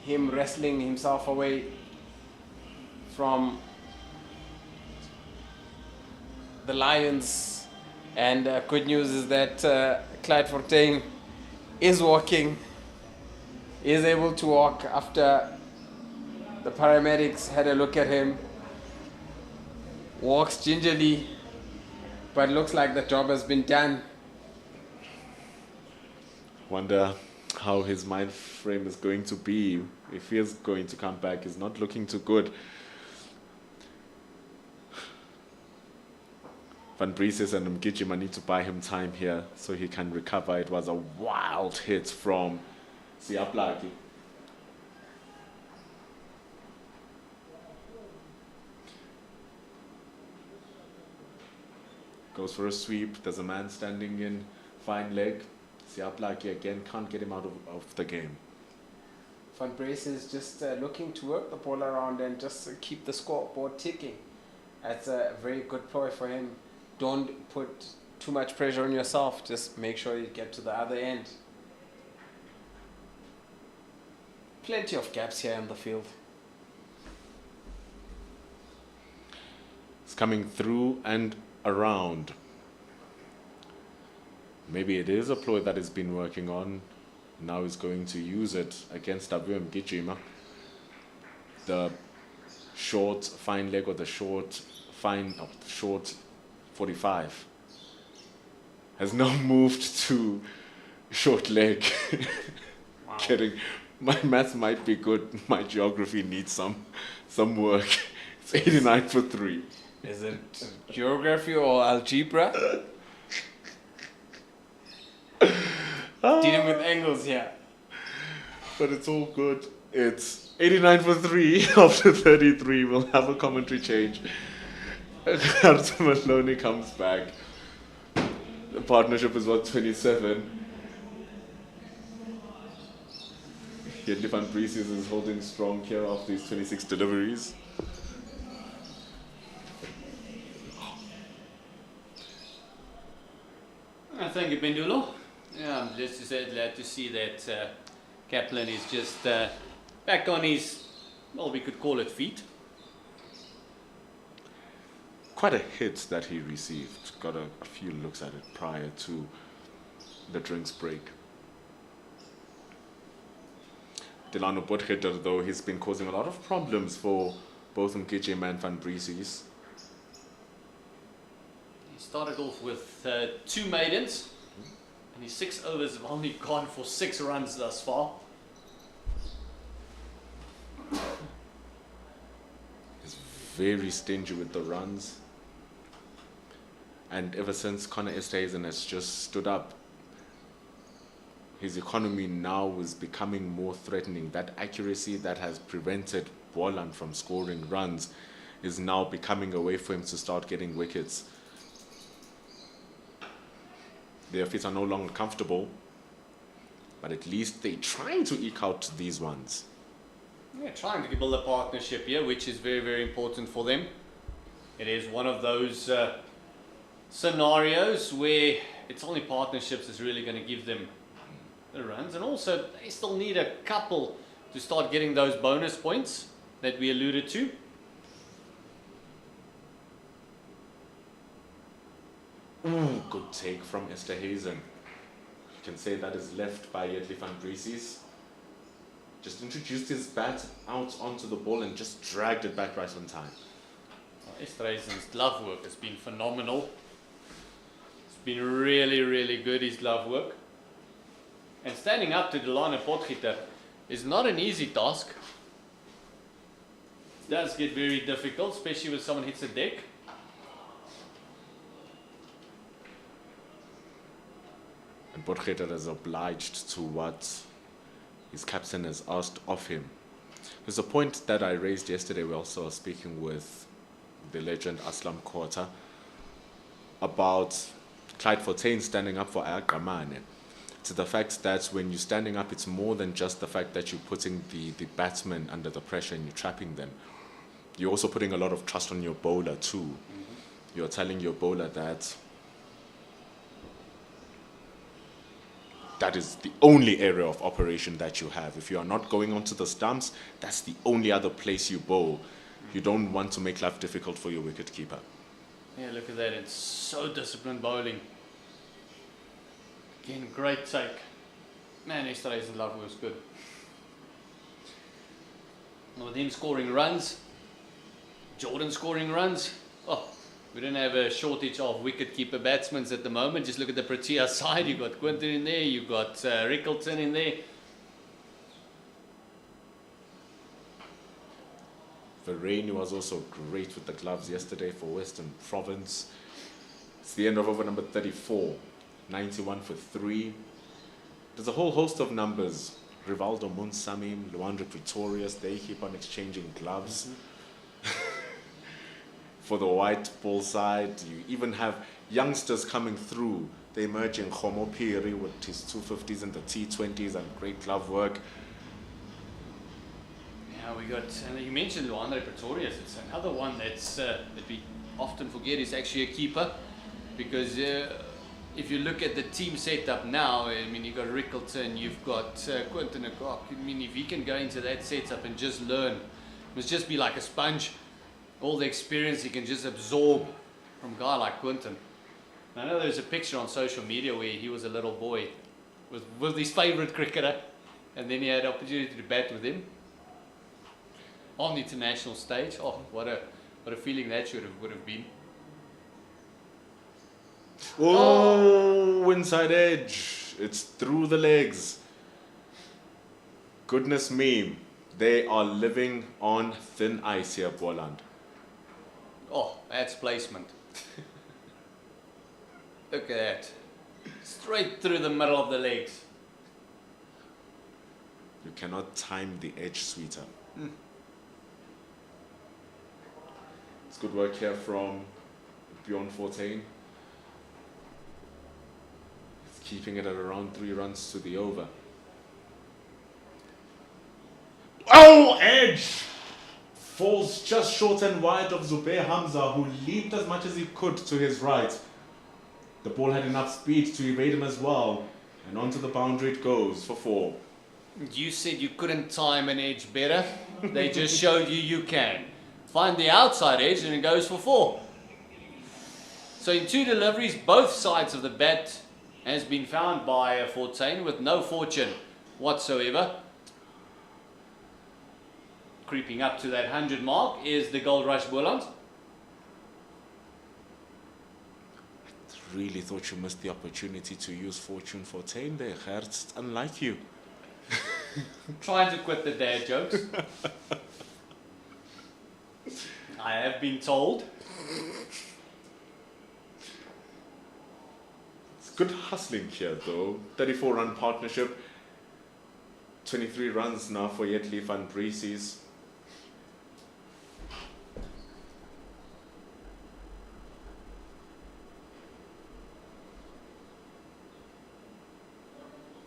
him wrestling himself away from the Lions, and good news is that Clyde Fontaine is walking, is able to walk after the paramedics had a look at him. Walks gingerly, but looks like the job has been done. Wonder how his mind frame is going to be. If he is going to come back, he's not looking too good. Van Breeses and Mgijima need to buy him time here so he can recover. It was a wild hit from Siaplaki. Goes for a sweep. There's a man standing in. Fine leg. Siaplaki again can't get him out of the game. Van Brace is just looking to work the ball around and just keep the scoreboard ticking. That's a very good ploy for him. Don't put too much pressure on yourself. Just make sure you get to the other end. Plenty of gaps here in the field. It's coming through and around. Maybe it is a ploy that he's been working on. Now he's going to use it against Abu Mgijima. The short fine leg or the short 45 has now moved to short leg. Wow. Kidding. My maths might be good. My geography needs some work. It's 89 for 3. Is it geography or algebra? Dealing with angles here. But it's all good. It's 89 for 3 after 33. We'll have a commentary change. Maloney comes back. The partnership is what, 27. Yet Van Breeses is holding strong here after these 26 deliveries. Thank you, Bendulo. Yeah, I'm just glad to see that Kaplan is just back on his, well, we could call it feet. Quite a hit that he received. Got a few looks at it prior to the drinks break. Delano Potgieter, though, he's been causing a lot of problems for both Mgijima and Van Breeses. He started off with 2 maidens, and his 6 overs have only gone for 6 runs thus far. He's very stingy with the runs. And ever since Connor Esterhuizen has just stood up, his economy now is becoming more threatening. That accuracy that has prevented Boland from scoring runs is now becoming a way for him to start getting wickets. Their feet are no longer comfortable, but at least they're trying to eke out these ones. Yeah, trying to build a partnership here, which is very, very important for them. It is one of those scenarios where it's only partnerships that's really going to give them the runs, and also they still need a couple to start getting those bonus points that we alluded to. Ooh, good take from Esterhuizen. You can say that is left by Yetley van Breeses. Just introduced his bat out onto the ball and just dragged it back right on time. Esterhuizen's glove work has been phenomenal. It's been really, really good, his glove work. And standing up to Delano Potgieter is not an easy task. It does get very difficult, especially when someone hits a deck. And Potgieter is obliged to what his captain has asked of him. There's a point that I raised yesterday. We also were speaking with the legend Aslam Kota about Clyde Fontaine standing up for Ayakamane. To the fact that when you're standing up, it's more than just the fact that you're putting the batsmen under the pressure and you're trapping them. You're also putting a lot of trust on your bowler too. Mm-hmm. You're telling your bowler that that is the only area of operation that you have. If you are not going onto the stumps, that's the only other place you bowl. You don't want to make life difficult for your wicketkeeper. Yeah, look at that. It's so disciplined bowling. Again, great take. Man, Esterhuizen's love was good. With him scoring runs, Jordan scoring runs, oh, We don't have a shortage of wicket-keeper batsmen at the moment. Just look at the Protea side. You've got Quinton in there. You've got Rickleton in there. Verreynne was also great with the gloves yesterday for Western Province. It's the end of over number 34. 91 for 3. There's a whole host of numbers. Rivaldo Munsami, Luandro Pretorius, they keep on exchanging gloves. For the white ball side, you even have youngsters coming through. They emerging Khomo Phiri with his 250s and the T20s and great glove work. Yeah, we got, you mentioned Luandro Pretorius. It's another one that's, that we often forget is actually a keeper. Because if you look at the team setup now, I mean, you've got Rickleton, you've got Quinton Akok. I mean, if he can go into that setup and just learn, it must just be like a sponge. All the experience he can just absorb from a guy like Quinton. I know there's a picture on social media where he was a little boy with his favourite cricketer, and then he had the opportunity to bat with him on the international stage. Oh, what a feeling that would have been. Oh, inside edge. It's through the legs. Goodness me. They are living on thin ice here, Boland. Oh, that's placement. Look at that. Straight through the middle of the legs. You cannot time the edge sweeter. It's good work here from Bjorn Fortuin. He's keeping it at around 3 runs to the over. Oh, edge! Falls just short and wide of Zubair Hamza, who leaped as much as he could to his right. The ball had enough speed to evade him as well. And onto the boundary it goes for 4. You said you couldn't time an edge better. They just showed you can. Find the outside edge and it goes for 4. So in 2 deliveries, both sides of the bat has been found by Fortuin with no fortune whatsoever. Creeping up to that 100 mark is the Goldrush Boland. Really thought you missed the opportunity to use Fortune Fortuin there, Gert. It's unlike you. Trying to quit the dad jokes. I have been told. It's good hustling here though. 34-run partnership. 23 runs now for Yetley van Breeses.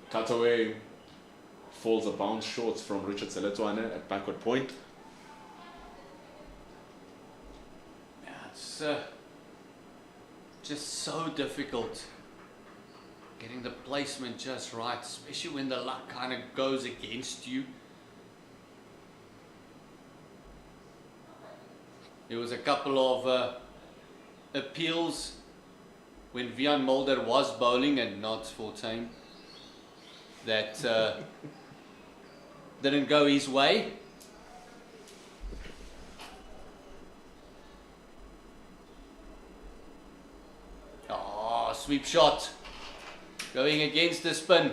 Cutaway falls a bounce short from Richard Seletwane at backward point. Yeah, it's just so difficult getting the placement just right, especially when the luck kind of goes against you. There was a couple of appeals when Vian Mulder was bowling and not Fortuin that didn't go his way. Oh, sweep shot. Going against the spin.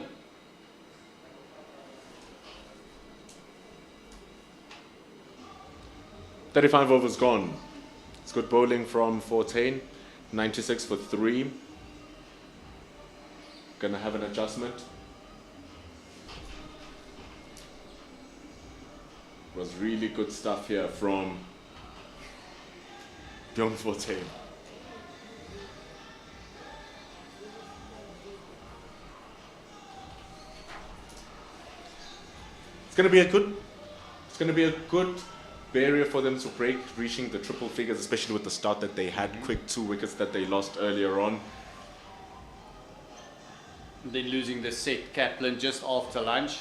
.35 overs gone. It's good bowling from Fortuin. 96 for 3. Gonna have an adjustment. Was really good stuff here from Bjorn Fortuin. It's gonna be a good barrier for them to break, reaching the triple figures, especially with the start that they had. Quick 2 wickets that they lost earlier on. Then losing the set Kaplan just after lunch.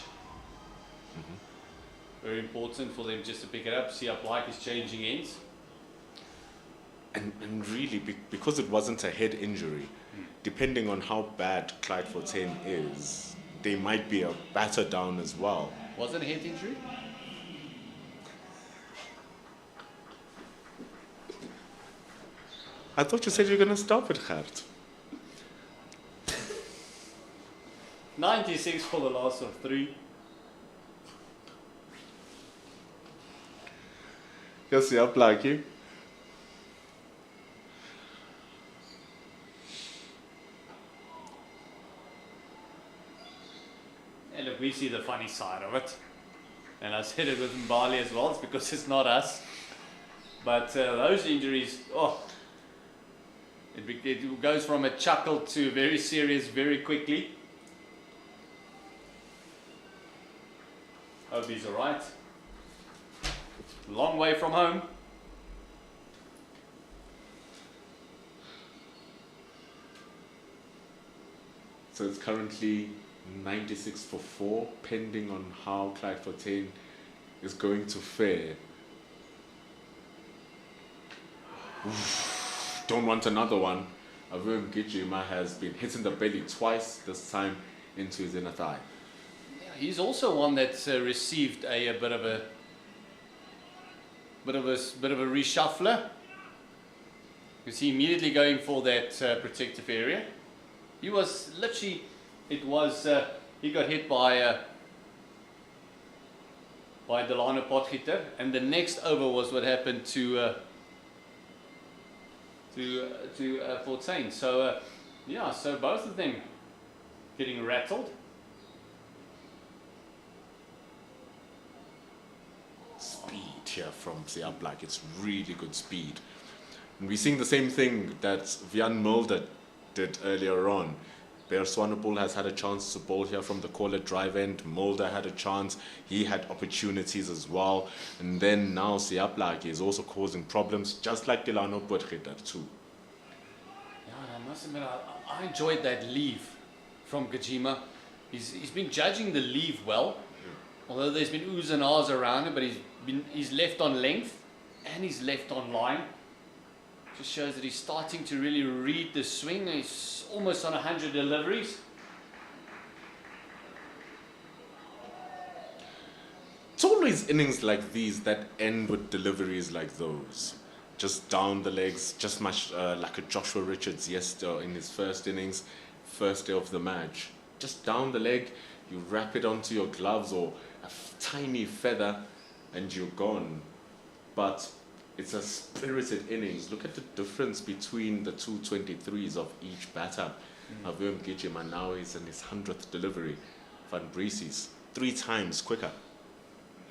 Very important for them just to pick it up, see how Blake is changing ends. And really, because it wasn't a head injury, depending on how bad Clyde Fortuin is, they might be a batter down as well. Was it a head injury? I thought you said you were going to stop it, Gert. 96 for the loss of 3. Yes, yeah, Blackie. And look, we see the funny side of it. And I said it with Mbali as well, it's because it's not us. But those injuries, it goes from a chuckle to very serious very quickly. Hope he's alright. Long way from home. So it's currently 96 for 4, pending on how Clyde Fontaine is going to fare. Oof, don't want another one. Avum Gijima has been hit in the belly twice, this time into his inner thigh. Yeah, he's also one that's received a bit of a reshuffler. You see immediately going for that protective area. He was literally, he got hit by Delano Potgieter, and the next over was what happened to Fontaine. So so both of them getting rattled. Speed here from Siaplak, it's really good speed. And we're seeing the same thing that Vian Mulder did earlier on. Bear Swanepoel has had a chance to bowl here from the corner drive end. Mulder had a chance. He had opportunities as well. And then now Siaplak is also causing problems, just like Delano Potgieter too. Yeah, I must admit, I enjoyed that leave from Gajima. He's been judging the leave well, although there's been oohs and ahs around him, but he's left on length and he's left on line. Just shows that he's starting to really read the swing. He's almost on 100 deliveries. It's always innings like these that end with deliveries like those. Just down the legs, just much like a Joshua Richards yesterday in his first innings, first day of the match. Just down the leg, you wrap it onto your gloves or a tiny feather and you're gone. But it's a spirited innings. Look at the difference between the two 23s of each batter. Avum Gijima now is in his 100th delivery. Van Breesy's 3 times quicker.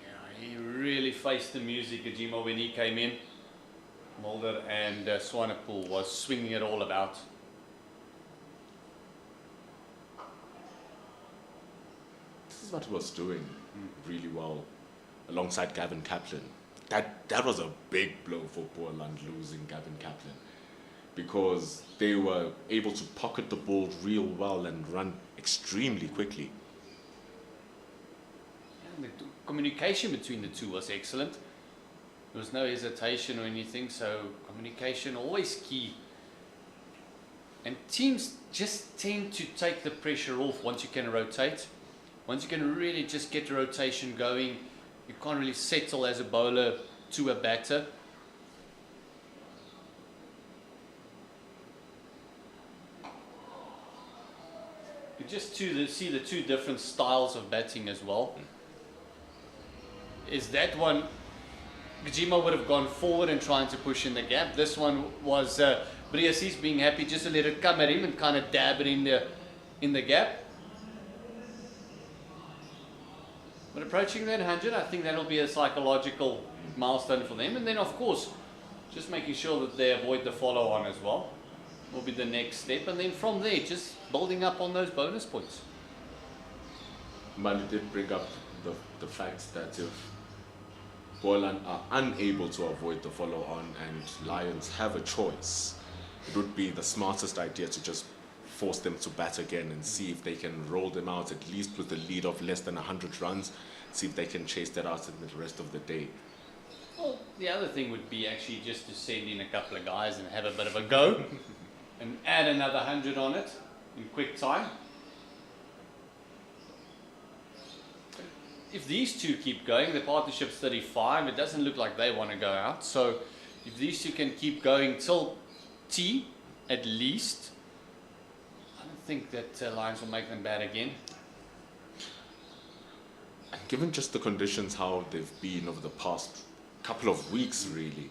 Yeah, he really faced the music, Gajima, when he came in. Mulder and Swanepoel was swinging it all about. This is what he was doing really well alongside Gavin Kaplan. That was a big blow for Boland, losing Gavin Kaplan, because they were able to pocket the ball real well and run extremely quickly. And the communication between the two was excellent. There was no hesitation or anything, so communication always key. And teams just tend to take the pressure off once you can rotate. Once you can really just get the rotation going, you can't really settle as a bowler to a batter. You just see the two different styles of batting as well. Is that one, Gajima would have gone forward and trying to push in the gap. This one was Briasis being happy just to let it come at him and kind of dab it in the gap. But approaching that 100, I think that'll be a psychological milestone for them. And then, of course, just making sure that they avoid the follow-on as well will be the next step. And then from there, just building up on those bonus points. Mali did bring up the fact that if Boland are unable to avoid the follow-on and Lions have a choice, it would be the smartest idea to just force them to bat again and see if they can roll them out, at least with a lead of less than 100 runs, see if they can chase that out in the rest of the day. Well, the other thing would be actually just to send in a couple of guys and have a bit of a go and add another 100 on it in quick time. If these two keep going, the partnership's 35, it doesn't look like they want to go out. So if these two can keep going till tee at least. I don't think that Lions will make them bad again. And given just the conditions, how they've been over the past couple of weeks, really,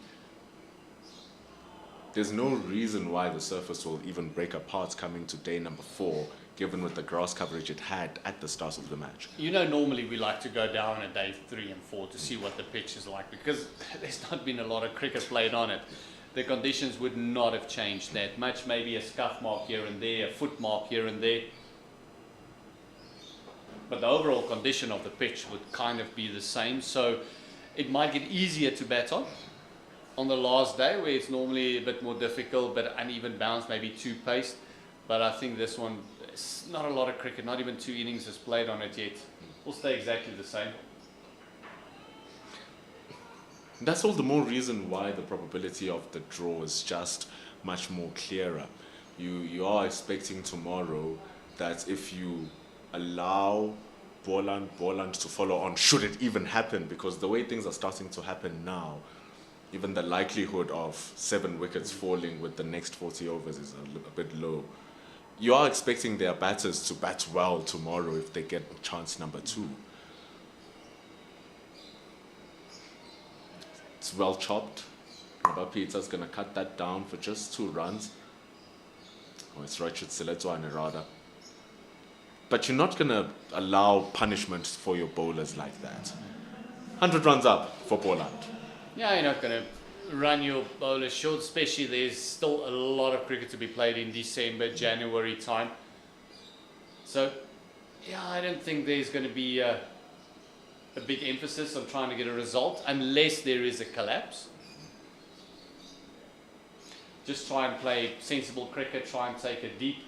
there's no reason why the surface will even break apart coming to day number 4, given with the grass coverage it had at the start of the match. You know, normally we like to go down at day 3 and 4 to see what the pitch is like, because there's not been a lot of cricket played on it. The conditions would not have changed that much, maybe a scuff mark here and there, a foot mark here and there. But the overall condition of the pitch would kind of be the same, so it might get easier to bat on the last day, where it's normally a bit more difficult, but uneven bounce, maybe 2 paced. But I think this one, it's not a lot of cricket, not even 2 innings is played on it yet. Will stay exactly the same. That's all the more reason why the probability of the draw is just much more clearer. You are expecting tomorrow that if you allow Boland to follow on, should it even happen, because the way things are starting to happen now, even the likelihood of 7 wickets falling with the next 40 overs is a bit low. You are expecting their batters to bat well tomorrow if they get chance number 2. It's well chopped. Robert Peter's going to cut that down for just 2 runs. Or it's Richard Siletwane rather. But you're not going to allow punishment for your bowlers like that. 100 runs up for Boland. Yeah, you're not going to run your bowlers short, especially there's still a lot of cricket to be played in December, January time. So, yeah, I don't think there's going to be a big emphasis on trying to get a result unless there is a collapse. Just try and play sensible cricket, try and take a deep.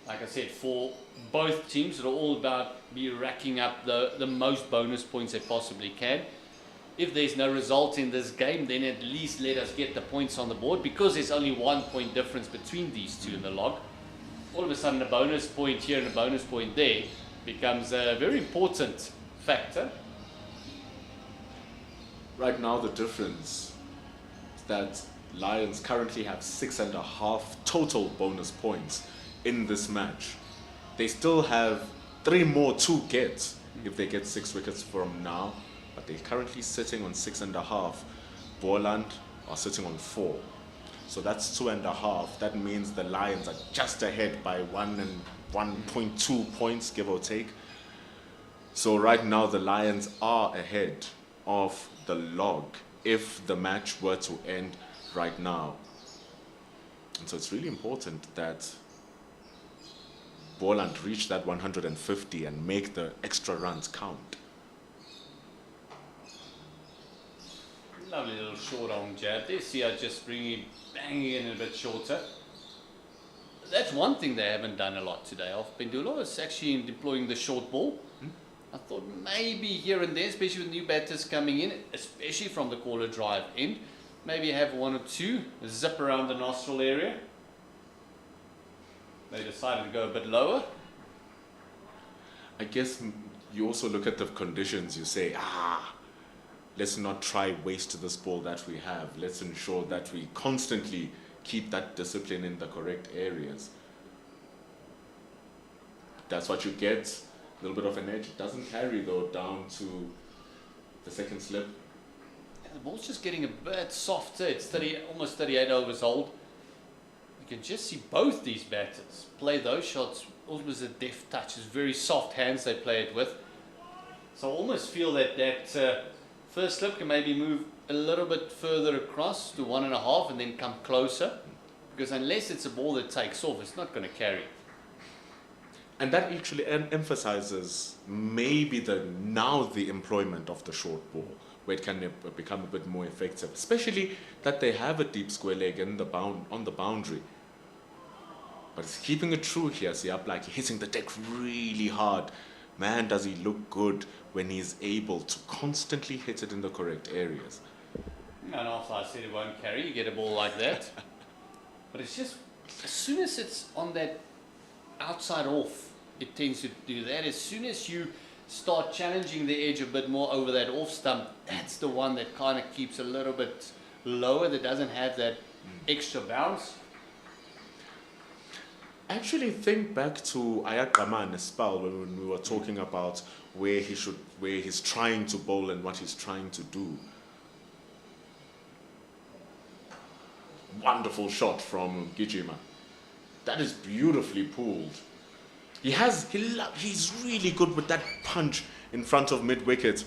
Like I said, for both teams, it'll all about be racking up the most bonus points they possibly can. If there's no result in this game, then at least let us get the points on the board, because there's only 1 point difference between these two in the log. All of a sudden, a bonus point here and a bonus point there becomes a very important factor. Right now, the difference is that Lions currently have 6.5 total bonus points in this match. They still have 3 more to get if they get 6 wickets from now, but they're currently sitting on 6.5. Boland are sitting on 4. So that's 2.5. That means the Lions are just ahead by 1.2 points, give or take. So right now the Lions are ahead of the log if the match were to end right now. And so it's really important that Boland reach that 150 and make the extra runs count. Lovely little short arm jab there. See, I just banging in a bit shorter. That's one thing they haven't done a lot today. I've been doing a lot of actually deploying the short ball. I thought maybe here and there, especially with new batters coming in, especially from the corner drive end, maybe have 1 or 2 zip around the nostril area. They decided to go a bit lower. I guess you also look at the conditions. You say, let's not try waste this ball that we have. Let's ensure that we constantly keep that discipline in the correct areas. That's what you get. A little bit of an edge. It doesn't carry though down to the second slip. Yeah, the ball's just getting a bit softer. It's almost 38 overs old. You can just see both these batters play those shots almost a deft touch. It's very soft hands they play it with. So I almost feel that first slip can maybe move a little bit further across to 1.5 and then come closer. Because unless it's a ball that takes off, it's not going to carry. And that actually emphasizes maybe the employment of the short ball, where it can become a bit more effective, especially that they have a deep square leg on the boundary. But it's keeping it true here. See, up like hitting the deck really hard. Man, does he look good when he's able to constantly hit it in the correct areas. And after I said it won't carry, you get a ball like that. But it's just, as soon as it's on that outside off, it tends to do that. As soon as you start challenging the edge a bit more over that off stump, that's the one that kind of keeps a little bit lower, that doesn't have that extra bounce. Actually, think back to Ayagama and Espal when we were talking about where he's trying to bowl and what he's trying to do. Wonderful shot from Gijima. That is beautifully pulled. He's really good with that punch in front of mid-wicket.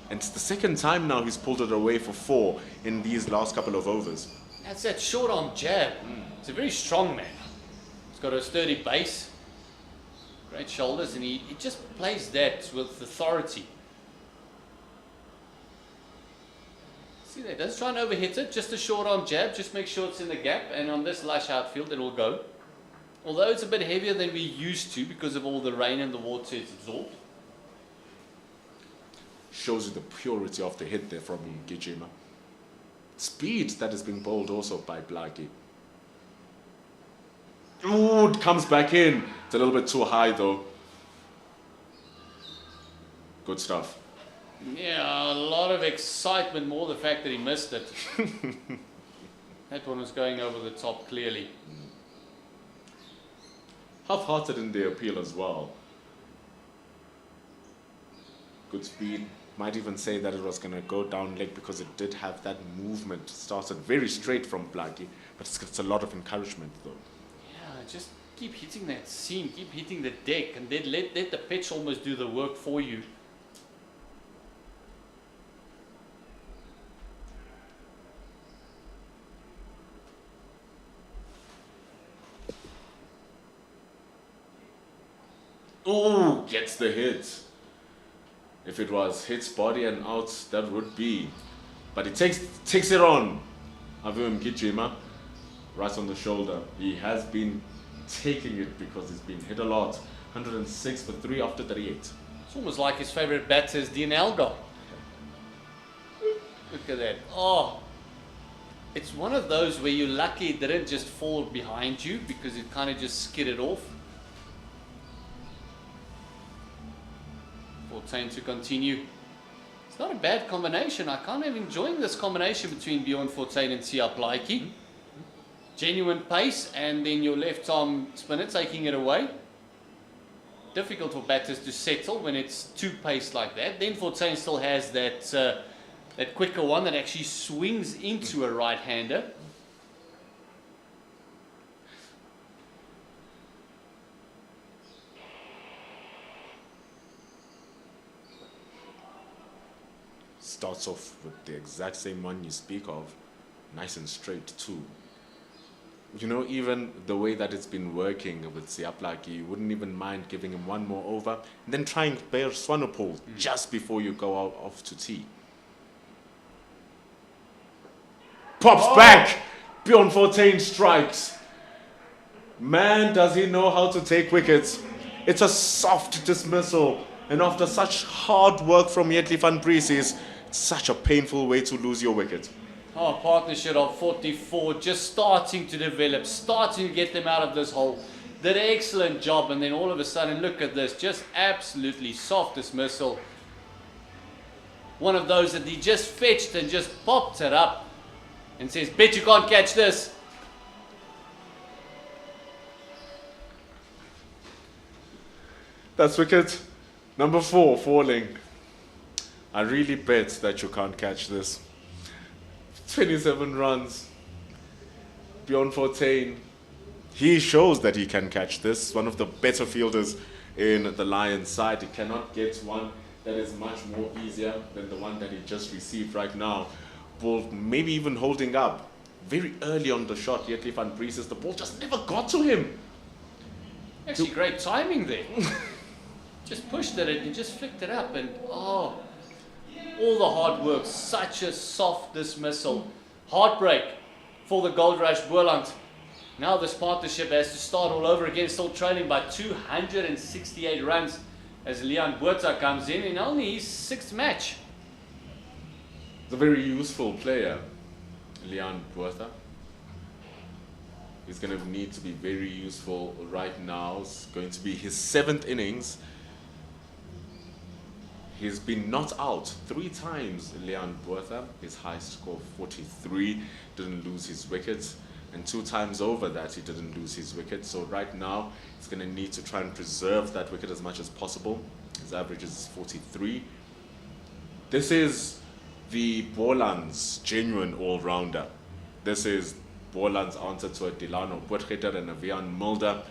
And it's the second time now he's pulled it away for 4 in these last couple of overs. That's that short arm jab. It's a very strong man. He's got a sturdy base, great shoulders, and he just plays that with authority. See there, doesn't try and overhit it, just a short arm jab, just make sure it's in the gap, and on this lush outfield it will go. Although it's a bit heavier than we're used to because of all the rain and the water it's absorbed. Shows you the purity of the hit there from Gijima. Speed that is being bowled also by Blackie. Ooh, it comes back in. It's a little bit too high though. Good stuff. Yeah, a lot of excitement, more the fact that he missed it. That one was going over the top clearly. Half-hearted in the appeal as well. Good speed. Might even say that it was going to go down leg because it did have that movement. Started very straight from Blackie, but it's a lot of encouragement though. Yeah, just keep hitting that seam, keep hitting the deck, and then let the pitch almost do the work for you. Ooh, gets the hit. If it was hits body and out, that would be. But he takes it on. Avum Gijima, right on the shoulder. He has been taking it because he's been hit a lot. 106 for 3 after 38. It's almost like his favorite batter is Dean Elgar. Look at that. Oh, it's one of those where you're lucky it didn't just fall behind you because it kind of just skidded off. 14 to continue. It's not a bad combination. I kind of enjoying this combination between Bjorn Fortuin and Sia Plaatje. Genuine pace, and then your left arm spinner taking it away. Difficult for batters to settle when it's too paced like that. Then Fortuin still has that that quicker one that actually swings into a right-hander. Starts off with the exact same one you speak of. Nice and straight too. You know, even the way that it's been working with Siaplaki, you wouldn't even mind giving him one more over and then trying Bear Swanepoel just before you go out off to tee. Pops back! Bjorn Fortuin strikes. Man, does he know how to take wickets. It's a soft dismissal. And after such hard work from Yetley van Brieses, it's such a painful way to lose your wicket. Oh, partnership of 44, just starting to develop, starting to get them out of this hole. Did an excellent job, and then all of a sudden, look at this, just absolutely soft dismissal. One of those that he just fetched and just popped it up and says, bet you can't catch this. That's wicket number 4 falling. I really bet that you can't catch this. 27 runs. Bjorn Fortuin. He shows that he can catch this. One of the better fielders in the Lions side. He cannot get one that is much more easier than the one that he just received right now. Ball maybe even holding up. Very early on the shot, Yetley van Brieses, the ball just never got to him. Actually, great timing there. Just pushed it and just flicked it up, and oh, all the hard work, such a soft dismissal. Heartbreak for the Goldrush Boland. Now this partnership has to start all over again, still trailing by 268 runs as Leon Botha comes in only his 6th match. He's a very useful player, Leon Botha. He's going to need to be very useful right now. It's going to be his 7th innings. He's been not out 3 times, Leon Botha. His high score 43, didn't lose his wickets. And 2 times over that, he didn't lose his wicket. So right now, he's going to need to try and preserve that wicket as much as possible. His average is 43. This is the Boland's genuine all-rounder. This is Boland's answer to a Delano Botgeter and a Vian Mulder.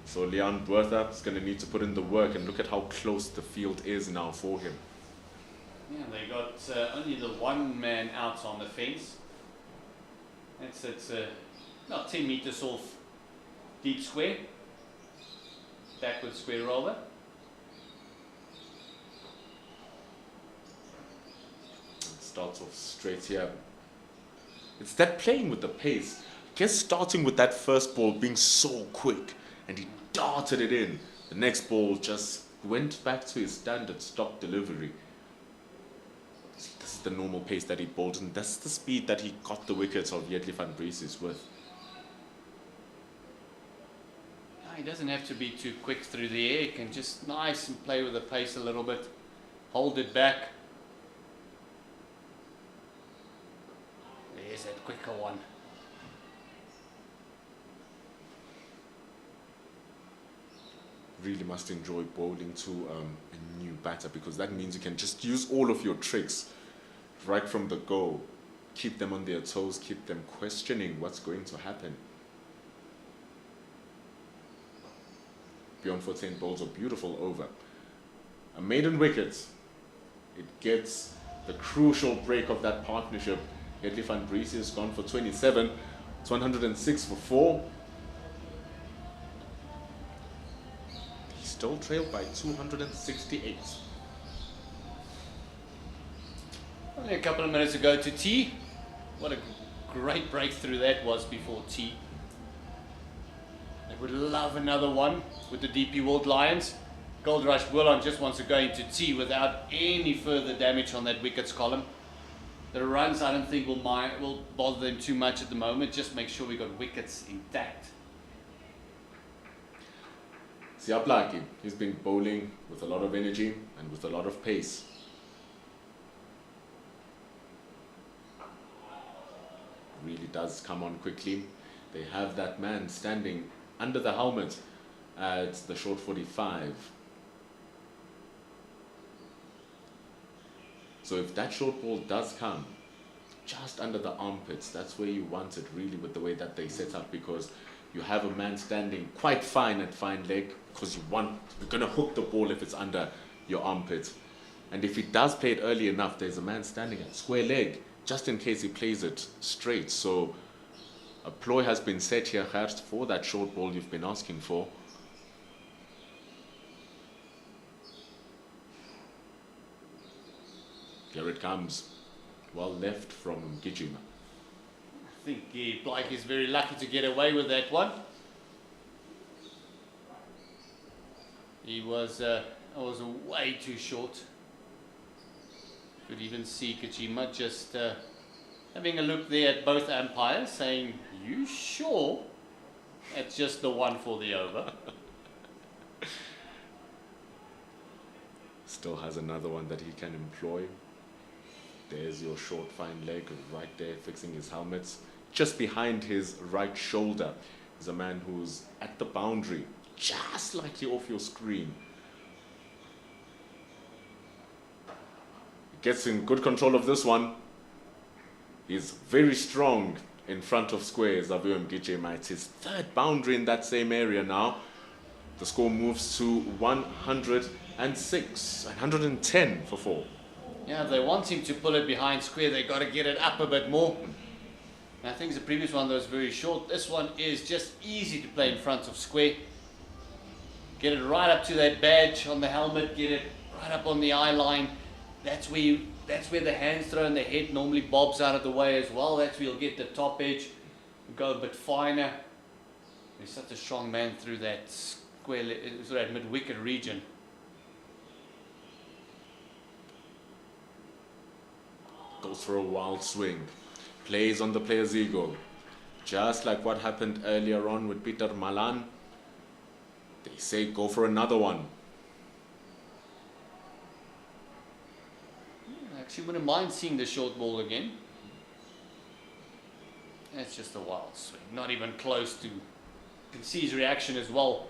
So Leon Bertha is going to need to put in the work, and look at how close the field is now for him. Yeah, they got only the one man out on the fence. It's about 10 meters off deep square, backward square roller. Starts off straight here. It's that playing with the pace. Guess starting with that first ball being so quick, and he darted it in. The next ball just went back to his standard stock delivery. This is the normal pace that he bowled, and that's the speed that he got the wickets of Yetley van Breeses with. He doesn't have to be too quick through the air. He can just nice and play with the pace a little bit. Hold it back. There's that quicker one. Really must enjoy bowling to a new batter, because that means you can just use all of your tricks right from the go. Keep them on their toes, keep them questioning what's going to happen. Beyond 14 bowls a beautiful over. A maiden wicket. It gets the crucial break of that partnership. Yetley van Breeses has gone for 27. It's 106 for 4. Still trailed by 268. Only a couple of minutes ago to T. What a great breakthrough that was before T. They would love another one with the DP World Lions. Goldrush Boland just wants to go into T without any further damage on that wickets column. The runs I don't think will bother them too much at the moment. Just make sure we got wickets intact. Siaplaki, he's been bowling with a lot of energy and with a lot of pace. Really does come on quickly. They have that man standing under the helmet at the short 45. So if that short ball does come just under the armpits, that's where you want it, really, with the way that they set up, because you have a man standing quite fine at fine leg, because you're going to hook the ball if it's under your armpit. And if he does play it early enough, there's a man standing at square leg, just in case he plays it straight. So a ploy has been set here, Gerst, for that short ball you've been asking for. Here it comes. Well left from Gijima. I think Blake is very lucky to get away with that one. He was way too short. Could even see Kajima just having a look there at both umpires, saying, "You sure?" That's just the one for the over. Still has another one that he can employ. There's your short fine leg right there, fixing his helmet. Just behind his right shoulder is a man who's at the boundary, just slightly off your screen. Gets in good control of this one. He's very strong in front of square, Xavier Mgijima. It's his third boundary in that same area now. The score moves to 106, 110 for 4. Yeah, if they want him to pull it behind square, they got to get it up a bit more. And I think the previous one was very short. This one is just easy to play in front of square. Get it right up to that badge on the helmet. Get it right up on the eye line. That's where the hands throw and the head normally bobs out of the way as well. That's where you'll get the top edge. Go a bit finer. He's such a strong man through that square, that mid-wicket region. Goes for a wild swing. Plays on the player's ego. Just like what happened earlier on with Peter Malan. They say go for another one. I actually wouldn't mind seeing the short ball again. That's just a wild swing. Not even close to. You can see his reaction as well.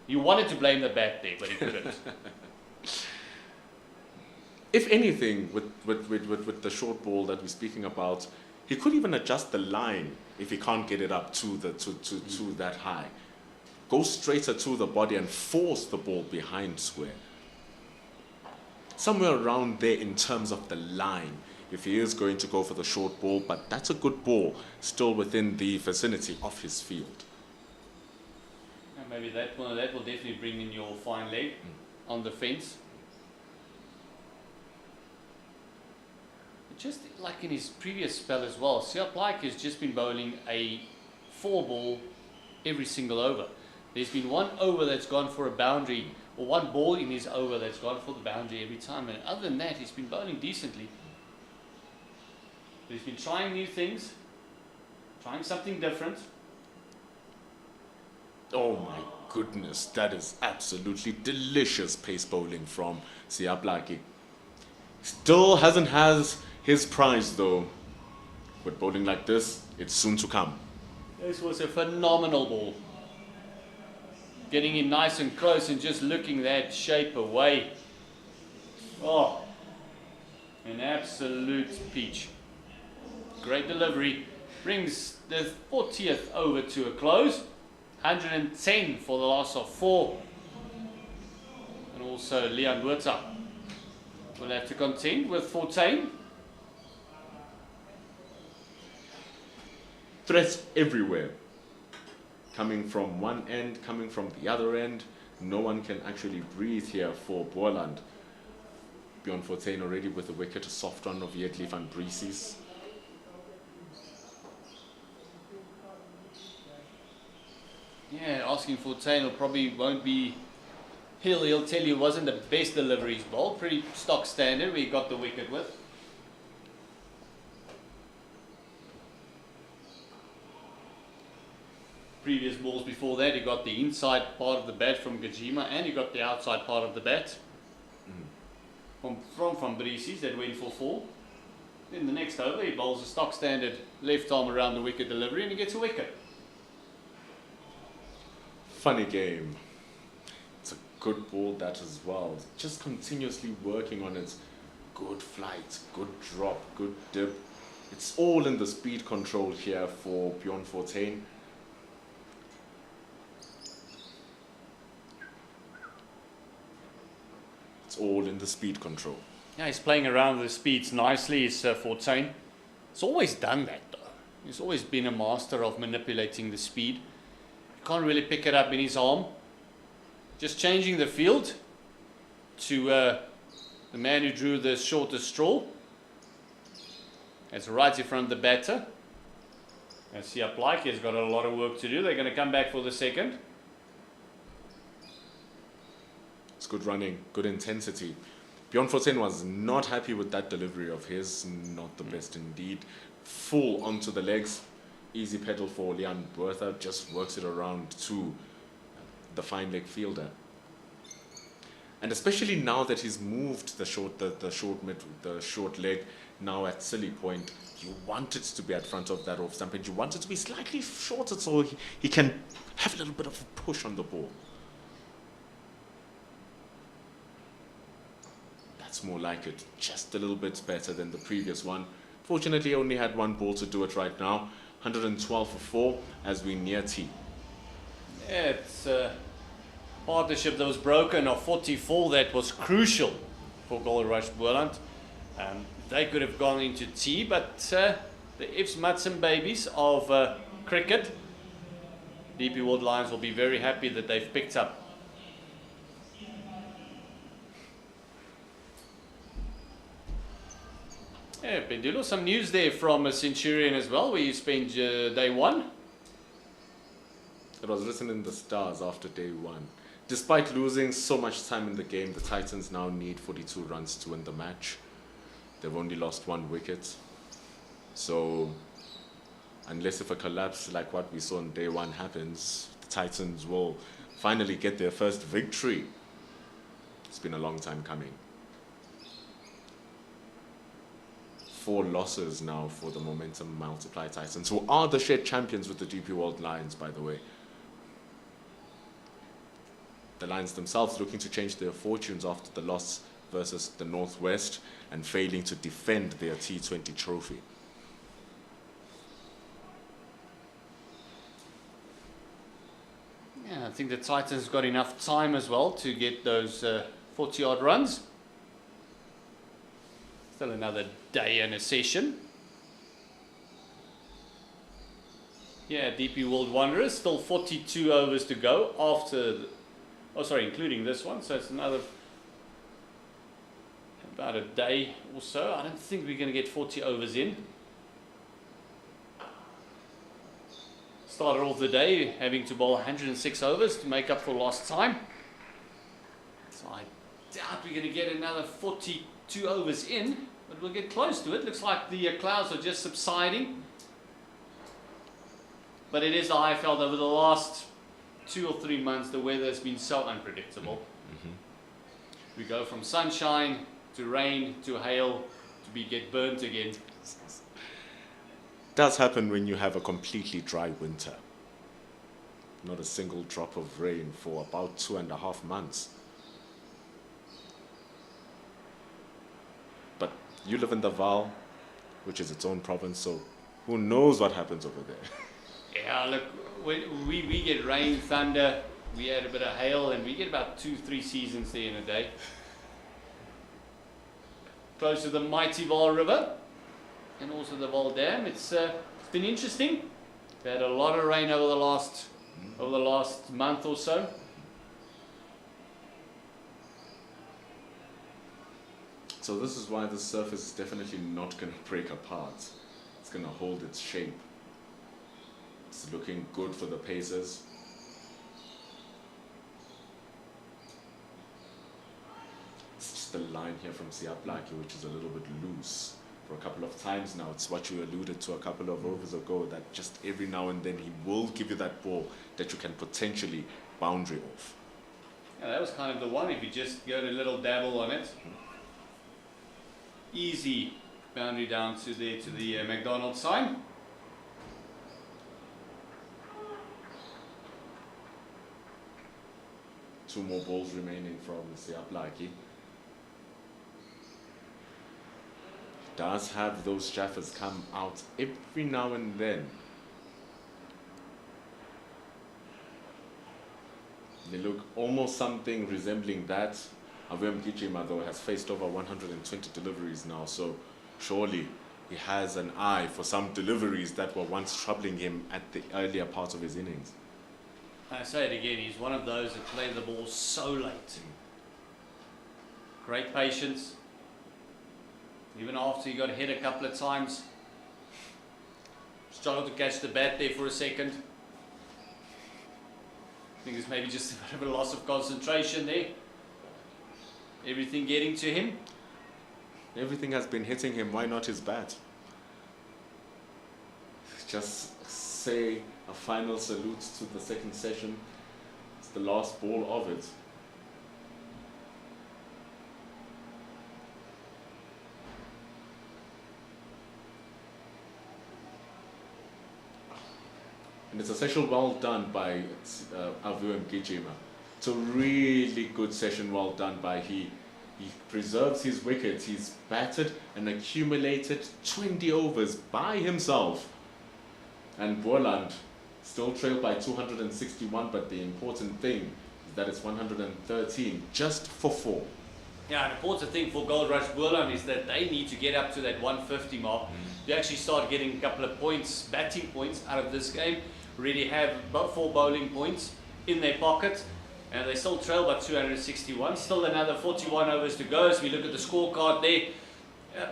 He wanted to blame the bat there, but he couldn't. If anything, with the short ball that we're speaking about, he could even adjust the line if he can't get it up to that high. Go straighter to the body and force the ball behind square. Somewhere around there in terms of the line, if he is going to go for the short ball, but that's a good ball, still within the vicinity of his field. And maybe that will definitely bring in your fine leg on the fence. Just like in his previous spell as well, CSA has just been bowling a 4-ball every single over. There's been one over that's gone for a boundary, or one ball in his over that's gone for the boundary every time. And other than that, he's been bowling decently. But he's been trying new things, trying something different. Oh my goodness, that is absolutely delicious pace bowling from CSA. Still hasn't has his prize though. With bowling like this, it's soon to come. This was a phenomenal ball. Getting in nice and close and just looking that shape away. Oh, an absolute peach. Great delivery. Brings the 40th over to a close. 110 for the loss of 4. And also Leon Buerta will have to contend with 14. Threats everywhere. Coming from one end, coming from the other end. No one can actually breathe here for Boland. Beyond 14 already with the wicket, a soft run of Yetli van Brieses. Yeah, asking for 10 probably won't be. He'll tell you it wasn't the best deliveries bowled. Pretty stock standard we got the wicket with. Previous balls before that, he got the inside part of the bat from Gajima and he got the outside part of the bat from Brieses that went for 4. Then the next over, he bowls a stock standard left arm around the wicket delivery and he gets a wicket. Funny game. It's a good ball that as well. Just continuously working on it. Good flight, good drop, good dip. It's all in the speed control here for Beyond 14. It's all in the speed control. Yeah, he's playing around with the speeds nicely. He's 14. He's always done that though. He's always been a master of manipulating the speed. Can't really pick it up in his arm. Just changing the field to the man who drew the shortest straw. That's right in front of the batter. And CSA has got a lot of work to do. They're going to come back for the second. It's good running, good intensity. Beyond 14 was not happy with that delivery of his. Not the best indeed. Full onto the legs. Easy pedal for Leon Buerta, just works it around to the fine leg fielder. And especially now that he's moved the short leg now at silly point, you want it to be at front of that off stump and you want it to be slightly shorter so he can have a little bit of a push on the ball. That's more like it, just a little bit better than the previous one. Fortunately, he only had one ball to do it right now. 112 for 4 as we near tea. Yeah, it's a partnership that was broken of 44 that was crucial for Goldrush Boland. They could have gone into tea, but the Ifs, Mats and Babies of cricket, DP World Lions will be very happy that they've picked up. Yeah, Pendulo, some news there from a Centurion as well, where you spent day 1. It was written in the stars after day 1. Despite losing so much time in the game, the Titans now need 42 runs to win the match. They've only lost 1 wicket. So, unless if a collapse like what we saw on day 1 happens, the Titans will finally get their first victory. It's been a long time coming. 4 losses now for the Momentum Multiply Titans, who are the shared champions with the DP World Lions, by the way. The Lions themselves looking to change their fortunes after the loss versus the Northwest and failing to defend their T20 trophy. Yeah, I think the Titans got enough time as well to get those 40-odd runs. Still another day and a session. Yeah, DP World Wanderers, still 42 overs to go after, including this one, so it's another about a day or so. I don't think we're going to get 40 overs in. Started off the day having to bowl 106 overs to make up for lost time. So I doubt we're going to get another 42 overs in, but we'll get close to it. Looks like the clouds are just subsiding. But it is the IFL over the last 2 or 3 months, the weather has been so unpredictable. We go from sunshine to rain to hail to get burnt again. Does happen when you have a completely dry winter. Not a single drop of rain for about 2.5 months. But you live in the Vaal, which is its own province, so who knows what happens over there. Yeah, look, when we get rain, thunder, we had a bit of hail, and we get about 2-3 seasons there in a day. Close to the mighty Vaal River and also the Vaal Dam. It's been interesting. We had a lot of rain over the last month or so. So this is why the surface is definitely not going to break apart. It's going to hold its shape. It's looking good for the Pacers. It's just the line here from Siaplaki, which is a little bit loose. For a couple of times now, it's what you alluded to a couple of overs ago, that just every now and then he will give you that ball that you can potentially boundary off. Yeah, that was kind of the one, if you just go a little dabble on it. Easy boundary down to the McDonald's sign. Two more balls remaining from Siaplaki. Does have those Jaffers come out every now and then. They look almost something resembling that. Avem Gichima, though, has faced over 120 deliveries now, so surely he has an eye for some deliveries that were once troubling him at the earlier part of his innings. I say it again, he's one of those that play the ball so late. Great patience. Even after he got hit a couple of times. Struggled to catch the bat there for a second. I think it's maybe just a bit of a loss of concentration there. Everything getting to him. Everything has been hitting him, why not his bat? Just say a final salute to the second session. It's the last ball of it. And it's a session well done by Avu Mgijima. It's a really good session well done by he preserves his wickets. He's batted and accumulated 20 overs by himself. And Boland still trailed by 261, but the important thing is that it's 113 just for 4. Yeah, an important thing for Goldrush Boland is that they need to get up to that 150 mark. You actually start getting a couple of points, batting points out of this game. Really have about 4 bowling points in their pocket. And they still trail by 261. Still another 41 overs to go. As we look at the scorecard there,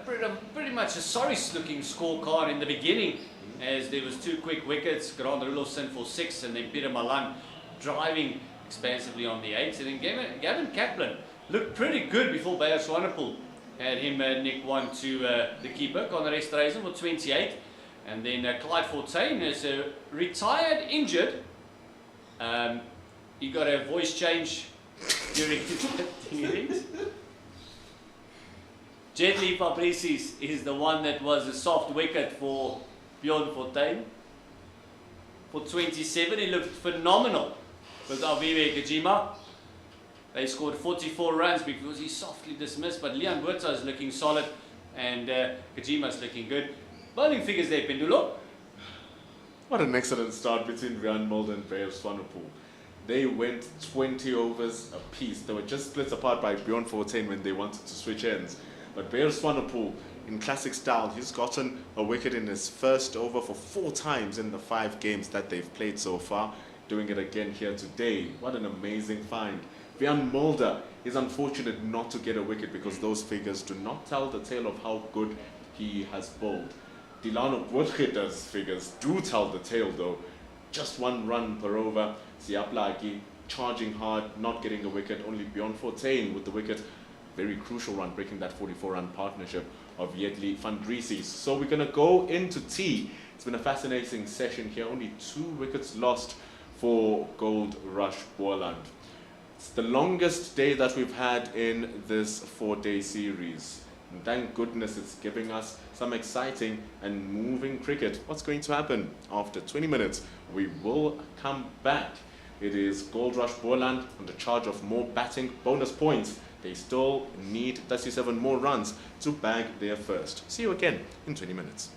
pretty much a sorry looking scorecard in the beginning, as there was 2 quick wickets, Grant Rudolfsson for 6, and then Peter Malan driving expansively on the 8. And then Gavin Kaplan looked pretty good before Bayer Swanepoel had him nick one to the keeper, Conor Esterhuizen, for 28. And then Clyde Fortuin is retired, injured. He got a voice change during his innings. Gently Fabricis is the one that was a soft wicket for Bjorn Fortuin. For 27, he looked phenomenal with Avive Kajima. They scored 44 runs because he softly dismissed, but Leon Botha is looking solid and Kajima is looking good. Bowling figures there, Pendulo. What an excellent start between Rian Mulder and Bear Swanepoel. They went 20 overs apiece. They were just split apart by Bjorn Fortuin when they wanted to switch ends. But Bear Swanepoel, in classic style, he's gotten a wicket in his first over for 4 times in the 5 games that they've played so far. Doing it again here today. What an amazing find. Rian Mulder is unfortunate not to get a wicket because those figures do not tell the tale of how good he has bowled. Dilano Botgita's figures do tell the tale though. Just 1 run per over. Siaplagi charging hard, not getting a wicket. Only Bjorn Fortuin with the wicket. Very crucial run, breaking that 44-run partnership of Yedley van Driessen. So we're going to go into tea. It's been a fascinating session here. Only 2 wickets lost for Goldrush Boland. It's the longest day that we've had in this 4-day series. And thank goodness it's giving us some exciting and moving cricket. What's going to happen after 20 minutes? We will come back. It is Goldrush Boland on the charge of more batting bonus points. They still need 37 more runs to bag their first. See you again in 20 minutes.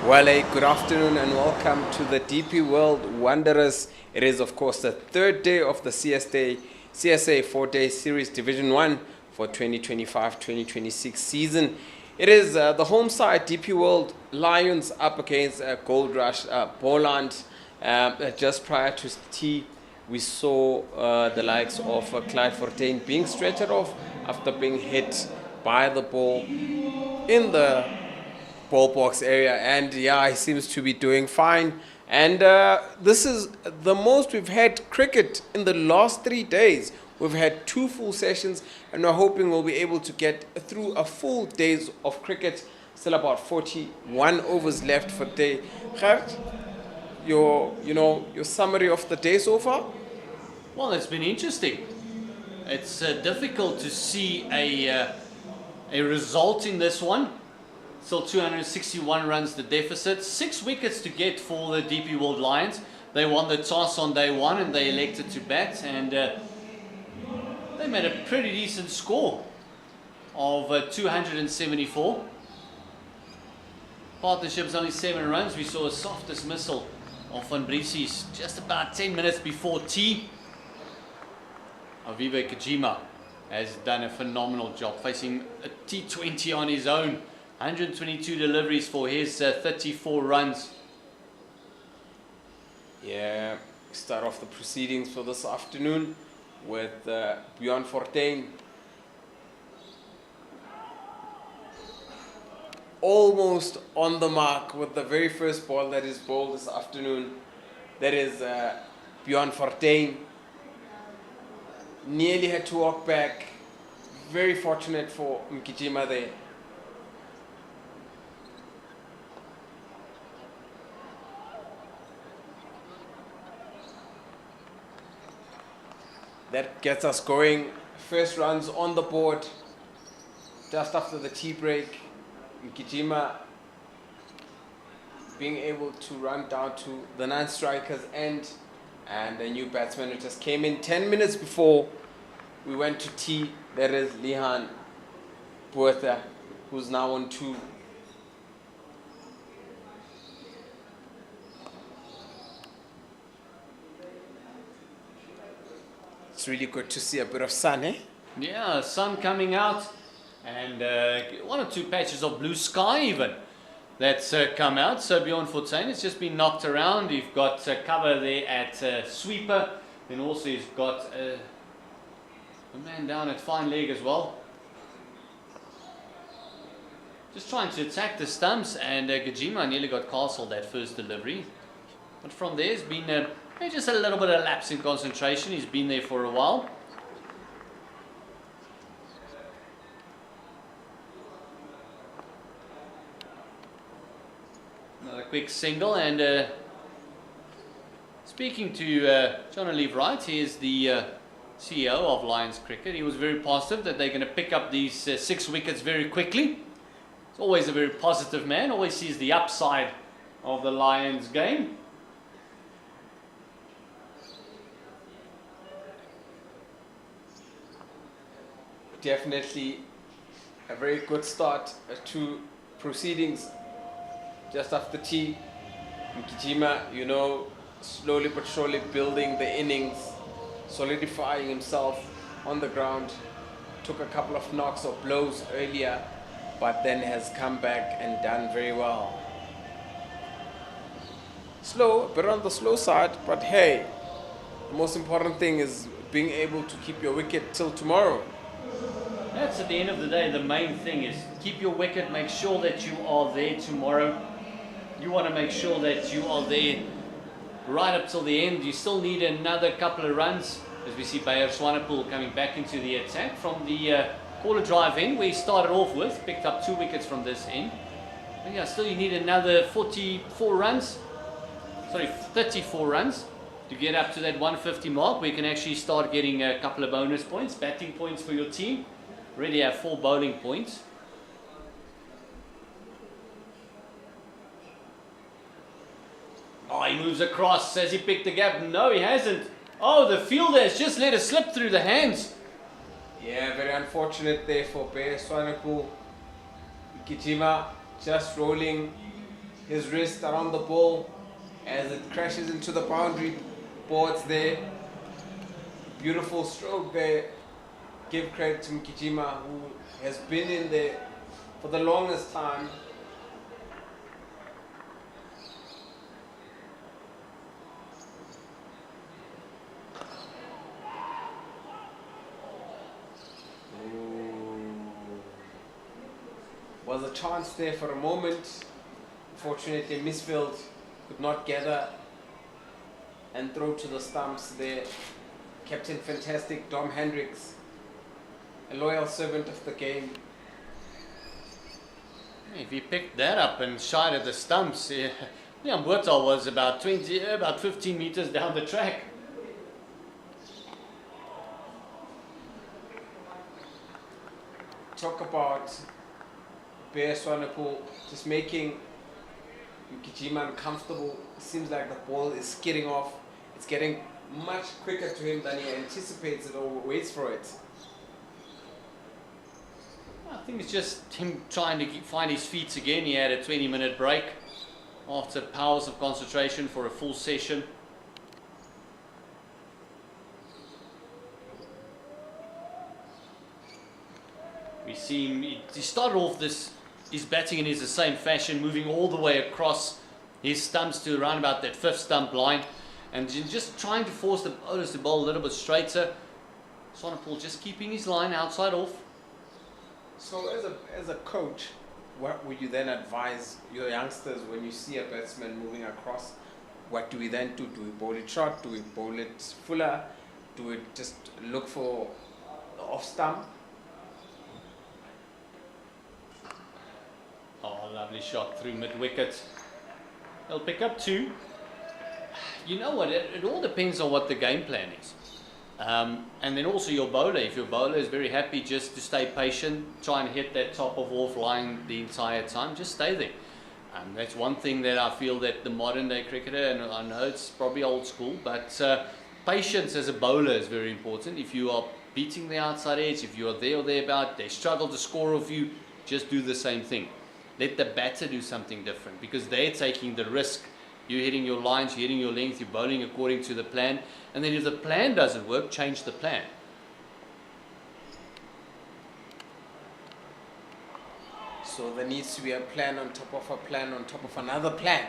Well, a good afternoon and welcome to the DP World Wanderers. It is, of course, the third day of the CSA 4-day series Division 1 for 2025-2026 season. It is the home side, DP World Lions, up against Goldrush, Boland. Just prior to tea, we saw the likes of Clyde Fortuin being stretched off after being hit by the ball in the ball box area, and yeah, he seems to be doing fine. And this is the most we've had cricket in the last 3 days. We've had 2 full sessions, and we're hoping we'll be able to get through a full days of cricket. Still about 41 overs left for the day. Gert, your summary of the day so far? Well, it's been interesting. It's difficult to see a result in this one. Still 261 runs the deficit, 6 wickets to get for the DP World Lions. They won the toss on day 1 and they elected to bat, and they made a pretty decent score of 274. Partnership's only 7 runs. We saw a soft dismissal of Van Briesies just about 10 minutes before tea. Avive Kajima has done a phenomenal job, facing a T20 on his own. 122 deliveries for his 34 runs. Yeah, start off the proceedings for this afternoon with Bjorn Fortuin. Almost on the mark with the very first ball that is bowled this afternoon. That is Bjorn Fortuin. Nearly had to walk back. Very fortunate for Mkijima there. That gets us going. First runs on the board just after the tea break. Mkijima being able to run down to the 9 strikers end, and a new batsman who just came in 10 minutes before we went to tea. That is Lihan Puerta, who's now on 2. It's really good to see a bit of sun, eh? Yeah, sun coming out, and 1 or 2 patches of blue sky even that's come out. So Bjorn Fortuin has just been knocked around. You've got cover there at sweeper, then also he's got a man down at fine leg as well. Just trying to attack the stumps, and Gajima nearly got castled that first delivery. But from there, it's been just a little bit of lapse in concentration. He's been there for a while. Another quick single, and speaking to John Olive Wright, he is the CEO of Lions Cricket. He was very positive that they're going to pick up these 6 wickets very quickly. He's always a very positive man, always sees the upside of the Lions game. Definitely a very good start to proceedings just after tea. Mkijima, slowly but surely building the innings, solidifying himself on the ground. Took a couple of knocks or blows earlier, but then has come back and done very well. Slow, a bit on the slow side, but hey, the most important thing is being able to keep your wicket till tomorrow. That's at the end of the day, the main thing is keep your wicket, make sure that you are there tomorrow. You want to make sure that you are there right up till the end. You still need another couple of runs, as we see Bayer Swanepoel coming back into the attack from the corner drive in, where he started off with, picked up 2 wickets from this end. But yeah, still you need another 34 runs to get up to that 150 mark, where you can actually start getting a couple of bonus points, batting points for your team. Already have 4 bowling points. Oh, he moves across. Has he picked the gap? No, he hasn't. Oh, the fielder has just let it slip through the hands. Yeah, very unfortunate there for Bayer Swanepoel. Mkijima just rolling his wrist around the ball as it crashes into the boundary boards there. Beautiful stroke there. Give credit to Mkijima, who has been in there for the longest time. Was a chance there for a moment. Unfortunately, Misfield could not gather and throw to the stumps there. Captain Fantastic, Dom Hendricks, a loyal servant of the game. If he picked that up and shot at the stumps, Liam Botha was about 15 meters down the track. Talk about Bear Swanepoel just making Mkijima uncomfortable. It seems like the ball is skidding off. It's getting much quicker to him than he anticipates it or waits for it. I think it's just him trying to find his feet again. He had a 20-minute break after powers of concentration for a full session. We see him, he started off his batting in the same fashion, moving all the way across his stumps to around about that fifth stump line, and just trying to force the bowlers to bowl a little bit straighter. Swanepoel just keeping his line outside off. So as a coach, what would you then advise your youngsters when you see a batsman moving across? What do we then do? Do we bowl it short? Do we bowl it fuller? Do we just look for the off stump? Oh, lovely shot through mid-wicket. They'll pick up 2. You know what, it all depends on what the game plan is. And then also your bowler. If your bowler is very happy just to stay patient, try and hit that top of off line the entire time, just stay there. That's one thing that I feel that the modern day cricketer, and I know it's probably old school, but patience as a bowler is very important. If you are beating the outside edge, if you are there or thereabout, they struggle to score off you, just do the same thing. Let the batter do something different, because they're taking the risk. You're hitting your lines, you're hitting your length, you're bowling according to the plan. And then if the plan doesn't work, change the plan. So there needs to be a plan on top of a plan on top of another plan.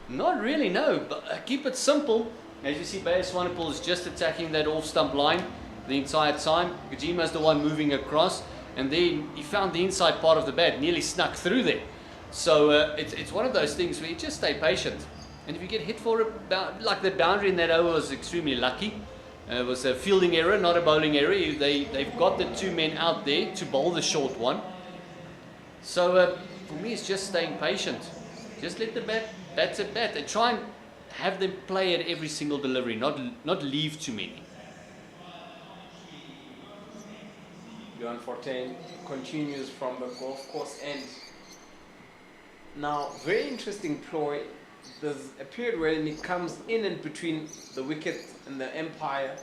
Not really, no. But keep it simple. As you see, Bear Swanepoel is just attacking that off-stump line the entire time. Mkijima's the one moving across. And then he found the inside part of the bat, nearly snuck through there. So it's one of those things where you just stay patient. And if you get hit for like the boundary in that over was extremely lucky. It was a fielding error, not a bowling error. They've got the 2 men out there to bowl the short one. So for me, it's just staying patient. Just let the batter bat and try and have them play at every single delivery, not leave too many. Johan Fortuin continues from the golf course end. Now, very interesting ploy. There's a period when it comes in and between the wicket and the umpire.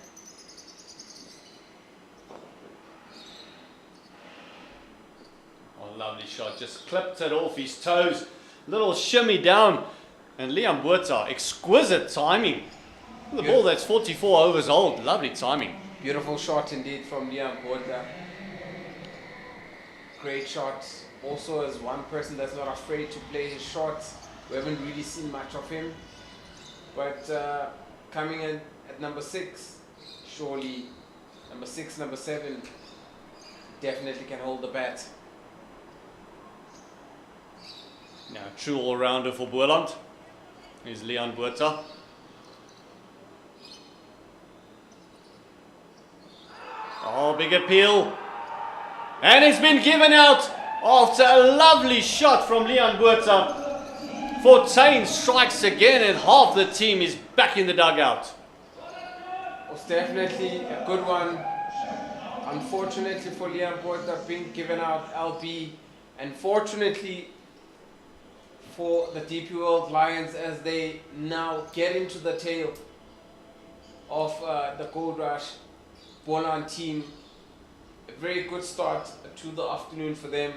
Oh, lovely shot. Just clipped it off his toes. Little shimmy down. And Liam Botha, exquisite timing. The ball that's 44 overs old. Lovely timing. Beautiful shot indeed from Liam Botha. Great shot. Also as one person that's not afraid to play his shots. We haven't really seen much of him. But coming in at number 6, surely number 6, number 7 definitely can hold the bat. Now, true all-rounder for Boland is Liam Botha. Oh, big appeal. And it's been given out after a lovely shot from Liam Botha. Fortuin strikes again and half the team is back in the dugout. It was definitely a good one. Unfortunately for Liam Botha being given out LB. And fortunately for the DP World Lions as they now get into the tail of the Goldrush Boland team. A very good start to the afternoon for them,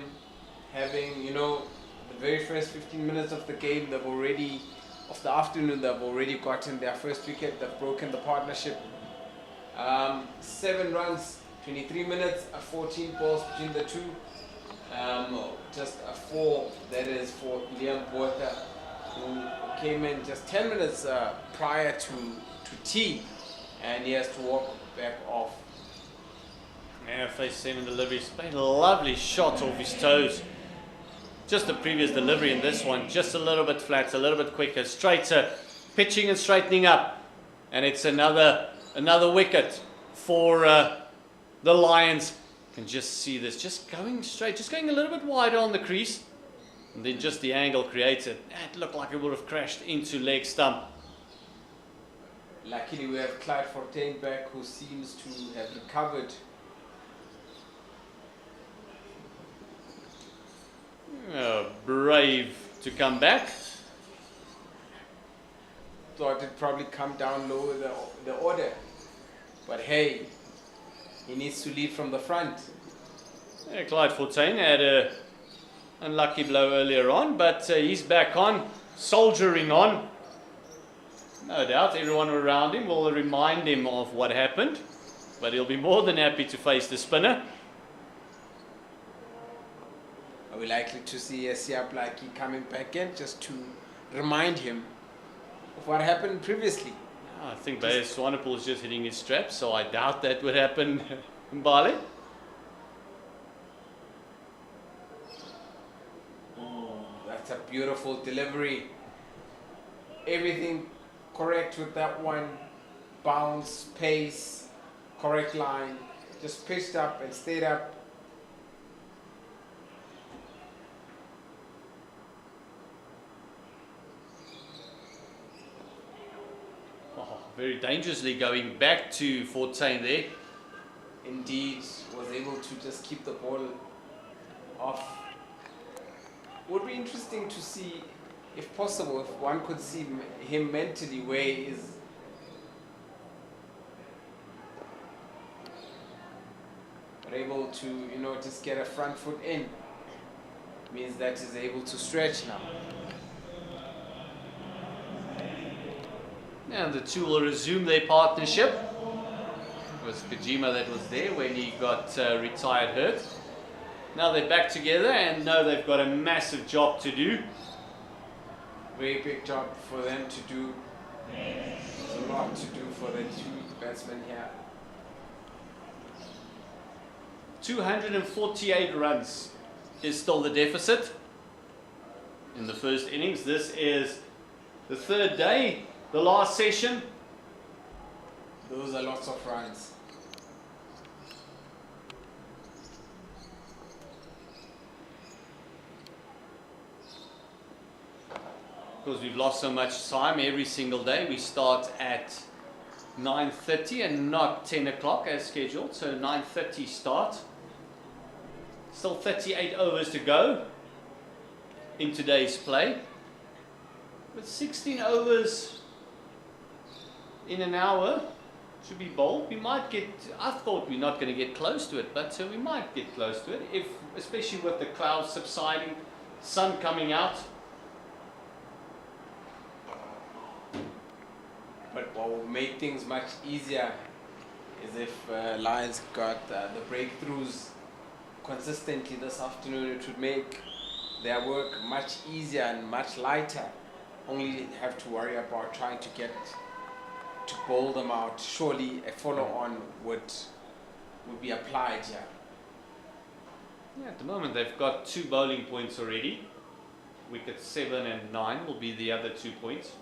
having, you know, the very first 15 minutes of the game, of the afternoon, they've already gotten their first wicket. They've broken the partnership. 7 runs, 23 minutes, 14 balls between the two. Just a 4, that is for Liam Botha, who came in just 10 minutes prior to tea, and he has to walk back off. Yeah, phase 7 delivery. He's played a lovely shot off his toes. Just the previous delivery in this one, just a little bit flat, a little bit quicker, straighter, pitching and straightening up. And it's another wicket for the Lions. You can just see this, just going straight, just going a little bit wider on the crease. And then just the angle created. It looked like it would have crashed into leg stump. Luckily we have Clyde Fontaine back, who seems to have recovered. Brave to come back. Thought it'd probably come down lower the order. But hey, he needs to lead from the front. Yeah, Clyde Fontaine had a unlucky blow earlier on, but he's back on, soldiering on. No doubt everyone around him will remind him of what happened, but he'll be more than happy to face the spinner. Are we likely to see a Siaplaki coming back in just to remind him of what happened previously? I think Swanepoel is just hitting his strap, so I doubt that would happen in Bali. That's a beautiful delivery. Everything correct with that one. Bounce, pace, correct line. Just pitched up and stayed up. Very dangerously going back to Fontaine there. Indeed, was able to just keep the ball off. Would be interesting to see, if possible, if one could see him mentally where he is. But able to, just get a front foot in. Means that he's able to stretch now. And the two will resume their partnership. It was Kojima that was there when he got retired hurt. Now they're back together and know they've got a massive job to do. Very big job for them to do. There's a lot to do for the two batsmen here. 248 runs is still the deficit in the first innings. This is the third day. The last session. Those are lots of runs. Because we've lost so much time every single day. We start at 9:30 and not 10 o'clock as scheduled. So 9:30 start. Still 38 overs to go in today's play. With 16 overs in an hour, should be bowled. We might get, I thought we're not going to get close to it, but we might get close to it, especially with the clouds subsiding, sun coming out. But what will make things much easier is if Lions got the breakthroughs consistently this afternoon. It would make their work much easier and much lighter. Only have to worry about trying to bowl them out. Surely a follow-on would be applied here. Yeah, at the moment they've got 2 bowling points already. Wickets 7 and 9 will be the other 2 points.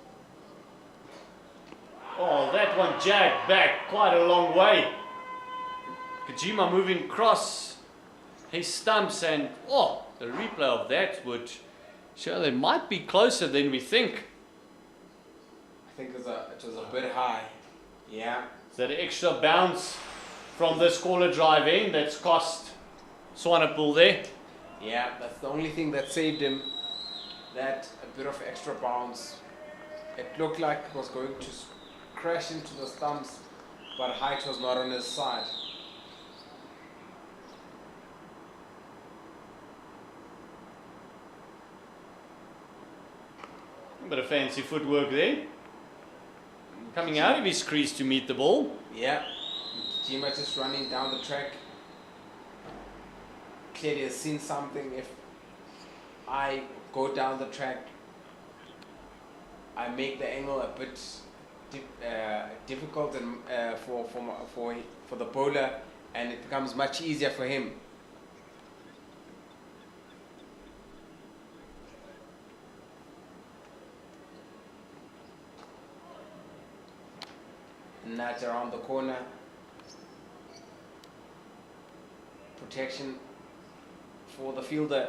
Oh, that one jagged back quite a long way. Kojima moving across his stumps, and the replay of that would show they might be closer than we think. I think it was a bit high. Yeah. Is that an extra bounce from this corner drive in that's cost Swanepoel there? Yeah, that's the only thing that saved him. That a bit of extra bounce. It looked like it was going to crash into the stumps, but height was not on his side. A bit of fancy footwork there. Coming out of his crease to meet the ball. Yeah, Jima just running down the track. Clearly has seen something. If I go down the track, I make the angle a bit difficult and for the bowler, and it becomes much easier for him. Nudge around the corner. Protection for the fielder.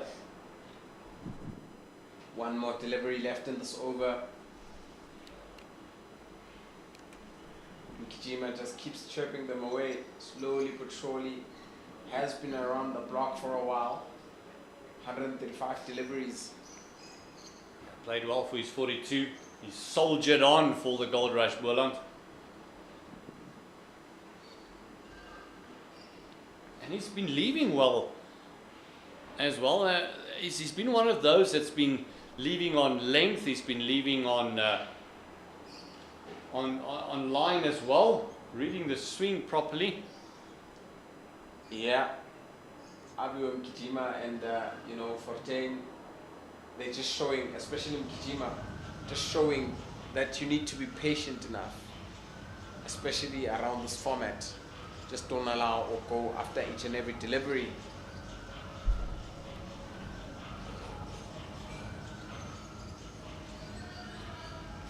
One more delivery left in this over. Kijima just keeps chirping them away, slowly but surely. Has been around the block for a while. 135 deliveries. Played well for his 42. He soldiered on for the Goldrush Boland. And he's been leaving well as well. He's been one of those that's been leaving on length. He's been leaving on line as well, reading the swing properly. Yeah, Abu Kijima and Fortain, they're just showing, especially Kijima, just showing that you need to be patient enough, especially around this format. Just don't allow or go after each and every delivery.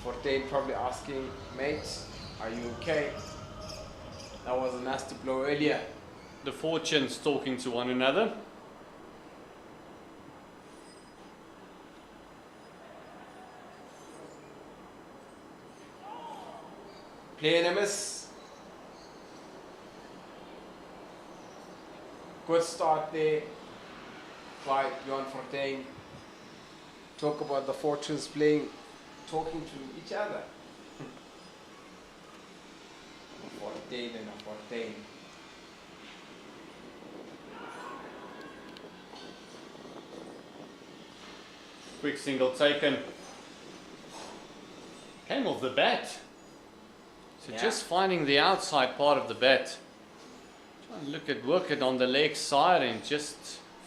Fortain probably asking, mate, are you okay? That was a nasty blow earlier. The fortunes talking to one another. Play and a miss. Good start there by Johan Fortain. Talk about the fortunes talking to each other. Fortain and a Fortain. Quick single taken. Came off the bat. So Yeah. just finding the outside part of the bat. Trying to work it on the leg side and just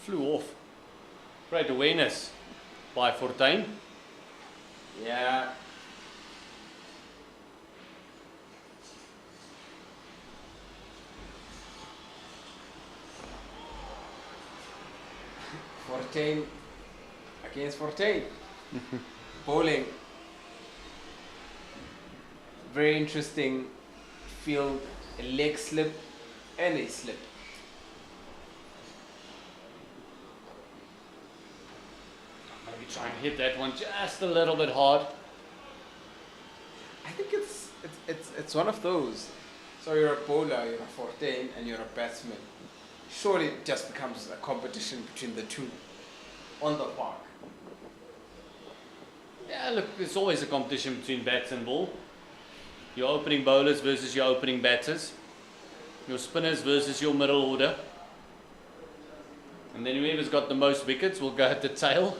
flew off. Great awareness by Fortain. Yeah. Fortain against Fortain. Bowling. Very interesting field, a leg slip and a slip. Maybe try and hit that one just a little bit hard. I think it's one of those. So you're a bowler, you're a Fortain, and you're a batsman. Surely it just becomes a competition between the two on the park. Yeah, look, there's always a competition between bats and ball. Your opening bowlers versus your opening batters. Your spinners versus your middle order. And then whoever's got the most wickets will go at the tail.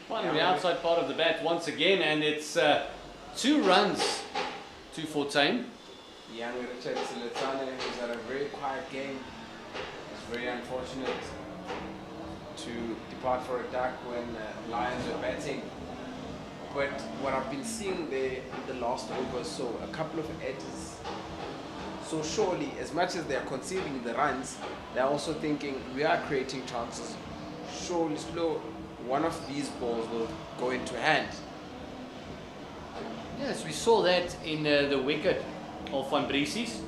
Finding the outside part of the bat once again, and it's 2 runs to Fortain. Young Richard Siletsane, who's had a very quiet game, is very unfortunate to depart for a duck when Lions were batting. But what I've been seeing there in the last over, so a couple of edges. So surely, as much as they're conceding the runs, they're also thinking we are creating chances. Surely, one of these balls will go into hand. Yes, we saw that in the wicket of Van Briesies.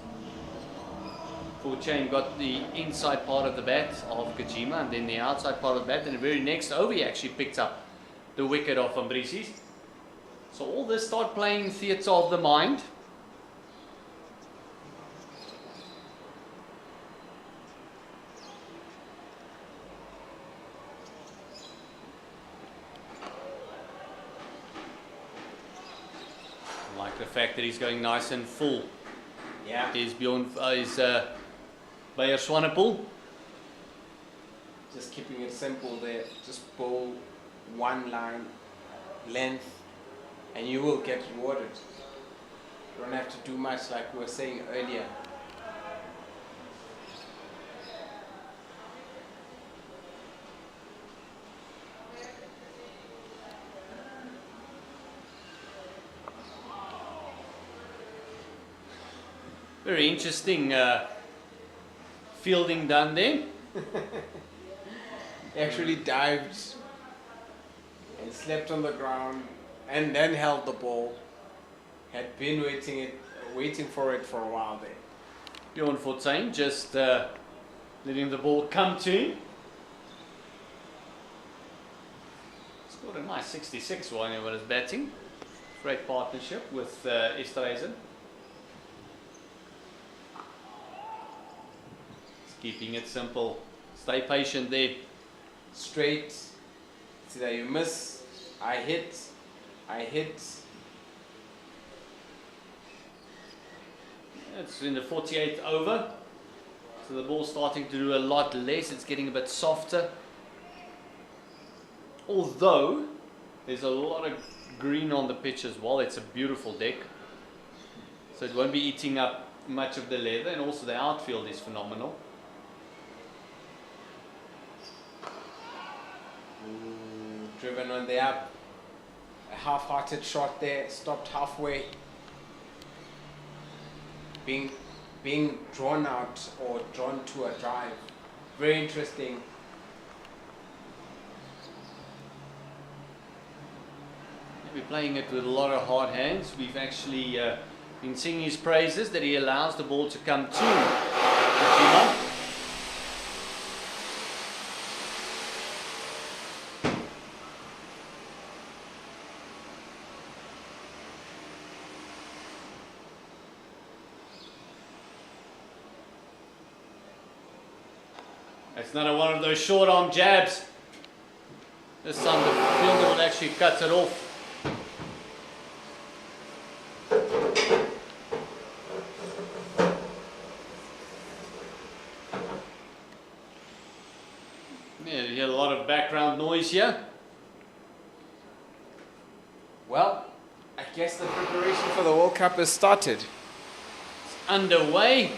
Fortain got the inside part of the bat of Kajima and then the outside part of the bat, and the very next over he actually picked up the wicket of Van Briesies. So all this start playing theatre of the mind. I like the fact that he's going nice and full. Yeah. Is Bayer Swanepoel. Just keeping it simple there. Just bowl one line, length, and you will get rewarded. You don't have to do much like we were saying earlier. Very interesting fielding done there. He actually dived and slept on the ground and then held the ball. Had been waiting for it for a while there. Bjorn Fortuin just letting the ball come to him. Scored a nice 66 while he was batting. Great partnership with Esterhuizen. Keeping it simple. Stay patient there. Straight. See that you miss. I hit. It's in the 48th over. So the ball's starting to do a lot less. It's getting a bit softer. Although there's a lot of green on the pitch as well. It's a beautiful deck. So it won't be eating up much of the leather, and also the outfield is phenomenal. Driven on the up. A half-hearted shot there, stopped halfway. Being drawn out or drawn to a drive. Very interesting. We're playing it with a lot of hard hands. We've actually been singing his praises that he allows the ball to come to Jima. It's not one of those short arm jabs. This time the fielder will actually cut it off. Yeah, you hear a lot of background noise here. Well, I guess the preparation for the World Cup has started. It's underway.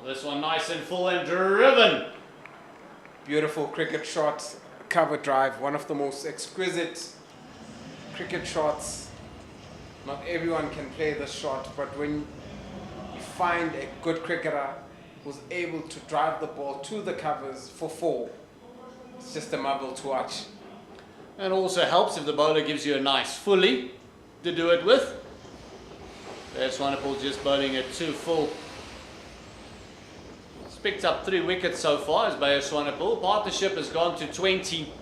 This one nice and full and driven. Beautiful cricket shot, cover drive, one of the most exquisite cricket shots. Not everyone can play this shot, but when you find a good cricketer who's able to drive the ball to the covers for 4, it's just a marvel to watch. And also helps if the bowler gives you a nice fully to do it with. There's Swanepoel just bowling it 2 full. Picked up 3 wickets so far as Bayer Swanepoel. Partnership has gone to 20.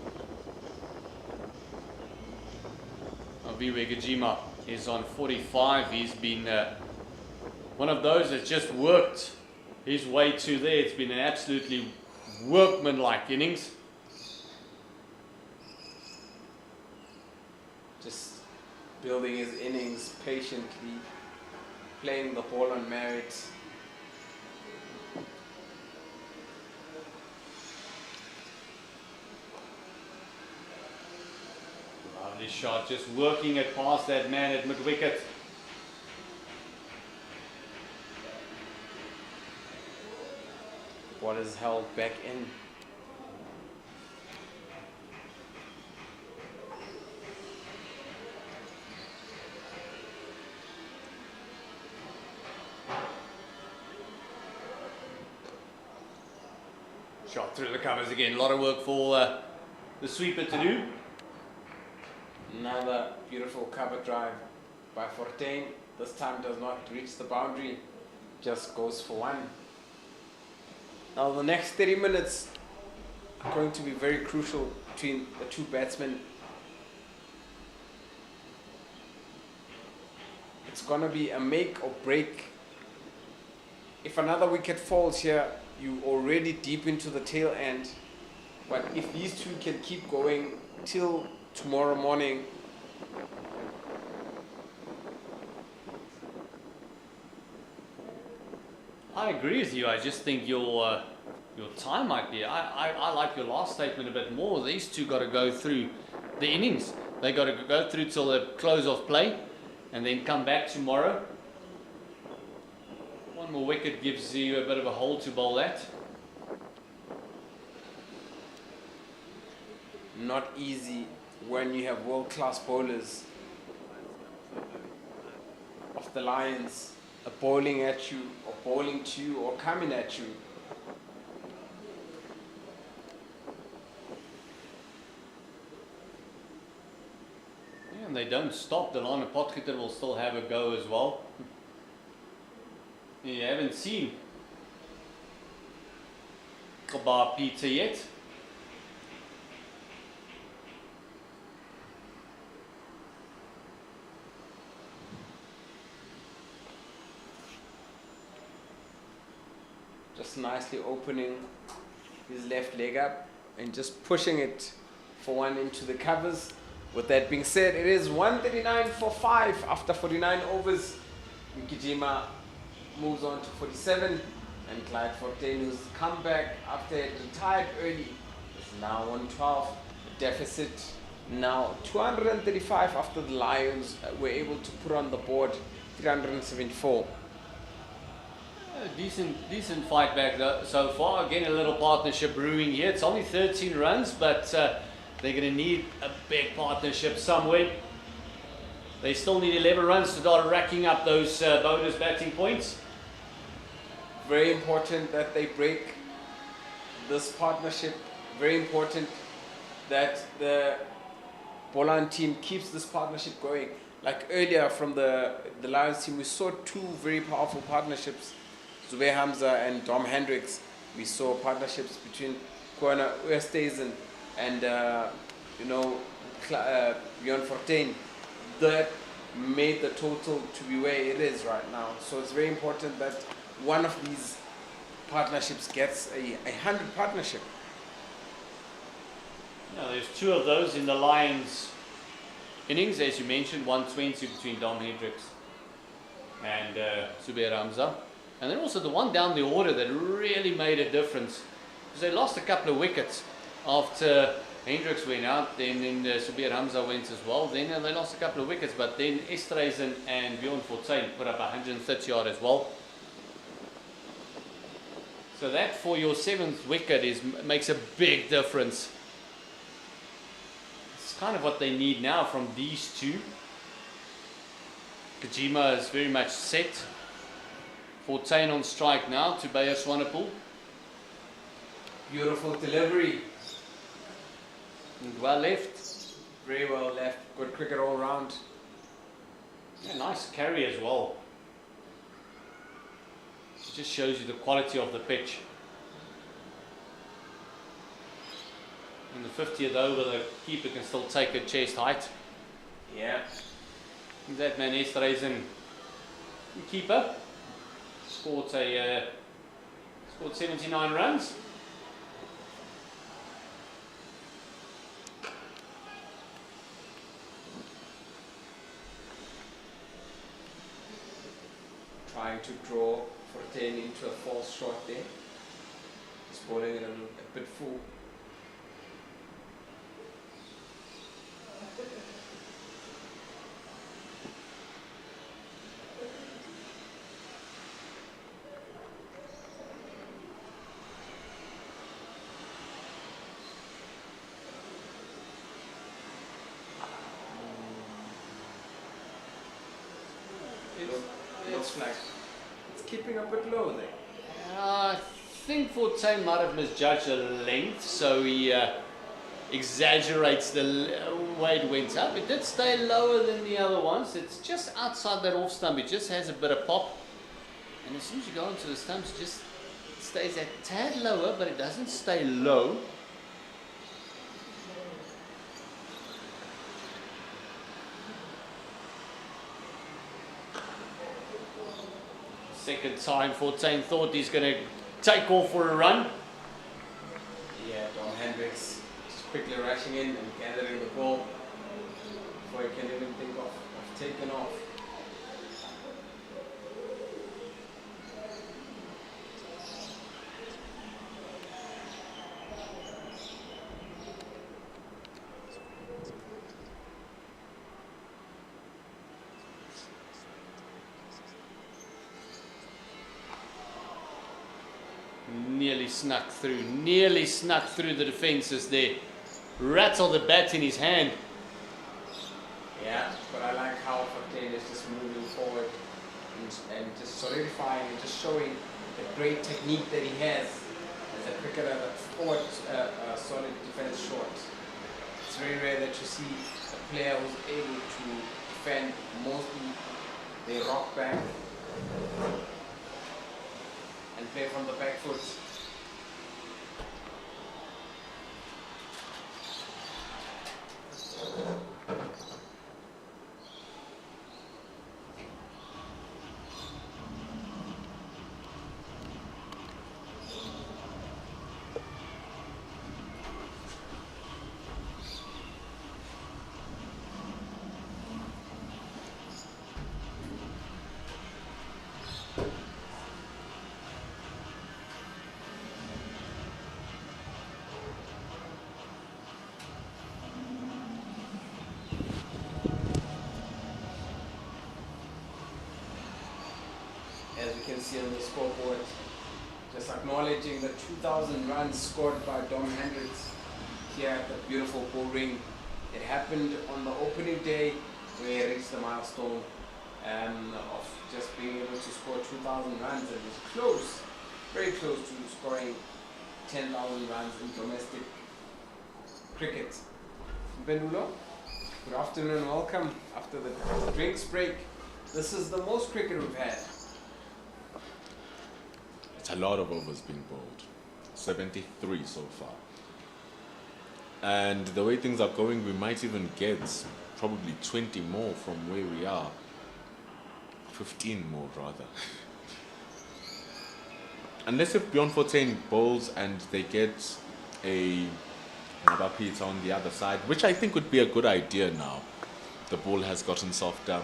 Gajima is on 45. He's been one of those that's just worked his way to there. It's been an absolutely workmanlike innings. Just building his innings patiently, playing the ball on merit. Lovely shot, just working it past that man at mid-wicket. Ball is held back in. Shot through the covers again. A lot of work for the sweeper to do. Another beautiful cover drive by Fortuin. This time does not reach the boundary, just goes for 1. Now the next 30 minutes are going to be very crucial between the 2 batsmen. it's gonna be a make or break. If another wicket falls here, you already deep into the tail end. But if these two can keep going till tomorrow morning, I agree with you. I just think your time might be. I like your last statement a bit more. These two got to go through the innings. They got to go through till the close of play, and then come back tomorrow. One more wicket gives you a bit of a hole to bowl at. not easy when you have world-class bowlers of the Lions bowling at you, or bowling to you, or coming at you. Yeah, and they don't stop. The line of Potgieter will still have a go as well. You haven't seen Koba Peter yet. Just nicely opening his left leg up and just pushing it for one into the covers. With that being said, it is 139 for 5 after 49 overs. Mkijima moves on to 47, and Clyde Fortin, who's come back after it retired early, is now 112. The deficit now 235 after the Lions were able to put on the board 374. Decent fight back so far. Again, a little partnership brewing here. It's only 13 runs, but they're going to need a big partnership somewhere. They still need 11 runs to start racking up those bonus batting points. Very important that they break this partnership. Very important that the Boland team keeps this partnership going. Like earlier from the Lions team, we saw two very powerful partnerships. Zubair Hamza and Dom Hendricks. We saw partnerships between Kwana Oosthuizen and Bjorn Fortuin that made the total to be where it is right now. So it's very important that one of these partnerships gets a 100 partnership. Now, there's two of those in the Lions innings, as you mentioned, 120 between Dom Hendricks and Zubair Hamza. And then also the one down the order that really made a difference, because they lost a couple of wickets after Hendricks went out, then Zubair Hamza went as well. Then they lost a couple of wickets, but then Oosthuizen and Bjorn Fortuin put up 130 odd as well. So that for your 7th wicket makes a big difference. It's kind of what they need now from these two. Kajima is very much set. Fortuin on strike now to Bayer Swanepoel. Beautiful delivery. And well left. Very well left. Good cricket all round. Yeah, nice carry as well. It just shows you the quality of the pitch. In the 50th over, the keeper can still take a chest height. Yeah. That man Oosthuizen, keeper, scored 79 runs. Trying to draw Fortuin into a false shot there. He's bowling it a bit full. Looks like it's keeping a bit low there. I think Fortuin might have misjudged the length, so he exaggerates the way it went up. It did stay lower than the other ones. It's just outside that off stump. It just has a bit of pop. And as soon as you go into the stumps, it just stays a tad lower, but it doesn't stay low. Second time, 14 thought he's going to take off for a run. Yeah, Dom Hendricks just quickly rushing in and gathering the ball before he can even think of taking off. Nearly snuck through the defences there. Rattled the bat in his hand. Yeah, but I like how Kaplan is just moving forward and just solidifying and just showing the great technique that he has as a cricketer that fought a solid defense short. It's very rare that you see a player who's able to defend mostly they rock back and play from the back foot. As we can see on the scoreboard, just acknowledging the 2,000 runs scored by Dom Hendricks here at the beautiful Bull Ring. It happened on the opening day where he reached the milestone of just being able to score 2,000 runs, and was close, very close to scoring 10,000 runs in domestic cricket. Bendulo, good afternoon, welcome after the drinks break. This is the most cricket we've had. It's a lot of overs being bowled. 73 so far. And the way things are going, we might even get probably 20 more from where we are. 15 more rather. Unless if Beyond 14 bowls and they get a Nabapita on the other side, which I think would be a good idea now. The ball has gotten softer.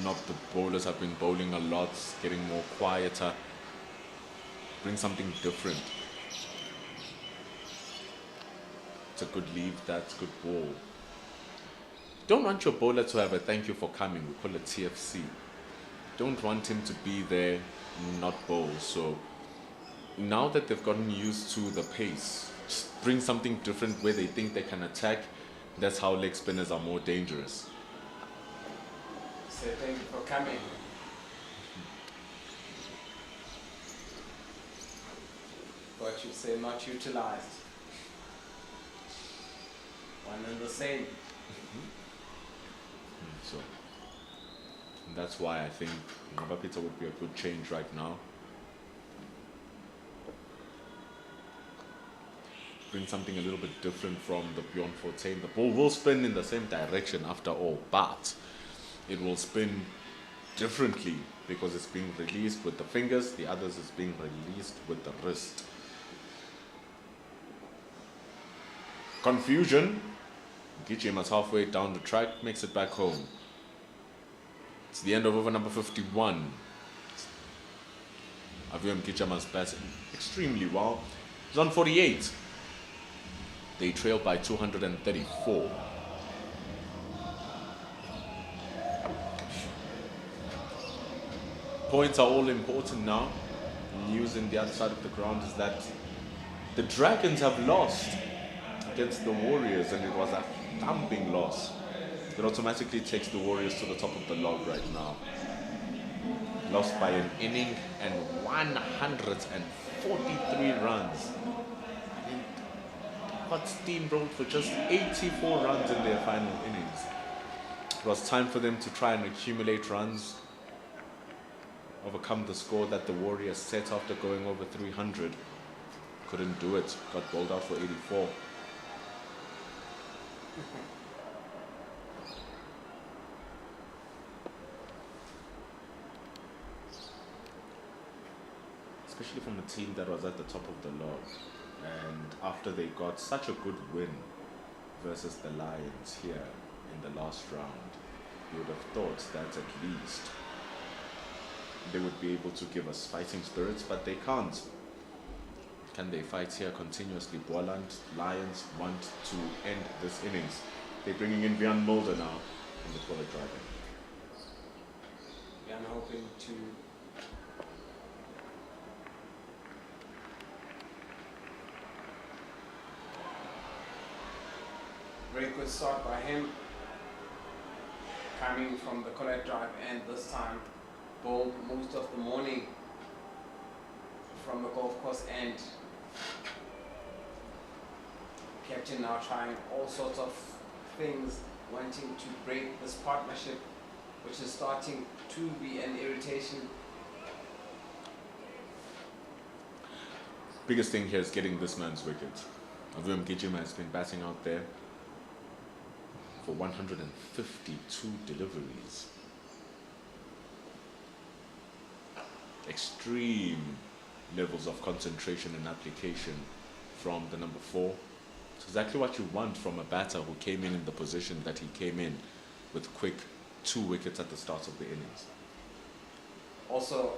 Not the bowlers have been bowling a lot, getting more quieter. Bring something different. It's a good lead, that's good ball. Don't want your bowler to have a thank you for coming, we call it TFC. Don't want him to be there, not bowl. So now that they've gotten used to the pace, just bring something different where they think they can attack. That's how leg spinners are more dangerous. So thank you for coming. What you say not utilized. One and the same. So that's why I think Nabapita would be a good change right now. Bring something a little bit different from the Beyond 14. The ball will spin in the same direction after all, but it will spin differently because it's being released with the fingers, the others is being released with the wrist. Confusion. Gichima's halfway down the track, makes it back home. It's the end of over number 51. Aviam Gichima's batting extremely well. He's on 48. They trail by 234. Points are all important now. News in the other side of the ground is that the Dragons have lost against the Warriors, and it was a thumping loss. It automatically takes the Warriors to the top of the log right now. Lost by an inning and 143 runs. Got steamrolled for just 84 runs in their final innings. It was time for them to try and accumulate runs, overcome the score that the Warriors set after going over 300. Couldn't do it. Got bowled out for 84. especially from a team that was at the top of the log. And after they got such a good win versus the Lions here in the last round, you would have thought that at least they would be able to give us fighting spirits, but they can't. Can they fight here continuously? Boland, Lions want to end this innings. They're bringing in Bjorn Mulder now in the toilet driving. Yeah, I'm hoping to very good start by him, coming from the collect drive, and this time bowled most of the morning from the golf course end. Captain now trying all sorts of things, wanting to break this partnership, which is starting to be an irritation. Biggest thing here is getting this man's wicket. Avum Gijima has been batting out there for 152 deliveries. Extreme levels of concentration and application from the number 4. It's exactly what you want from a batter who came in the position that he came in, with quick 2 wickets at the start of the innings. Also,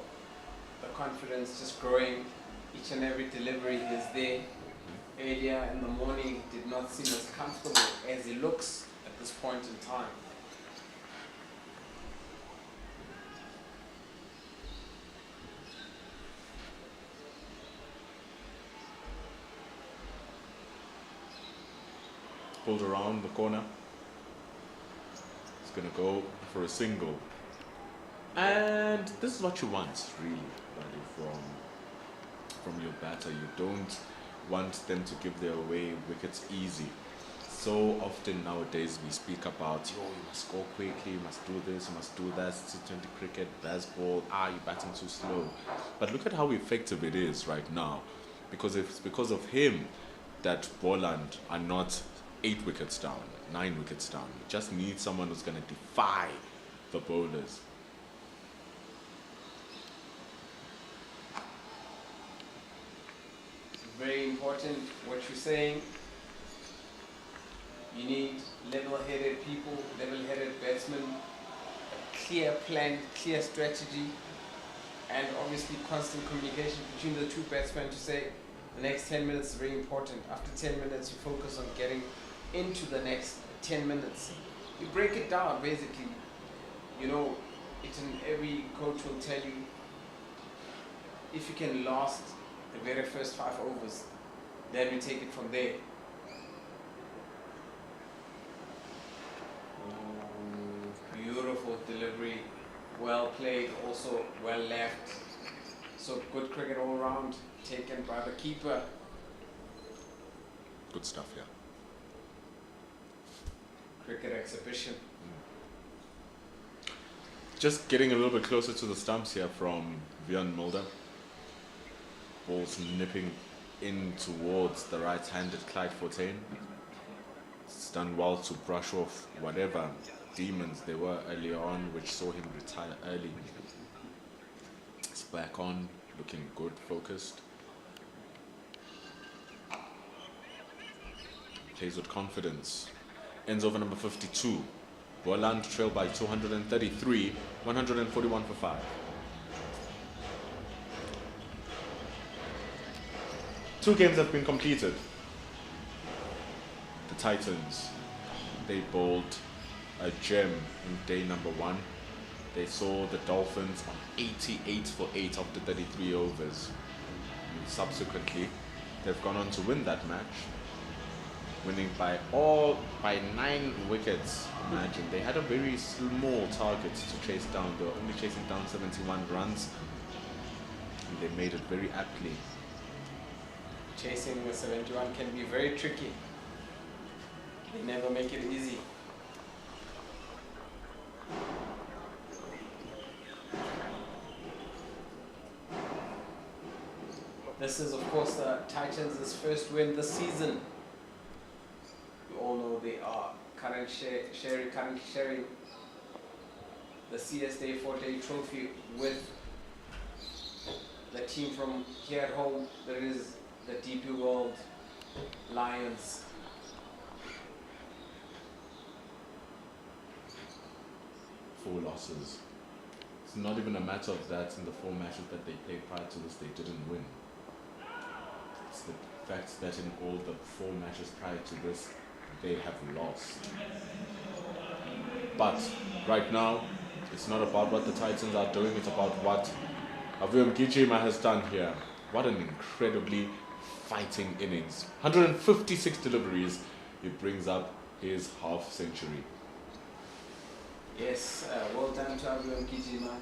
the confidence just growing. Each and every delivery is there. Earlier in the morning, did not seem as comfortable as he looks at this point in time. Pulled around the corner. He's going to go for a single. And this is what you want, really, buddy, from your batter. You don't want them to give their away wickets easy. So often nowadays we speak about, yo, you must score quickly, you must do this, you must do that, T20 cricket, baseball, you're batting too slow. But look at how effective it is right now. Because it's because of him that Boland are not 8 wickets down, 9 wickets down. You just need someone who's going to defy the bowlers. Very important what you're saying. You need level-headed people, level-headed batsmen, a clear plan, clear strategy, and obviously constant communication between the 2 batsmen to say the next 10 minutes is very important. After 10 minutes, you focus on getting into the next 10 minutes. You break it down, basically. You know, every coach will tell you, if you can last the very first 5 overs, then we take it from there. Beautiful delivery, well played, also well left. So good cricket all round, taken by the keeper. Good stuff, yeah. Cricket exhibition. Just getting a little bit closer to the stumps here from Bjorn Mulder. Ball's nipping in towards the right-handed Clyde Fortain. It's done well to brush off whatever demons there were earlier on, which saw him retire early. It's back on, looking good, focused. Plays with confidence. Ends over number 52. Boland trail by 233, 141 for 5. 2 games have been completed. The Titans, they bowled a gem in day number 1. They saw the Dolphins on 88 for 8 after 33 overs. And subsequently, they've gone on to win that match, winning by 9 wickets. Imagine, they had a very small target to chase down. They were only chasing down 71 runs, and they made it very aptly. Chasing the 71 can be very tricky. They never make it easy. This is, of course, the Titans' first win this season. We all know they are currently sharing the CSA 4-day trophy with the team from here at home, there is the DP World Lions. Four losses. It's not even a matter of that in the 4 matches that they played prior to this, they didn't win. It's the fact that in all the 4 matches prior to this, they have lost. But right now, it's not about what the Titans are doing, it's about what Aviom Gijima has done here. What an incredibly fighting innings. 156 deliveries, he brings up his half century. Yes, well done to Aviom Gijima.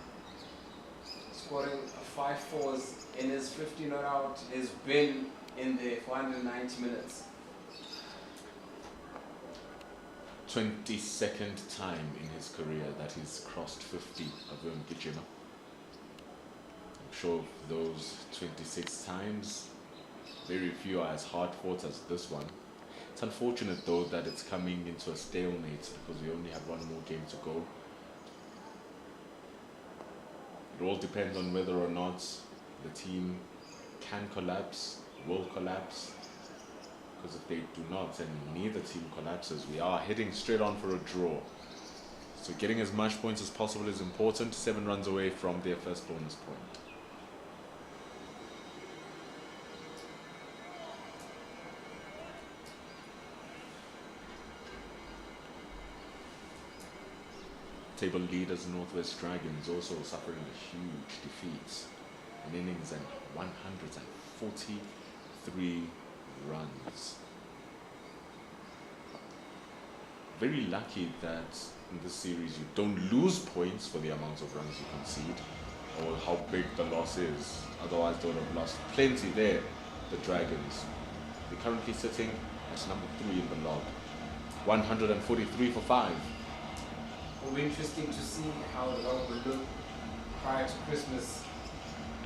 Scoring 5 fours in his 50 not out. He's been in there for 190 minutes. 22nd time in his career that he's crossed 50, Aviom Gijima. I'm sure those 26 times, very few are as hard fought as this one. It's unfortunate though that it's coming into a stalemate because we only have 1 more game to go. It all depends on whether or not the team can collapse, will collapse. Because if they do not, and neither team collapses, we are heading straight on for a draw. So getting as much points as possible is important. 7 runs away from their first bonus point. Table leaders Northwest Dragons also suffering a huge defeat. An innings and 143 runs. Very lucky that in this series you don't lose points for the amount of runs you concede or how big the loss is. Otherwise they would have lost plenty there, the Dragons. They're currently sitting at number 3 in the log. 143 for 5. It will be interesting to see how the log will look prior to Christmas.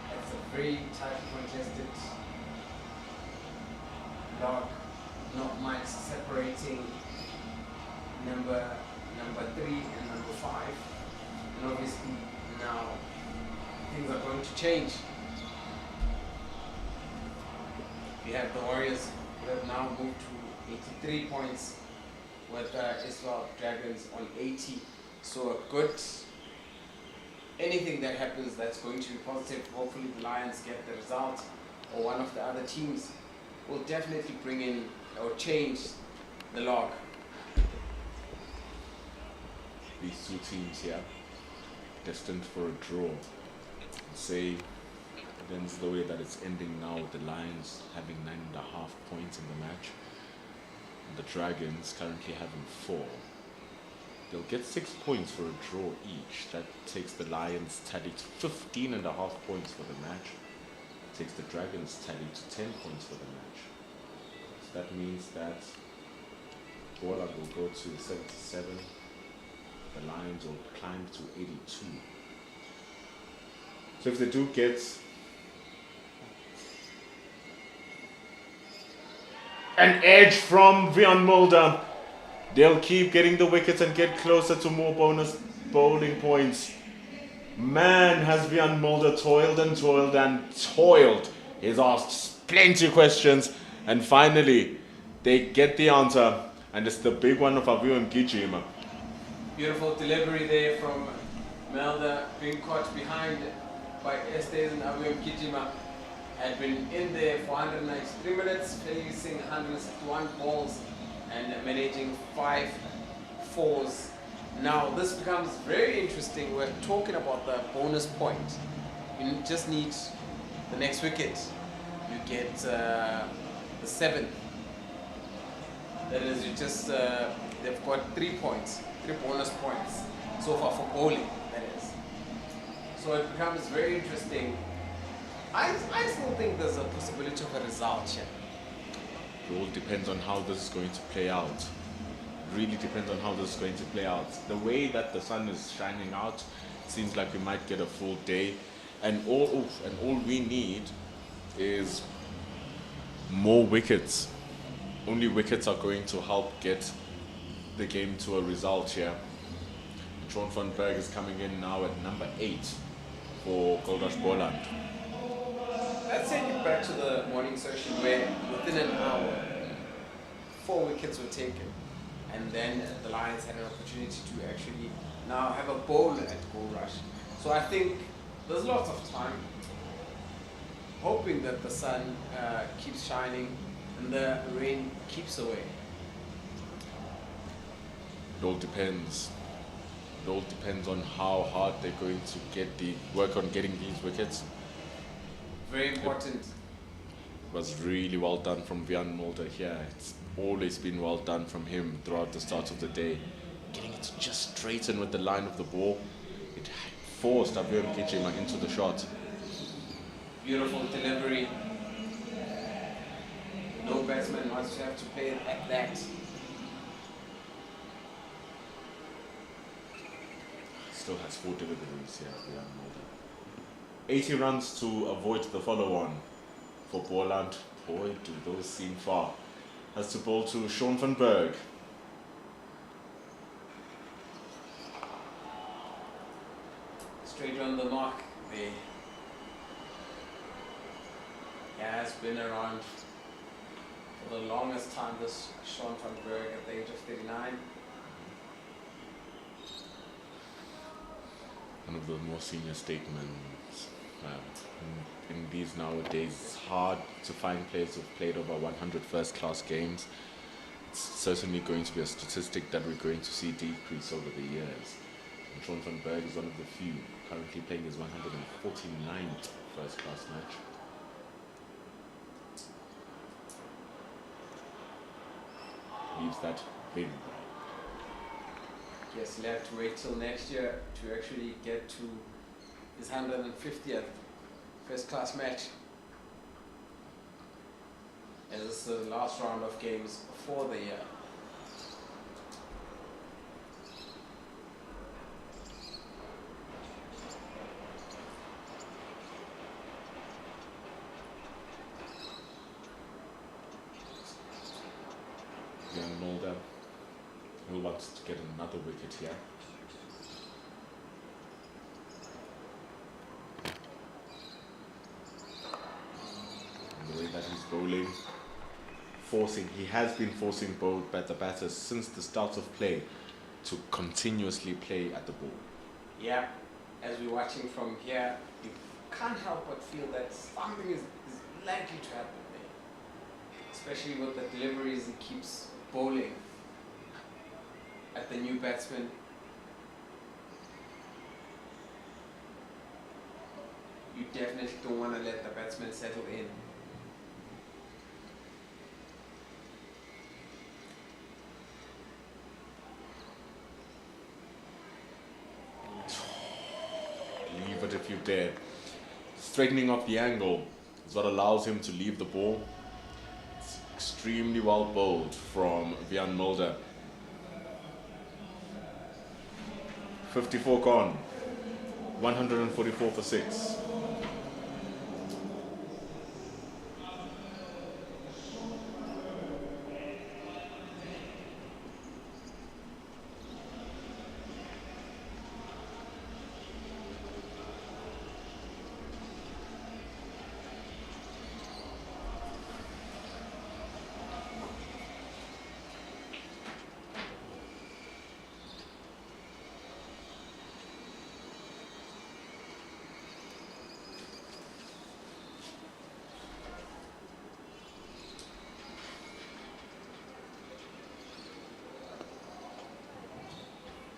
It's a very tightly contested log, not much separating number 3 and number 5. And obviously now things are going to change. We have the Warriors who have now moved to 83 points with Israel Dragons on 80. So a good, anything that happens that's going to be positive, hopefully the Lions get the result or one of the other teams will definitely bring in or change the log. These 2 teams here destined for a draw. Say it ends the way that it's ending now with the Lions having 9.5 points in the match and the Dragons currently having 4. They'll get 6 points for a draw each. That takes the Lions tally to 15.5 points for the match. Takes the Dragons tally to 10 points for the match. So that means that Boland will go to 77. The Lions will climb to 82. So if they do get an edge from Vian Mulder, they'll keep getting the wickets and get closer to more bonus bowling points. Man, has Vian Mulder toiled and toiled and toiled. He's asked plenty of questions and finally they get the answer and it's the big one of Aviom Gijima. Beautiful delivery there from Melda, being caught behind by Estes and Aviom Gijima. Had been in there for 193 minutes, facing 161 balls and managing 5 fours. Now this becomes very interesting. We're talking about the bonus point. You just need the next wicket. You get the 7th. That is, you just they've got 3 points, 3 bonus points so far for bowling. That is. So it becomes very interesting. I still think there's a possibility of a result here. It all depends on how this is going to play out. It really depends on how this is going to play out. The way that the sun is shining out, seems like we might get a full day. And all we need is more wickets. Only wickets are going to help get the game to a result here. John van Berg is coming in now at number 8 for Goldrush Boland. let's take it back to the morning session where within an hour, 4 wickets were taken. And then the Lions had an opportunity to actually now have a bowl at Goldrush. So I think there's lots of time, hoping that the sun keeps shining and the rain keeps away. It all depends. It all depends on how hard they're going to work on getting these wickets. Very important. It was really well done from Wiaan Mulder here. It's always been well done from him throughout the start of the day. Getting it to just straighten with the line of the ball. It forced Abion Kichima into the shot. Beautiful delivery. No batsman wants to have to play it at that. Still has 4 deliveries here, Wiaan Mulder. 80 runs to avoid the follow-on for Boland. Boy, do those seem far. Has to bowl to Sean van Berg. Straight on the mark there. He has been around for the longest time, this Sean van Berg at the age of 39. One of the more senior statements. In these nowadays, it's hard to find players who've played over 100 first-class games. It's certainly going to be a statistic that we're going to see decrease over the years. And Sean van Berg is one of the few currently playing his 149th first-class match. Leaves that big. Yes, he'll have to wait till next year to actually get to his 150th first class match. As this is the last round of games for the year. Wiaan Mulder, who wants to get another wicket here. And the way that he's bowling, he has been forcing both the batters since the start of play to continuously play at the ball. Yeah, as we're watching from here, you can't help but feel that something is likely to happen there. Especially with the deliveries he keeps bowling at the new batsman. You definitely don't want to let the batsman settle in. Leave it if you dare. Straightening off the angle is what allows him to leave the ball. It's extremely well bowled from Wiaan Mulder. 54 gone. 144 for 6.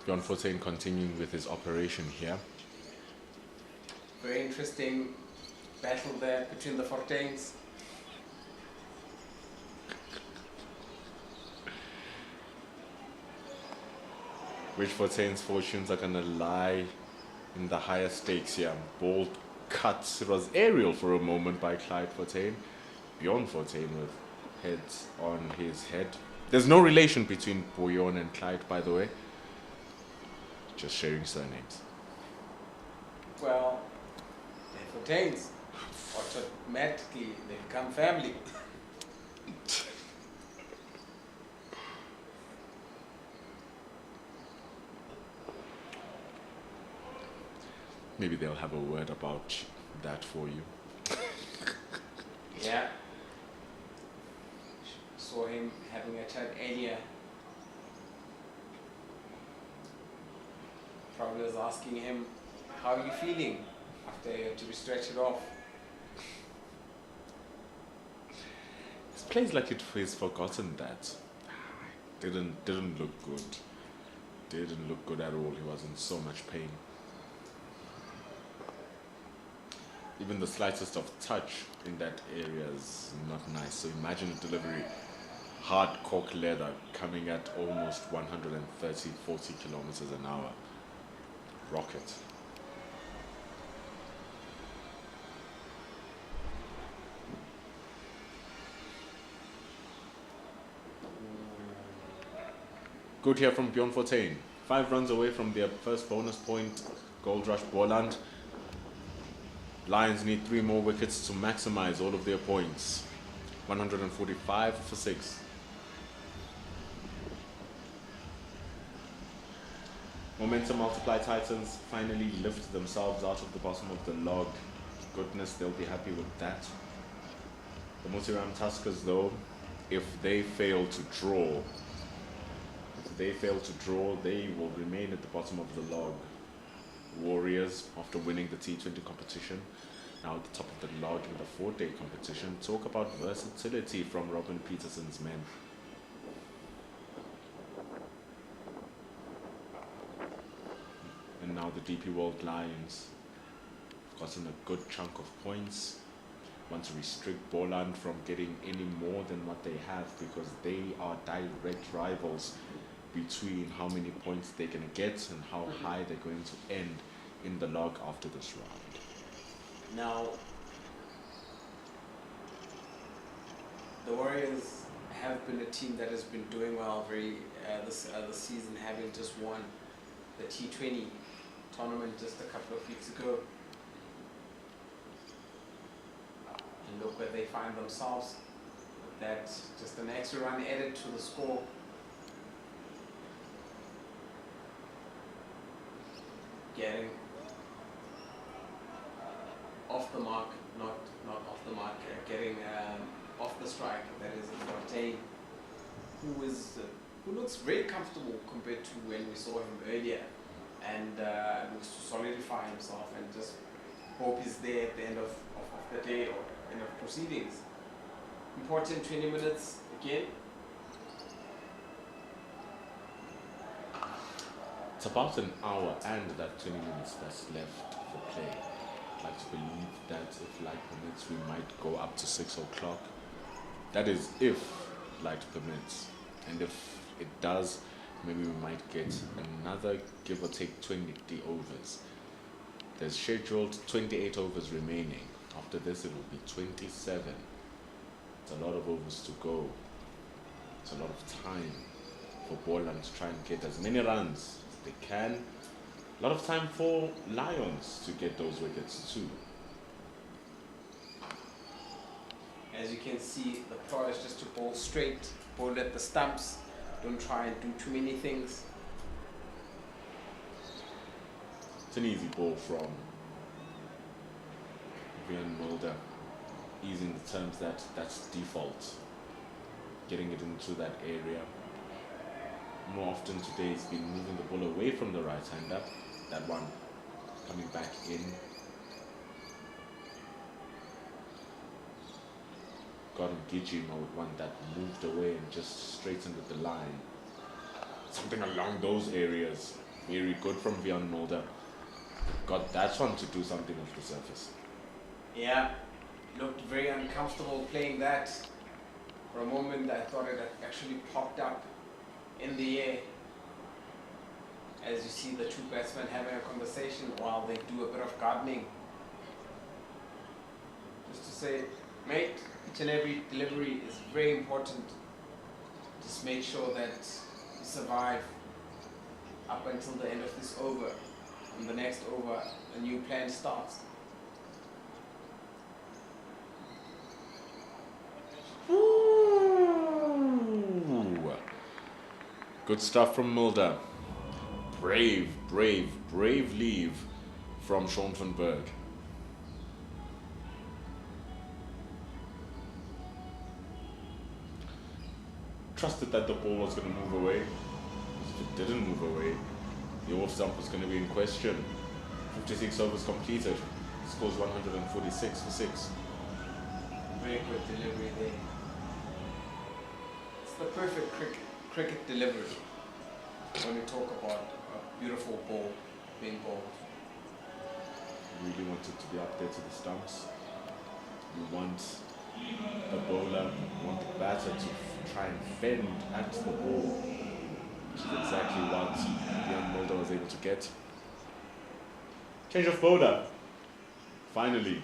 John Fortain continuing with his operation here. Very interesting battle there between the Fortains. Which Fortain's fortunes are going to lie in the higher stakes here. Bold cuts. It was aerial for a moment by Clyde Fortain. Bjorn Fortain with heads on his head. There's no relation between Bjorn and Clyde, by the way. Just sharing surnames. Well, they're Fortains. Automatically, they become family. Maybe they'll have a word about that for you. Yeah. Saw him having a chat earlier. Probably was asking him, how are you feeling after you had to be stretched off? This plays like he's forgotten that. Didn't look good. Didn't look good at all. He was in so much pain. Even the slightest of touch in that area is not nice. So imagine a delivery, hard cork leather coming at almost 130, 40 kilometers an hour. Rocket. Good here from Bjorn Fortuin. 5 runs away from their first bonus point. Goldrush Boland. Lions need 3 more wickets to maximize all of their points. 145 for 6. Momentum multiply Titans finally lift themselves out of the bottom of the log. Goodness, they'll be happy with that. The Motiram Tuskers, though, if they fail to draw, they will remain at the bottom of the log. Warriors, after winning the T20 competition, now at the top of the log in the 4-day competition. Talk about versatility from Robin Peterson's men. And now the DP World Lions have gotten a good chunk of points. Want to restrict Boland from getting any more than what they have, because they are direct rivals between how many points they're going to get and how high they're going to end in the log after this round. Now, the Warriors have been a team that has been doing well this season, having just won the T20 tournament just a couple of weeks ago. And look where they find themselves. With that, just an extra run added to the score. Getting off the mark, not off the mark, getting off the strike. That is Fortuin, who looks very comfortable compared to when we saw him earlier, and looks to solidify himself, and just hope he's there at the end of the day or end of proceedings. Important 20 minutes again. It's about an hour and that 20 minutes that's left for play. I'd like to believe that if light permits, we might go up to 6 o'clock. That is if light permits. And if it does, maybe we might get another give or take 20 overs. There's scheduled 28 overs remaining. After this, it will be 27. It's a lot of overs to go. It's a lot of time for Boland to try and get as many runs they can. A lot of time for Lions to get those wickets too. As you can see, the pro is just to bowl straight, bowl at the stumps, don't try and do too many things. It's an easy ball from Vian Mulder, easing the terms that that's default, getting it into that area. More often today he's been moving the ball away from the right hander. That one coming back in. Gordon Gijima with one that moved away and just straightened with the line. Something along those areas. Very good from Vian Mulder. Got that one to do something off the surface. Yeah, looked very uncomfortable playing that. For a moment I thought it had actually popped up in the air. As you see the two batsmen having a conversation while they do a bit of gardening. Just to say, mate, each and every delivery is very important. Just make sure that you survive up until the end of this over. And the next over, a new plan starts. Ooh. Good stuff from Mulder. Brave leave from Sean van Berg. trusted that the ball was going to move away. If it didn't move away, the off stump was going to be in question. 56 overs completed. Scores 146 for 6. Very good delivery there. It's the perfect cricket delivery when we talk about a beautiful ball being bowled. Really want it to be up there to the stumps. You want the bowler, you want the batter to try and fend at the ball, which is exactly what young Mulder was able to get. Change of bowler. Finally,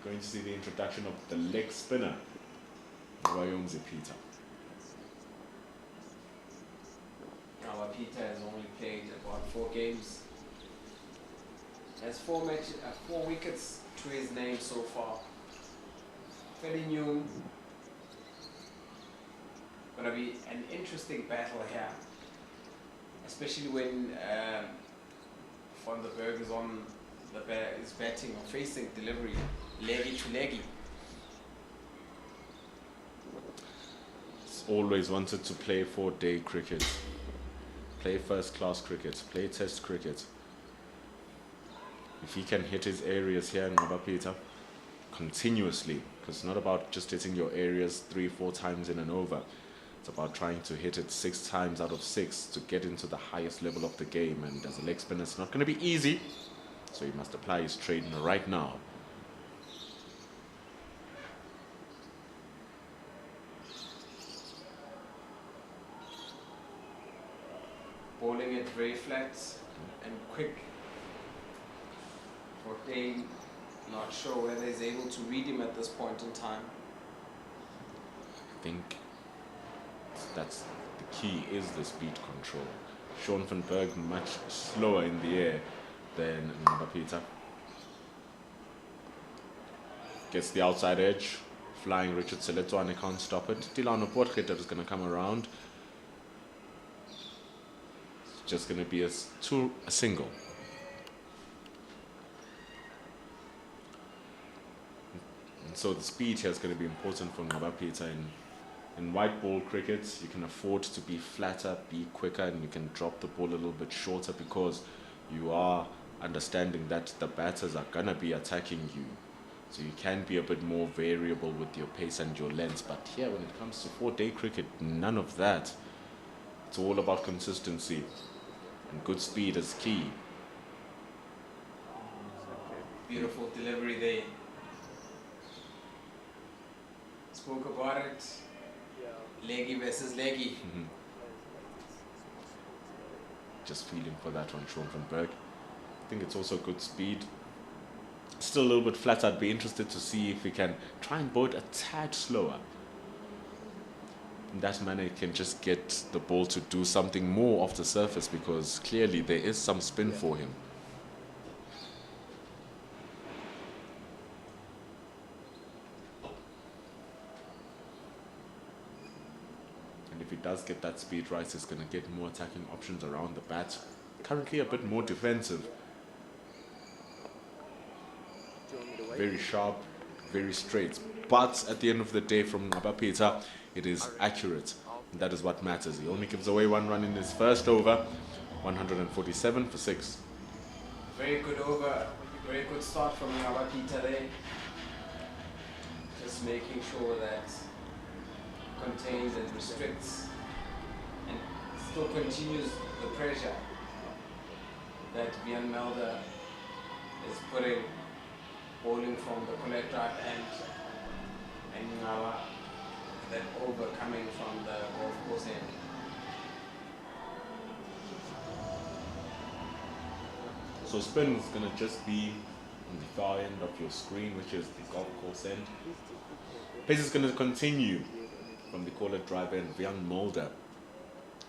we're going to see the introduction of the leg spinner, Wayomze Peter. Now, Peter has only played about 4 games. Has 4 wickets to his name so far. Fairly new. Gonna be an interesting battle here, especially when Van der Berg is on is batting or facing delivery, leggy to leggy. He's always wanted to play 4-day cricket, play first-class cricket, play test cricket. If he can hit his areas here in Peter continuously, because it's not about just hitting your areas 3-4 times in an over. It's about trying to hit it 6 times out of 6 to get into the highest level of the game. And as a leg spinner, it's not going to be easy. So he must apply his trade right now. Bowling it very flat and quick. Forte, not sure whether he's able to read him at this point in time. I think that's the key, is the speed control. Sean van Berg much slower in the air than Peter. Gets the outside edge. Flying Richard Seletwane can't stop it. Tilano Potgieter is going to come around. It's just going to be a single. And so the speed here is going to be important for Peter. In white ball cricket, you can afford to be flatter, be quicker, and you can drop the ball a little bit shorter because you are understanding that the batters are going to be attacking you. So you can be a bit more variable with your pace and your length. But here, when it comes to 4-day cricket, none of that. It's all about consistency. And good speed is key. Beautiful delivery there. Spoke about it. Leggy versus leggy. Just feeling for that one, Sean van Berg. I think it's also good speed. Still a little bit flat. I'd be interested to see if we can try and bowl it a tad slower. In that manner, it can just get the ball to do something more off the surface, because clearly there is some spin for him. And if he does get that speed right, he's going to get more attacking options around the bat. Currently a bit more defensive. Very sharp, very straight. But at the end of the day, from Peter, it is accurate. And that is what matters. He only gives away 1 run in his first over. 147 for 6. Very good over. Very good start from Peter there. Just making sure that contains and restricts and still continues the pressure that Vian Melder is putting, bowling from the collect drive and that over coming from the golf course end. So spin is going to just be on the far end of your screen, which is the golf course end. Pace is going to continue from the caller drive end. Vian Mulder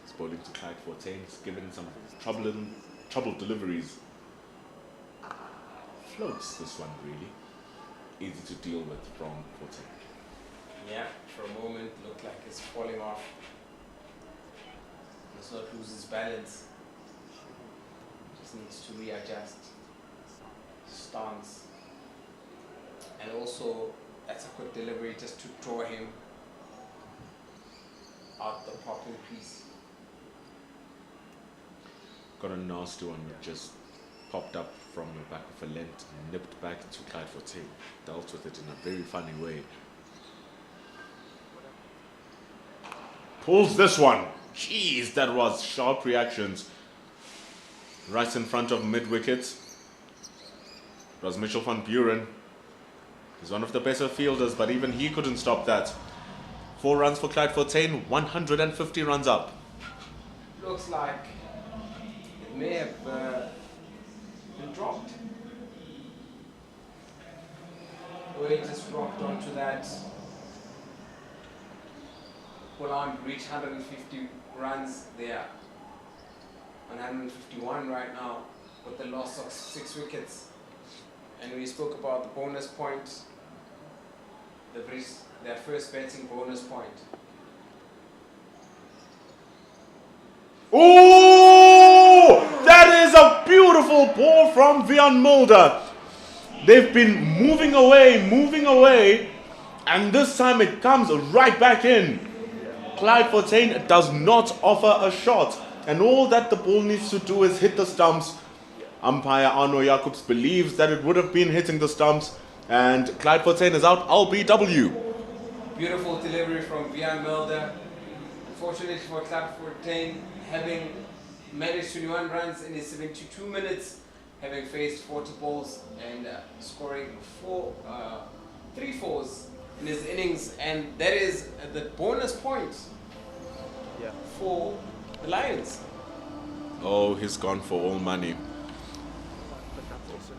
is bowling to Clyde Fortain. He's given some troubled deliveries. Floats this one really. Easy to deal with from Fortain. Yeah, for a moment looked like it's falling off. Does not lose his balance. Just needs to readjust stance. And also, that's a quick delivery just to draw him. out the popping piece. Got a nasty one that just popped up from the back of a length, nipped back to Clyde Forte, dealt with it in a very funny way. Pulls this one. Jeez, that was sharp reactions. Right in front of mid-wicket. It was Mitchell van Buren. He's one of the better fielders, but even he couldn't stop that. 4 runs for Clyde Forte, 150 runs up. Looks like it may have been dropped. The way it just rocked onto that. Boland reached 150 runs there. 151 right now with the loss of 6 wickets. And we spoke about the bonus point. They've reached their first betting bonus point. Oh, that is a beautiful ball from Vian Mulder. They've been moving away, and this time it comes right back in. Clyde Forte does not offer a shot, and all that the ball needs to do is hit the stumps. Umpire Arno Jacobs believes that it would have been hitting the stumps, and Clyde Forte is out LBW. Beautiful delivery from Vian Mulder. Unfortunately for Clyde Forte, having managed 21 runs in his 72 minutes, having faced 40 balls and scoring 3 fours in his innings, and that is the bonus point for the Lions. Oh, he's gone for all money.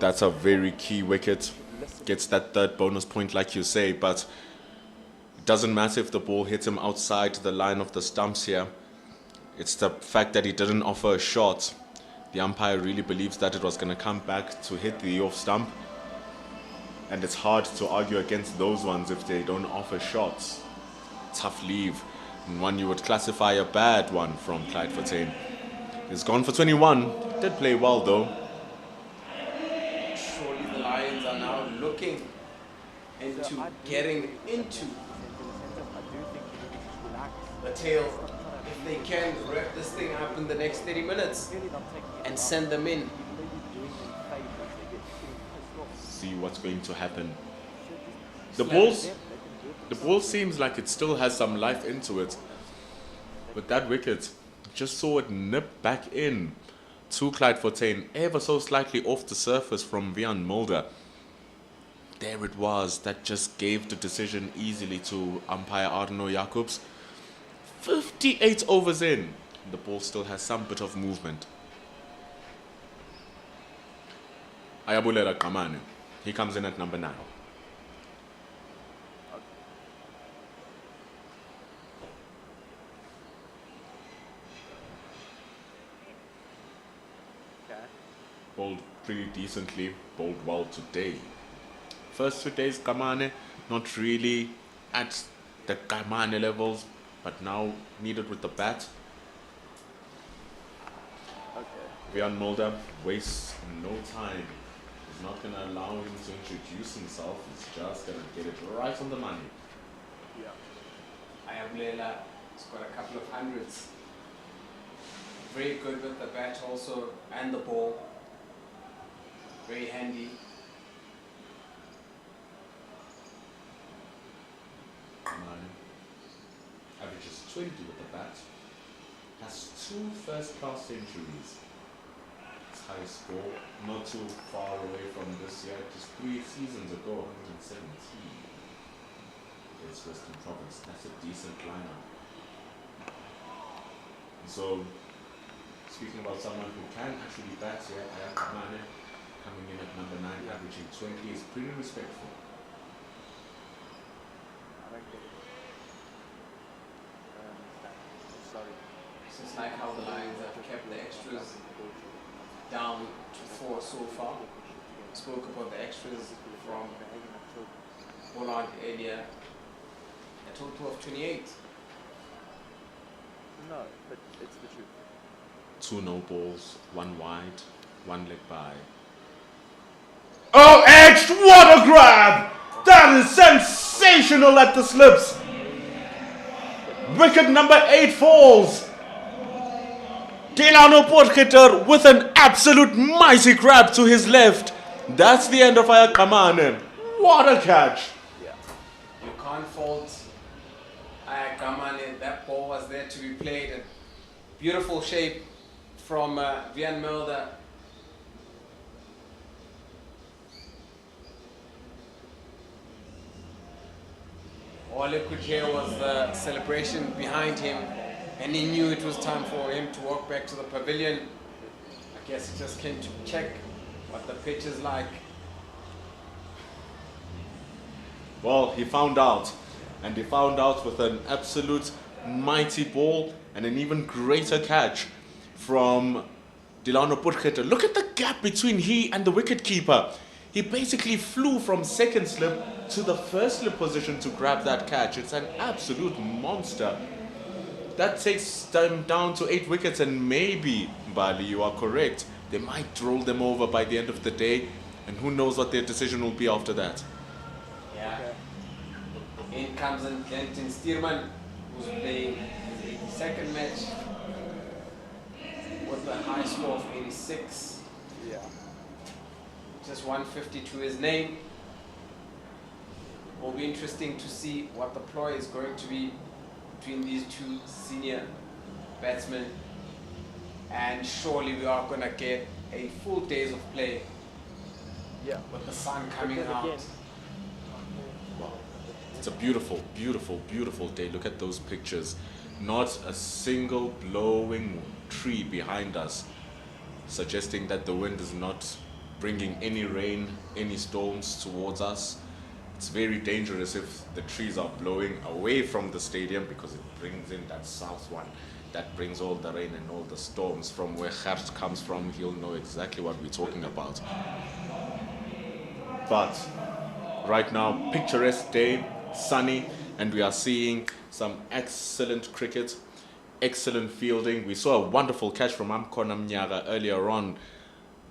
That's a very key wicket. Gets that third bonus point like you say, but it doesn't matter if the ball hits him outside the line of the stumps here. It's the fact that he didn't offer a shot. The umpire really believes that it was going to come back to hit the off stump. And it's hard to argue against those ones if they don't offer shots. Tough leave. And one you would classify a bad one from Clyde Forte. He's gone for 21. Did play well though. Surely the Lions are now looking into getting into the tail. If they can wrap this thing up in the next 30 minutes and send them in. See what's going to happen. The ball seems like it still has some life into it. But that wicket, just saw it nip back in to Clyde Forte, ever so slightly off the surface from Vian Mulder. There it was, that just gave the decision easily to umpire Arno Jacobs. 58 overs in, the ball still has some bit of movement. Ayabulela Kamane, he comes in at number 9. Bowled pretty decently, bowled well today. First 2 days, Kamane, not really at the Kamane levels, but now needed with the bat. Vian Mulder wastes no time. He's not going to allow him to introduce himself. He's just going to get it right on the money. Ayabulela scored a couple of hundreds. Very good with the bat also and the ball. Very handy. Averages 20 with the bat. Has 2 first-class centuries. Its highest score, not too far away from this year, just 3 seasons ago, 117. It's Western Province. That's a decent lineup. So, speaking about someone who can actually bat here, Ayakamane, coming in at number 9, averaging 20, is pretty respectful. So it's like how the Lions have kept the extras down to 4 so far. Spoke about the extras from Boland earlier. A total of 28. No, but it's the truth. 2 no balls, 1 wide, 1 leg by. Oh, edged! What a grab! That is sensational at the slips. Wicket number 8 falls. Delano Potgieter with an absolute mighty grab to his left. That's the end of Ayakamanen. What a catch. You can't fault Ayakamane. That ball was there to be played. A beautiful shape from Vian Mulder. All you could hear was the celebration behind him, and he knew it was time for him to walk back to the pavilion. I guess he just came to check what the pitch is like. Well, he found out. And he found out with an absolute mighty ball and an even greater catch from Delano Potgieter. Look at the gap between he and the wicketkeeper. He basically flew from second slip to the first slip position to grab that catch. It's an absolute monster. That takes them down to 8 wickets, and maybe, Bali, you are correct, they might roll them over by the end of the day, and who knows what their decision will be after that. Yeah. In comes Clinton Stearman, who's playing his 82nd match with a high score of 86. Yeah. Just 150 to his name. Will be interesting to see what the ploy is going to be between these two senior batsmen. And surely we are going to get a full days of play Yeah. with the sun coming But then out. again, It's a beautiful, beautiful, beautiful day. Look at those pictures. Not a single blowing tree behind us, suggesting that the wind is not bringing any rain, any storms towards us. It's very dangerous if the trees are blowing away from the stadium, because it brings in that south one. That brings all the rain and all the storms. From where Gert comes from, he'll know exactly what we're talking about. But right now, picturesque day, sunny, and we are seeing some excellent cricket, excellent fielding. We saw a wonderful catch from Amkona Mnyaga earlier on,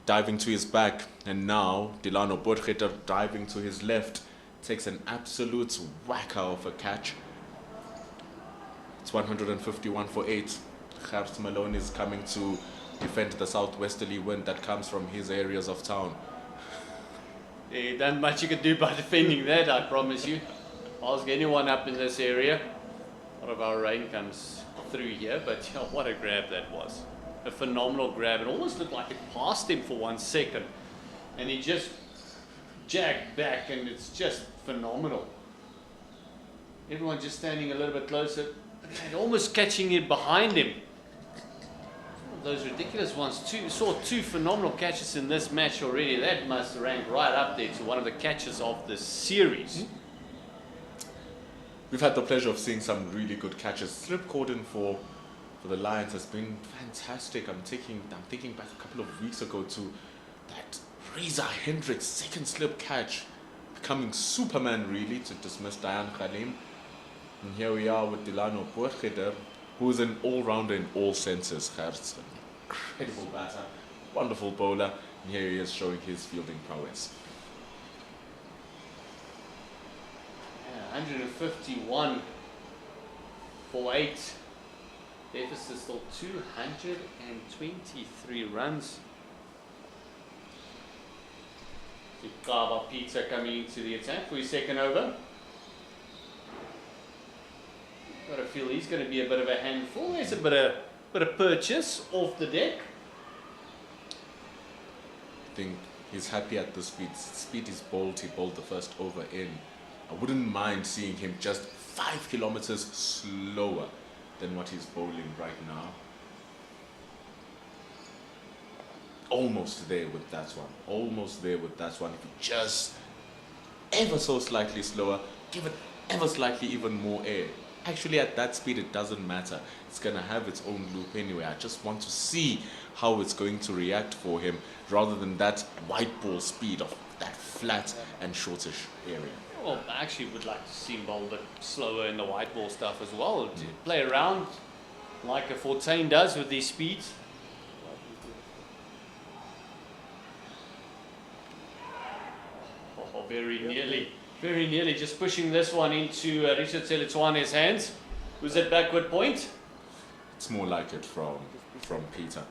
diving to his back, and now Delano Potgieter diving to his left takes an absolute whacker of a catch. It's 151 for 8. Gert Malone is coming to defend the southwesterly wind that comes from his areas of town. There ain't much you can do by defending that, I promise you. Ask anyone up in this area. A lot of our rain comes through here, but yeah, what a grab that was. A phenomenal grab. It almost looked like it passed him for 1 second. And he just jagged back, and it's just phenomenal. Everyone just standing a little bit closer, and almost catching it behind him. Those ridiculous ones. Saw two phenomenal catches in this match already. That must rank right up there to one of the catches of the series. We've had the pleasure of seeing some really good catches. Slip cordon for the Lions has been fantastic. I'm thinking back a couple of weeks ago to that Reza Hendricks second slip catch, becoming Superman really to dismiss Diane Khalim. And here we are with Delano Potgieter, who is an all-rounder in all senses. Gert's an incredible batter, wonderful bowler, and here he is showing his fielding prowess. 151 for 8. Deficit still 223 runs. Kava Pizza coming into the attack for his second over. Got a feel he's going to be a bit of a handful. There's a bit of purchase off the deck. I think he's happy at the speed. Speed is bold. He bowled the first over in. I wouldn't mind seeing him just 5 kilometers slower than what he's bowling right now. Almost there with that one. Almost there with that one. If you just ever so slightly slower, give it ever slightly even more air. Actually, at that speed, it doesn't matter. It's going to have its own loop anyway. I just want to see how it's going to react for him, rather than that white ball speed of that flat and shortish area. Well, I actually would like to see him bowl a bit slower in the white ball stuff as well. To play around like a Fortain does with these speeds. Oh, very nearly just pushing this one into Richard Seletwane's hands. Was it backward point? It's more like it from Peter.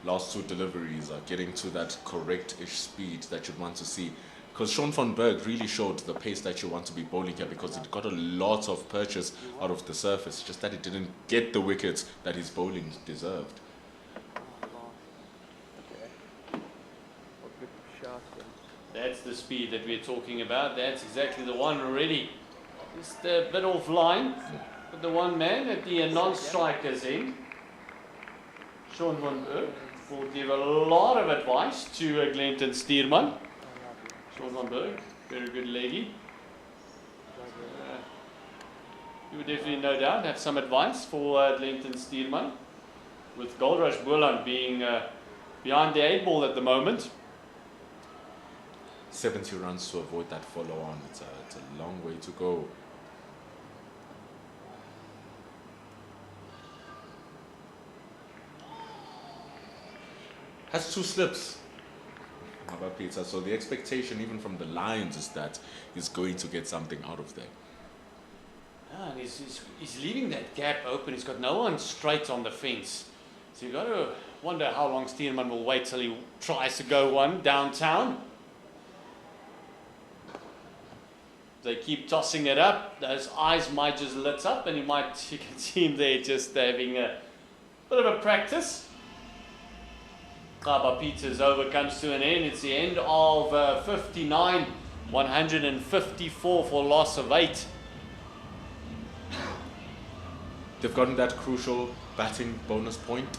Last two deliveries are getting to that correct-ish speed that you'd want to see. Because Sean van Berg really showed the pace that you want to be bowling here, because it got a lot of purchase out of the surface, just that it didn't get the wickets that his bowling deserved. That's the speed that we're talking about. That's exactly the one already. Just a bit offline. But the one man at the non-striker's end, Sean van Berg, will give a lot of advice to Glenton Steerman. Sean van Berg, very good lady. You would definitely, no doubt, have some advice for Glenton Steerman, with Goldrush Boland being behind the 8 ball at the moment. 70 runs to avoid that follow-on. It's a long way to go. Has 2 slips. How about Peter? So the expectation even from the Lions is that he's going to get something out of there. Yeah, and he's leaving that gap open. He's got no one straight on the fence. So you've got to wonder how long Steerman will wait till he tries to go one downtown. They keep tossing it up. Those eyes might just lit up, and you can see him there just having a bit of a practice. Kaba Peter's over comes to an end. It's the end of 59, 154 for loss of 8. They've gotten that crucial batting bonus point.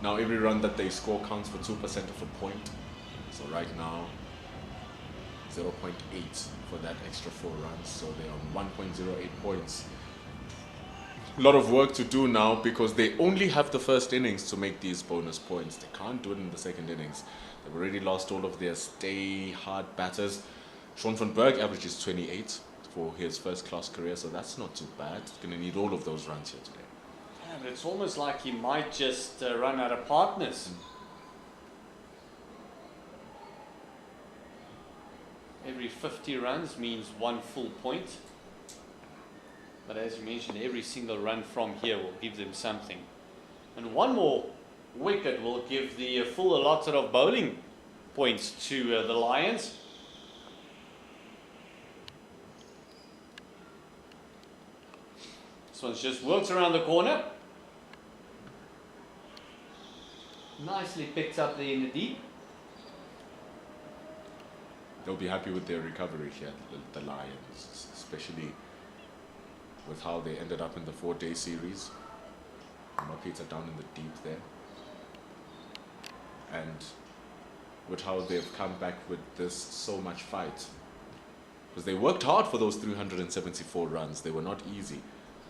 Now every run that they score counts for 2% of a point. So right now, 0.8 for that extra 4 runs. So they're on 1.08 points. A lot of work to do now, because they only have the first innings to make these bonus points. They can't do it in the second innings. They've already lost all of their stay hard batters. Sean van Berg averages 28 for his first class career, so that's not too bad. He's going to need all of those runs here today. Yeah, but it's almost like he might just run out of partners. Every 50 runs means 1 full point. But as you mentioned, every single run from here will give them something. And 1 more wicket will give the full allotted of bowling points to the Lions. This one's just worked around the corner. Nicely picked up there in the deep. They'll be happy with their recovery here, the Lions, especially with how they ended up in the 4-day series. Peter down in the deep there. And with how they've come back with this so much fight. Because they worked hard for those 374 runs. They were not easy.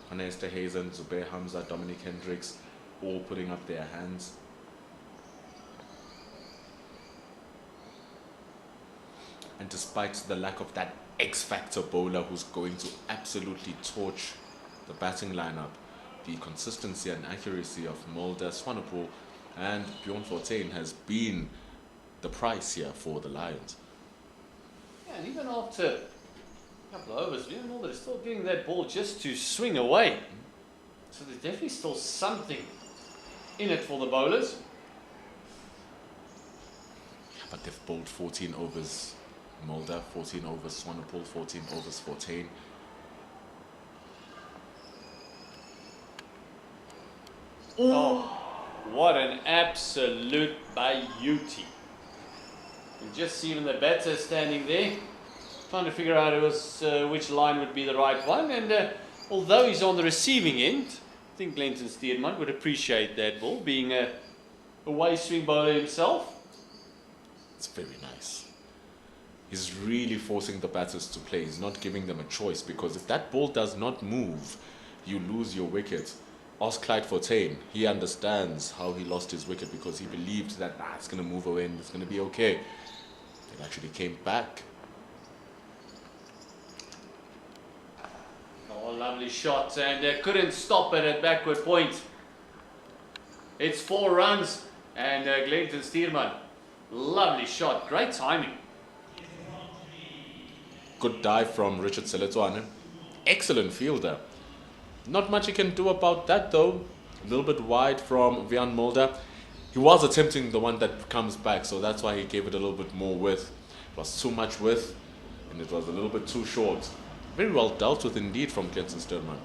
Hannah Esterhazen, Zubair Hamza, Dominic Hendricks, all putting up their hands. And despite the lack of that X-factor bowler who's going to absolutely torch the batting lineup, the consistency and accuracy of Mulder, Swanepoel and Bjorn Fortuin has been the price here for the Lions. Yeah, and even after a couple of overs, Bjorn Mulder is still getting that ball just to swing away. So there's definitely still something in it for the bowlers. But they've bowled 14 overs. Mulder, 14 overs, Swanepoel, 14 overs, Fortuin. Oh, what an absolute beauty. You just see even the batter standing there, trying to figure out which line would be the right one. And although he's on the receiving end, I think Glenton Steerman would appreciate that ball, being a away swing bowler himself. It's very nice. He's really forcing the batters to play. He's not giving them a choice, because if that ball does not move, you lose your wicket. Ask Clyde Fortuin. He understands how he lost his wicket, because he believed that it's going to move away and it's going to be okay. It actually came back. Oh, lovely shot, and couldn't stop it at backward point. It's 4 runs, and Glenton Steerman, lovely shot, great timing. Good dive from Richard Seletwane. Excellent fielder. Not much he can do about that though. A little bit wide from Vian Mulder. He was attempting the one that comes back, so that's why he gave it a little bit more width. It was too much width, and it was a little bit too short. Very well dealt with indeed from Clinton Sturman.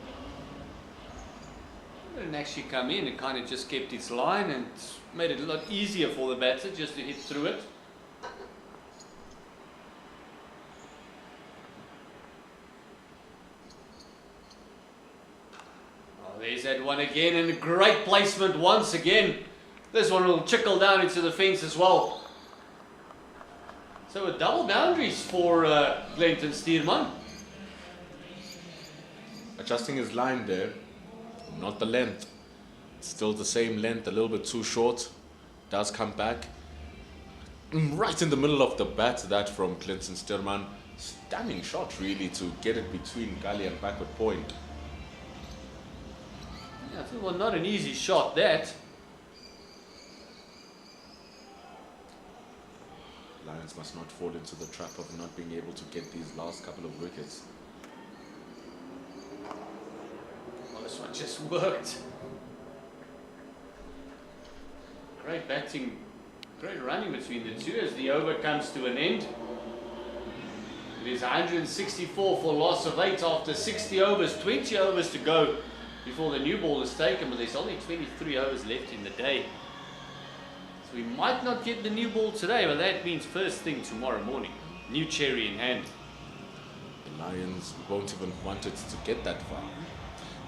It didn't actually come in, it kind of just kept its line and made it a lot easier for the batter just to hit through it. Oh, there's that one again, and a great placement once again. This one will trickle down into the fence as well. So a double boundaries for Clinton Sturman. Adjusting his line there, not the length. Still the same length, a little bit too short. Does come back. Right in the middle of the bat, that from Clinton Sturman. Stunning shot really to get it between gully and backward point. Yeah, well, not an easy shot that. Lions must not fall into the trap of not being able to get these last couple of wickets. Well, this one just worked. Great batting, great running between the two as the over comes to an end. It is 164 for loss of 8 after 60 overs, 20 overs to go before the new ball is taken, but there's only 23 overs left in the day. So we might not get the new ball today, but that means first thing tomorrow morning. New cherry in hand. The Lions won't even want it to get that far.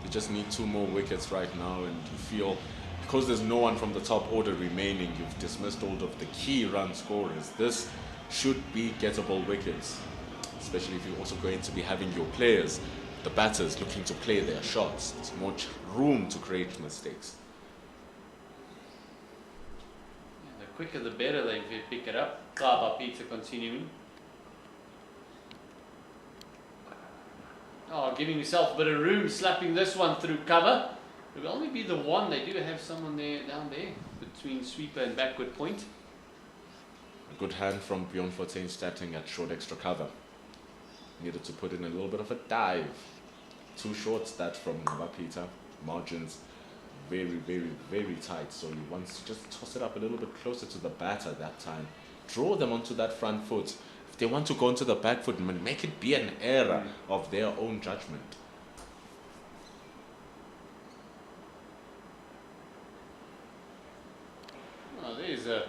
They just need 2 more wickets right now, and you feel because there's no one from the top order remaining, you've dismissed all of the key run scorers. This should be gettable wickets, especially if you're also going to be having your players, the batters, looking to play their shots. There's more room to create mistakes. The quicker the better they pick it up. Kaba Peter continuing. Oh, giving himself a bit of room, slapping this one through cover. It will only be the one. They do have someone there, down there, between sweeper and backward point. A good hand from Bjorn Fortuin starting at short extra cover. Needed to put in a little bit of a dive. 2 shorts that from Peter. Margins very, very, very tight. So he wants to just toss it up a little bit closer to the batter that time. Draw them onto that front foot. If they want to go onto the back foot, make it be an error of their own judgment. Oh, there's a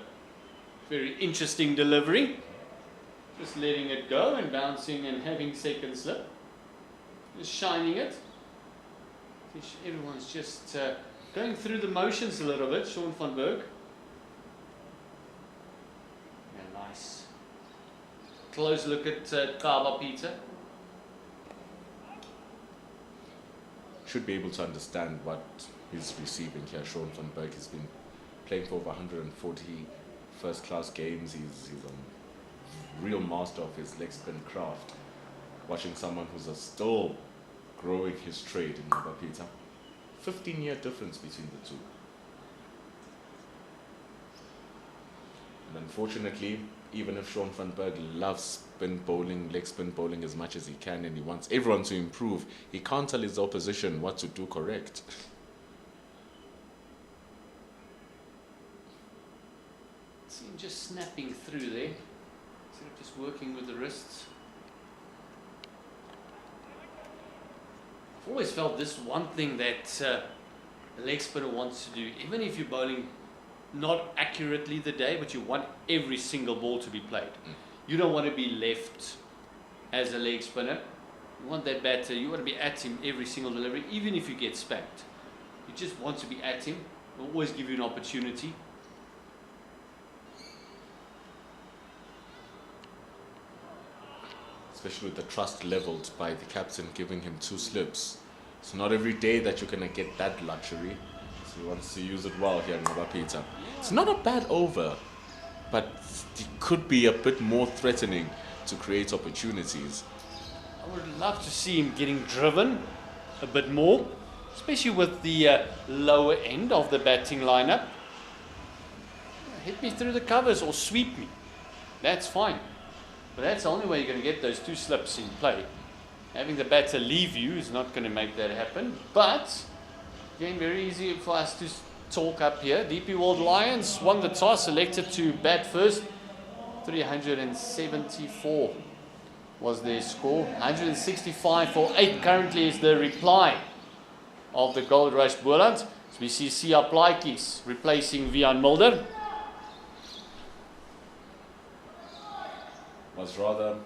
very interesting delivery. Just letting it go and bouncing and having second slip. Just shining it. Everyone's just going through the motions a little bit. Sean van Berg. Yeah, nice. Close look at Kaba Peter. Should be able to understand what he's receiving here. Sean van Berg has been playing for over 140 first-class games. He's a real master of his leg spin craft. Watching someone who's still growing his trade in Peter. 15-year difference between the two. And unfortunately, even if Sean van Berg loves spin bowling, leg spin bowling as much as he can, and he wants everyone to improve, he can't tell his opposition what to do correct. See him just snapping through there, instead of just working with the wrists. I've always felt this one thing that a leg spinner wants to do, even if you're bowling not accurately the day, but you want every single ball to be played. You don't want to be left as a leg spinner. You want that batter, you want to be at him every single delivery, even if you get spanked. You just want to be at him. They'll always give you an opportunity. Especially with the trust leveled by the captain giving him 2 slips. It's not every day that you're going to get that luxury. So he wants to use it well here in Peter. It's not a bad over, but it could be a bit more threatening to create opportunities. I would love to see him getting driven a bit more, especially with the lower end of the batting lineup. Hit me through the covers or sweep me. That's fine. But that's the only way you're going to get those 2 slips in play. Having the batter leave you is not going to make that happen. But, again, very easy for us to talk up here. DP World Lions won the toss, selected to bat first. 374 was their score. 165 for 8 currently is the reply of the Goldrush Boland. So we see Sia Plaatjes replacing Vian Mulder. Was rather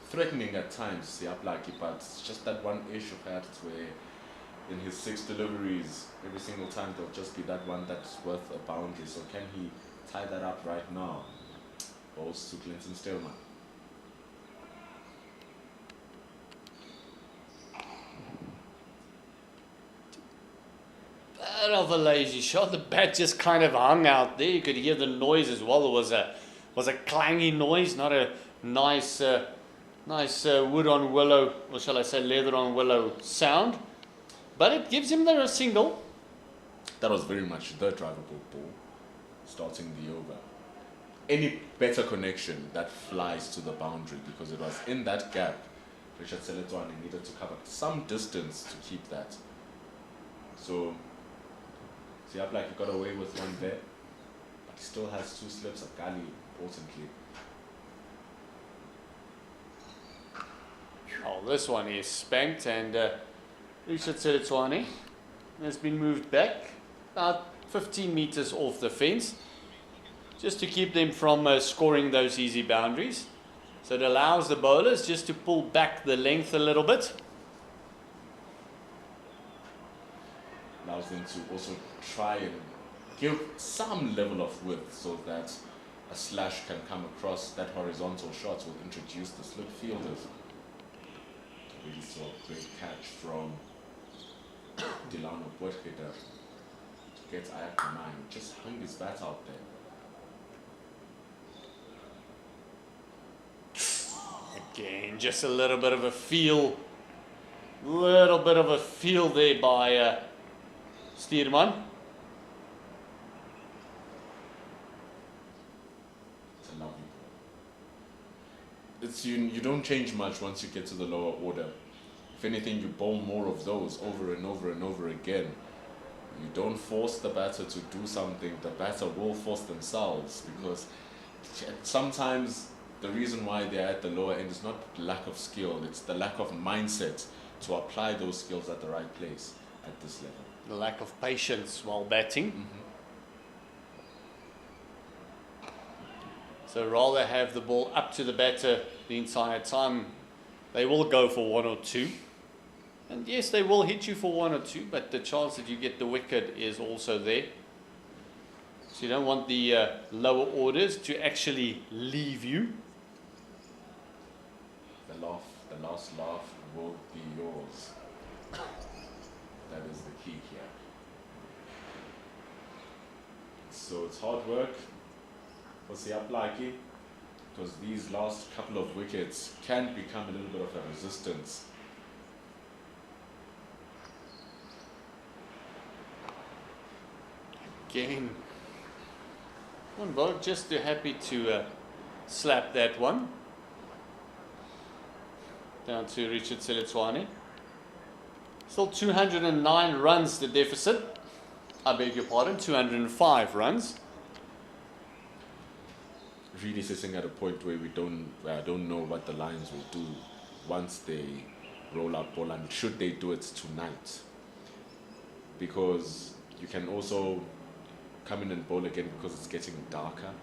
threatening at times, Siaplaki, but it's just that one issue had where in his 6 deliveries, every single time there'll just be that one that's worth a boundary. So can he tie that up right now? Balls to Clinton Stillman. Bit of a lazy shot. The bat just kind of hung out there. You could hear the noise as well. It was a clangy noise, not a nice wood on willow, or shall I say leather on willow sound. But it gives him the single. That was very much the drivable ball, starting the over. Any better connection that flies to the boundary, because it was in that gap. Richard Seletwane needed to cover some distance to keep that. So, Siaplaki got away with one there, but he still has 2 slips of gully, importantly. Oh, this one is spanked, and Richard Seletwane has been moved back about 15 meters off the fence, just to keep them from scoring those easy boundaries. So it allows the bowlers just to pull back the length a little bit. Allows them to also try and give some level of width so that a slash can come across that horizontal shot will introduce the slip fielders. Really saw a great catch from Delano Botgeder to get Ayak Mine. Just hung his bat out there. Again, just a little bit of a feel there by Stierman. It's a lovely ball. It's you don't change much once you get to the lower order. If anything, you bowl more of those over and over and over again. You don't force the batter to do something. The batter will force themselves, because sometimes the reason why they're at the lower end is not lack of skill, it's the lack of mindset to apply those skills at the right place at this level. The lack of patience while batting. So rather have the ball up to the batter the entire time. They will go for 1 or 2. And yes, they will hit you for 1 or 2, but the chance that you get the wicket is also there. So you don't want the lower orders to actually leave you. The last laugh will be yours. That is the key here. So it's hard work for Siaplaki, because these last couple of wickets can become a little bit of a resistance. Again, one ball just too happy to slap that one. Down to Richard Seletwane. Still 209 runs the deficit. I beg your pardon, 205 runs. Really sitting at a point where I don't know what the Lions will do once they roll out Boland, should they do it tonight. Because you can also come in and bowl again because it's getting darker.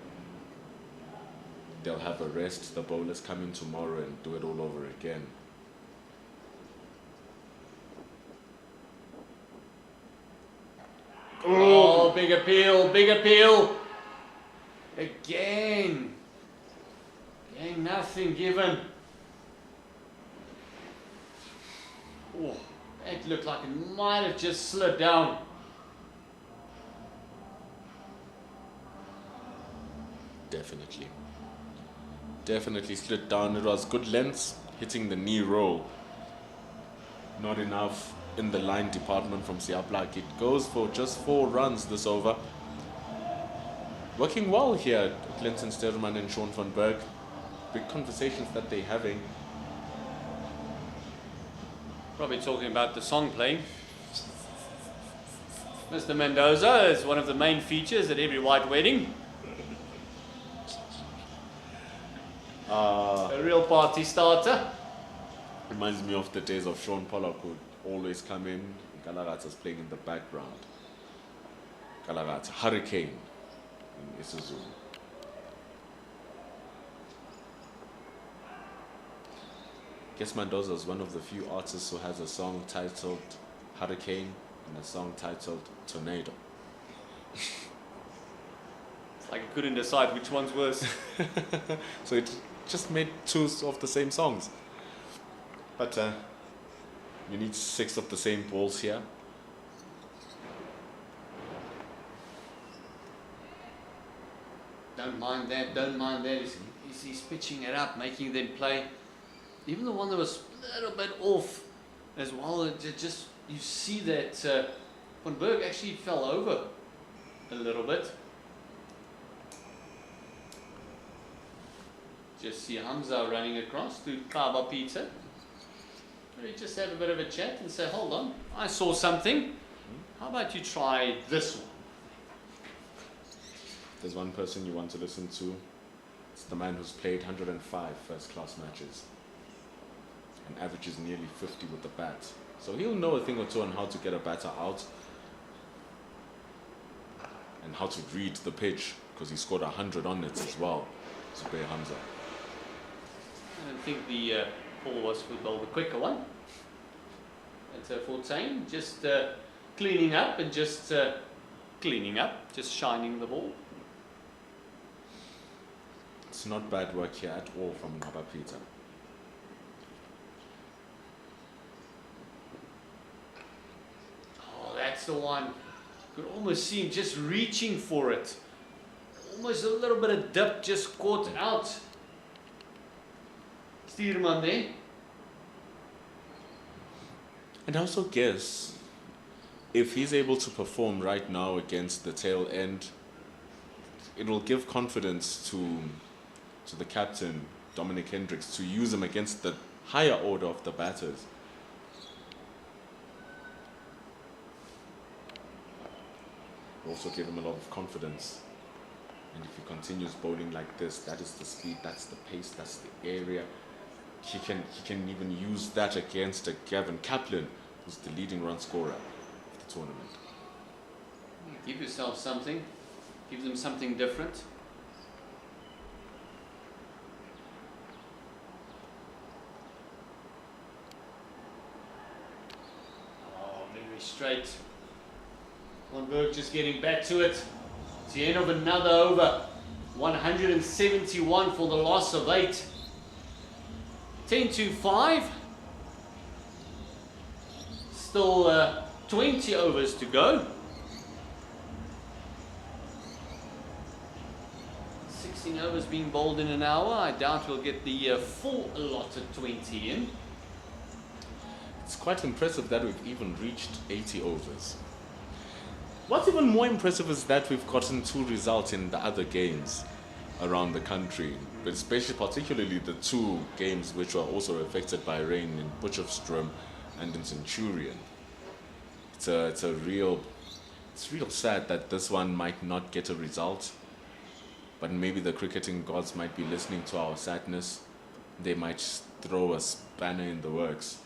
They'll have a rest. The bowlers come in tomorrow and do it all over again. Oh, big appeal, big appeal. Again, nothing given. Oh, it looked like it might have just slid down. Definitely slid down. It was good lengths, hitting the knee roll. Not enough in the line department from Siaplaki. It goes for just 4 runs this over. Working well here, Clinton Sterman and Sean van Berg. Big conversations that they're having. Probably talking about the song playing. Mr. Mendoza is one of the main features at every white wedding. A real party starter. Reminds me of the days of Sean Pollock, who would always come in. Galagata's playing in the background. Galagata, Hurricane in Isuzu. Guess Mendoza is one of the few artists who has a song titled Hurricane and a song titled Tornado. It's like I couldn't decide which one's worse. So it just made two of the same songs. But you need 6 of the same balls here. Don't mind that, don't mind that. He's pitching it up, making them play. Even the one that was a little bit off as well, just you see that Van Berg actually fell over a little bit. Just see Hamza running across to Kaba Peter. We just have a bit of a chat and say, hold on, I saw something. How about you try this one? There's one person you want to listen to. It's the man who's played 105 first-class matches and averages nearly 50 with the bat. So he'll know a thing or two on how to get a batter out and how to read the pitch, because he scored 100 on it as well. Zubair Hamza. I don't think the ball was football, the quicker one. At 14, just cleaning up and just cleaning up, just shining the ball. It's not bad work here at all from Kaba Peter. Oh, that's the one. You could almost see him just reaching for it. Almost a little bit of dip just caught out. Stierman there. And I also guess if he's able to perform right now against the tail end, it will give confidence to the captain, Dominic Hendricks, to use him against the higher order of the batters. Also give him a lot of confidence. And if he continues bowling like this, that is the speed, that's the pace, that's the area. He can even use that against a Gavin Kaplan, who's the leading run scorer of the tournament. Give yourself something. Give them something different. Oh, very straight. Van Berg just getting back to it. It's the end of another over. 171 for the loss of 8. 10-5. Still 20 overs to go. 16 overs being bowled in an hour. I doubt we'll get the full allotted 20 in. It's quite impressive that we've even reached 80 overs. What's even more impressive is that we've gotten 2 results in the other games around the country, but especially particularly the 2 games which were also affected by rain in Potchefstroom and in Centurion. It's real sad that this one might not get a result, but maybe the cricketing gods might be listening to our sadness. They might throw a spanner in the works.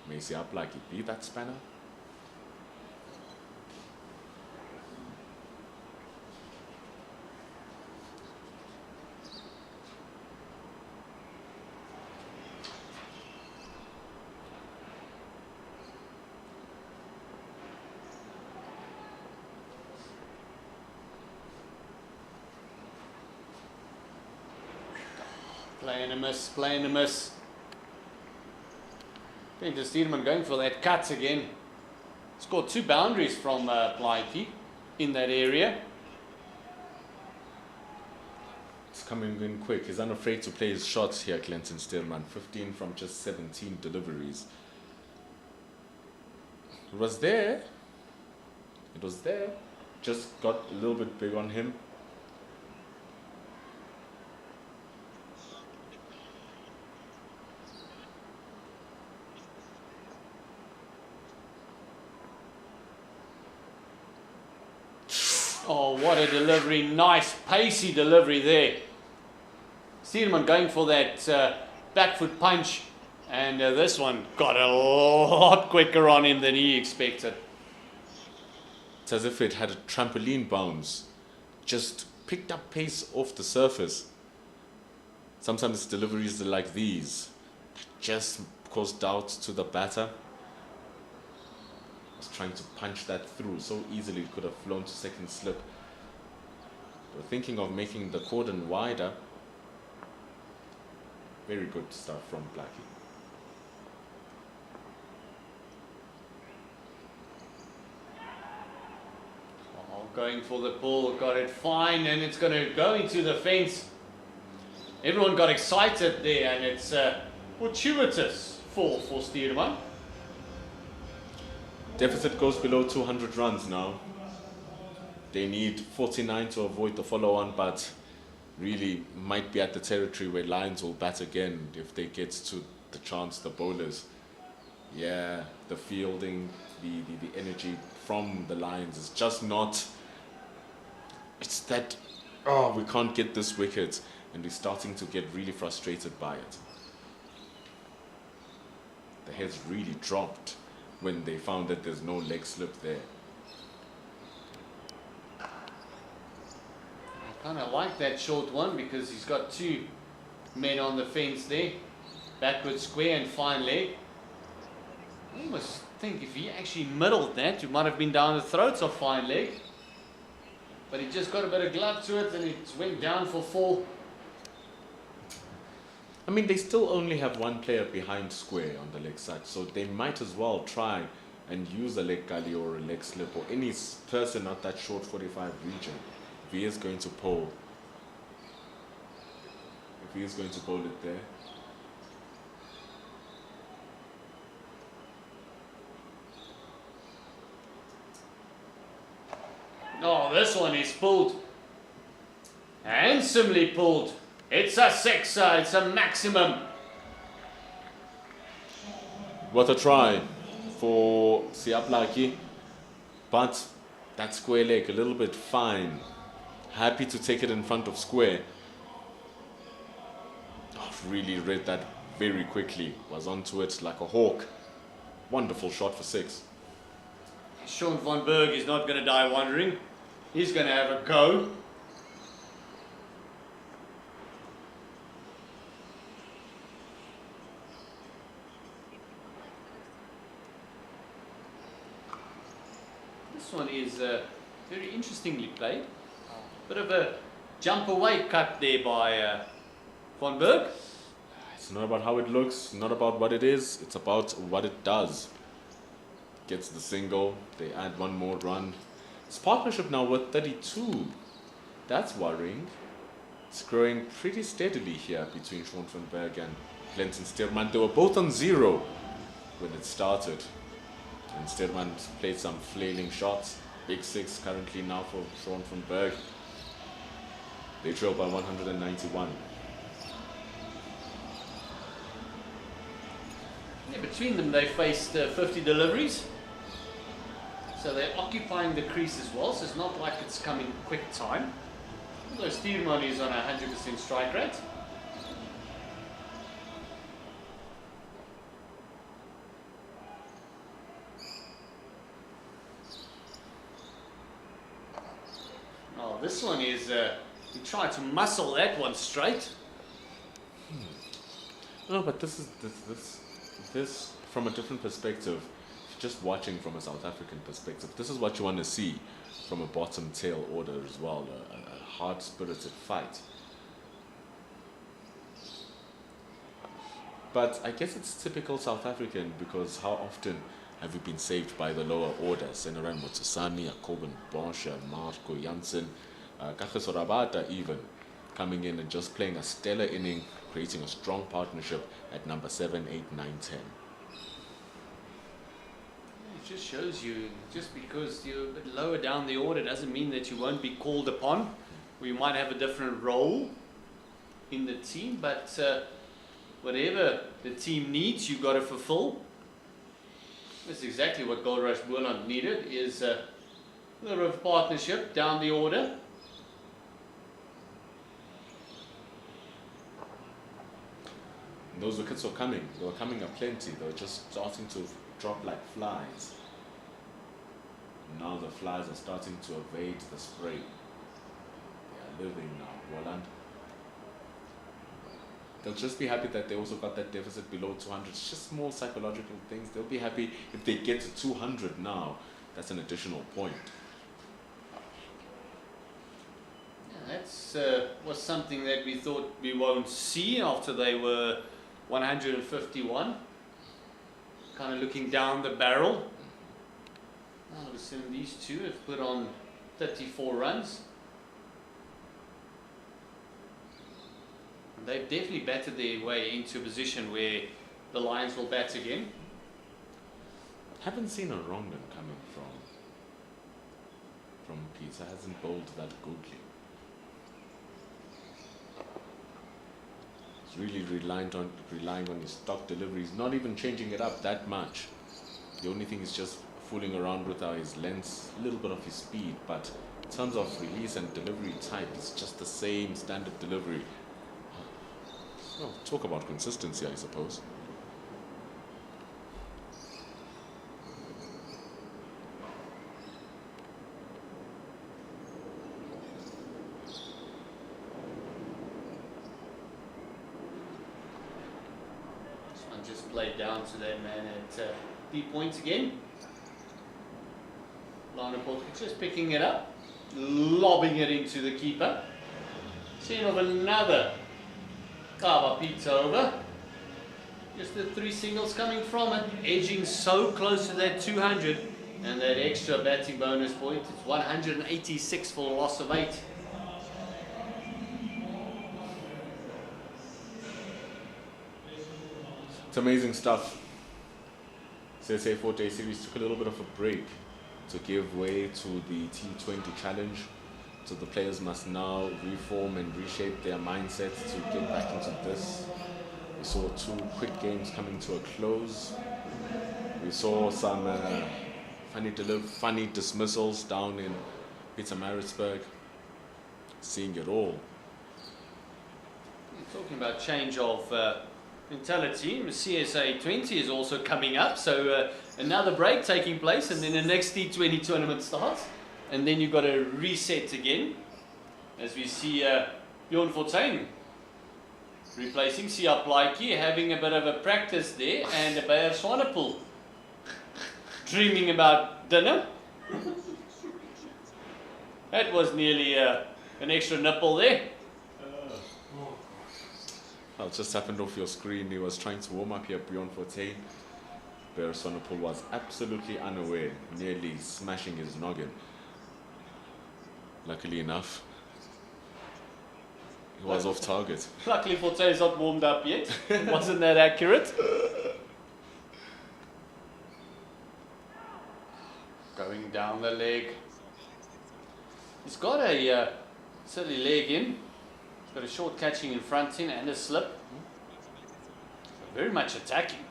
Macy up like it be that spanner. Playing a miss, playing a miss. Peter Stierman going for that cut again. Scored 2 boundaries from Blighty in that area. It's coming in quick. He's unafraid to play his shots here, Clinton Stillman. 15 from just 17 deliveries. It was there. It was there. Just got a little bit big on him. Oh, what a delivery. Nice, pacey delivery there. Steedman going for that back foot punch. And this one got a lot quicker on him than he expected. It's as if it had a trampoline bounce. Just picked up pace off the surface. Sometimes deliveries like these just cause doubt to the batter. Was trying to punch that through so easily it could have flown to second slip. We're thinking of making the cordon wider. Very good stuff from Blackie. Oh, going for the pull, got it fine, and it's going to go into the fence. Everyone got excited there, and it's fortuitous for Steedman. Deficit goes below 200 runs now. They need 49 to avoid the follow-on, but really might be at the territory where Lions will bat again if they get to the chance, the bowlers. Yeah, the fielding, the energy from the Lions is just not... It's that, oh, we can't get this wicket, and we're starting to get really frustrated by it. The heads really dropped when they found that there's no leg slip there. I kind of like that short one because he's got two men on the fence there. Backward square and fine leg. I almost think if he actually middled that, it might have been down the throats of fine leg. But he just got a bit of glove to it and it went down for 4. I mean, they still only have one player behind square on the leg side, so they might as well try and use a leg gully or a leg slip or any person at that short 45 region if he is going to pull. If he is going to pull it there. Oh, this one is pulled. Handsomely pulled. It's a 6, it's a maximum. What a try for Siaplaki, but that square leg a little bit fine. Happy to take it in front of square. Oh, really read that very quickly. Was onto it like a hawk. Wonderful shot for 6. Sean van Berg is not going to die wondering. He's going to have a go. This one is very interestingly played. Bit of a jump away cut there by Van Berg. It's not about how it looks, not about what it is, it's about what it does. Gets the single, they add one more run. It's partnership now with 32. That's worrying. It's growing pretty steadily here between Sean van Berg and Clinton Stearman. They were both on 0 when it started. And Stearman played some flailing shots. Big 6 currently now for Sean van Berg. They trail by 191. Yeah, between them they faced 50 deliveries. So they're occupying the crease as well, so it's not like it's coming quick time. Although Steedman is on a 100% strike rate. Oh, this one is, he tried to muscle that one straight. No, but this from a different perspective. Just watching from a South African perspective, this is what you want to see from a bottom tail order as well, a hard-spirited fight. But I guess it's typical South African because how often have we been saved by the lower orders? Senaran Motsasani, Akoben Boscha, Marco Janssen, Kagiso Rabada even, coming in and just playing a stellar inning, creating a strong partnership at number 7, 8, 9, 10. It just shows you, just because you're a bit lower down the order doesn't mean that you won't be called upon. We might have a different role in the team, but whatever the team needs, you've got to fulfill. That's exactly what Goldrush Boland needed, is A little bit of partnership down the order. Those wickets were coming. They were coming aplenty. They were just starting to drop like flies. Now the flies are starting to evade the spray. They are living now, Boland. They'll just be happy that they also got that deficit below 200. It's just small psychological things. They'll be happy if they get to 200 now. That's an additional point. Yeah, that was something that we thought we won't see after they were 151. Kind of looking down the barrel. All of a sudden these two have put on 34 runs. And they've definitely batted their way into a position where the Lions will bat again. Haven't seen a wrong one coming from Peter. Hasn't bowled that goodly. He's really relying on his stock deliveries, not even changing it up that much. The only thing is just fooling around with his lengths, a little bit of his speed, but in terms of release and delivery type, it's just the same standard delivery. Well, talk about consistency, I suppose. This one just played down to that man at B points again. Lineaport just picking it up, lobbing it into the keeper. Seeing of another Kava pizza over. Just the 3 singles coming from it, edging so close to that 200, and that extra batting bonus point. It's 186 for a loss of 8. It's amazing stuff. CSA 4-day series took a little bit of a break to give way to the T20 challenge. So the players must now reform and reshape their mindset to get back into this. We saw 2 quick games coming to a close. We saw some funny dismissals down in Johannesburg. Seeing it all. You're talking about change of mentality. The CSA 20 is also coming up, so another break taking place, and then the next T20 tournament starts. And then you've got to reset again, as we see Bjorn Fortuin replacing Siya Plaatje, having a bit of a practice there, and a Bayer Swanepoel dreaming about dinner. That was nearly an extra nipple there. Well, it just happened off your screen. He was trying to warm up here, Bjorn Fortuin. Bayer Swanepoel was absolutely unaware, nearly smashing his noggin. Luckily enough, he was off target. Luckily Fortuin is not warmed up yet. Wasn't that accurate? Going down the leg. He's got a silly leg in. He's got a short catching in front in and a slip. Very much attacking.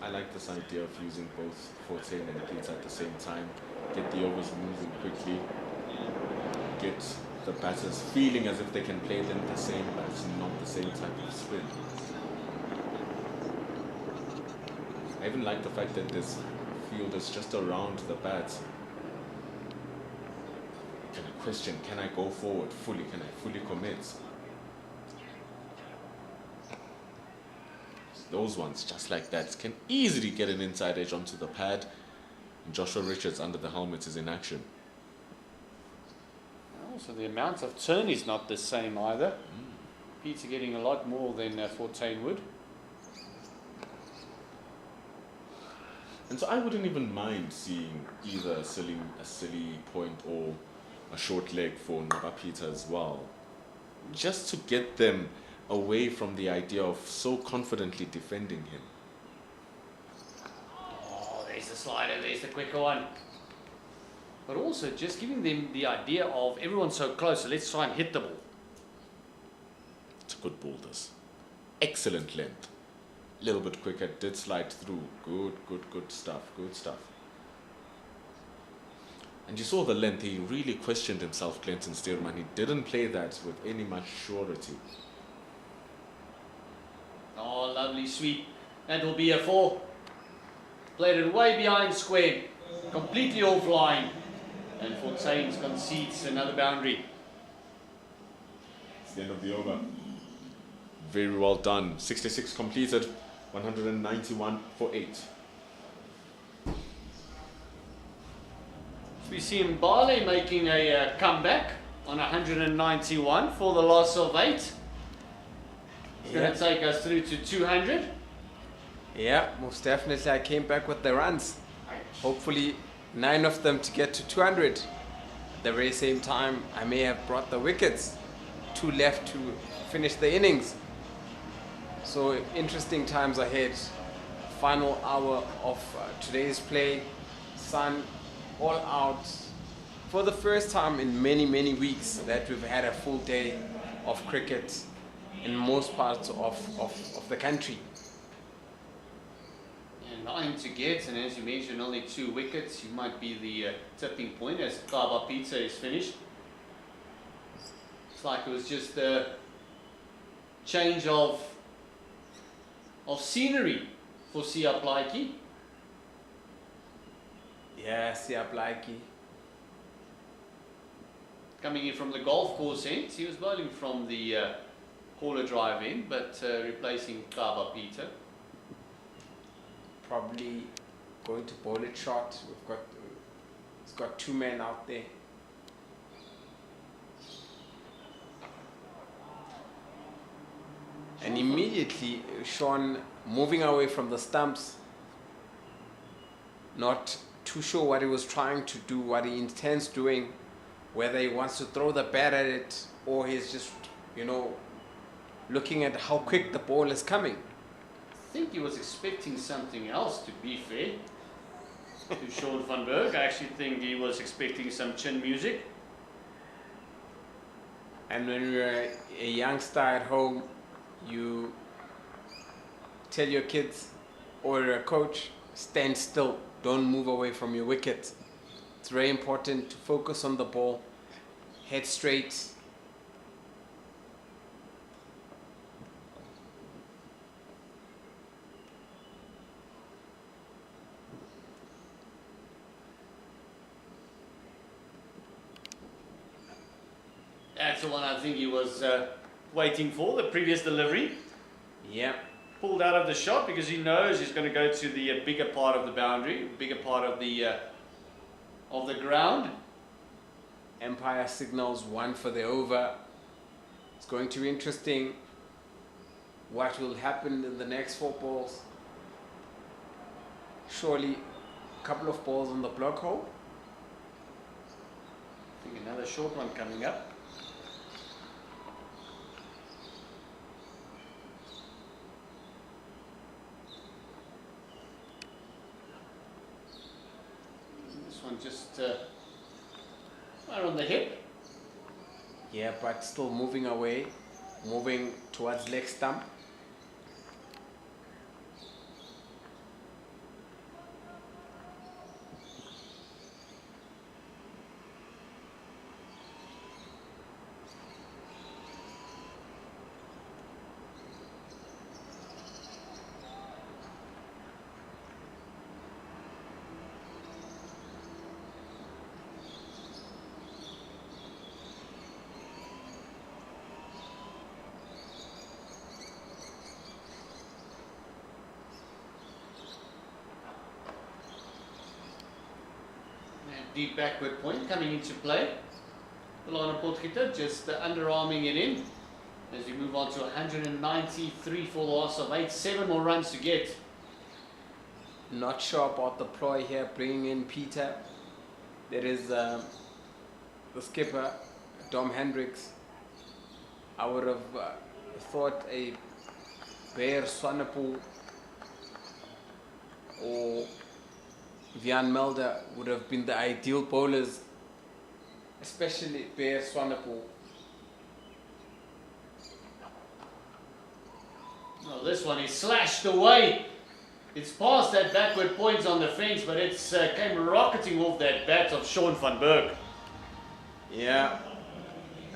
I like this idea of using both Fortuin and Peter at the same time. Get the overs moving quickly. Get the batters feeling as if they can play them the same, but it's not the same type of spin. I even like the fact that this field is just around the bat. Can I question, can I go forward fully? Can I fully commit? Those ones, just like that, can easily get an inside edge onto the pad. And Joshua Richards under the helmet is in action. Also, the amount of turn is not the same either. Peter getting a lot more than Fortuin would. And so I wouldn't even mind seeing either a silly point or a short leg for Naba Peter as well. Just to get them away from the idea of so confidently defending him. Oh, there's the slider, there's the quicker one. but also just giving them the idea of everyone's so close, so let's try and hit the ball. It's a good ball, this. Excellent length. A little bit quicker, did slide through. Good stuff, good stuff. And you saw the length, he really questioned himself, Clinton Stearman. He didn't play that with any much surety. Oh, lovely sweep. That will be a 4. Played it way behind square, completely offline. And Fontaines concedes another boundary. It's the end of the over. Very well done. 66 completed, 191 for 8. We see Mbale making a comeback on 191 for the loss of 8. It's going to take us through to 200. Yeah, most definitely I came back with the runs. Hopefully 9 of them to get to 200. At the very same time, I may have brought the wickets. 2 left to finish the innings. So interesting times ahead. Final hour of today's play. Sun all out. For the first time in many weeks that we've had a full day of cricket in most parts of the country. And 9 to get, and as you mentioned, only 2 wickets. You might be the tipping point as Kaba Pizza is finished. It's like it was just a change of scenery for Sia Plaiki. Yeah, Sia Plaiki. Coming in from the golf course end, he was bowling from the corner drive end, but replacing Kaba Peter. Probably going to bowl it short. He's got 2 men out there. And immediately Sean moving away from the stumps, not too sure what he was trying to do, what he intends doing, whether he wants to throw the bat at it or he's just, looking at how quick the ball is coming. I think he was expecting something else, to be fair, to Sean van Berg. I actually think he was expecting some chin music. And when you're a youngster at home, you tell your kids or a coach, stand still, don't move away from your wicket. It's very important to focus on the ball, head straight. That's the one I think he was waiting for, the previous delivery. Yeah. Pulled out of the shot because he knows he's going to go to the bigger part of the boundary, bigger part of the ground. Empire signals 1 for the over. It's going to be interesting what will happen in the next 4 balls. Surely a couple of balls on the block hole. I think another short one coming up. This one just right on the hip. Yeah, but still moving away, moving towards leg stump. Deep backward point coming into play. Boland Potgieter just underarming it in as we move on to 193 for the loss of 8. 7 more runs to get. Not sure about the ploy here, bringing in Peter. There is the skipper, Dom Hendricks. I would have thought a Bear Swanepoel or Vian Mulder would have been the ideal bowlers, especially Bear Swanepoel. Well, this one is slashed away. It's past that backward point on the fence, but it's came rocketing off that bat of Sean van Berg. Yeah,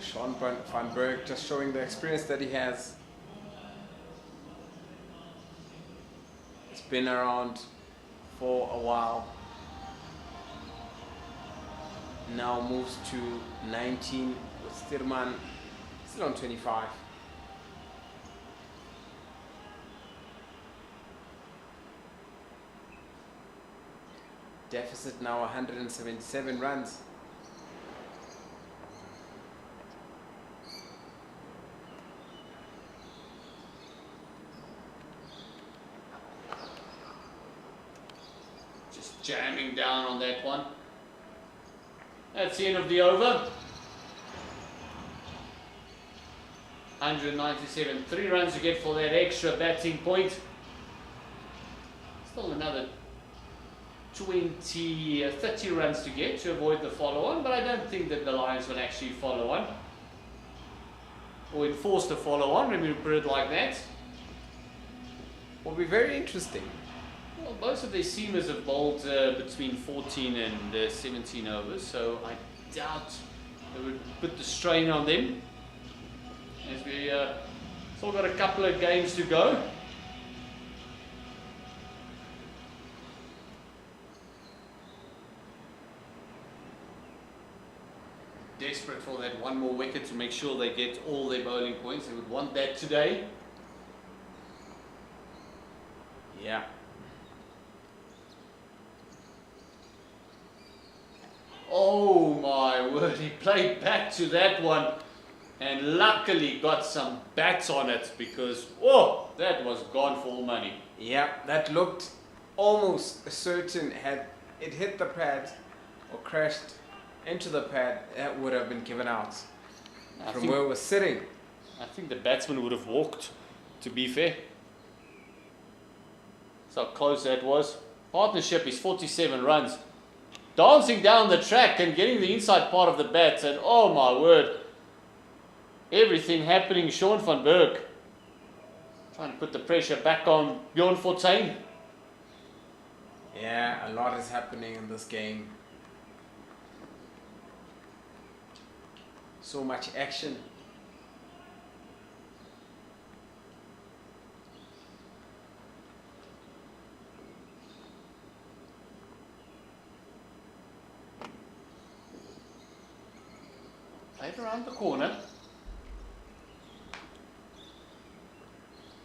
Sean van Berg just showing the experience that he has. It's been around for a while. Now moves to 19 with Steerman still on 25. Deficit now 177 runs. Just jamming down on that one. That's the end of the over. 197, 3 runs to get for that extra batting point. Still another 30 runs to get to avoid the follow-on, but I don't think that the Lions will actually follow on or enforce the follow-on, let me put it like that. Will be very interesting. Well, most of their seamers have bowled between 14 and 17 overs, so I doubt they would put the strain on them. As we still got a couple of games to go. Desperate for that one more wicket to make sure they get all their bowling points. They would want that today. Yeah. Oh my word, he played back to that one and luckily got some bats on it because, oh, that was gone for all money. Yeah, that looked almost certain. Had it hit the pad or crashed into the pad, that would have been given out from where it was sitting. I think the batsman would have walked, to be fair. That's how close that was. Partnership is 47 runs. Dancing down the track and getting the inside part of the bat, and oh my word, everything happening. Sean van Berg trying to put the pressure back on Bjorn Fortuin. Yeah, a lot is happening in this game. So much action. Played around the corner.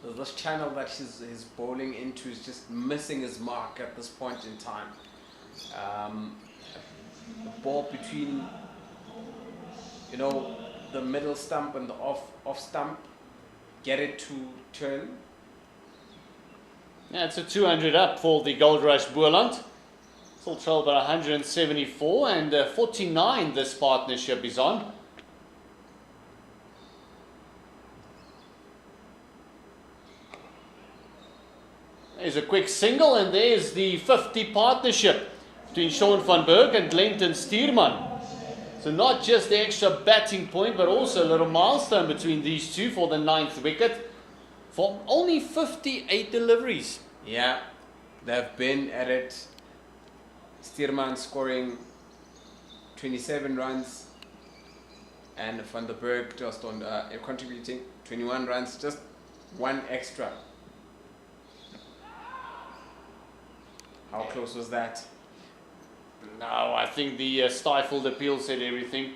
This channel that he's bowling into is just missing his mark at this point in time. The ball between, you know, the middle stump and the off stump, get it to turn. Yeah, it's a 200 up for the Goldrush Boland. Still trailed by 174 and 49 this partnership is on. There's a quick single and there's the 50 partnership between Sean van Berg and Glenton Steerman. So not just the extra batting point, but also a little milestone between these two for the 9th wicket for only 58 deliveries. Yeah, they've been at it. Steerman scoring 27 runs and Van der Berg just on contributing 21 runs, just one extra. How close was that? No, I think the stifled appeal said everything.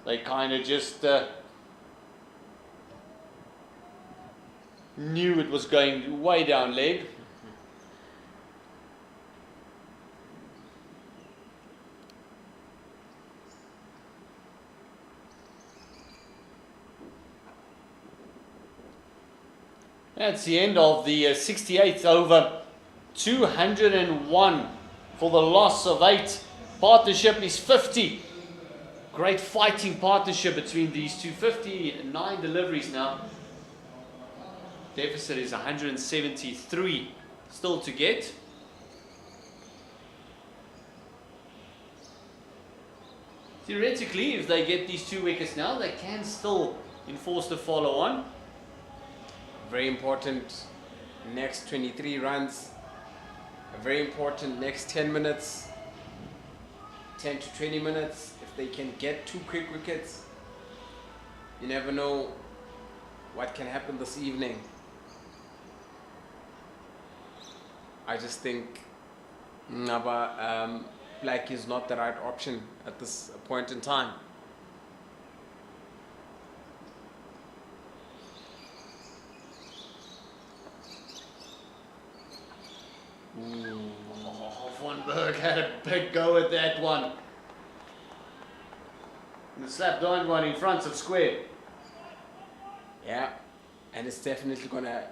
They kind of just knew it was going way down leg. That's the end of the 68th over. 201 for the loss of 8. Partnership is 50. Great fighting partnership between these two. 59 deliveries now. Deficit is 173 still to get. theoretically, if they get these 2 wickets now, they can still enforce the follow on. Very important next 23 runs. A very important next 10 minutes. 10 to 20 minutes. If they can get 2 quick wickets, you never know what can happen this evening. I just think Ngaba Black is not the right option at this point in time. Oh, Van Berg had a big go at that one. And the slap down one in front of square. Yeah, and it's definitely gonna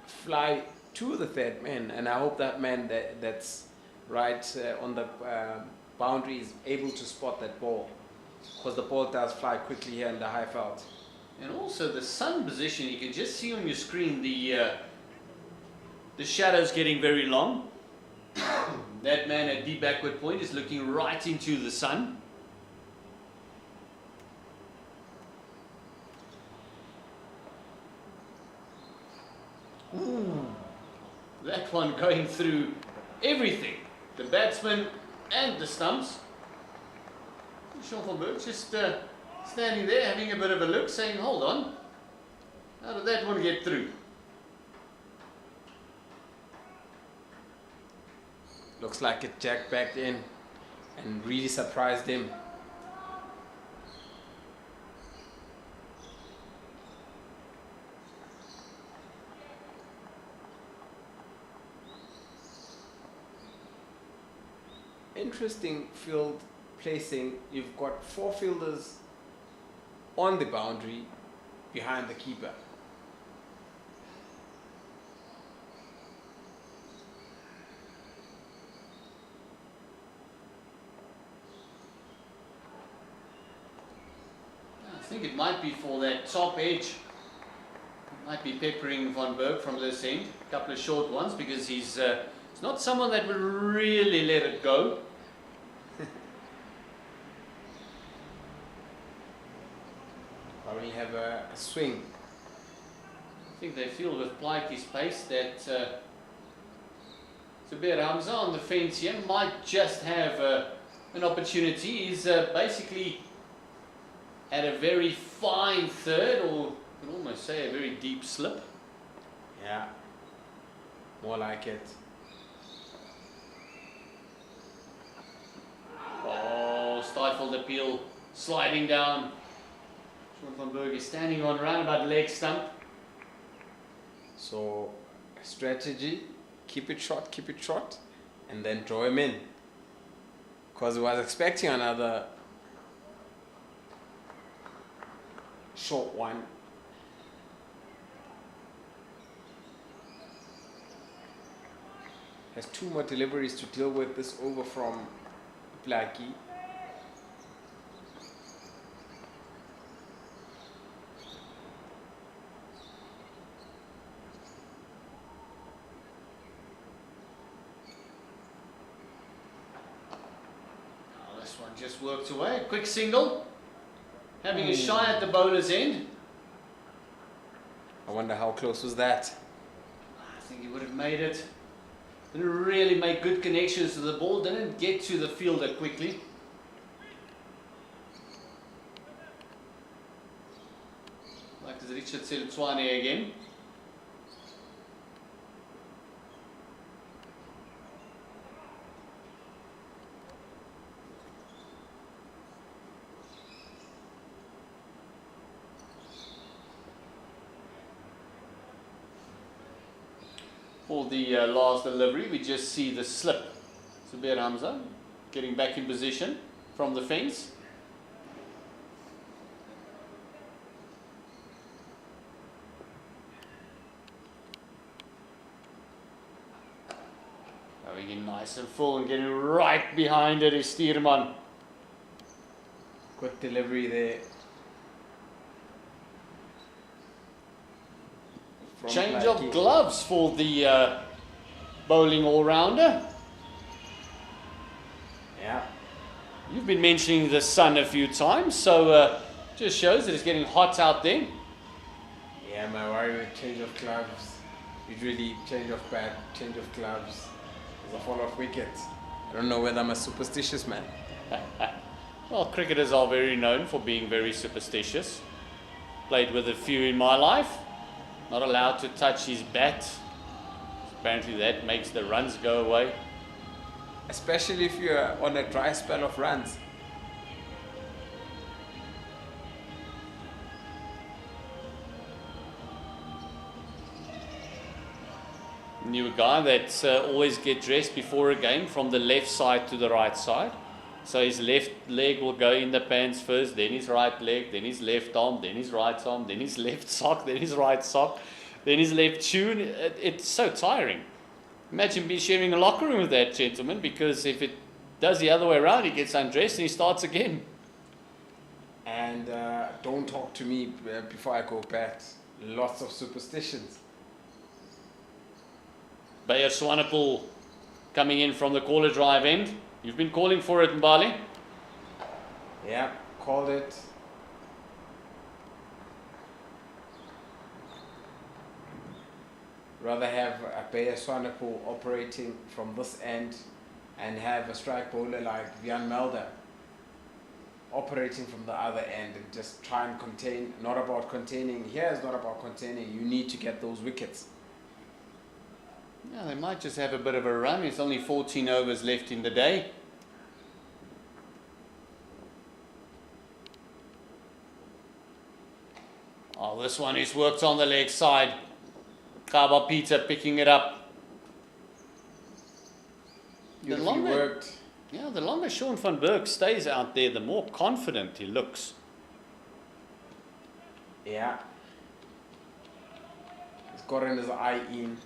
fly to the third man, and I hope that man that's right on the boundary is able to spot that ball, because the ball does fly quickly here in the high felt. And also the sun position, you can just see on your screen the shadows getting very long. That man at deep backward point is looking right into the sun. Ooh, that one going through everything, the batsman and the stumps. Schoffelberg just standing there having a bit of a look, saying, hold on, how did that one get through? Looks like it jacked back in and really surprised him. Interesting field placing. You've got 4 fielders on the boundary behind the keeper. I think it might be for that top edge. Might be peppering Van Berg from this end. A couple of short ones, because he's not someone that will really let it go. Probably have a swing. I think they feel with Plaatjie's pace that Zubair Hamza on the fence here might just have an opportunity. He's basically at a very fine third, or you can almost say a very deep slip. Yeah, more like it. Oh, stifled appeal, sliding down. Sean van Berg is standing on round about leg stump. So, strategy, keep it short, and then draw him in. Because he was expecting another short one. Has 2 more deliveries to deal with this over from Plaatjie. This one just worked away. Quick single. Having a shy at the bowler's end. I wonder how close was that. I think he would have made it. Didn't really make good connections to the ball. Didn't get to the fielder quickly. Like this Richard Seltswane again. For the last delivery, we just see the slip. Zubair Hamza getting back in position from the fence. Going in nice and full and getting right behind it is Stierman. Good delivery there. From Change Plaatjie. of gloves for the bowling all-rounder. Yeah. You've been mentioning the sun a few times, so just shows that it's getting hot out there. Yeah, my worry with change of clubs. Usually change of bat, change of clubs. There's a fall of wickets. I don't know whether I'm a superstitious man. Well, cricketers are very known for being very superstitious. Played with a few in my life. Not allowed to touch his bat. Apparently that makes the runs go away. Especially if you're on a dry spell of runs. Knew a guy that always get dressed before a game from the left side to the right side. So his left leg will go in the pants first, then his right leg, then his left arm, then his right arm, then his left sock, then his right sock, then his left shoe. It's so tiring. Imagine me sharing a locker room with that gentleman, because if it does the other way around, he gets undressed and he starts again. And don't talk to me before I go bat. Lots of superstitions. Bayer Swanepoel coming in from the caller drive end. You've been calling for it, Mbali. Yeah, called it. Rather have a Bayer Swanepoel operating from this end and have a strike bowler like Vian Melder operating from the other end and just try and contain. Not about containing. Here is not about containing. You need to get those wickets. Yeah, they might just have a bit of a run. It's only 14 overs left in the day. Oh, this one is worked on the leg side. Kaba Peter picking it up. Beautifully worked. Yeah, the longer Sean van Berg stays out there, the more confident he looks. Yeah. He's gotten his eye in.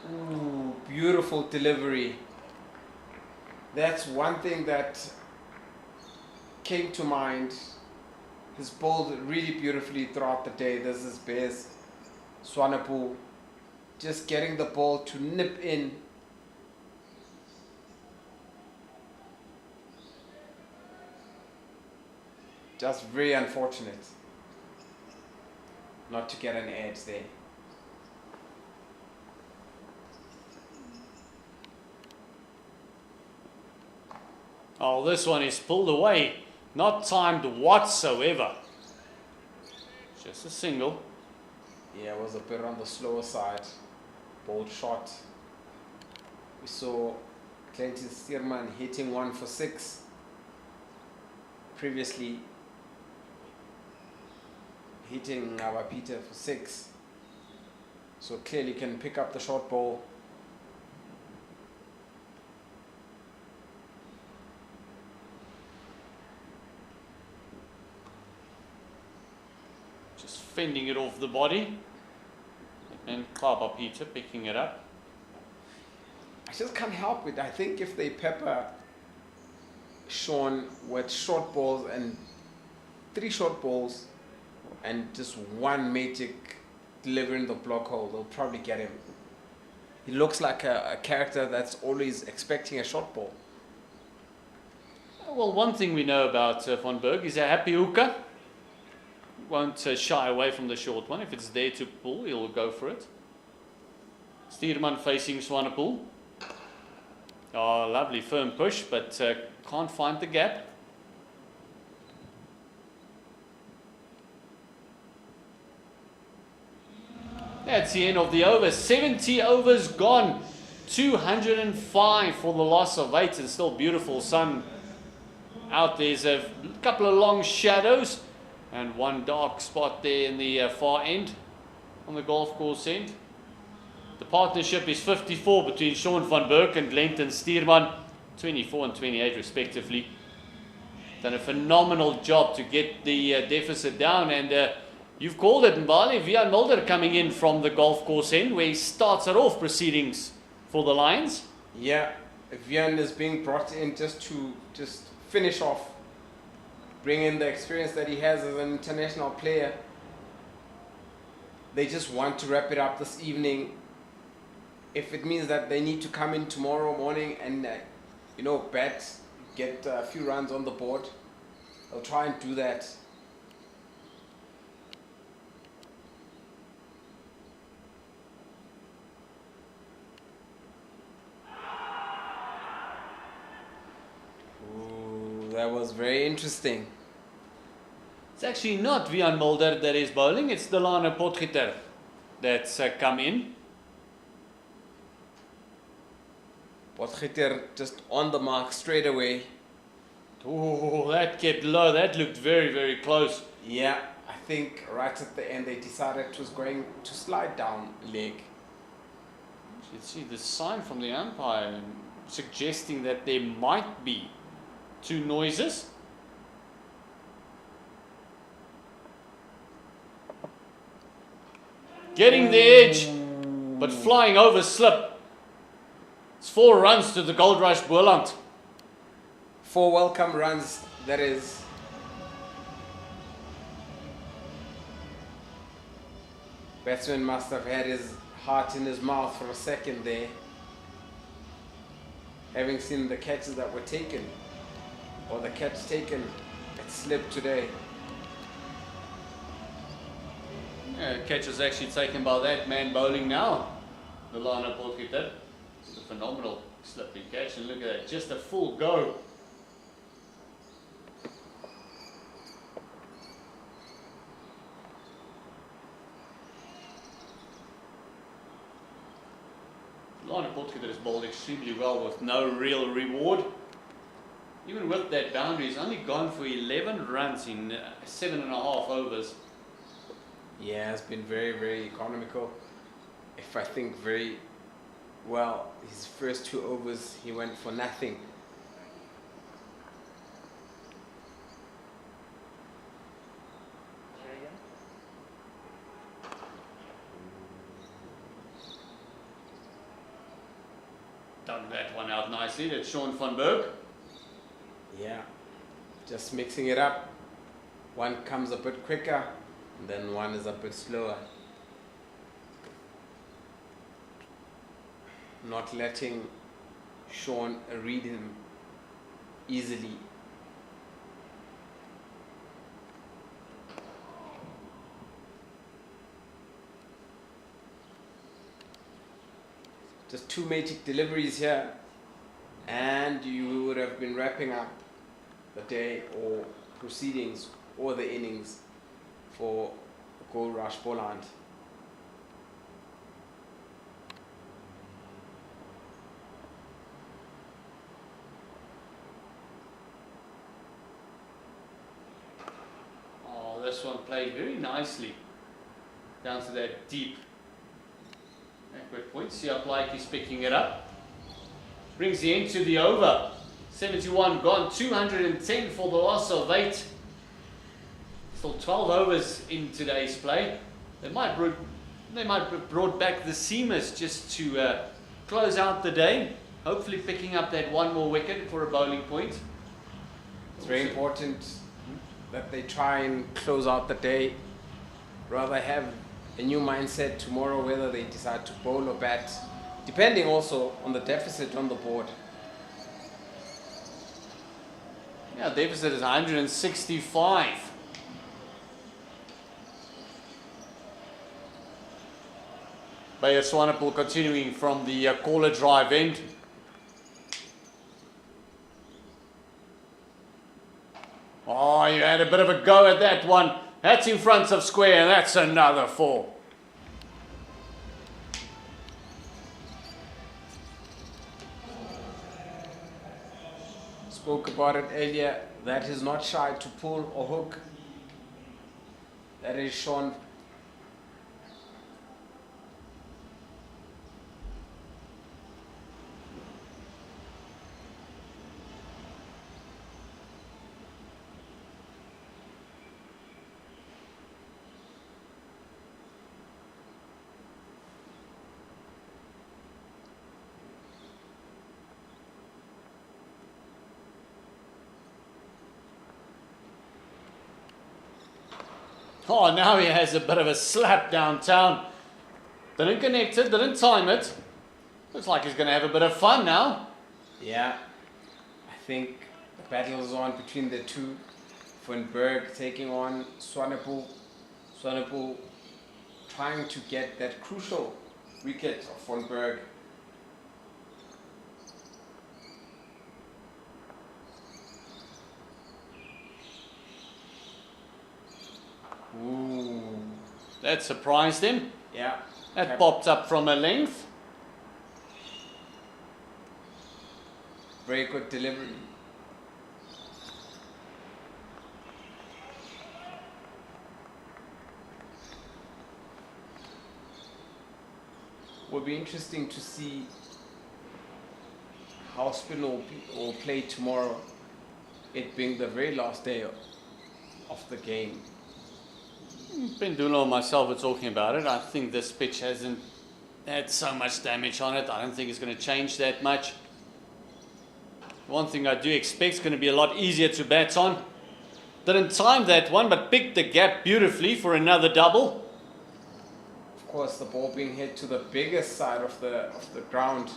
Ooh, beautiful delivery. That's one thing that came to mind. He's bowled really beautifully throughout the day. This is Bayer Swanepoel just getting the ball to nip in. Just very unfortunate not to get an edge there. Oh, this one is pulled away. Not timed whatsoever. Just a single. Yeah, it was a bit on the slower side. Bold shot. We saw Clinton Stearman hitting one for 6. Previously hitting Peter for 6. So clearly can pick up the short ball. Just fending it off the body. And Kaba Peter picking it up. I just can't help it. I think if they pepper Sean with short balls and 3 short balls and just one magic delivering the block hole, they'll probably get him. He looks like a character that's always expecting a short ball. Well, one thing we know about Van Berg is a happy hooker. Won't shy away from the short one. If it's there to pull, he'll go for it. Stearman facing Swanepoel. Oh, lovely firm push, but can't find the gap. That's the end of the over. 70 overs gone. 205 for the loss of 8, and still beautiful sun out. There's a couple of long shadows and one dark spot there in the far end on the golf course end. The partnership is 54 between Sean van Berg and Glenton Stearman, 24 and 28 respectively. Done a phenomenal job to get the deficit down, and you've called it, Mbali. Vian Mulder coming in from the golf course end, where he starts it off proceedings for the Lions. Yeah, Vian is being brought in just to finish off, bring in the experience that he has as an international player. They just want to wrap it up this evening. If it means that they need to come in tomorrow morning and bat, get a few runs on the board, they'll try and do that. Ooh, that was very interesting. It's actually not Wian Mulder that is bowling, it's Delano Potgieter that's come in. Potgieter just on the mark straight away. Oh, that kept low, that looked very, very close. Yeah, I think right at the end they decided it was going to slide down leg. You see the sign from the umpire suggesting that there might be two noises. Getting the edge, but flying over slip. It's 4 runs to the Goldrush Boland. 4 welcome runs, that is. Batsman must have had his heart in his mouth for a second there, having seen the catches that were taken, or the catch taken at slip today. Yeah, catch was actually taken by that man bowling now, Delano Potgieter. It's a phenomenal slipping catch, and look at that, just a full go. Delano Potgieter has bowled extremely well with no real reward. Even with that boundary, he's only gone for 11 runs in 7.5 overs. Yeah, it's been very, very economical. If I think very well, his first 2 overs he went for nothing. Done that one out nicely, that's Sean van Berg. Yeah, just mixing it up. One comes a bit quicker, and then one is a bit slower. Not letting Sean read him easily. Just 2 magic deliveries here, and you would have been wrapping up the day or proceedings or the innings for Goldrush Boland. Oh, this one played very nicely down to that deep backward point. See how Blake is picking it up. Brings the end to the over. 71 gone, 210 for the loss of 8. Still 12 overs in today's play. They might have brought back the seamers just to close out the day. Hopefully picking up that 1 more wicket for a bowling point. It's very important that they try and close out the day. Rather have a new mindset tomorrow, whether they decide to bowl or bat, depending also on the deficit on the board. Yeah, deficit is 165. Bayer Swanepoel continuing from the caller drive end. Oh, you had a bit of a go at that one. That's in front of square, and that's another 4. Spoke about it earlier, that is not shy to pull or hook. That is Sean. Oh, now he has a bit of a slap downtown. Didn't connect it, didn't time it. Looks like he's going to have a bit of fun now. Yeah, I think the battle is on between the two. Van Berg taking on Swanepoel. Swanepoel trying to get that crucial wicket of Van Berg. Ooh. That surprised him. Yeah. That popped up from a length. Very good delivery. Will be interesting to see how spin will play tomorrow, it being the very last day of the game. Pendula and myself were talking about it. I think this pitch hasn't had so much damage on it. I don't think it's going to change that much. One thing I do expect is going to be a lot easier to bat on. Didn't time that one, but picked the gap beautifully for another double. Of course, the ball being hit to the biggest side of the ground.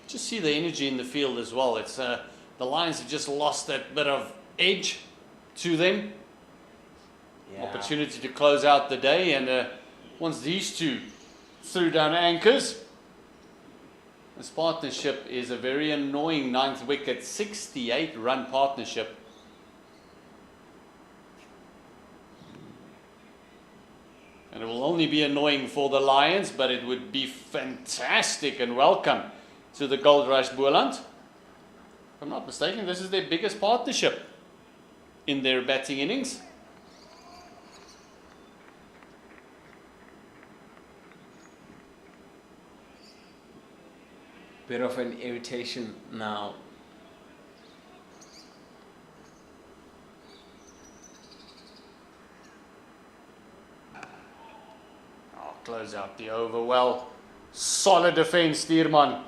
Just see the energy in the field as well. It's the Lions have just lost that bit of edge to them. Yeah. Opportunity to close out the day, and once these two threw down anchors, this partnership is a very annoying 9th wicket, 68-run partnership. And it will only be annoying for the Lions, but it would be fantastic and welcome to the Goldrush Boland. If I'm not mistaken, this is their biggest partnership in their batting innings. Bit of an irritation now. Oh, close out the over well. Solid defense, Steerman.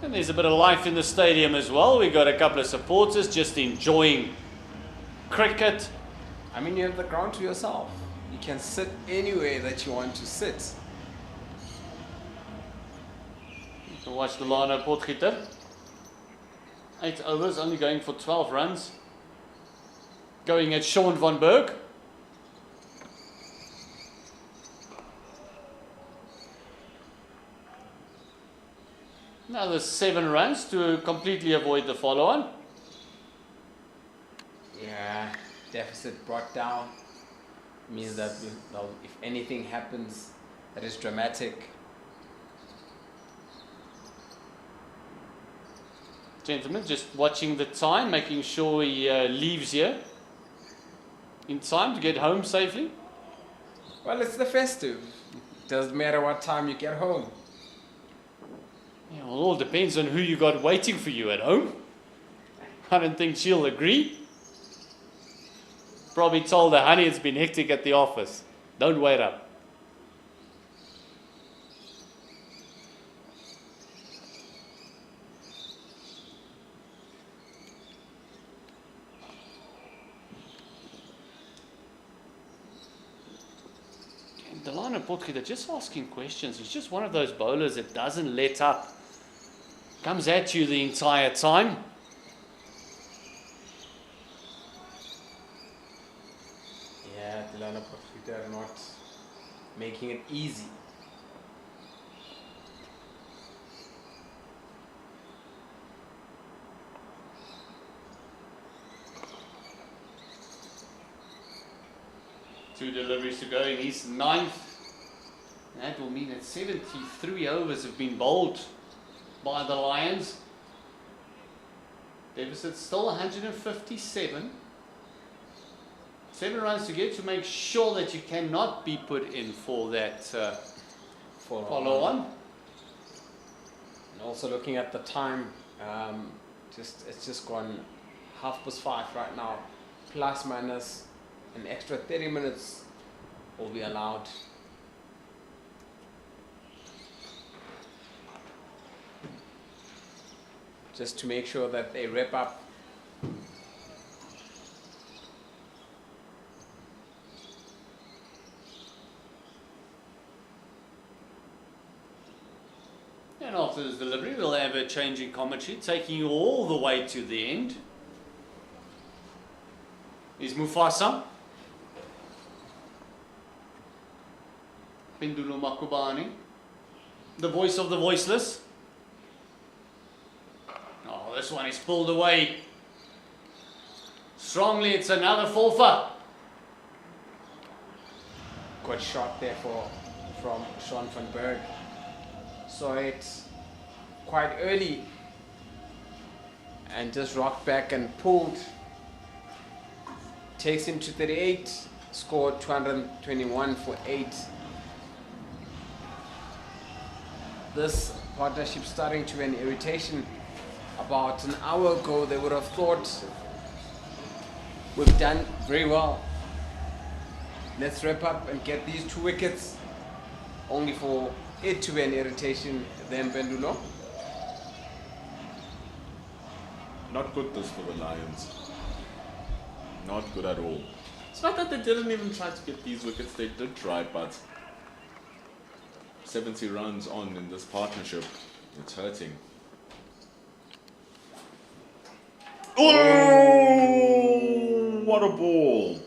And there's a bit of life in the stadium as well. We got a couple of supporters just enjoying cricket. I mean, you have the ground to yourself. You can sit anywhere that you want to sit. You can watch the Lano Potgieter. 8 overs, only going for 12 runs. Going at Sean Van Berg. Another 7 runs to completely avoid the follow-on. Yeah, deficit brought down means that if anything happens that is dramatic. Gentlemen, just watching the time, making sure he leaves here in time to get home safely. Well, it's the festive. Doesn't matter what time you get home. Yeah, well, it all depends on who you got waiting for you at home. I don't think she'll agree. Probably told her, honey, it's been hectic at the office. Don't wait up. And Delano Potgieter just asking questions. He's just one of those bowlers that doesn't let up. Comes at you the entire time. Yeah, Delano Potgieter not making it easy. Two deliveries to go in his 9th. That will mean that 73 overs have been bowled by the Lions. Deficit still 157. 7 runs to get to make sure that you cannot be put in for that follow on. And also looking at the time, it's just gone 5:30 right now, plus minus an extra 30 minutes will be allowed. Just to make sure that they wrap up. And after this delivery, we'll have a change in commentary, taking you all the way to the end. Is Mufasa. Pindulo Makubani, the voice of the voiceless. Oh, this one is pulled away. Strongly, it's another forfeit. Good shot there from Sean van Berg. Saw it quite early and just rocked back and pulled. Takes him to 38, scored 221 for 8. This partnership starting to an irritation. About an hour ago, they would have thought we've done very well. Let's wrap up and get these 2 wickets, only for it to be an irritation then Bendulo. Not good this for the Lions. Not good at all. It's not that they didn't even try to get these wickets, they did try, but 70 runs on in this partnership, it's hurting. Oh, what a ball!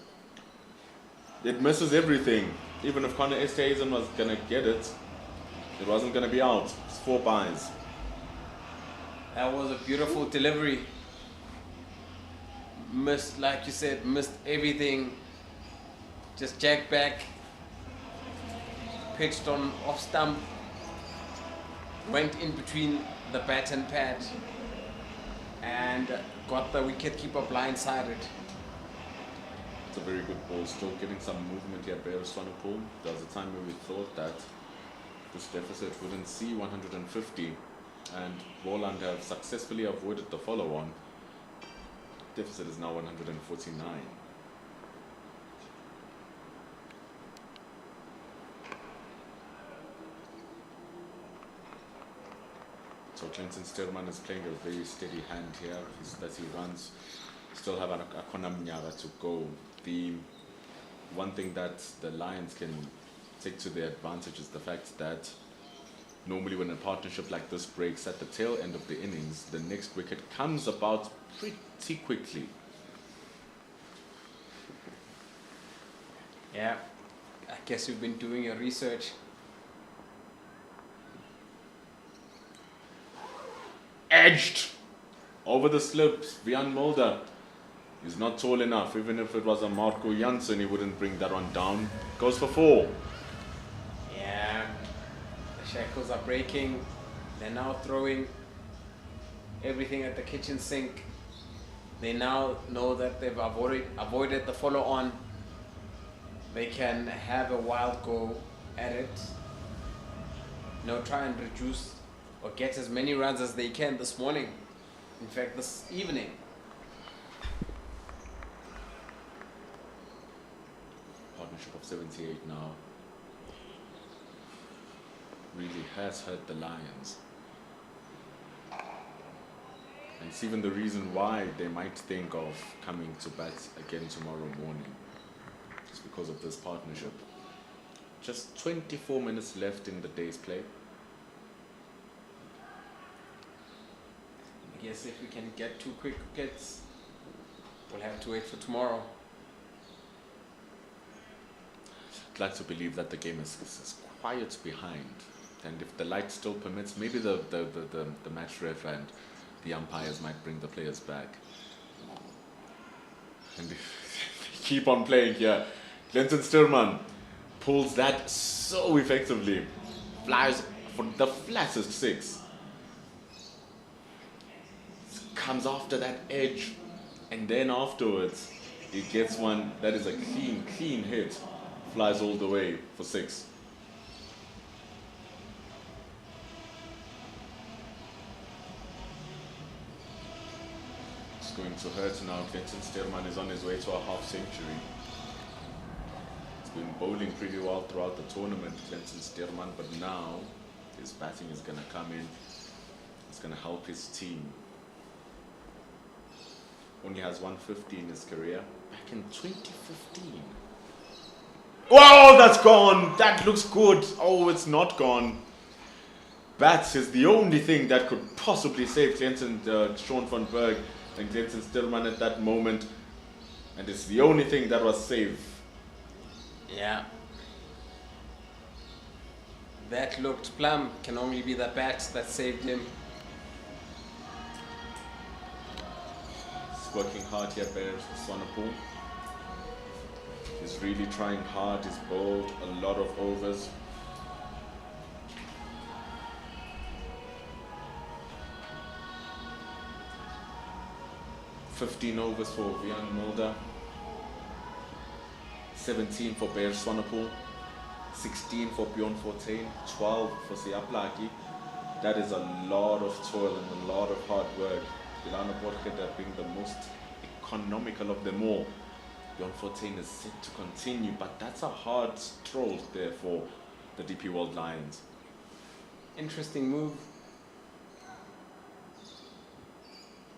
It misses everything. Even if Connor Esterhuizen was going to get it, it wasn't going to be out. It's 4 byes. That was a beautiful delivery. Missed, like you said, missed everything. Just jacked back. Pitched on off stump. Went in between the bat and pad. And got the wicketkeeper blindsided. It's a very good ball. Still getting some movement here. Bereswanapul. There was a time where we thought that this deficit wouldn't see 150. And Boland have successfully avoided the follow-on. Deficit is now 149. So Clinton Stirman is playing a very steady hand here as he runs. Still have a Konamnyara to go. The one thing that the Lions can take to their advantage is the fact that normally when a partnership like this breaks at the tail end of the innings, the next wicket comes about pretty quickly. Yeah, I guess you've been doing your research. Edged over the slips, Vian Mulder. He's not tall enough. Even if it was a Marco Janssen, he wouldn't bring that one down. Goes for 4. Yeah, the shackles are breaking. They're now throwing everything at the kitchen sink. They now know that they've avoided the follow-on. They can have a wild go at it. Try and reduce or get as many runs as they can this morning. In fact, this evening. Partnership of 78 now. Really has hurt the Lions. And it's even the reason why they might think of coming to bat again tomorrow morning. It's because of this partnership. Just 24 minutes left in the day's play. I guess if we can get 2 quick wickets, we'll have to wait for tomorrow. I'd like to believe that the game is quiet behind. And if the light still permits, maybe the match ref and the umpires might bring the players back. And keep on playing here. Clinton Stirman pulls that so effectively. Flies for the flattest 6. Comes after that edge. And then afterwards, He gets one that is a clean hit. Flies all the way for 6. It's going to hurt now. Clinton Stearman is on his way to a half century. He's been bowling pretty well throughout the tournament, Clinton Stearman, but now his batting is going to come in. It's going to help his team. Only has 150 in his career. Back in 2015. Wow, that's gone. That looks good. Oh, it's not gone. Bats is the only thing that could possibly save Sean van Berg and Clinton Stillman at that moment. And it's the only thing that was saved. Yeah. That looked plumb. Can only be the bat that saved him. He's working hard here, Bear Swanepoel. He's really trying hard. He's bowled a lot of overs. $15 overs for Vian Mulder. 17 for Bear Swanepoel. 16 for Bjorn Fortuin. 12 for Siaplaki. That is a lot of toil and a lot of hard work. Dilana Borgeda being the most economical of them all. Bjorn Fortuin is set to continue, but that's a hard stroll there for the DP World Lions. Interesting move.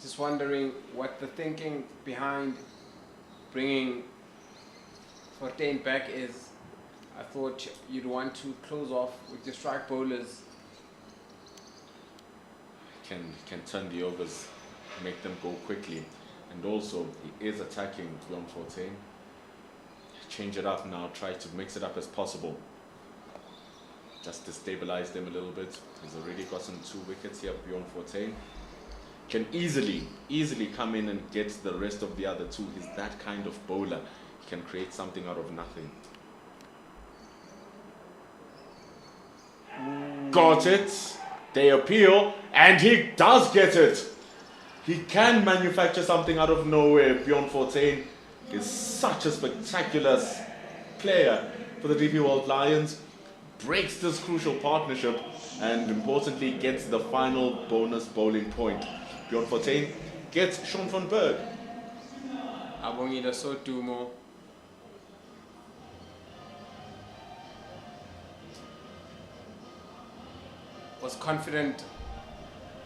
Just wondering what the thinking behind bringing Fortuin back is. I thought you'd want to close off with your strike bowlers. Can turn the overs, make them go quickly. And also, he is attacking Bjorn Fortuin. Change it up now, try to mix it up as possible. Just to stabilize them a little bit. He's already gotten 2 wickets here, Bjorn Fortuin. Can easily come in and get the rest of the other 2. He's that kind of bowler. He can create something out of nothing. Got it. They appeal, and he does get it. He can manufacture something out of nowhere. Bjorn Fortuin is such a spectacular player for the DP World Lions. Breaks this crucial partnership and importantly gets the final bonus bowling point. Bjorn Fortuin gets Sean van Berg. Abongile Sotumo. Was confident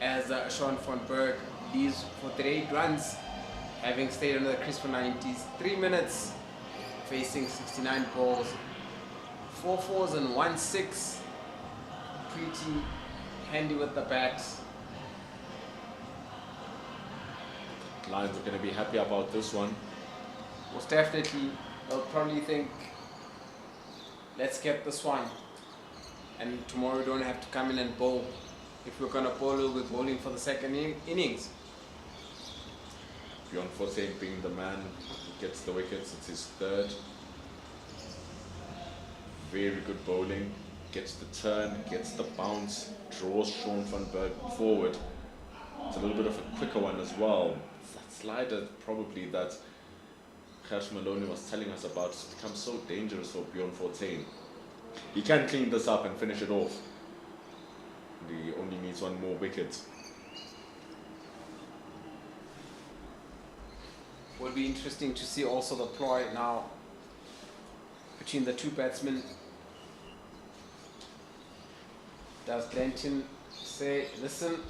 as Sean van Berg leaves for 38 runs, having stayed under the crease for 90s. 3 minutes, facing 69 balls, 4 fours and 1 6. Pretty handy with the bat. Lions are going to be happy about this one. Most definitely, they'll probably think, let's get this one. And tomorrow we don't have to come in and bowl. If we're going to bowl, we'll be bowling for the second innings. Bjorn Fortuin being the man who gets the wickets. It's his 3rd. Very good bowling. Gets the turn, gets the bounce, draws Sean van Berg forward. It's a little bit of a quicker one as well. That slider probably that Gersh Maloney was telling us about has become so dangerous for Bjorn Fortuin. He can clean this up and finish it off. He only needs 1 more wicket. Will be interesting to see also the ploy now between the 2 batsmen. Does Denton say, listen,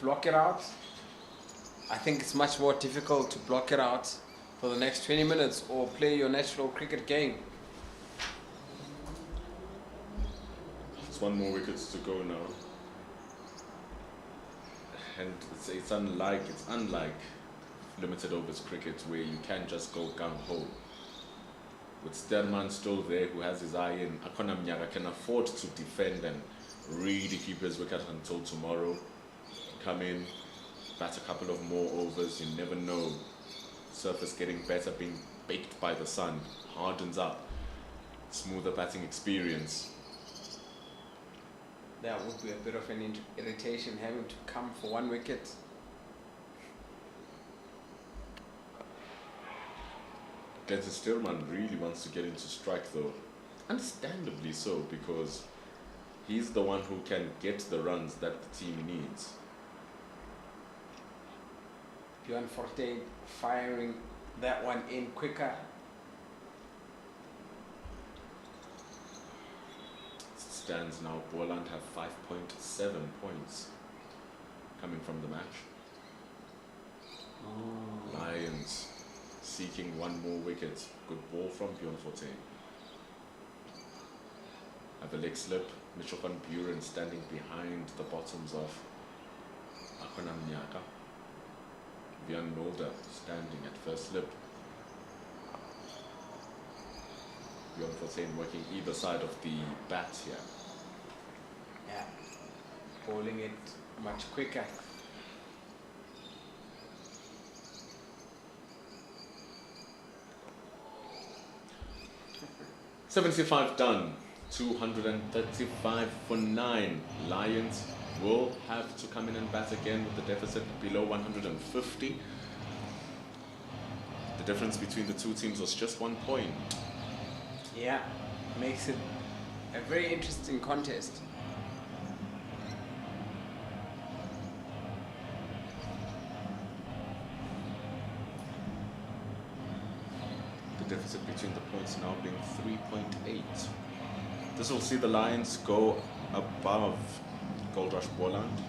block it out? I think it's much more difficult to block it out for the next 20 minutes or play your natural cricket game. It's 1 more wickets to go now. And it's unlike limited overs cricket where you can just go gung-ho. With Sterman still there who has his eye in, Akona Mnyaga can afford to defend and really keep his wicket until tomorrow. Come in, bat a couple of more overs, you never know. Surface getting better, being baked by the sun, hardens up. Smoother batting experience. That would be a bit of an irritation having to come for 1 wicket. Dennis Stillman really wants to get into strike though. Understandably so, because he's the one who can get the runs that the team needs. Bjorn Forte firing that one in quicker. Stands now, Boland have 5.7 points coming from the match. Lions seeking one more wicket. Good ball from Bjorn Forte. Have a leg slip. Mitchell van Buren standing behind the bottoms of Akona Mnyaka. Vian Mulder standing at first slip. Bjorn Forte working either side of the bat here. Yeah, bowling it much quicker. $75 done. 235 for 9. Lions will have to come in and bat again with the deficit below 150. The difference between the two teams was just 1 point. Yeah, makes it a very interesting contest. The deficit between the points now being 3.8. This will see the Lions go above Goldrush Boland.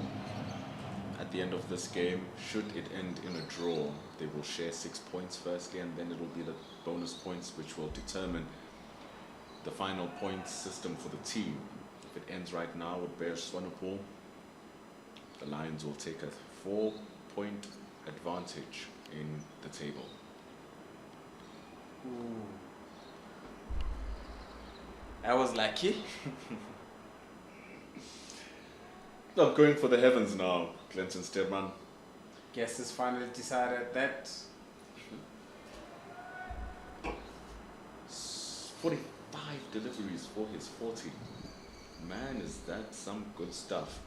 At the end of this game, should it end in a draw, they will share 6 points firstly, and then it will be the bonus points which will determine the final point system for the team. If it ends right now with Bear Swanepoel, the Lions will take a 4-point advantage in the table. Ooh. I was lucky. Not going for the heavens now, Clinton Stedman. Guess it's finally decided that 45 deliveries for his 40. Man, is that some good stuff.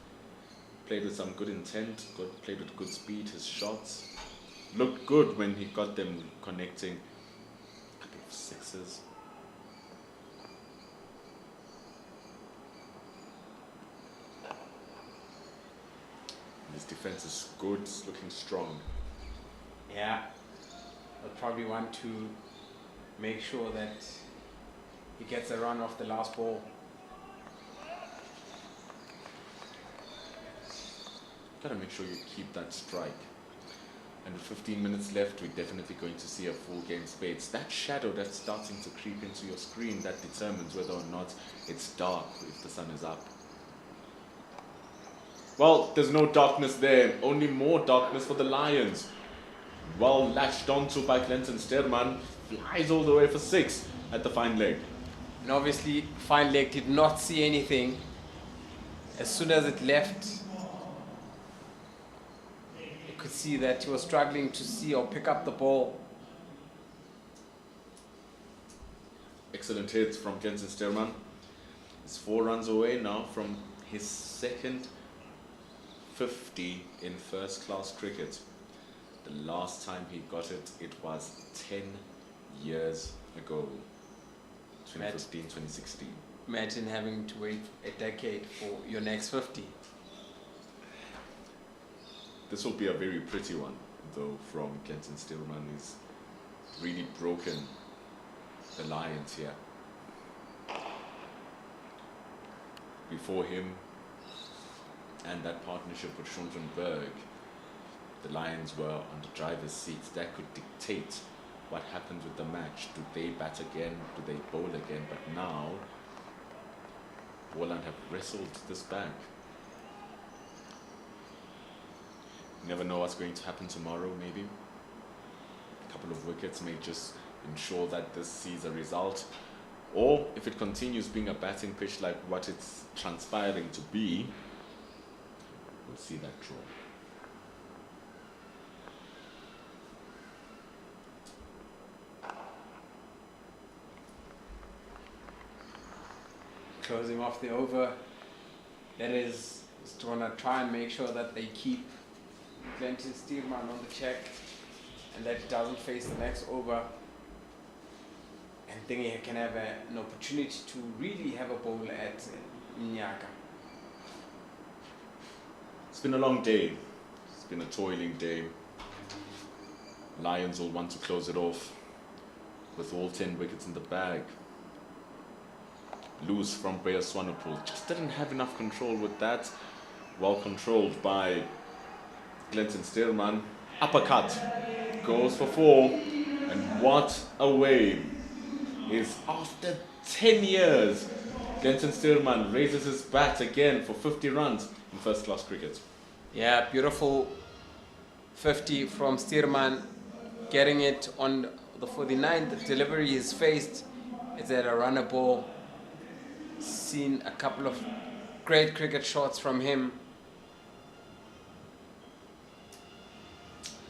Played with some good intent, played with good speed. His shots looked good when he got them connecting. A couple of sixes. His defense is good, it's looking strong. yeah, I'll probably want to make sure that he gets a run off the last ball. Gotta make sure you keep that strike. And with 15 minutes left, we're definitely going to see a full game spades. That shadow that's starting to creep into your screen, that determines whether or not it's dark if the sun is up. Well, there's no darkness there, only more darkness for the Lions. Well latched onto by Clinton Sterman, flies all the way for 6 at the fine leg. And obviously, fine leg did not see anything. As soon as it left, you could see that he was struggling to see or pick up the ball. Excellent hits from Clinton Sterman. He's 4 runs away now from his second 50 in first class cricket. The last time he got it, it was 10 years ago. 2015, 2016. Imagine having to wait a decade for your next 50. This will be a very pretty one, though, from Kenton Stillman. He's really broken the Lions here. Before him, and that partnership with Schoenberg, the Lions were on the driver's seat. That could dictate what happens with the match. Do they bat again? Do they bowl again? But now, Boland have wrestled this back. You never know what's going to happen tomorrow, maybe. A couple of wickets may just ensure that this sees a result. Or if it continues being a batting pitch like what it's transpiring to be, we'll see that draw. Closing off the over. That is to want to try and make sure that they keep Clinton Steelman on the check and that he doesn't face the next over. and then he can have an opportunity to really have a bowl at Nyaka. It's been a long day. It's been a toiling day. Lions will want to close it off with all 10 wickets in the bag. Loose from Breyer Swanepoel. Just didn't have enough control with that. Well controlled by Glenton Steelman. Uppercut. Goes for 4. And what a way is after 10 years. Glenton Steelman raises his bat again for 50 runs in first class cricket. Yeah, beautiful 50 from Steerman, getting it on the 49th. The delivery is faced. It's at a runner ball. Seen a couple of great cricket shots from him.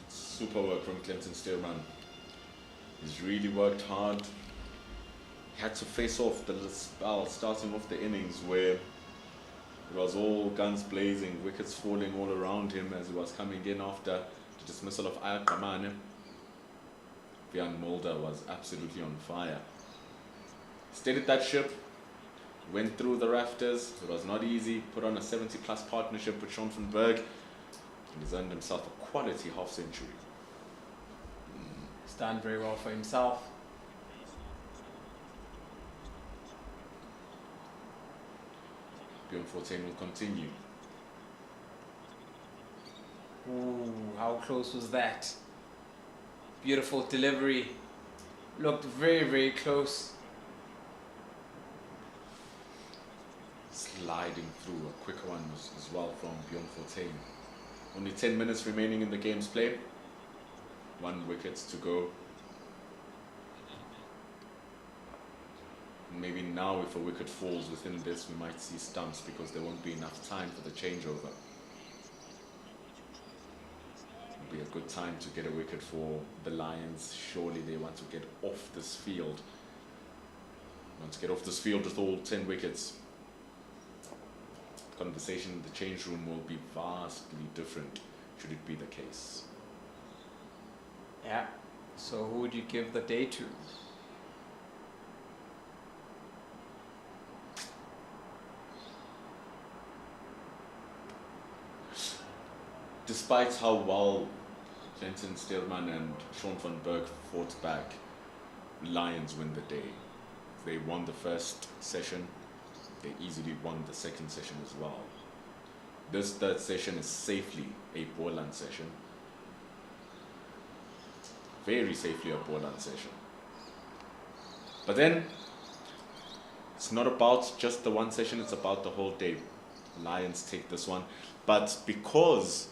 Super work from Clinton Steelman. He's really worked hard. He had to face off the spell starting off the innings where it was all guns blazing, wickets falling all around him as he was coming in after the dismissal of Ayakamane. Vian Mulder was absolutely on fire. Steadied that ship, went through the rafters. It was not easy. Put on a 70-plus partnership with Sean van Berg, and he's earned himself a quality half-century. He's done very well for himself. Bjorn 14 will continue. Ooh, how close was that? Beautiful delivery. Looked very, very close. Sliding through a quicker one as well from Bjorn 14. Only 10 minutes remaining in the game's play. 1 wicket to go. Maybe now if a wicket falls within this, we might see stumps because there won't be enough time for the changeover. It'll be a good time to get a wicket for the Lions. Surely they want to get off this field. Want to get off this field with all 10 wickets. The conversation in the change room will be vastly different should it be the case. Yeah. So who would you give the day to? Despite how well Clinton Steelman and Sean van Berg fought back, Lions win the day. They won the first session, they easily won the second session as well. This third session is safely a Boland session. Very safely a Boland session. But then, it's not about just the one session, it's about the whole day. Lions take this one. But because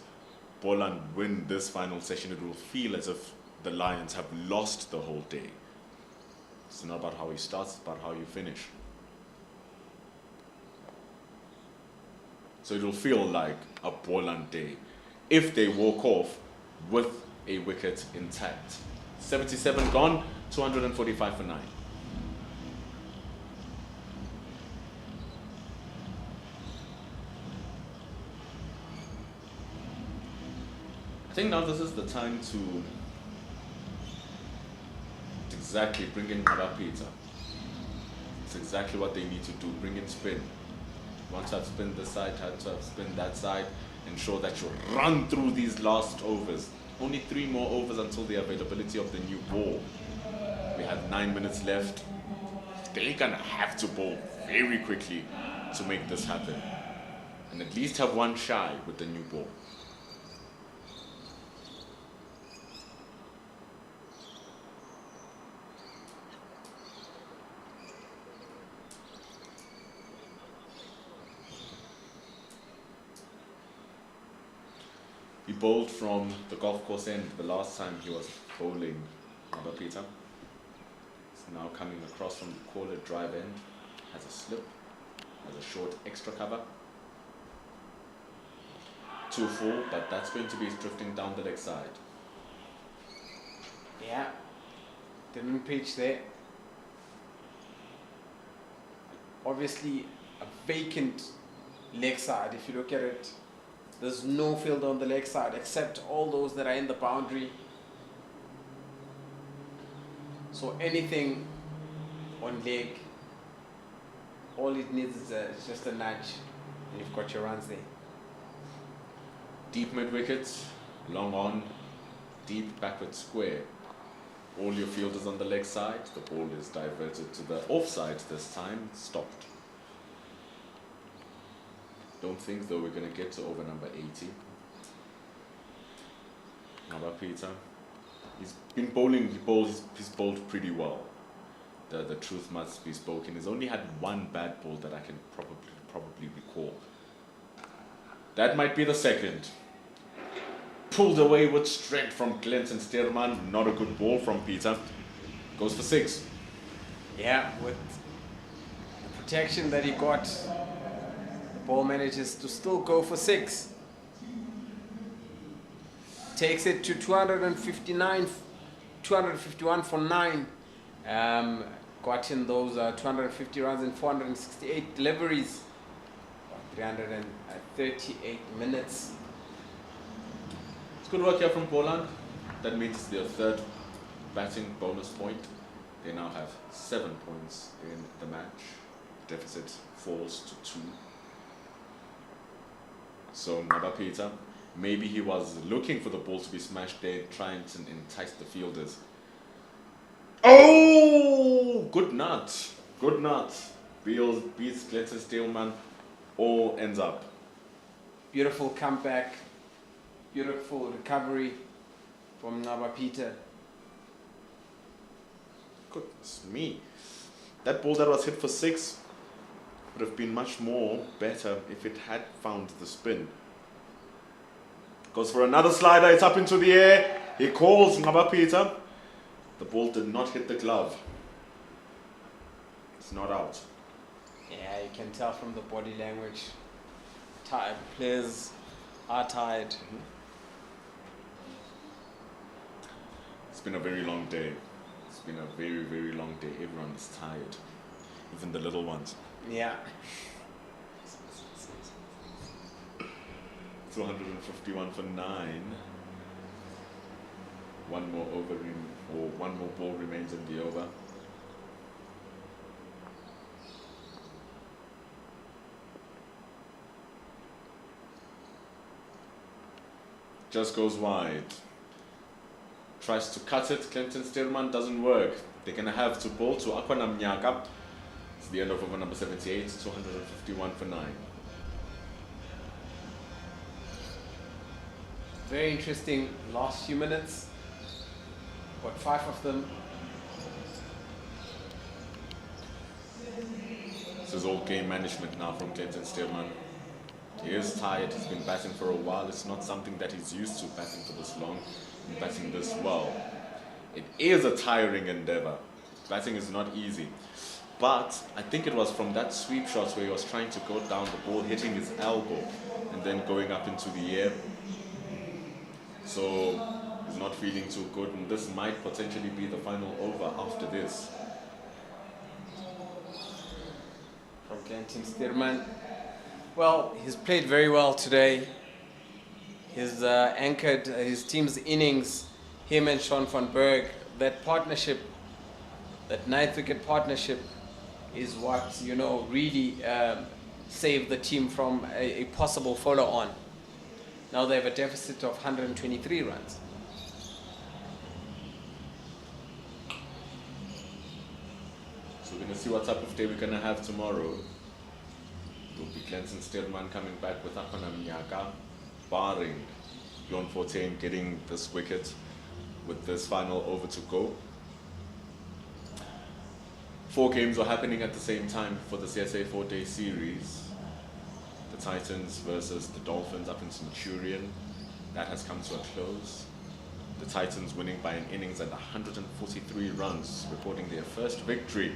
Boland win this final session, it will feel as if the Lions have lost the whole day. It's not about how you start, it's about how you finish. So it will feel like a Boland day if they walk off with a wicket intact. 77 gone, 245 for 9. I think now this is the time to exactly bring in Peter. It's exactly what they need to do, bring in spin. Once I've spinned this side, I've spinned that side, ensure that you run through these last overs. Only 3 more overs until the availability of the new ball. We have 9 minutes left. They're gonna have to bowl very quickly to make this happen. And at least have 1 shy with the new ball. He bowled from the golf course end the last time he was bowling Peter. He's now coming across from the corner drive end, has a slip, has a short extra cover. 2 full, but that's going to be drifting down the leg side. Yeah. Didn't pitch there. Obviously a vacant leg side if you look at it. There's no field on the leg side except all those that are in the boundary. So anything on leg. All it needs is just a nudge, and you've got your runs there. Deep mid wickets, long on, deep backward square. All your fielders on the leg side. The ball is diverted to the offside this time. Stopped. Don't think though we're going to get to over number 80. Ngaba Peter. He's been bowling. He's bowled pretty well. The truth must be spoken. He's only had one bad ball that I can probably recall. That might be the second. Pulled away with strength from Clinton Stearman. Not a good ball from Peter. Goes for 6. Yeah, with the protection that he got, the ball manages to still go for 6. Takes it to 251 for 9. Got in those 250 runs in 468 deliveries. 338 minutes. It's good work here from Boland. That means it's their 3rd batting bonus point. They now have 7 points in the match. Deficit falls to 2. So Ngaba Peter, maybe he was looking for the ball to be smashed there, trying to entice the fielders. Oh! Good nut. Good nut. Beats Clinton Steelman. All ends up. Beautiful comeback. Beautiful recovery from Ngaba Peter. Goodness me. That ball that was hit for 6 would have been much more better if it had found the spin. Goes for another slider. It's up into the air. He calls Ngaba Peter. The ball did not hit the glove. It's not out. Yeah, you can tell from the body language. Tired players are tired. It's been a very long day. It's been a very, very long day. Everyone is tired. Even the little ones. Yeah. 251 for 9. One more over or one more ball remains in the over. Just goes wide. Tries to cut it. Clinton Stearman doesn't work. They're going to have to bowl to Akwana Mnyaka. It's the end of over number 78. 251 for 9. Very interesting last few minutes. Got 5 of them. This is all game management now from Clinton Stearman. He is tired. He's been batting for a while. It's not something that he's used to, batting for this long and batting this well. It is a tiring endeavor. Batting is not easy. But I think it was from that sweep shot where he was trying to go down the ball, hitting his elbow, and then going up into the air. So he's not feeling too good, and this might potentially be the final over after this. From Clinton Stearman. Well, he's played very well today. He's anchored his team's innings, him and Sean van Berg. That partnership, that 9th wicket partnership, is what, you know, really saved the team from a possible follow-on. Now they have a deficit of 123 runs. So we're going to see what type of day we're going to have tomorrow. It will be Clinton Stearman coming back with Akwana Mnyaka, barring Bjorn Fortuin getting this wicket with this final over to go. 4 games are happening at the same time for the CSA 4-day series. The Titans versus the Dolphins up in Centurion. That has come to a close. The Titans winning by an innings and 143 runs, recording their first victory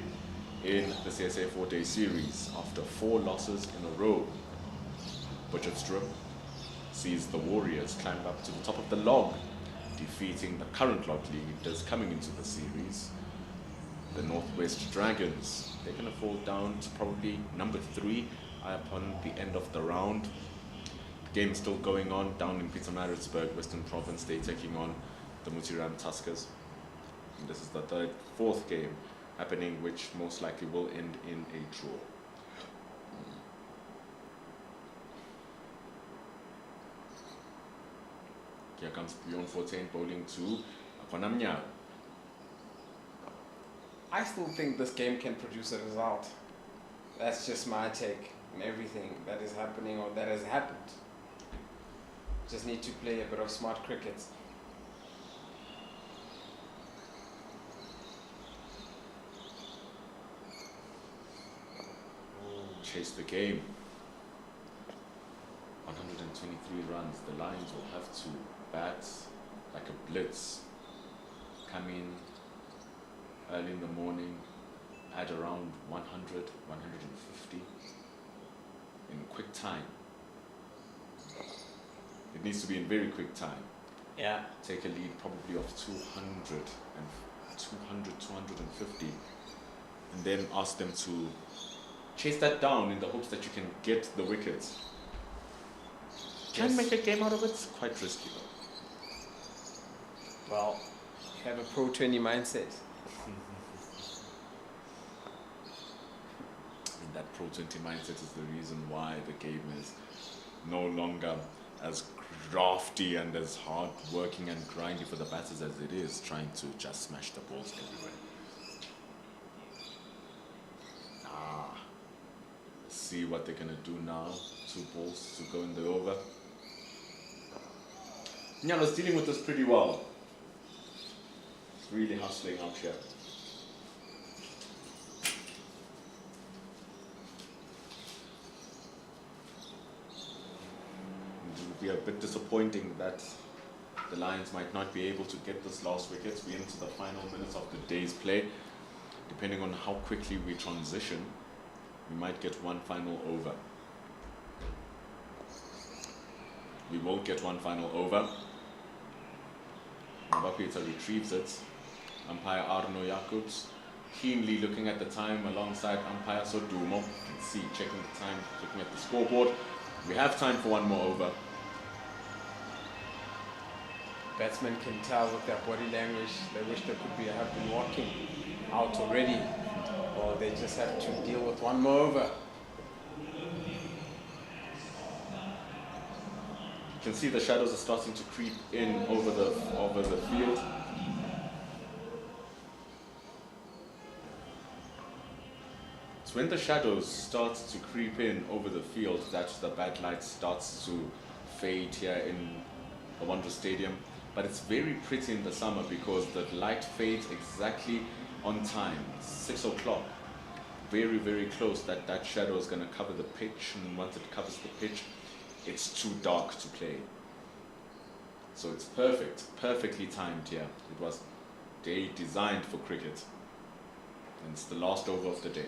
in the CSA 4-day series after 4 losses in a row. Potchefstroom sees the Warriors climb up to the top of the log, defeating the current log leaders coming into the series. The Northwest Dragons, they're going to fall down to probably number 3 upon the end of the round. The game is still going on down in Pietermaritzburg, Western Province. They're taking on the Mutiram Tuskers. And this is the 4th game. happening, which most likely will end in a draw. Here comes Beyond 14 bowling to Akonamnya. I still think this game can produce a result. That's just my take on everything that is happening or that has happened. Just need to play a bit of smart cricket. Chase the game. 123 runs. The Lions will have to bat like a blitz. Come in early in the morning, add around 100, 150 in quick time. It needs to be in very quick time. Yeah. Take a lead probably of 200, 250, and then ask them to chase that down in the hopes that you can get the wickets. Can make a game out of it. Quite risky though. Well, have a pro 20 mindset. And that Pro 20 mindset is the reason why the game is no longer as crafty and as hard working and grindy for the batters as it is trying to just smash the balls everywhere. Let's see what they're gonna do now. 2 balls to go in the over. Nyano's dealing with this pretty well. He's really hustling out here. It would be a bit disappointing that the Lions might not be able to get this last wicket. We're into the final minutes of the day's play. Depending on how quickly we transition, we might get one final over. We will get one final over. Mabapeta retrieves it. Umpire Arno Jacobs keenly looking at the time alongside umpire Sodumo. You can see, checking the time, looking at the scoreboard. We have time for one more over. Batsmen can tell with their body language. They wish they could have been walking out already, or they just have to deal with one more over. You can see the shadows are starting to creep in over the field. It's when the shadows start to creep in over the field that the bad light starts to fade here in the Wonder Stadium. But it's very pretty in the summer because the light fades exactly on time, 6 o'clock. Very, very close that shadow is going to cover the pitch, and once it covers the pitch, it's too dark to play. So it's perfectly timed here. It was designed for cricket. And it's the last over of the day.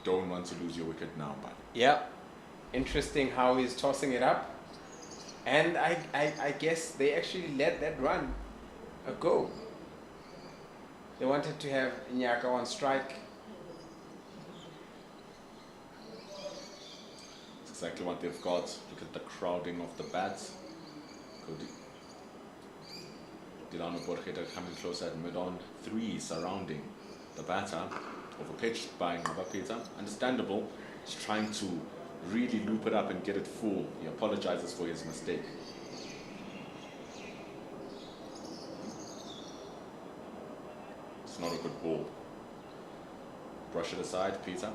Don't want to lose your wicket now, but Yeah, interesting how he's tossing it up. And I guess they actually let that run go. They wanted to have Nyaka on strike. it's exactly what they've got. Look at the crowding of the bats. Delano Borgeta coming closer at mid-on. 3 surrounding the batter. Overpitched by Mabapeta. Understandable. He's trying to really loop it up and get it full. He apologizes for his mistake. It's not a good ball. Brush it aside, Peter,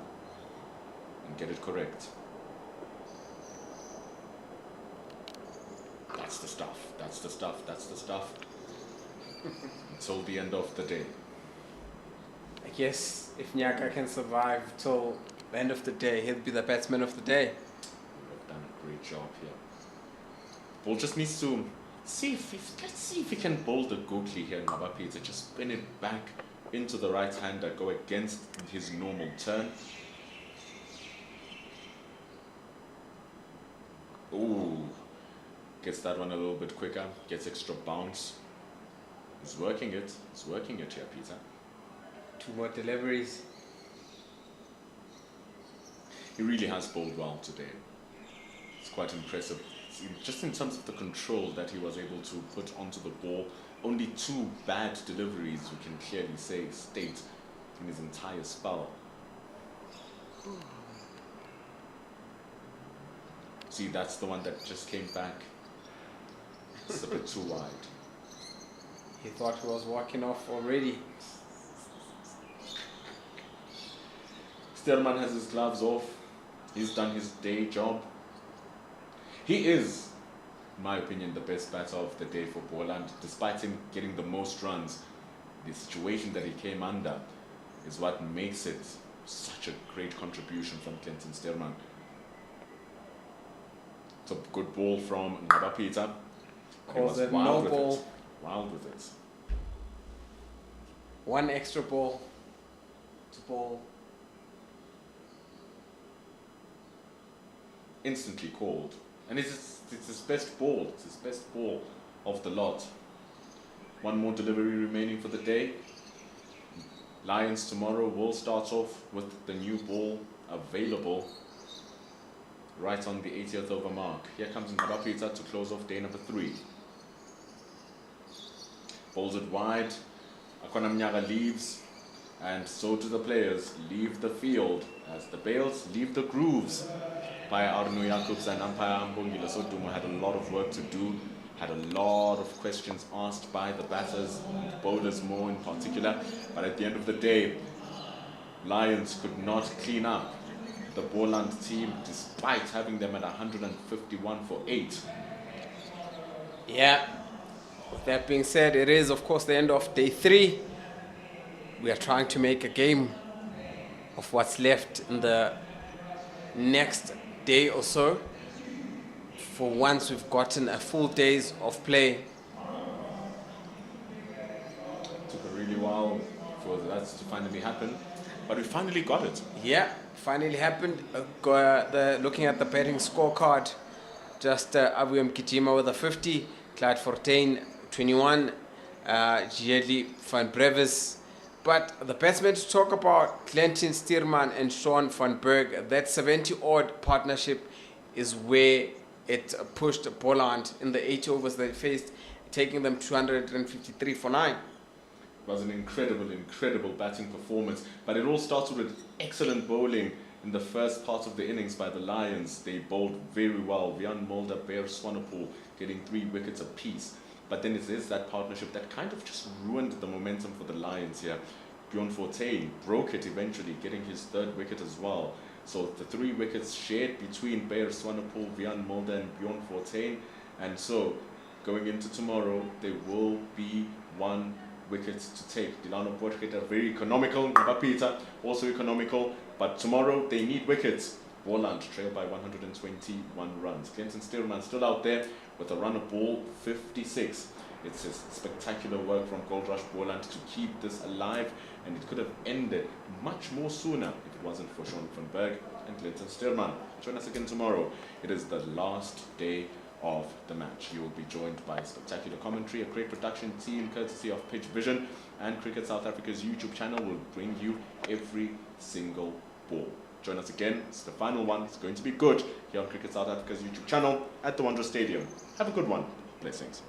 and get it correct. That's the stuff. That's the stuff. That's the stuff. Until the end of the day. I guess if Nyaka can survive till the end of the day, he'll be the batsman of the day. We've done a great job here. Ball just needs to let's see if he can bowl the googly here, Mabapeta. Just spin it back into the right hander, go against his normal turn. Ooh, gets that one a little bit quicker, gets extra bounce. He's working it here, Peter. 2 more deliveries. He really has bowled well today. It's quite impressive. just in terms of the control that he was able to put onto the ball, only 2 bad deliveries we can clearly state in his entire spell. See, that's the one that just came back. It's a bit too wide. He thought he was walking off already. Stearman has his gloves off. He's done his day job. He is, in my opinion, the best batter of the day for Boland. Despite him getting the most runs, the situation that he came under is what makes it such a great contribution from Clinton Stearman. It's a good ball from Ngabapita. Calls it no ball. Wild with it. 1 extra ball to ball. Instantly called. And it's his best ball. It's his best ball of the lot. 1 more delivery remaining for the day. Lions tomorrow will start off with the new ball available right on the 80th over mark. Here comes Ngabapita to close off day number 3. Bowls it wide. Akwana Mnyaga leaves, and so do the players leave the field as the bails leave the grooves. Umpire Arno Jacobs and umpire Mbongile Sotumo had a lot of work to do, had a lot of questions asked by the batters, bowlers more in particular, but at the end of the day, Lions could not clean up the Boland team despite having them at 151 for 8. Yeah. With that being said, it is of course the end of day 3. We are trying to make a game of what's left in the next day or so. For once we've gotten a full days of play. Took a really while for that to finally happen, but we finally got it. Yeah, finally happened. Looking at the betting scorecard, just Abu Mkijima with a 50, Clyde Fortain 21, Giedli van Brevis. But the batsmen to talk about, Clinton Stearman and Sean van Berg, that 70-odd partnership is where it pushed Boland in the 8 overs they faced, taking them 253 for 9. It was an incredible batting performance, but it all started with excellent bowling in the first part of the innings by the Lions. They bowled very well. Vian Mulder, Bear Swanepoel getting 3 wickets apiece. But then it is that partnership that kind of just ruined the momentum for the Lions here. Bjorn Fortuin broke it eventually, getting his 3rd wicket as well. So the 3 wickets shared between Bear Swanepoel, Vian Mulder and Bjorn Fortuin. And so going into tomorrow, there will be 1 wicket to take. Dilano Potgieter, very economical. Ngabapita, also economical. But tomorrow, they need wickets. Boland trail by 121 runs. Clinton Stearman still out there with a run of ball 56. It's just spectacular work from Goldrush Boland to keep this alive, and it could have ended much more sooner if it wasn't for Sean van Berg and Clinton Stearman. Join us again tomorrow. It is the last day of the match. You will be joined by spectacular commentary, a great production team courtesy of Pitch Vision, and Cricket South Africa's YouTube channel will bring you every single ball. Join us again. It's the final one. It's going to be good here on Cricket South Africa's YouTube channel at the Wanderers Stadium. Have a good one. Blessings.